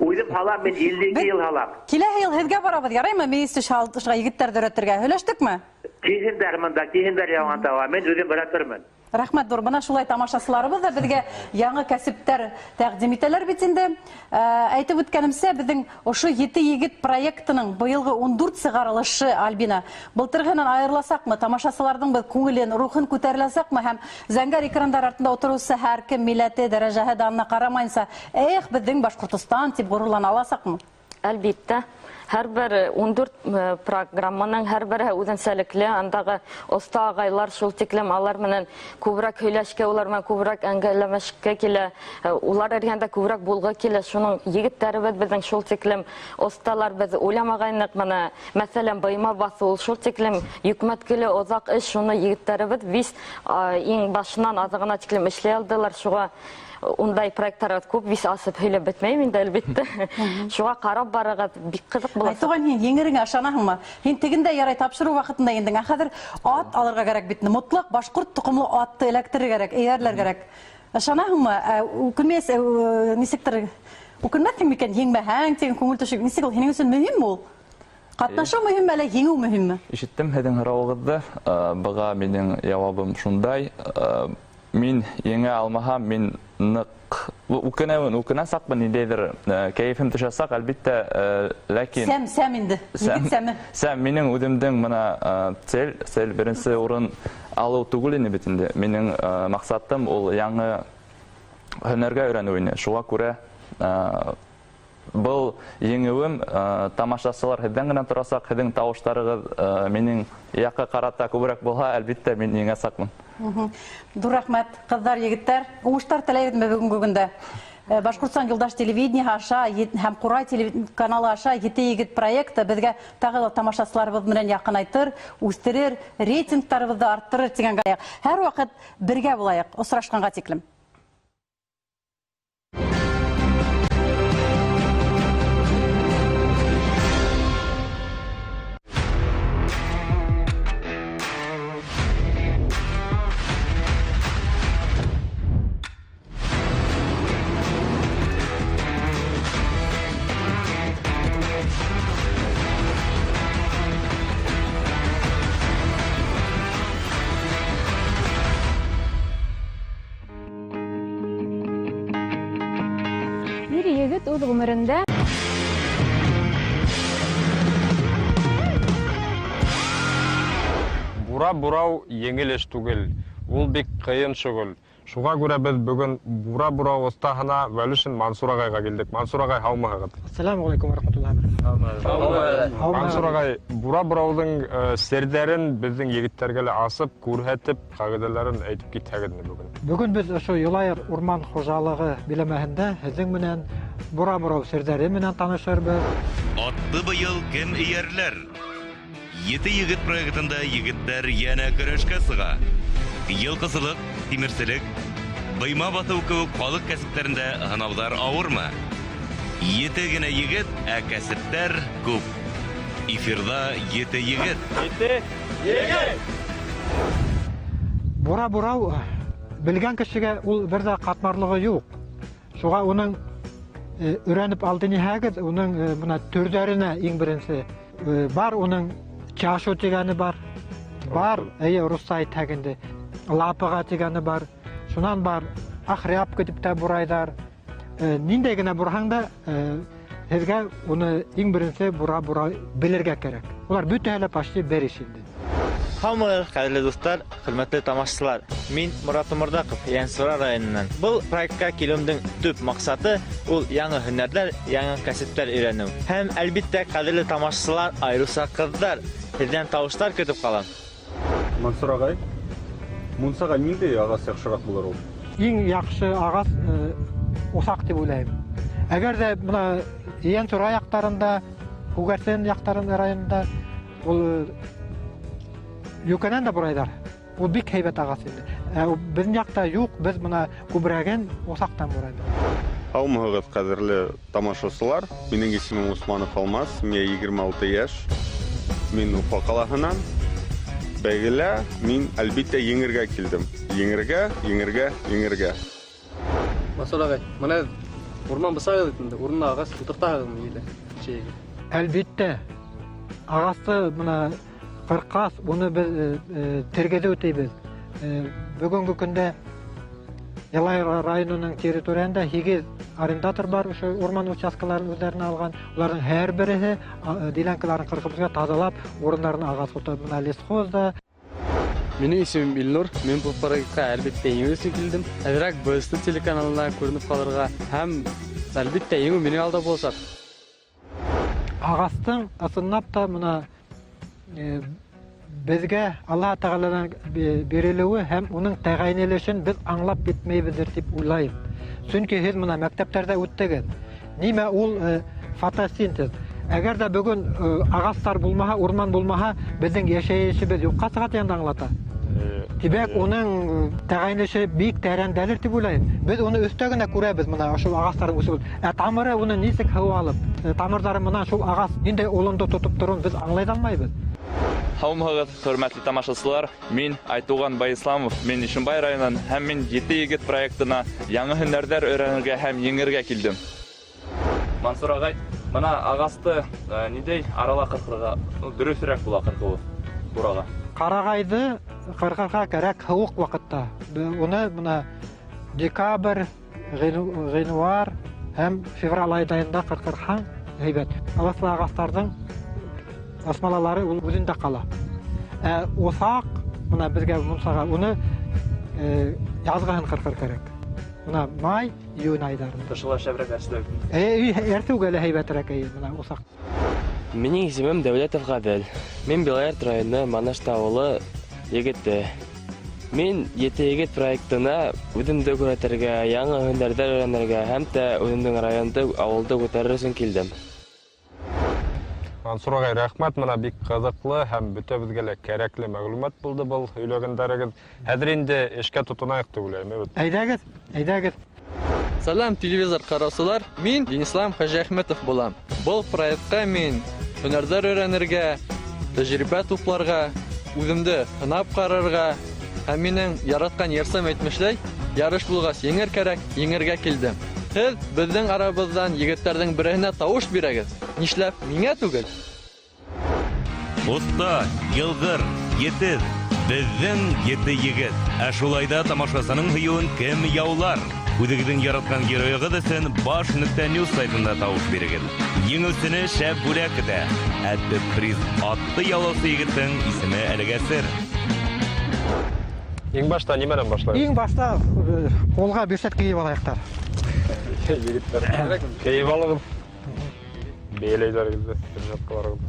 Уйдым халам, мен 52 ел халам. Киләһе ел һезгә барабыз, яраймы мейес төшә егеттәрне өйрәтергә? Һөйләштекме? Киһендәр монда, киһендәр Яңгатауга. Мен үзем өйрәтермен. Рәхмәт, Дурбана, шулай тамашасыларыбыз да безгә яңа кәсептәр тәкъдим итәләр бит инде. Әйтеп үткәнемчә, безнең ошо 7 егет проектының быелгы 14 сыгарылышы, Альбина, былтыргынан аерыласакмы, тамашасыларның бер күңелен, рухын күтәреләсәкме һәм зәңгәр экрандар артында утыручы һәр кем милләте, дәрәҗәһе, данына карамайынса, безнең Башкортстан дип горурлана аласакмы? Әлбәттә. Һәрбер 14 программаның һәрбере үзенчәлекле, андагы оста агайлар шул тиклем алар менән күбрәк һөйләшкә, улар менән күбрәк әңгәмәләшкә килә, улар арасында күбрәк булга килә. Шуның егетләребез безнең шул тиклем осталар, без уйламагайнык, менә мәсәлән быйма басу, шул тиклем йөкмәткеле озак эш, шуны егетләребез вис иң башыннан азыгына тиклем эшләй алдылар. Шуга ундай проекттар күп, вис асып һөйләп бетмәйм инде, әлбәттә. Шуга карап барыгыз, бик кызык була. Айтуган, һин еңереңә ышанаһыңмы? Һин тегендә ярай тапшыру вакытында инде. Хәзер ат алырга кирәк бит. Мотлак башкорт тукымлы атты эләктерергә кирәк, эйәрләр кирәк. Ышанаһыңмы? Үкенмәс, нисектер үкенмәсең микән еңмәһәң, тигән күңел төшү. Нисек ул һинең өчен мөһимме ул? Катнашу мөһимме әле еңү мөһимме? Ишеттем һеҙҙең һорауығыҙҙы. Быға минең яуабым шундай. Мин еңә алмаһам, мин ныҡ үкенә саҡмын, ниндәйҙер кәйефем төшәсәк, әлбиттә, ләкин... Сәм инде, егет сәме. Сәм, минең үҙемдең мына цель беренсе урын алыу түгел ине бит инде. Минең маҡсатым ул яңы һөнәргә өйрәнеү ине. Шуға күрә Был еңеуім тамашасылар һеҙҙән генә торасаҡ, һеҙҙең тауыштарығыҙ минең яҡҡа ҡарата күберәк булһа, әлбиттә мин еңә саҡмын. Dur рәхмәт, ҡыҙҙар, егеттәр. Уңыштар теләйбеҙме бүгенге көндә? Башҡортостан Юлдаш телевидение аша һәм Ҡурай каналы аша 7 егет проекты беҙгә тағы ла тамашасыларыбыҙ менән яҡынайтыр, үҫтерер, рейтингтарыбыҙҙы арттырыр тигәнгә. Һәр ваҡыт бергә булайыҡ, осрашҡанға тиклем. Егет үҙ ғүмерендә Бура бурау еңел эш түгел. Ул бик ҡыйын шөғөл. Шуға күрә беҙ бөгөн бура бурау остаһына Вәлүшин Мансур ағайға килдек. Мансур ағай, һаумыһығыҙ? Ассаламу алейкум ва рахматуллаһи. Мансур ағай, бура бурауҙың серҙәрен беҙҙең егеттәргә лә асып, күрһәтеп, ҡағиҙәләрен әйтеп китһәгеҙме бөгөн? Бөгөн беҙ ошо Юлайыр урман хужалығы биләмәһендә һеҙҙең менән бура бурау серҙәре менән танышырбыҙ. Атты быйыл кем эйәрләр? 7 егет проектында егеттәр йәнә көрәшкә сыға. Йылҡысылык, тимерселек, быйма баҫыу кеүек халыҡ кәсептәрендә һынауҙар ауырмы? 7 генә егет, ә кәсептәр күп. Эфирҙа 7 егет. 7 егет! Бура бурау белгән кешегә ул бер дә ҡатмарлығы юҡ. Шуға уның өйрәнеп алды ниһәгеҙ, уның бына төрҙәренә иң беренсе бар, уның чашу тигәне бар, русса әйтһәгенде, лапыға тигәне бар, шунан бар, ахряпка дип тә бурайҙар. Ниндәй генә бурһаң да, һеҙгә уны иң беренсе бура белергә кәрәк. Улар бөтәһе лә почти бер иш инде. Һаумыһығыҙ, ҡәҙерле дуҫтар, хөрмәтле тамашасылар. Мин Морат Оморҙаҡов, Йәнсура районынан. Был проектка килеүемдең төп маҡсаты ул яңы һөнәрҙәр, яңы кәсептәр өйрәнеү. Һәм әлбиттә, ҡәҙерле тамашасылар, айырыуса ҡыҙҙар, һеҙҙән тауыштар көтөп ҡалам. Мансур ағай, мунсаға ниндәй ағас яҡшыраҡ булыр ул? Иң яҡшы ағас усаҡ дип уйлайым. Әгәр дә бына Йәнсура яҡтарында, Күгәрсен яҡтарында районында ул Юканан да бурайҙар. Ул бик һәйбәт ағас инде. Беҙҙең яҡта юҡ, беҙ бына күберәген усаҡтан бурайбыҙ. Һаумыһығыҙ, ҡәҙерле тамашасылар. Минең исемем Усманов Алмас, миңә 26 йәш. Мин Уфа ҡалаһынан. Бәйгелә мин әлбиттә еңергә килдем. Еңергә. Мансур ағай, мына урман бысағыҙ итінде, урынына ағас ултыртаһығыҙмы еле? Әлбиттә. Ағасты бына ҡырҡас, уны беҙ тергеҙеү тейбеҙ. Бөгөнгө көндә Юлайыр районының территорияһында 8 арендатор бар, ошо урман участкаларын үҙҙәренә алған. Уларҙың һәр береһе делянкаларын ҡырҡып таҙалап, урындарын ағас ҡотоп, бына лесхозда. Минең исемем Илнур, мин был проектка әлбиттә еңеү өсөн килдем. Әҙерәк БСТ телеканалына күренеп ҡалырға һәм әлбиттә еңеү минең алда буласаҡ. Ағастың ысынлап та бына беҙгә Аллаһ Тәғәләнән бирелеүе һәм уның тәғәйнелешен беҙ аңлап битмәйбеҙҙер тип уйлайым. Сөнки һеҙ бына мәктәптәрҙә үттегеҙ. Нимә ул фотосинтез? Әгәр дә бөгөн ағастар булмаһа, урман булмаһа, беҙҙең йәшәйешебеҙ юҡҡа сыға тигәнде аңлата. Тибәк, уның тәғәйнелеше бик тәрәндәлер тип уйлайым. Беҙ уны өҫтә генә күрәбеҙ, бына ошол ағастарын үсеп. Тамыры уны нисек һыу алып, тамырҙары менән шул ағас ниндәй олондо тотоп тороуын беҙ аңлай алмайбыҙ. Һаумыһығыҙ, хөрмәтле тамашасылар. Мин Айтуған Байисламов, мин Ишембай районынан һәм мин 7 егет проектына яңы һөнәрҙәр өйрәнергә һәм еңергә килдем. Мансур ағай, бына ағасты ниндәй арала ҡырҡырға дөрөҫөрәк була ҡырҡыуы бураға? Ҡарағайҙы ҡырҡырға кәрәк һыуыҡ ваҡытта. Уны бына декабрь, ғинуар һәм февраль айҙарында ҡырҡырһаң һәйбәт. Ылыҫлы ағастарҙың асмалалары үҙендә ҡала. Усаҡ, бына беҙгә мунсаға, уны яҙғыһын ҡырҡыр кәрәк. Бына май, июнь айдарында. Тошыла шәбрәк әсләп. Әртүгәле һәйбәтрәк мына усак. Минең исемем Дәүләтов Гадел. Мин Белоярд районы Манашта авылы егете. Мин Ете егет проектына үҙемде күрәтергә, яңы һөнәрҙәр өйрәнергә һәм дә үҙемдең районды, авылды күтәрер өсөн килдем. Мансур ағай, рәхмәт, мына бик ҡыҙыҡлы һәм бөтәбеҙгә лә кәрәкле мәғлүмәт булды был һөйләгәндәрегеҙ. Хәҙер инде эшкә тотонайыҡ тип уйлайым. Әйҙәгеҙ. Салам, телевизор ҡараусылар. Мин Денислам Хажиәхмәтов булам. Был проектҡа мин һөнәрҙәр өйрәнергә, тәжрибә тупларға, үҙемде һынап ҡарарға һәм минең яратҡан йырсым әйтмешләй, ярыш булғас еңер кәрәк, еңергә килдем. Һеҙ беҙҙең арабыҙҙан егеттәрҙең береһенә тауыш бирәгеҙ. Нишләп? Миңә түгел. Оста, йылғыр, етеҙ, беҙҙең ете егет. Ә шулайда тамашасының һыйыуын кем яулар? Үҙегеҙҙең яратҡан геройығыҙ өсөн Баш.Ньюс сайтында тауыш бирегеҙ. Еңеүсене шәп бүләк итә. Ә төп приз атты яулаусы егеттең исеме әлегә сер. Иң башта нимәнән башлайбыҙ? Иң башта ҡулға бирсәт кейеп алайыҡтар. Егеттәр, кейеп алығыҙ. Бейләйҙәрегеҙҙе, перчаткаларығыҙҙы.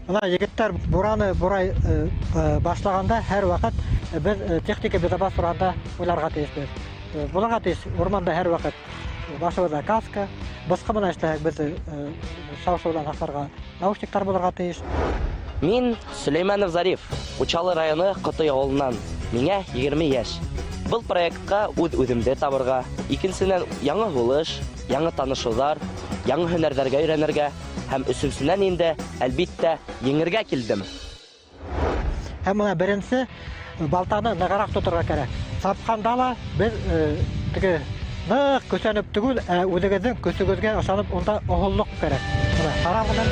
Мына егеттәр бураны бурай башлағанда һәр ваҡыт беҙ техника безопасность турында уйларға тейешбеҙ. Булырға тейеш урманда һәр ваҡыт башыбыҙҙа каска, бысҡы менән эшләһәк беҙ шау-шыуҙан һаҡларға наушниктар булырға тейеш. Мин Сөләймәнов Зариф, Учалы районы Ҡотой ауылынан. Миңә 20 йәш. Был проектка үҙ-үҙемде табырға, икенсенән яңы һулыш, яңы танышыуҙар, яңы һөнәрҙәргә өйрәнергә һәм өсөнсөнән инде, әлбиттә, еңергә килдем. Һәм мына беренсе балтаны нығыраҡ тоторға кәрәк. Сапҡанда ла беҙ ныҡ көсәнеп түгел, үҙегеҙҙең көсөгөҙгә ышанып, унда оһоллоҡ кәрәк. Мына ҡарап менән.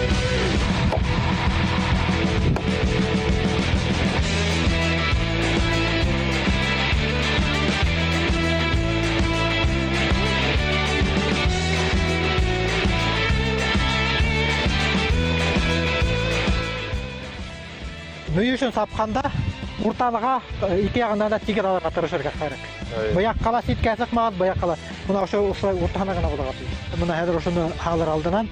Мөй өсөн сапҡанда урталыға ике яғынан да тигеҙ алырға тырышырға кәрәк. Быяҡ ҡала ситкә сыҡмаған, быяҡ ҡала. Мына ошо уртаһына ғына булырға тейеш. Мына хәҙер ошоно һалыр алдынан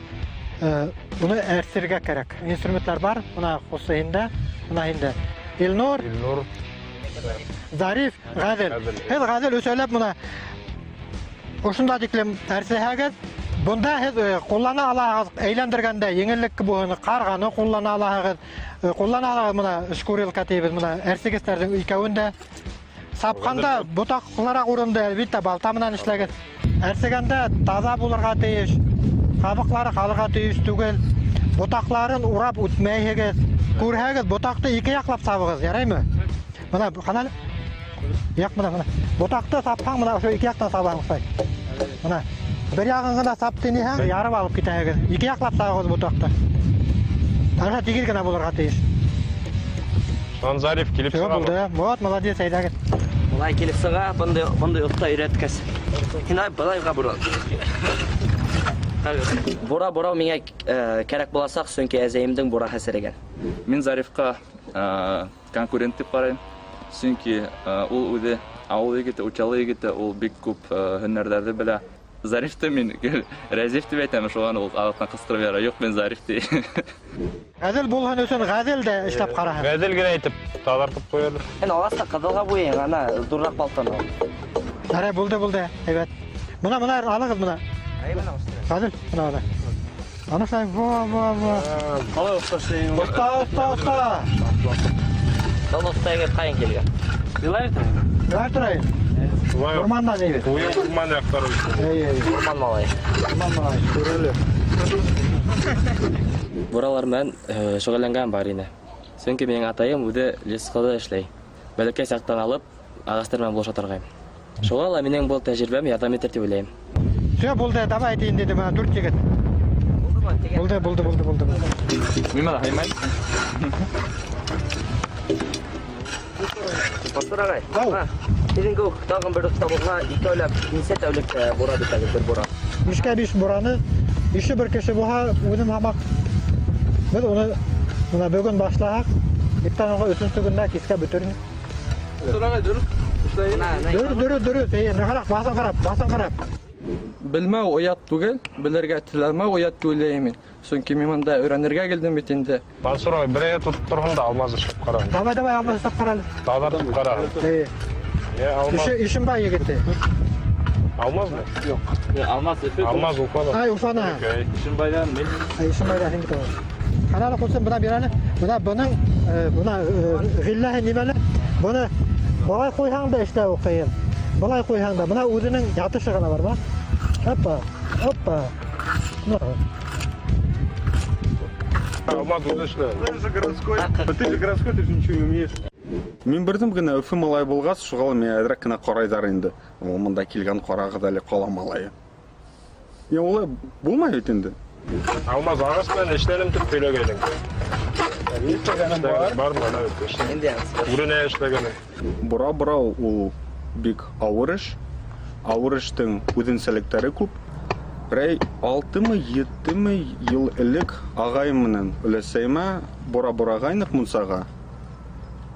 уны әрсергә кәрәк. Инструментлар бар, мына хусы һиндә, мына һиндә. Илнур, Зариф, Ғәҙел. Һеҙ Ғәҙел өсәләп мына ошонда тиклем әрсеһәгеҙ, бында һеҙ ҡуллана алаһығыҙ, әйләндергәндә еңеллек буһын, ҡарғаны ҡуллана алаһығыҙ. Ҡуллана алаһығыҙ мына шкурилка тейбеҙ, мына әрсегестәрҙең икәүендә. Сапҡанда ботаҡлыраҡ урынды, әлбиттә, балта менән эшләгеҙ. Әрсегәндә таҙа булырға тейеш, ҡабыҡлары ҡалырға тейеш түгел. Ботаҡларын урап үтмәйһегеҙ. Күрһәгеҙ, ботаҡты ике яҡлап сабығыҙ, яраймы? Мына, ҡаналы? Яҡ, мына. Ботаҡты сапһаң, мына ошо ике яҡтан сабаһың. Мына. Бер яғын ғына сапты инеһәң, ярып алып китәһегеҙ. Ике яҡлап сабығыҙ ботаҡты. Аша тигеҙ генә булырға тейеш. Шон Зариф килеп сыға булды. Вот, молодец, әйҙәгеҙ. Улай килеп сыға, бындай оҫта өйрәткәс. Һин былайға бурал. Бура миңә кәрәк буласаҡ, сөнки әзәйемдең бура хәсерегән. Мин Зарифҡа конкурент тип ҡарайым. Сөнки ул үҙе ауыл егете, Учалы егете, ул бик күп һөнәрҙәрҙе белә. Зарифты мин Рәзиф тип әйтәм, шуған ул ағытына ҡысҡырып яра. Юҡ, мин Зариф ти. Ғәҙел булһын өсөн Ғәҙел дә эшләп ҡараһын. Ғәҙел генә әйтеп, таҙартып ҡуйыр. Һин аласта ҡыҙылға буйың, ана, ҙурыраҡ балтаны. Әре, булды, һәйбәт. Мына алығыҙ, мына. Ғәҙел, мына. Аны шай, во. Ҡалай оҫта эшләйһең? Оҫта. Был оҫта егет ҡайын килгән? Беләр торайым. Урмандан егет. Урман яҡтары. Урман малайы. Күреле. Буралар менән шөғөлләнгән бар ине. Сөнки минең атайым үҙе лесхозда эшләй. Бәләкәй саҡтан алып, ағастар менән булыша торғайым. Шуға ла минең был тәжрибәм ярҙам итер тип уйлайым. Все, булды, давай әйтейин деді мына 4 егет. Булды. Мин һаймай. Мансур ағай, һинең кеүек тағын бер табылға икәүләп нисә тәүлек бура битәгеҙ, бер бура? 5 бураны, ише бер кеше булһа, үҙем һамаҡ. Беҙ уны бөгөн башлаһаҡ, иртән уға 3-нче көндә кискә бөтөр инек. Мансур ағай, дөрөҫ. Дөрі, нағарақ, басын қарап. Білмәу оят түгел, білерге тіләмәу оят түгелеймін. Сонки мен мында өйрәнергә келдім бит инде. Мансур ағай, бірге тұтып тұрғанда алмаз ұшып қарағын. Давай, алмаз ұстап қаралы. Дағдардым қарағын. Ишін ба егетті? Алмаз мı? Yok. Алмаз Уфа. Алмаз Уфа. Ay Ufana. İşin bayrağı ne? İşin bayrağı hindi doğru. Kanalı kursun buna bir tane. Buna gillahı nimeli. Bunu olay koyhanda işte okuyayım. Olay koyhanda. Buna uzunun yatışı kana var bak. Hoppa. Алмаз uzun. Ты же городской, ты же ничего не умеешь. Мен бірдім гына Өфі малай болғас, шұғалы мен әдірек кіна қорайдар енді. Ол мұнда келген қорағы дәлі қола малайы. Олай болмай өтінді. Алмаз ағас мен іштенім түп төлегенің. Бар ма да өтті? Үріне іштегенің. Бұра ол бек ауыр іш. Ауыр іштің өзінселіктері көп. Бірай 6-7 ел ілік ағайымының үлесейме бұра ғайнық мұнсаға.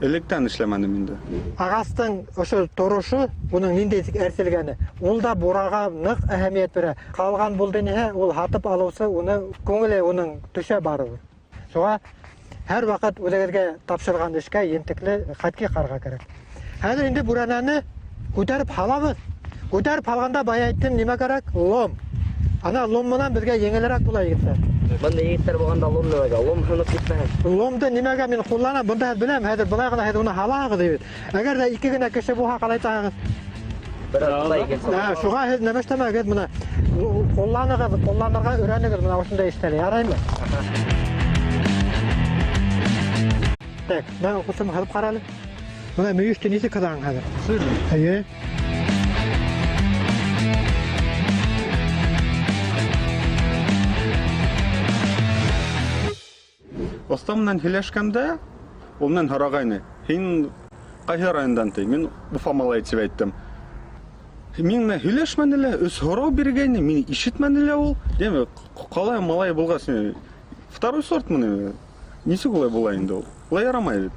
Электен ішлемәні менде. Ағастың ұшы тұрушы, оның нендейсік әрселгені. Ол да бұраға нық әхемет бірі. Қалған бұл денеге, ол хатып алусы, көңілі оның түше бары. Соға, әр вақыт өзіңізге тапшырған ішке ентіклі қатке қарға керек. Әзір енді бұрананы көтеріп халабыз. Көтеріп алғанда баяйттым неме керек? Лом. Ана ломынан бізге еңелерек бұла егіттер. Бұнда егіттер болғанда лом немеге, лом хынып кетмеген. Ломды немеге мен қоллана, бұнда білем, әзір бұлай ғана әзір оны халағы дейбет. Әгер де екі гіне кіші бұға қалайтағыз. Шуға әзір немештемегіз мұны. Қолланырға үйренігіз мұна осында істелі, арай ма? Так, мен құсым қалып қаралы. Мұна мүйішті несі қадағын қазір? Сөйлі. Остамнан хилешкәмдә, оннан һорагайны. Һин кайһы райондан ти? Мин Уфа малай дип әйттем. Мин хилешмәнеле, үз һорау биргәйне, мин ишетмәнеле ул. Деме, калай малай булган. Второй сорт менә. Нисек улай була инде ул? Улай ярамай бит.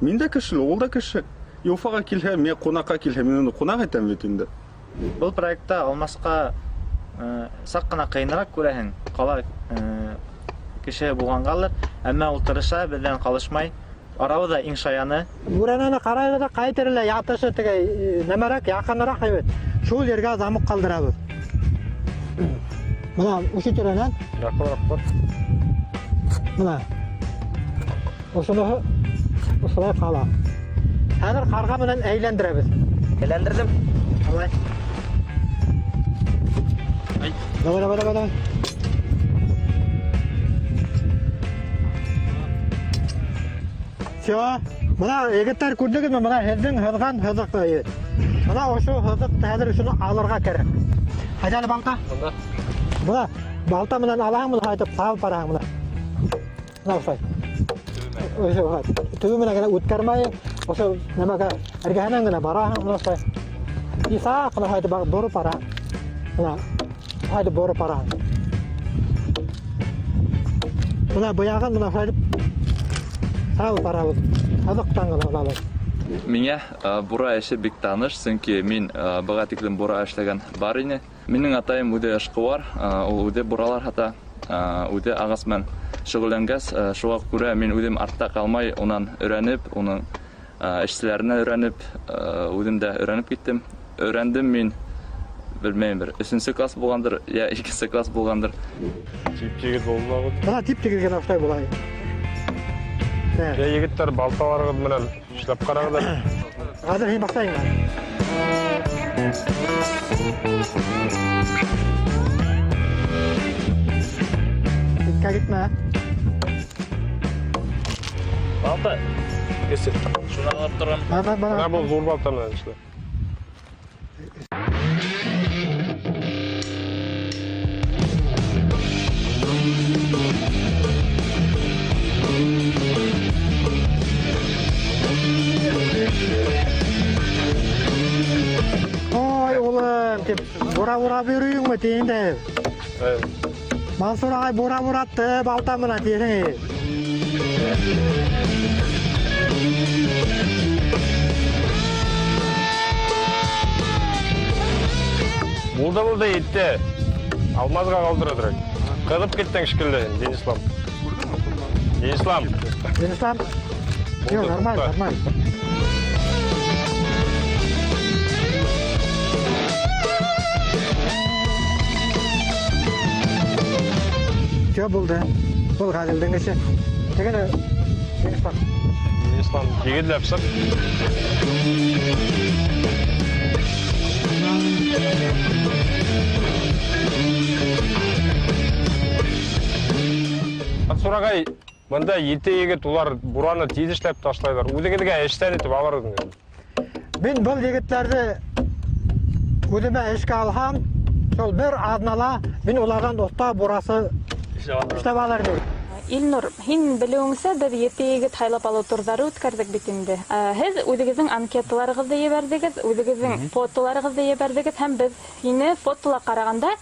Мин дә кеше, ул да кеше. Уфага килһә, мен кунакка килһә, мин уны кунак әйтәм бит инде. Бұл проектта алмасқа сақ қана қиынырак көрәһең. Қалай кеше болғанғалыр, әмма ул тырыша, бізден қалышмай. Арауы да иң шаяны. Бурананы қарайғы да қайтырылы ятышы тіге нәмәрәк, яқынырақ әйбет. Шул ерге замық қалдырабыз. Мұна, ұшы түрінен? Рақырақ бар. Мұна, ұшынығы ұшылай қала. Әдір қарға мұнан әйлендірәбіз. Әйлендірдім. Алай. Давай. Все, мұна егеттер көрдіңіз ме, мұна хелдің хылған хызық еді. Мұна ошу хызық әзір үшіні алырға керек. Қайдалы балта? Мұна балта мұнан алаң мұны қайтып қағып бараң мұна. Мұна ұшай. Түбі мұна ғана өткермай, ошу нәмәға әргәнен ғана бараң мұна ұшай. Иса қына қайтып бұрып бараң. Мұна қайтып бұрып бараң. Мұна бұяғын мұна қайтып Сау барабыз. Азықтан ғана алабыз. Миңа бура эше бик таныш, сөнки мин быга тиклем бура эшләгән бар ине. Минең атайым үдә эшкуар, ул үдә буралар хата, үдә агасмен шөгыльләнгәс, шуга күрә мин үдем артта калмай, унан өйрәнеп, уның эшләренә өйрәнеп, үдем дә өйрәнеп киттем. Өйрәндем мин, белмәйм, 3нче класс булгандыр, я 2нче класс булгандыр. Тип-тигез булмагы. Бана тип-тигез генә оштай булай. Егеттер балталарығыз менен ішлеп қарағыдар. Қазір хин бақтайын бар. Итқа кетме. Балта, кесет. Шуна алып тұрам. Мына бұл зор балта менен ішлеп. Ой, ұлым, деп, бұра-бұра беруің ме дейінде? Мансур ағай бұра-бұратты, балта мұна дейін. Булды етті. Алмазға қалдырадырак. Қығып кеттің шкілді, Денислам. Денислам. Денислам. Yok, normal. Çok buldu. Bul Gadil'den geçe. Tekene Denислам. Денислам, егет ләпсіп. Сурағай, мында еті егет олар бұраны тезішләп ташлайлар. Өзігедіге әштәр етіп алардың. Мен бұл егеттерді өзіме ішке алғам, сол бір аднала, мен олардан отта бурасы іштеп алар дейді. Илнур, һин белүеңсә, бер ете егет һайлап алу турдары үткәрдек бит инде. Һез үҙегеҙҙең анкеталарығыҙҙы ебәрҙегеҙ, үҙегеҙҙең фотоларығыҙҙы ебәрҙегеҙ һәм беҙ һине фотола ҡарағанда,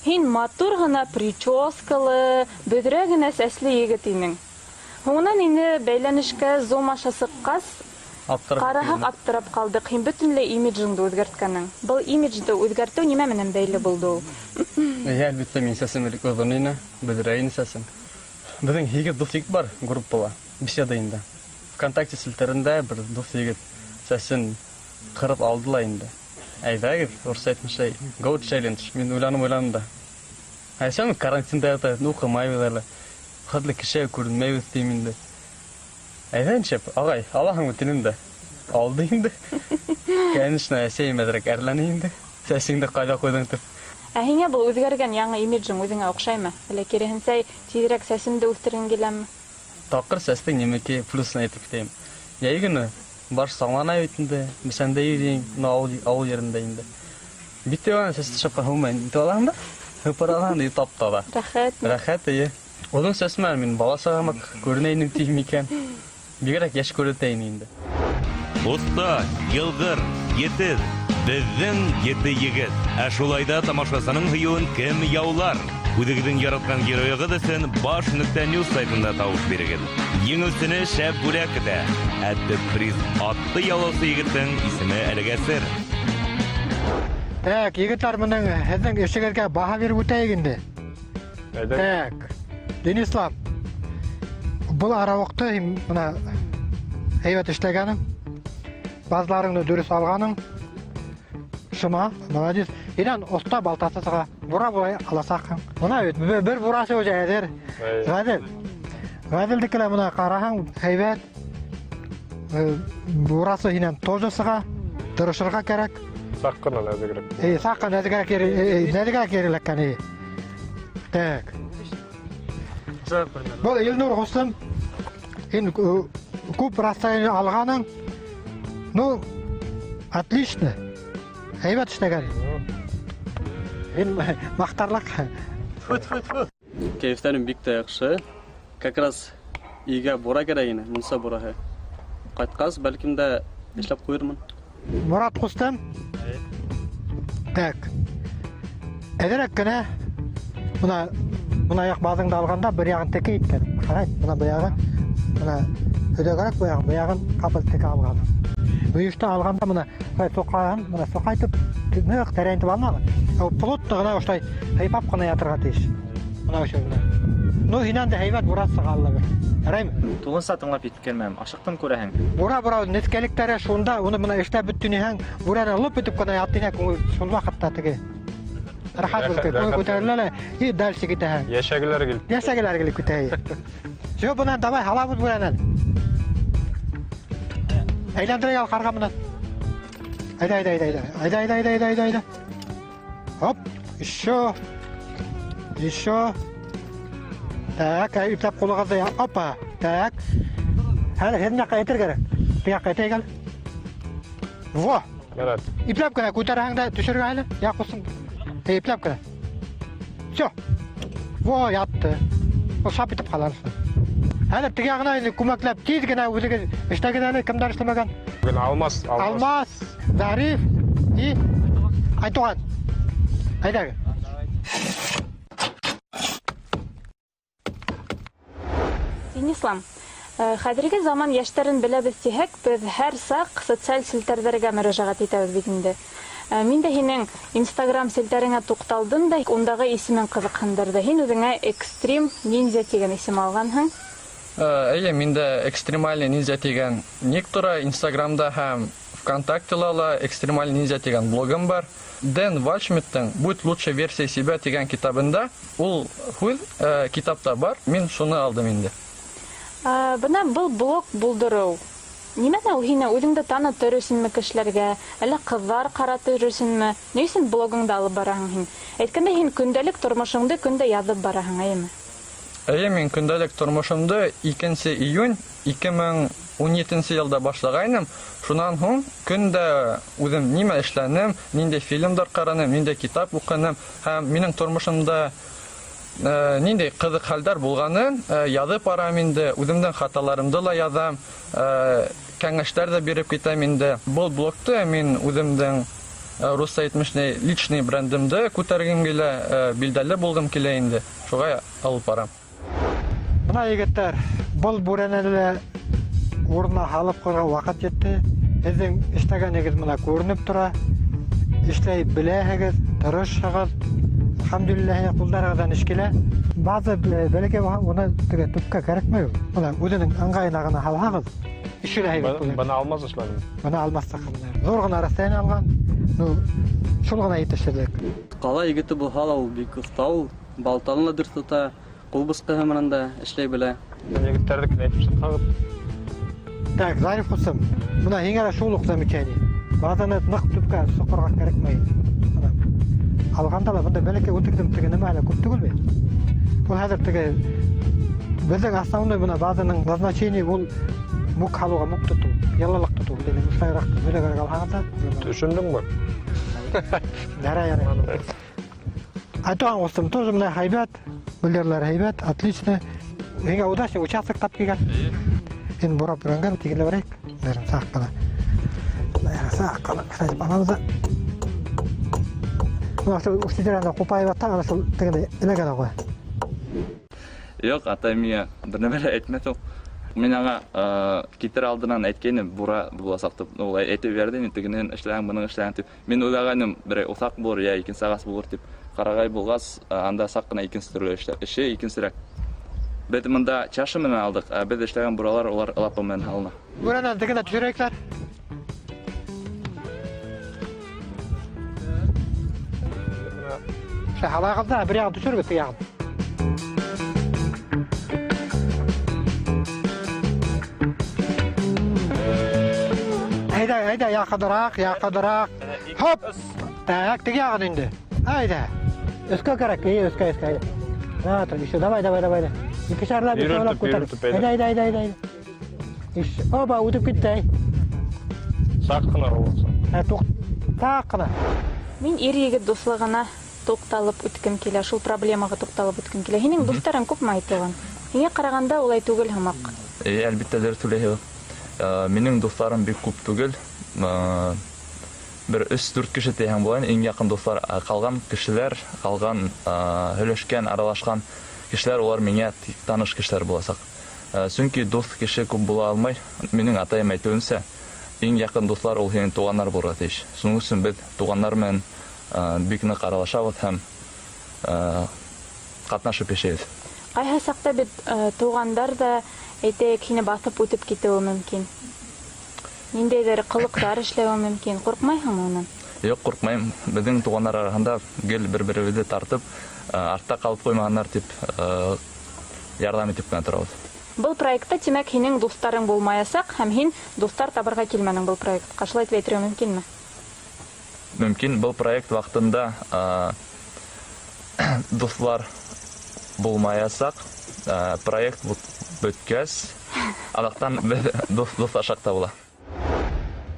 һин матур ғына прическалы, бөҙрә генә сәсле егет инең. Һуңынан инде бәйләнешкә Zoom аша сыҡҡас, ҡараһаҡ аптырап ҡалдыҡ. Һин бөтөнләй имиджыңды үҙгәрткәнең. Был имиджды үҙгәртеү нимә менән бәйле булды ул? Әлбиттә, мин сәсем элек оҙон ине, бөҙрә ине сәсем. Беҙҙең һигеҙ дуҫ егет бар группала, беседа инде. ВКонтакте селтәрендә бер дуҫ егет сәсен ҡырып алды ла инде. Әйҙәгеҙ, урысса әйтмешәй, go challenge. Мин уйланым да. Әсәм карантинда ята, уҡымайбыҙ әле. Хәтле кеше күренмәйбеҙ тим инде. Әйҙә нишәп, ағай, алаһыңмы тинем дә. Алды инде. Конечно, әсәйем әҙерәк әрләне инде. Сәсеңде ҡайҙа ҡуйҙың тип. Ә һиңә был үҙгәргән яңы имиджың үҙеңә оҡшаймы? Әллә киреһенсә тиҙерәк сәсемде үҫтергең киләме? Таҡыр сәстең нимәке плюсына әйтеп китәйем. Йәйгене баш саңлана бит инде, бесәндә йөрөйөң, ауыл ерендә инде. Бите ван сәсте шапка һумай, итеп алаһың да? Һыпыралаһың да таптала. Рәхәт, эйе. Оҙон сәсмә мин бала сағамак күренәйнем тиһем икән. Бигерәк йәш күрәтәйем инде. Оста, йылғыр, етеҙ, беҙҙең ете егет. Ә шулайда тамашасының һыйыуын кем яулар? Үҙегеҙҙең яратҡан геройығыҙ өсөн Баш.Ньюс сайтында тауыш бирегеҙ. Еңеүсене шәп бүләк көтә. Ә төп приз атты яулаусы егеттең исеме әлегә сер. Так, егеттәр, менең һеҙҙең эшегеҙгә баһа биреп үтәйек инде. Так, Денислам, был арауыҡты мына һәйбәт эшләгәнең, баҙларыңды дөрөс алғаның. Шума, молодец. Инан оста балтасы сыға, бура-бура аласақың. Мына бер бурасы уже әҙер. Ғәдел. Ғәделдікілі мына ҡараһаң, һәйбәт. Бурасы һинән тоже сыға, тырышырға кәрәк. Саҡҡына нәзегерәк. Саҡҡа нәзегерәк ереләккән. Так. Был Илнур Ғослым, һин күп расстояние алғаның. Ну, отлично. Һәйбәт эшләгән. Һин маҡтарлыҡ. Кәйефтәрем бик тә яҡшы. Как раз өйгә бура кәрәк ине, мунса бураһы. Ҡайтҡас, бәлкем дә эшләп ҡуйырмын. Мурат ҡустым. Так. Әҙерәк кенә мына яҡ баҙыңды алғанда бер яғын теке иткән. Ҡарай, мына быяғы, мына өҙәгерәк быяғын ҡапыл теке алғаны. Бүйішті алғанда мына соқайын, мына соқайтып, нөк тәрәйінтіп алмағы. Плотты ғына ұштай һәйпап қына ятырға тейіш. Мына үші ғына. Ну, һинән дә һәйбәт бурасы қалды бер. Әрәйме? Туғынса тыңлап еткенмәм, ашыҡтым күрәһең. Бура неткәлектәре шунда, уны мына эштә бөттүнеһәң, бураны лып итеп кына яттыйна күңел шул ваҡытта теге. Рәхәт булды, күңел күтәрелә, и дальше китәһәң. Йәшәгеләр килеп китәһәң. Шо, бынан давай һалабыҙ буранан. Әйләндерәй ал ҡарға менән. Айда. Хоп, еще. Так, үтәп ҡулығыҙҙы, опа. Так. Һәле һеҙ яҡҡа әйтер кәрәк. Яҡҡа әйтәйек әле. Во. Ипләп кенә күтәрһәң дә төшөргә әле. Яҡ усың. Ипләп кенә. Все. Во, ятты. Ул шап итеп ҡалар. Әле теге яғына күмәкләп тиҙ генә үҙегеҙ эшләгеҙ әле, кемдәр эшләмәгән? Алмас, Зариф и Айтуған. Әйдәгеҙ. Денислам, хәҙерге заман йәштәрен беләбеҙ тиһәк, беҙ һәр саҡ социаль селтәрҙәргә мөрәжәғәт итәбеҙ бит инде. Мин дә һинең Instagram селтәреңә тукталдым да, ундагы исемен кызыксындырды. Һин үзеңә Extreme Ninja дигән исем алганһың. Әйе, миндә экстремальный ниндзя дигән ник тора, Инстаграмда һәм ВКонтактелала экстремальный ниндзя дигән блогым бар. Дэн Вальшмиттың «Будь лучшей версией себя» дигән китабында ул һүз китапта бар, мин шуны алдым инде. Бына был блог булдыру. Нимәне ул һине үзеңдә танытыр өченме кешеләргә, әллә кызлар каратыр өченме? Ни өчен блогыңда алып бараһың һин? Әйткәндә, һин көндәлек тормышыңды көндә язып бараһың, әйеме? Әйе, мин көндәлек тормышымды 2 июнь 2017 елда башлагайным. Шуннан һуң көндә үзем нимә эшләнем, нинди фильмдар караным, нинди китап укыным һәм минең тормышымда нинди кызык хәлләр булганын язып барам инде, үземнең хаталарымды ла язам, кәңәшләр дә биреп китәм инде. Бу блогты мин үземнең русча әйтмешне личный брендымды күтәргән килә, билдәле булгым килә инде. Шуга алып барам. Мына егеттер, бұл бүрәнәле орнына халып қойға вақыт жетті. Біздің іштәгенегіз мына көрініп тұра. Ішлей біләһегіз, тырышығыз. Алхамдулиллахи құлдарығыздан ішкелі. Базы бәлеке оны түпке кәрікмеу. Мына өзінің ыңғайына ғана халғағыз. Ішілі әйбет бұл. Бұны алмаз ұшладым. Бұны алмазса қылмай. Зорғын арастайын алған. Шұлғына етішілік. Қала егеті бұл хала ол бек ұстау. Балталына дүр тұта. Құлбысқы ғымырында ішлей білі. Егіттерді әйтіп шыққағып. Так, Зариф құсым. Мұна еңері шулық замечание. Базаны нық түпке сұқырға керекмейді. Алғандала бұнда бәлеке өтігдім тігі нәмі әлі көп түгіл бе? Бұл әзір тігі біздің основной бұна базаның назначение бұл мұк халуға мұк тұту, ялалық тұту. Деген ұшайрақты бөлі көрік алғағында. Түшіндің бі? Дәрі. Айтуған құсым, тоже мұна хайбат. Бүлдерлер хайбат, отлично. Еңе удачный участок тап кеген. Енді бұрап тұрғанған тегілі барайық. Бәрім сақ қана. Сақ қана. Кстати, баламызда. Учителерінде қопайы баттан, ана сол тегінде ілеген оғы. Жоқ, атай мия бір нәмелі әйтмеді ол. Мен аңа кетер алдынан әйткені бұра боласақты. Ол әйті берді, тегінен ішләң, бұның ішләң деп. Мен ойлағайным бір ұсақ болыр, я екен сағас болыр деп. Қарағай болғас, анда саққына екінші түрлі іші, екіншірек. Бәді мұнда чашы менен алдық, бәді ішлеген бұралар олар ылапы менен алына. Бұрана дегенде түшірейкілер. Халағызда бір яғы түшір бітті яғын. Айда, яқыдырақ. Хоп! Так, тіге яғын енді. Айда. Өскі керек, өскі. Еще, давай. Екі шарлап, көтер. Айда. Оба, өтіп кетті. Саққына олса. Саққына. Мен ер-егет дослығына тоқталып өткім келе, шул проблемаға тоқталып өткім келе. Хенің достарың көп ма айтылған? Хенге қарағанда олай түгіл хамақ? Әлбетте дәр түлейі. Менің достарым бек көп түгіл. Bir 3-4 kişi teyhem bolayın, en yakın dostlar kalgan kişiler, kalgan hölüşken, aralaşkan kişiler olar mene tanış kişiler bulasak. Çünkü dost kişi көп bola almay, menin atayım aytığınsa, en yakın dostlar ol senin tuğanlar bolar deyiş. Şunun için biz tuğanlarмен бекіні қаралашабыз һәм қатнашып ешейіз. Қайһы сақта бит туғандар да әйтейік хине басып өтіп кетуі мүмкін. Ниндейдер қылықтар эшләүе мөмкин. Қорқмайһыңмы унан? Юк, қорқмайым. Біздің туғандар арасында гел бір-бірімізді тартып, артта қалып қоймағандар деп ярдәм итеп кенә торабыз. Бұл проектта тимәк һинең достарың булмаясак, һәм һин достар табырга килмәнең бұл проектка. Шулай дип әйтергә мөмкинме? Мөмкин. Бұл проект вакытында достар булмаясак, проект бөткәс, алактан достар шакта була.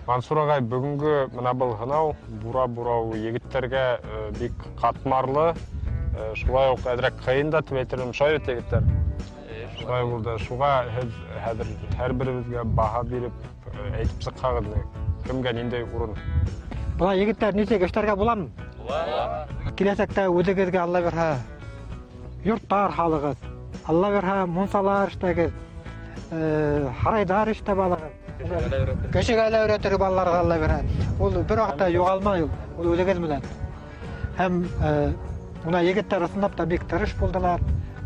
Мансур ағай, бүгінгі мына бұл ғынау, бура-бурау егіттерге бек қатмарлы, шулай оқ әдірек қиын да түбәйтерім шай өте егіттер. Шулай болды, шуға әр бірімізге баға беріп, әйтіп сыққағыз, кімге нендей ұрын? Бұла егіттер несе көштерге боламын? Келесекте өзігізге Алла берха, юрттар халығыз, Алла берха мұнсалар іштегіз, харайдар іште балығыз. Кешегә лә өйрәтер, балаларга ла бирә. Ул бер вакытта югалмай ул үлегез белән. Һәм мына егетләр ысынлап та бик тырыш булдылар.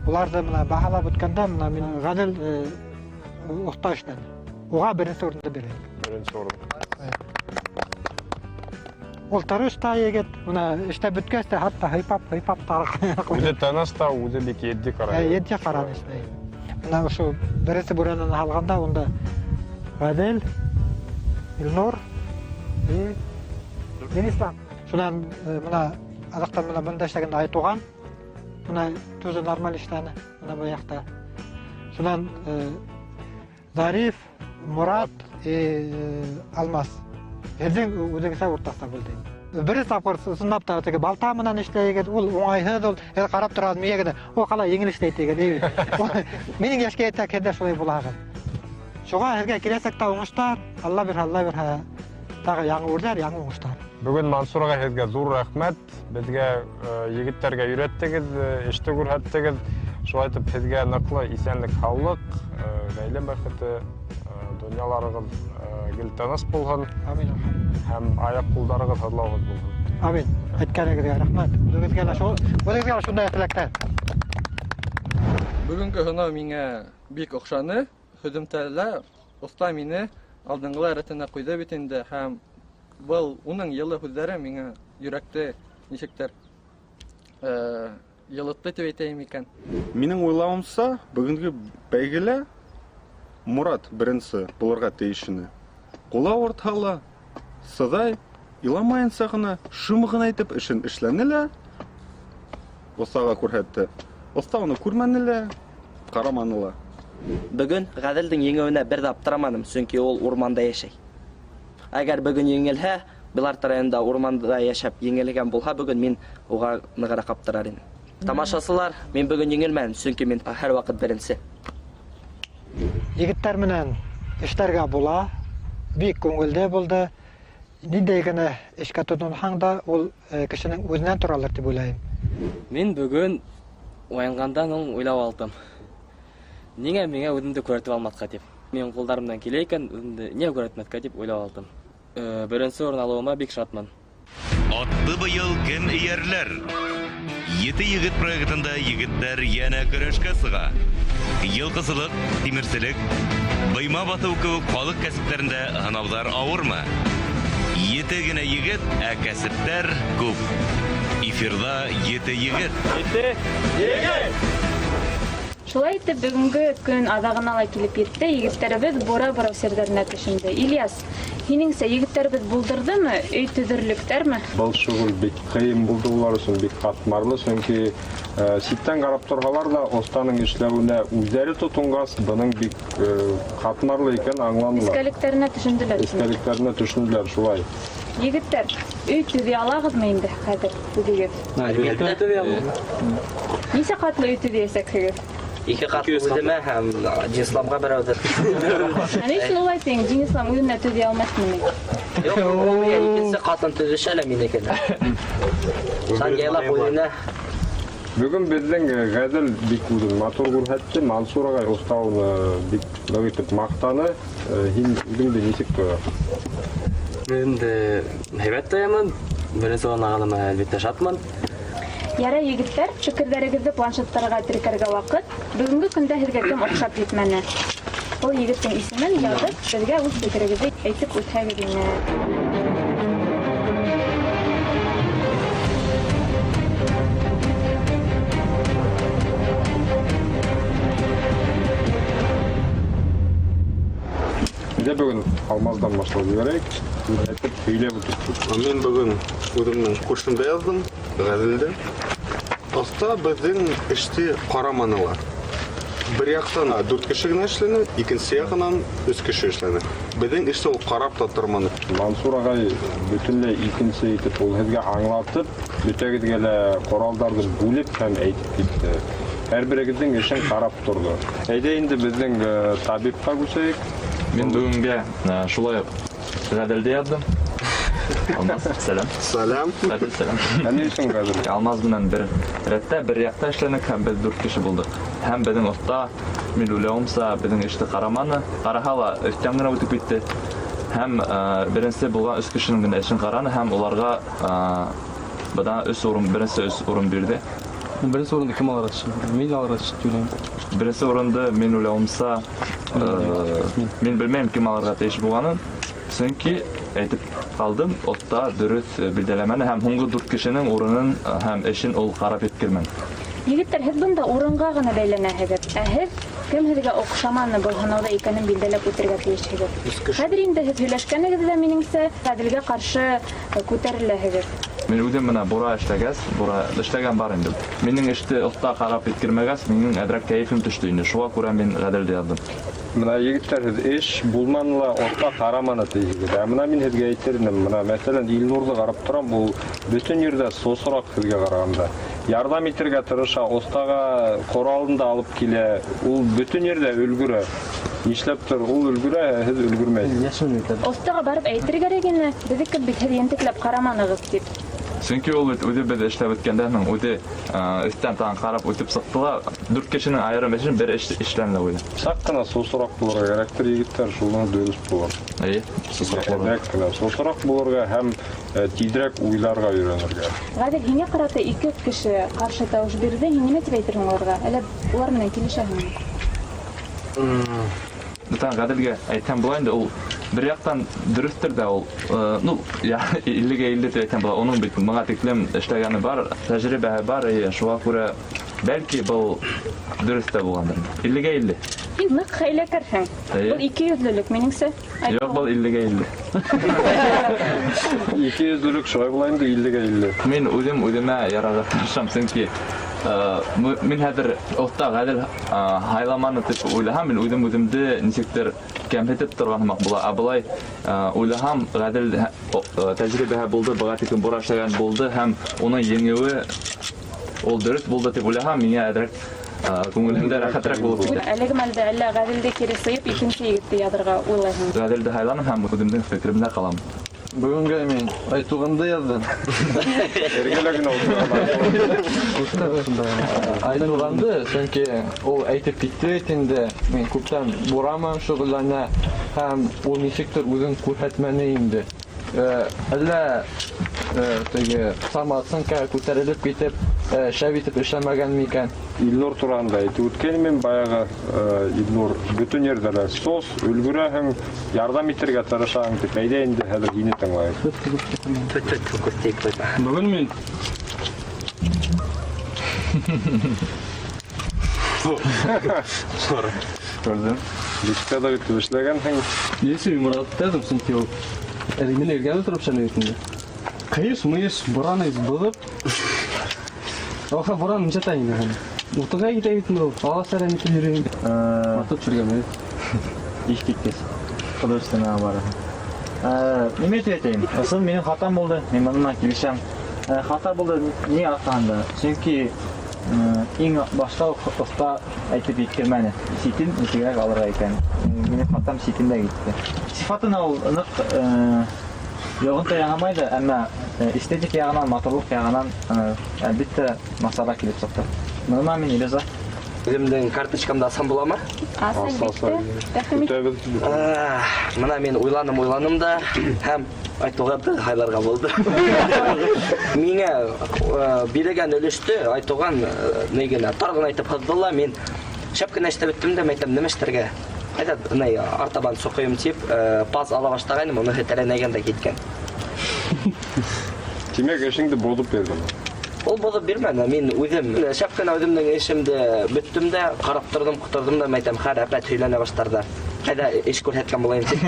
Уларны мына баһалап үткәндә мына мин Гадел Ухташтан. Уга беренче урынды бирәм. Беренче урын. Ул тырыш та егет, мына эштә беткәч тә хатта хайпап тарык. Үзе таныс та, үзе бик едди карай. Едди карады эшләй. Мына ошо беренче бүрәнен алганда унда Гадел, Илнур и Денислам. Шунан мына Азактан мына бында эшләгән Айтуган. Мына тоже нормаль эшләне. Мына бу якта. Шунан Зариф, Мурат и Алмаз. Һәрдән үзегезгә уртакта булды. Бер тапкыр сынап та теге балта менән эшләгән, ул уңайһыз, ул карап торган миягә, ул кала еңел эшләй тегән. Минең яшькә әйтәкәдә шулай булагы. Шуңа һәргә киләсәктә уңыштар, Алла бир. Тагы яңа үрләр, яңа уңыштар. Бүген Мансурга һезгә зур рәхмәт. Безгә егетләргә өйрәттегез, эште күрһәттегез. Шулай итеп һезгә ныклы исәнлек, һаулык, гаилә бәхете, дөньяларыгыз гел тыныс булһын. Амин. Һәм аяк кулдарыгыз һырлавыгыз булһын. Амин. Әйткәнегезгә рәхмәт. Үзегезгә шундай теләктәр. Бүгенге һынау миңа бик охшаны. Һөҗүмтәләр уста мине алдыңгы рәтенә куйды бит инде һәм был уның йылы һүзләре миңа йөрәкте ничектер йылытты дип әйтәм икән. Минең уйлавымча, бүгенге бәйгелә Мурат беренче булырга тиешне. Кула ортала, сыдай, иламаенча гына, шум гына итеп эшен эшләнелә. Остага күрһәтте. Оста уны күрмәнелә, караманылар. Бүген Гаделдин еңеүенә бер дә аптырамадым, чөнки ул урманда яшәй. Әгәр бүген еңелһә, Беларт районында урманда яшәп еңелгән булһа, бүген мин уга ныграк аптырар идем. Тамашачылар, мин бүген еңелмәдем, чөнки мин һәр вакыт беренче. Егетләр менән эшләргә була, бик күңелле булды. Нидә генә эшкә тотынсаң да, ул кешенең үзеннән торалар дип уйлыйм. Мин бүген уянгандан уйлап алдым. Нигә миңа үземне күрсәтеп алмаска дип. Мен кулдарымдан килә икән, үземне нигә күрсәтмәскә дип уйлап алдым. Беренче урын алуыма бик шатман. Атты быел кем иярләр? 7 егет проектында егетләр яна көрәшкә сыга. Йылкысылык, тимерселек, быйма бату кебек халык кәсепләрендә һынаулар авырмы? 7 генә егет, ә кәсептәр күп. Эфирда 7 егет. 7 егет! Шулай итеп, бүгенге көн адагына ла килеп йетте, егетләребез бора-бора сердәренә төшенде. Ильяс, һинеңсә егетләребез булдырдымы, өй төзерлектәрме? Был шугыл бик кыйын булды улар өчен, бик катмарлы, чөнки ситтән карап торгалар да останың эшләвенә үзләре тотынгас, буның бик катмарлы икән аңланылар. Искәлекләренә төшенделәр. Искәлекләренә төшенделәр шулай. Егетләр, өй төзи алагызмы инде хәзер үзегез? Әлбәттә төзи алам. Ничә катлы өй төзисәксегез? 2 катлы үземә һәм Денисламга берәүдер. Әнә шул улай тиң, Денислам үзенә төзи алмасмы? Юк, ул икенче катын төзешә лә минеке. Сангелап үзенә. Бүген безнең Гадел бик үзен матур күрһәтте, Мансур агай остауны бик итеп мактаны. Һин үзеңдә ничек тора? Мен дә һәйбәт тоямын. Беренче урын алганыма әлбәттә шатман. Яра егетләр, фикерләрегезне планшеттарга теркәргә вакыт. Бүгенге көндә һезгә кем охшап китмәне? Ул егеттең исемен язып, безгә үз фикерегезне әйтеп үтһәгез инде. Бүген Алмаздан башлап җибәрәйек. Әйтеп сөйләп үтик. Мен бүген үземнең курсымда яздым, Гаделдә. Оста безнең эште караманылар. Бер яктан 4 кеше генә эшләнә, икенче яктан 3 кеше эшләнә. Безнең эште ул карап та торманы. Мансур агай бөтенләй икенче итеп ул һезгә аңлатып, бөтәгезгә лә коралдарды бүлеп һәм әйтеп китте. Һәрберегезнең эшен карап торды. Әйдә инде безнең табибка күчәйек. Мен бүгенге шулай Гаделдә яздым. Алмаз, сәлам. Сәлам. Сәлам. Әни өчен Гадел? Алмаз белән бер рәттә, бер якта эшләнек һәм без 4 кеше булдык. Һәм безнең оста мен уйлауымса безнең эште караманы. Караһала өстән генә үтеп китте. Һәм беренче булган 3 кешенең генә эшен караны һәм уларга беренче урын бирде. Беренче урынды кем алырга тиеш? Мин алырга тиеш дип уйлыйм. Беренче урынды мен уйлауымса мен белмәйм кем алырга тиеш булганын. Чөнки әйтеп калдым, отта дөрес билдәләмәне һәм һуңгы 4 кешенең урынын һәм эшен ул карап иткермен. Егеттер, һез бында урынга гына бәйләнәһегез. Ә һез кем һезгә охшаманы был һынауда икәнен билдәләп үтәргә тиешһегез. Хәзер инде һез һөйләшкәнегездә минеңсә, гаделгә каршы күтәреләһегез. Мен үдем менә бура эшләгән бар инде. Минең эште отта карап иткермәгәс, минең әдрәк кәефем төште инде. Шуңа күрә мин гаделде яздым. Мына егеттер эш булманла отта караманы тиегез. Мына мин һезгә әйтердем, мына мәсәлән Илнурды карап торам, бу бөтен җирдә сосрак һезгә караганда. Ярдәм итәргә тырыша, остага коралын да алып килә. Ул бөтен җирдә өлгерә. Нишләптер ул өлгерә, һез өлгермәйсез. Остага барып әйтергә генә, безгә бит һез ентекләп караманыгыз дип. Чөнки ул үзе бит эшләп үткәндән үзе өстән тагын карап үтеп сыктылар. 4 кешенең аерым эшен бер эшләнде уйлы. Сак кына сосрак булырга кирәктер егеттер, шуның дөрес булыр. Сосрак булырга һәм тизрәк уйларга өйрәнергә. Гадел, һиңә карата 2 кеше каршы тавыш бирде, һин нимә дип әйтерһең уларга? Әле улар менән килешәһеңме? Бүтән гаделгә әйтәм була инде, ул бер яктан дөрестер дә ул. Ну, 50-50 дип әйтәм була. Оның бит моңа тиклем эшләгәне бар, тәҗрибәһе бар, шуңа күрә бәлки был дөрес тә булгандыр. 50-50. Һин нык хәйләкәрсең. Бу 200-лек минеңсә? Юк, был 50-50. 200-лек шулай була инде 50-50. Мин үземә ярарга тырышам, чөнки мин хәзер отта гадел хайламаны дип уйлаһам, мин үземде ничектер кәмһетеп торган һымак була. Абылай уйлаһам, гадел тәҗрибәһе булды, бага тиклем бура эшләгән булды һәм уның еңүе ул дөрес булды дип уйлаһам, миңа әдрәк күңелемдә рәхәтрәк булып китте. Әлеге мәлдә әллә гаделде кире сыйып икенче егетте ядрга уйлаһың. Гаделде хайланым һәм үземнең фикеремдә калам. Бүгенге мин айтуганды яздым. Эргәләгенә Айтуганды, чөнки ул әйтеп китте инде. Мин күптән бураман шөгыльләнә һәм ул ничектер үзен күрһәтмәне инде. Әллә теге самасынка күтәрелеп китеп, шәп итеп эшләмәгән микән? Илнур турында әйтеп үткән мен баягы Илнур бөтен җирдә сос өлгерәһең, ярдәм итәргә тырышаң дип әйдә инде хәзер һине тыңлайбыз. Бүген мин Gördüm. Бишкә дә итеп эшләгәнһең. Несе мураттадым, чөнки ул мен эргәдә торып эшләгән. Кыйш-мыйш бураны булып. Оха буран ничә тайны. Утыга китә бит ул. Аласаран итеп йөрәм. Матып чүргән. Ишкиткес. Художественная бара. Неме әйтәйем? Асыл минем хатам булды. Мин моннан килешәм. Хата булды ни атканда? Чөнки иң башта оста әйтеп иткермәне. Ситин ничегрәк алырга икән. Минем хатам ситиндә китте. Сифатына ул нык йогынта яңамайды, әмма эстетик ягынан, матурлык ягынан әлбәттә масала килеп сыкты. Моннан мин риза. Үземнең карточкамда асан буламы? Асан битте. Мына мен уйланым да һәм айтуга бер хайларга булды. Миңа бирегән өлеште айтуган нигенә таргын айтып хыздылар, мен шәпкәне эштә биттем дә мәйтәм нимә эштәргә. Әйтәт, нәй артабан сукыйм тип, паз ала башлаганым, моны хәтерләнәгән дә киткән. Тимәк эшеңде бозып бердем. Ул бозып бирмәде, мин үзем шәпкәне үземнең эшемдә биттем дә, карап тордым да мәйтәм, хәр әпәт һөйләнә баштарды. Кайда эш күрһәткән булайын дип.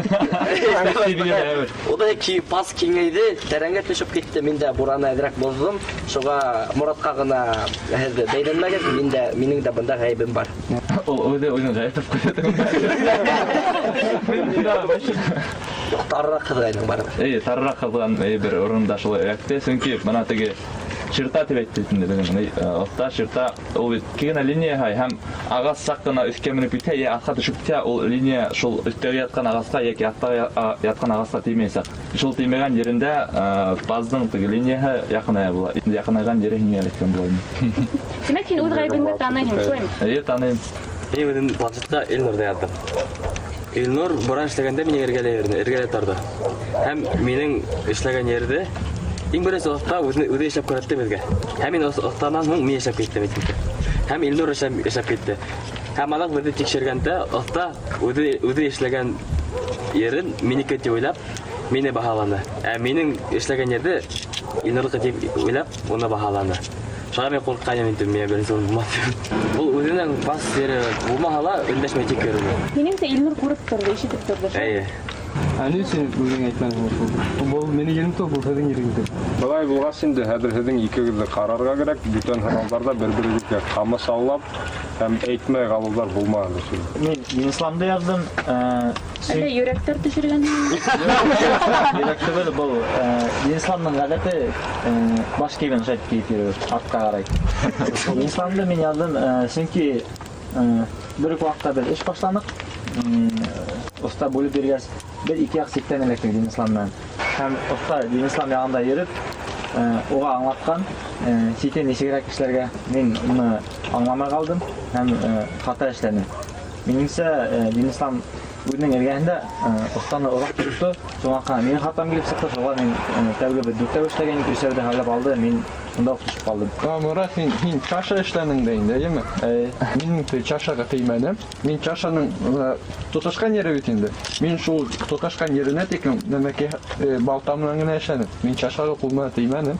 Ул да ки паз киңәйде, тәрәнгә төшеп китте, мин дә бураны әдрәк боздым. Шуга Моратка гына хәзер бәйләнмәгән, минең дә бында гаебем бар. Ул үзен гаеп куйды. Таррак кызгайның бар. Таррак кызган бер урында шулай әйтте, чөнки мына теге Ширта дип әйттем инде. Отта ширта ул кигән линия һәм агас саккына өскә менеп китә, я атка төшеп китә, ул линия шул өстәгә яткан агаска яки атка яткан агаска тимәсә. Шул тимәгән җирендә баздың теге линияһы якыная була. Якынайган җире һиңә эләккән була. Димәк, һин үз гаебеңне таныйсың, шулаймы? Таныйм. Мен өзім планшетқа Эльнурды яздым. Эльнур бұрын ішлегенде мен ергеле тұрды. Һәм менің ішлеген ерді ең бірінші уақытта өзі ешлеп көретті бізге. Һәм мен оқтанан соң мен ешлеп кеттім. Һәм Эльнур ешлеп кетті. Һәм анақ бізді текшергенде оқта өзі ешлеген ерін менікі деп ойлап, мені бағаланы. Менің ешлеген ерді Эльнурға деп ойлап, оны бағаланы. Шаға мен қорққан ементім, мен бірінші орын болмады. Бұл өзінің бас сері болмағала өндәшмей тек көрді. Меніңше Эльнур көріп тұрды, ешітіп тұрды. Әйе. Әлі сен өзің айтмадың. Бұл мені келімді, бұл сәдің еріңді. Былай болғас енді әдірсіздің екеуізді қарарға керек, бүтін хыралдарда бір-бірге қамы саулап, һәм әйтмей қалулар болмағанды сөйлем. Мен Денисламды яздым. Әлі үйректер түшірген? Үйректер бұл Денисламның ғадеті баш кейбен шайт кейіп еріп, артқа қарай. Денисламды мен яздым, сенки бір уақытта бір іш башланық. Оста бөліп бергәс, бір екі ақ сектен әлектің Денисламнан. Һәм оста Денислам яғында еріп, оға аңлатқан, сетен есегірек кішілерге мен оны аңламай қалдым, һәм қата ішләдім. Меніңсе Денислам өзінің ергенінде останы орақ тұрыпты, соңаққа менің қатам келіп сықты, соға мен тәуге бір дүттәу ішлеген күрсерді хайлап алды, мен сонда ұқтышып қалдым. Мұрат, сен чаша ішленің дейін, деймі? Менің чашаға теймәдім. Мен чашаның тұташқан ері өтенді. Мен шул тұташқан еріне текім нәмәке балтамынан ғына ішленім. Мен чашаға қолмана теймәдім.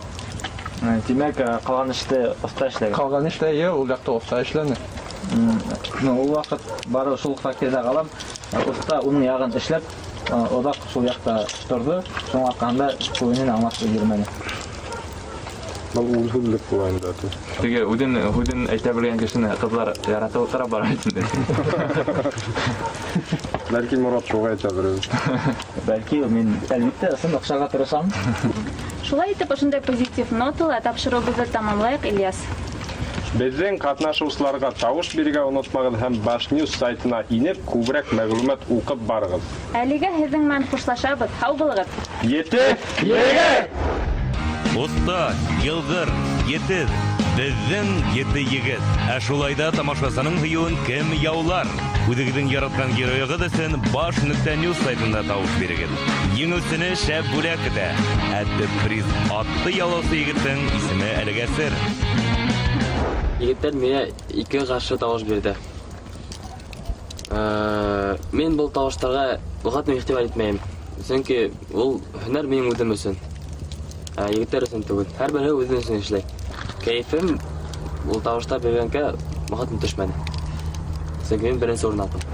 Демек, қалған ішті ұста ішлеген? Қалған ішті, ол жақта ұста ішленді. Ол вақыт бары шул фактерде қалам, ұста оның яғын ішлеп, одақ сол яқта тұрды, соң аққанда көйінен аңлатты ермені. Бұл ұлғылық болайында. Теге үдін әйте білген кешіне қызлар яраты отыра бар айтынды. Бәлки Мұрат шоға әйте біріз. Бәлки, мен әлбетті ысын ұқшаға тұрышам. Шулай етіп, ұшындай позитив нотылы тапшыруымызды тамамлайық, Ильяс. Біздің қатнашушыларға тауыш беруге ұнытмағыз һәм Башньюз сайтына инеп, көбірек мәғлумат оқып барығыз. Әліге һеҙҙең менән хушлашабыҙ, һау булығыҙ. Етек, егет! Оста, йылғыр, етез, біздің еті егет. Шулайда тамашасының хыйуын кем яулар. Үҙегеҙҙең яратҡан геройығыҙ өсөн Bash.News сайтында тауыш бирегеҙ. Еңеүсене шәп бүләк итә. Төп приз атты ялаусы егеттең исеме әлегә сер. Егеттер менә ике қаршы тауыш берді. Мен бұл тауыштарға ұғатым ихтибар етмеймін. Сөнки ол һөнәр менің үҙем өсөн. Егеттер өсөн түгел. Һәр бере үҙем өсөн эшләй. Кәйефем бұл тауышта бергәнгә мөхәтем төшмәде. Сөнки мен беренсе урын алдым.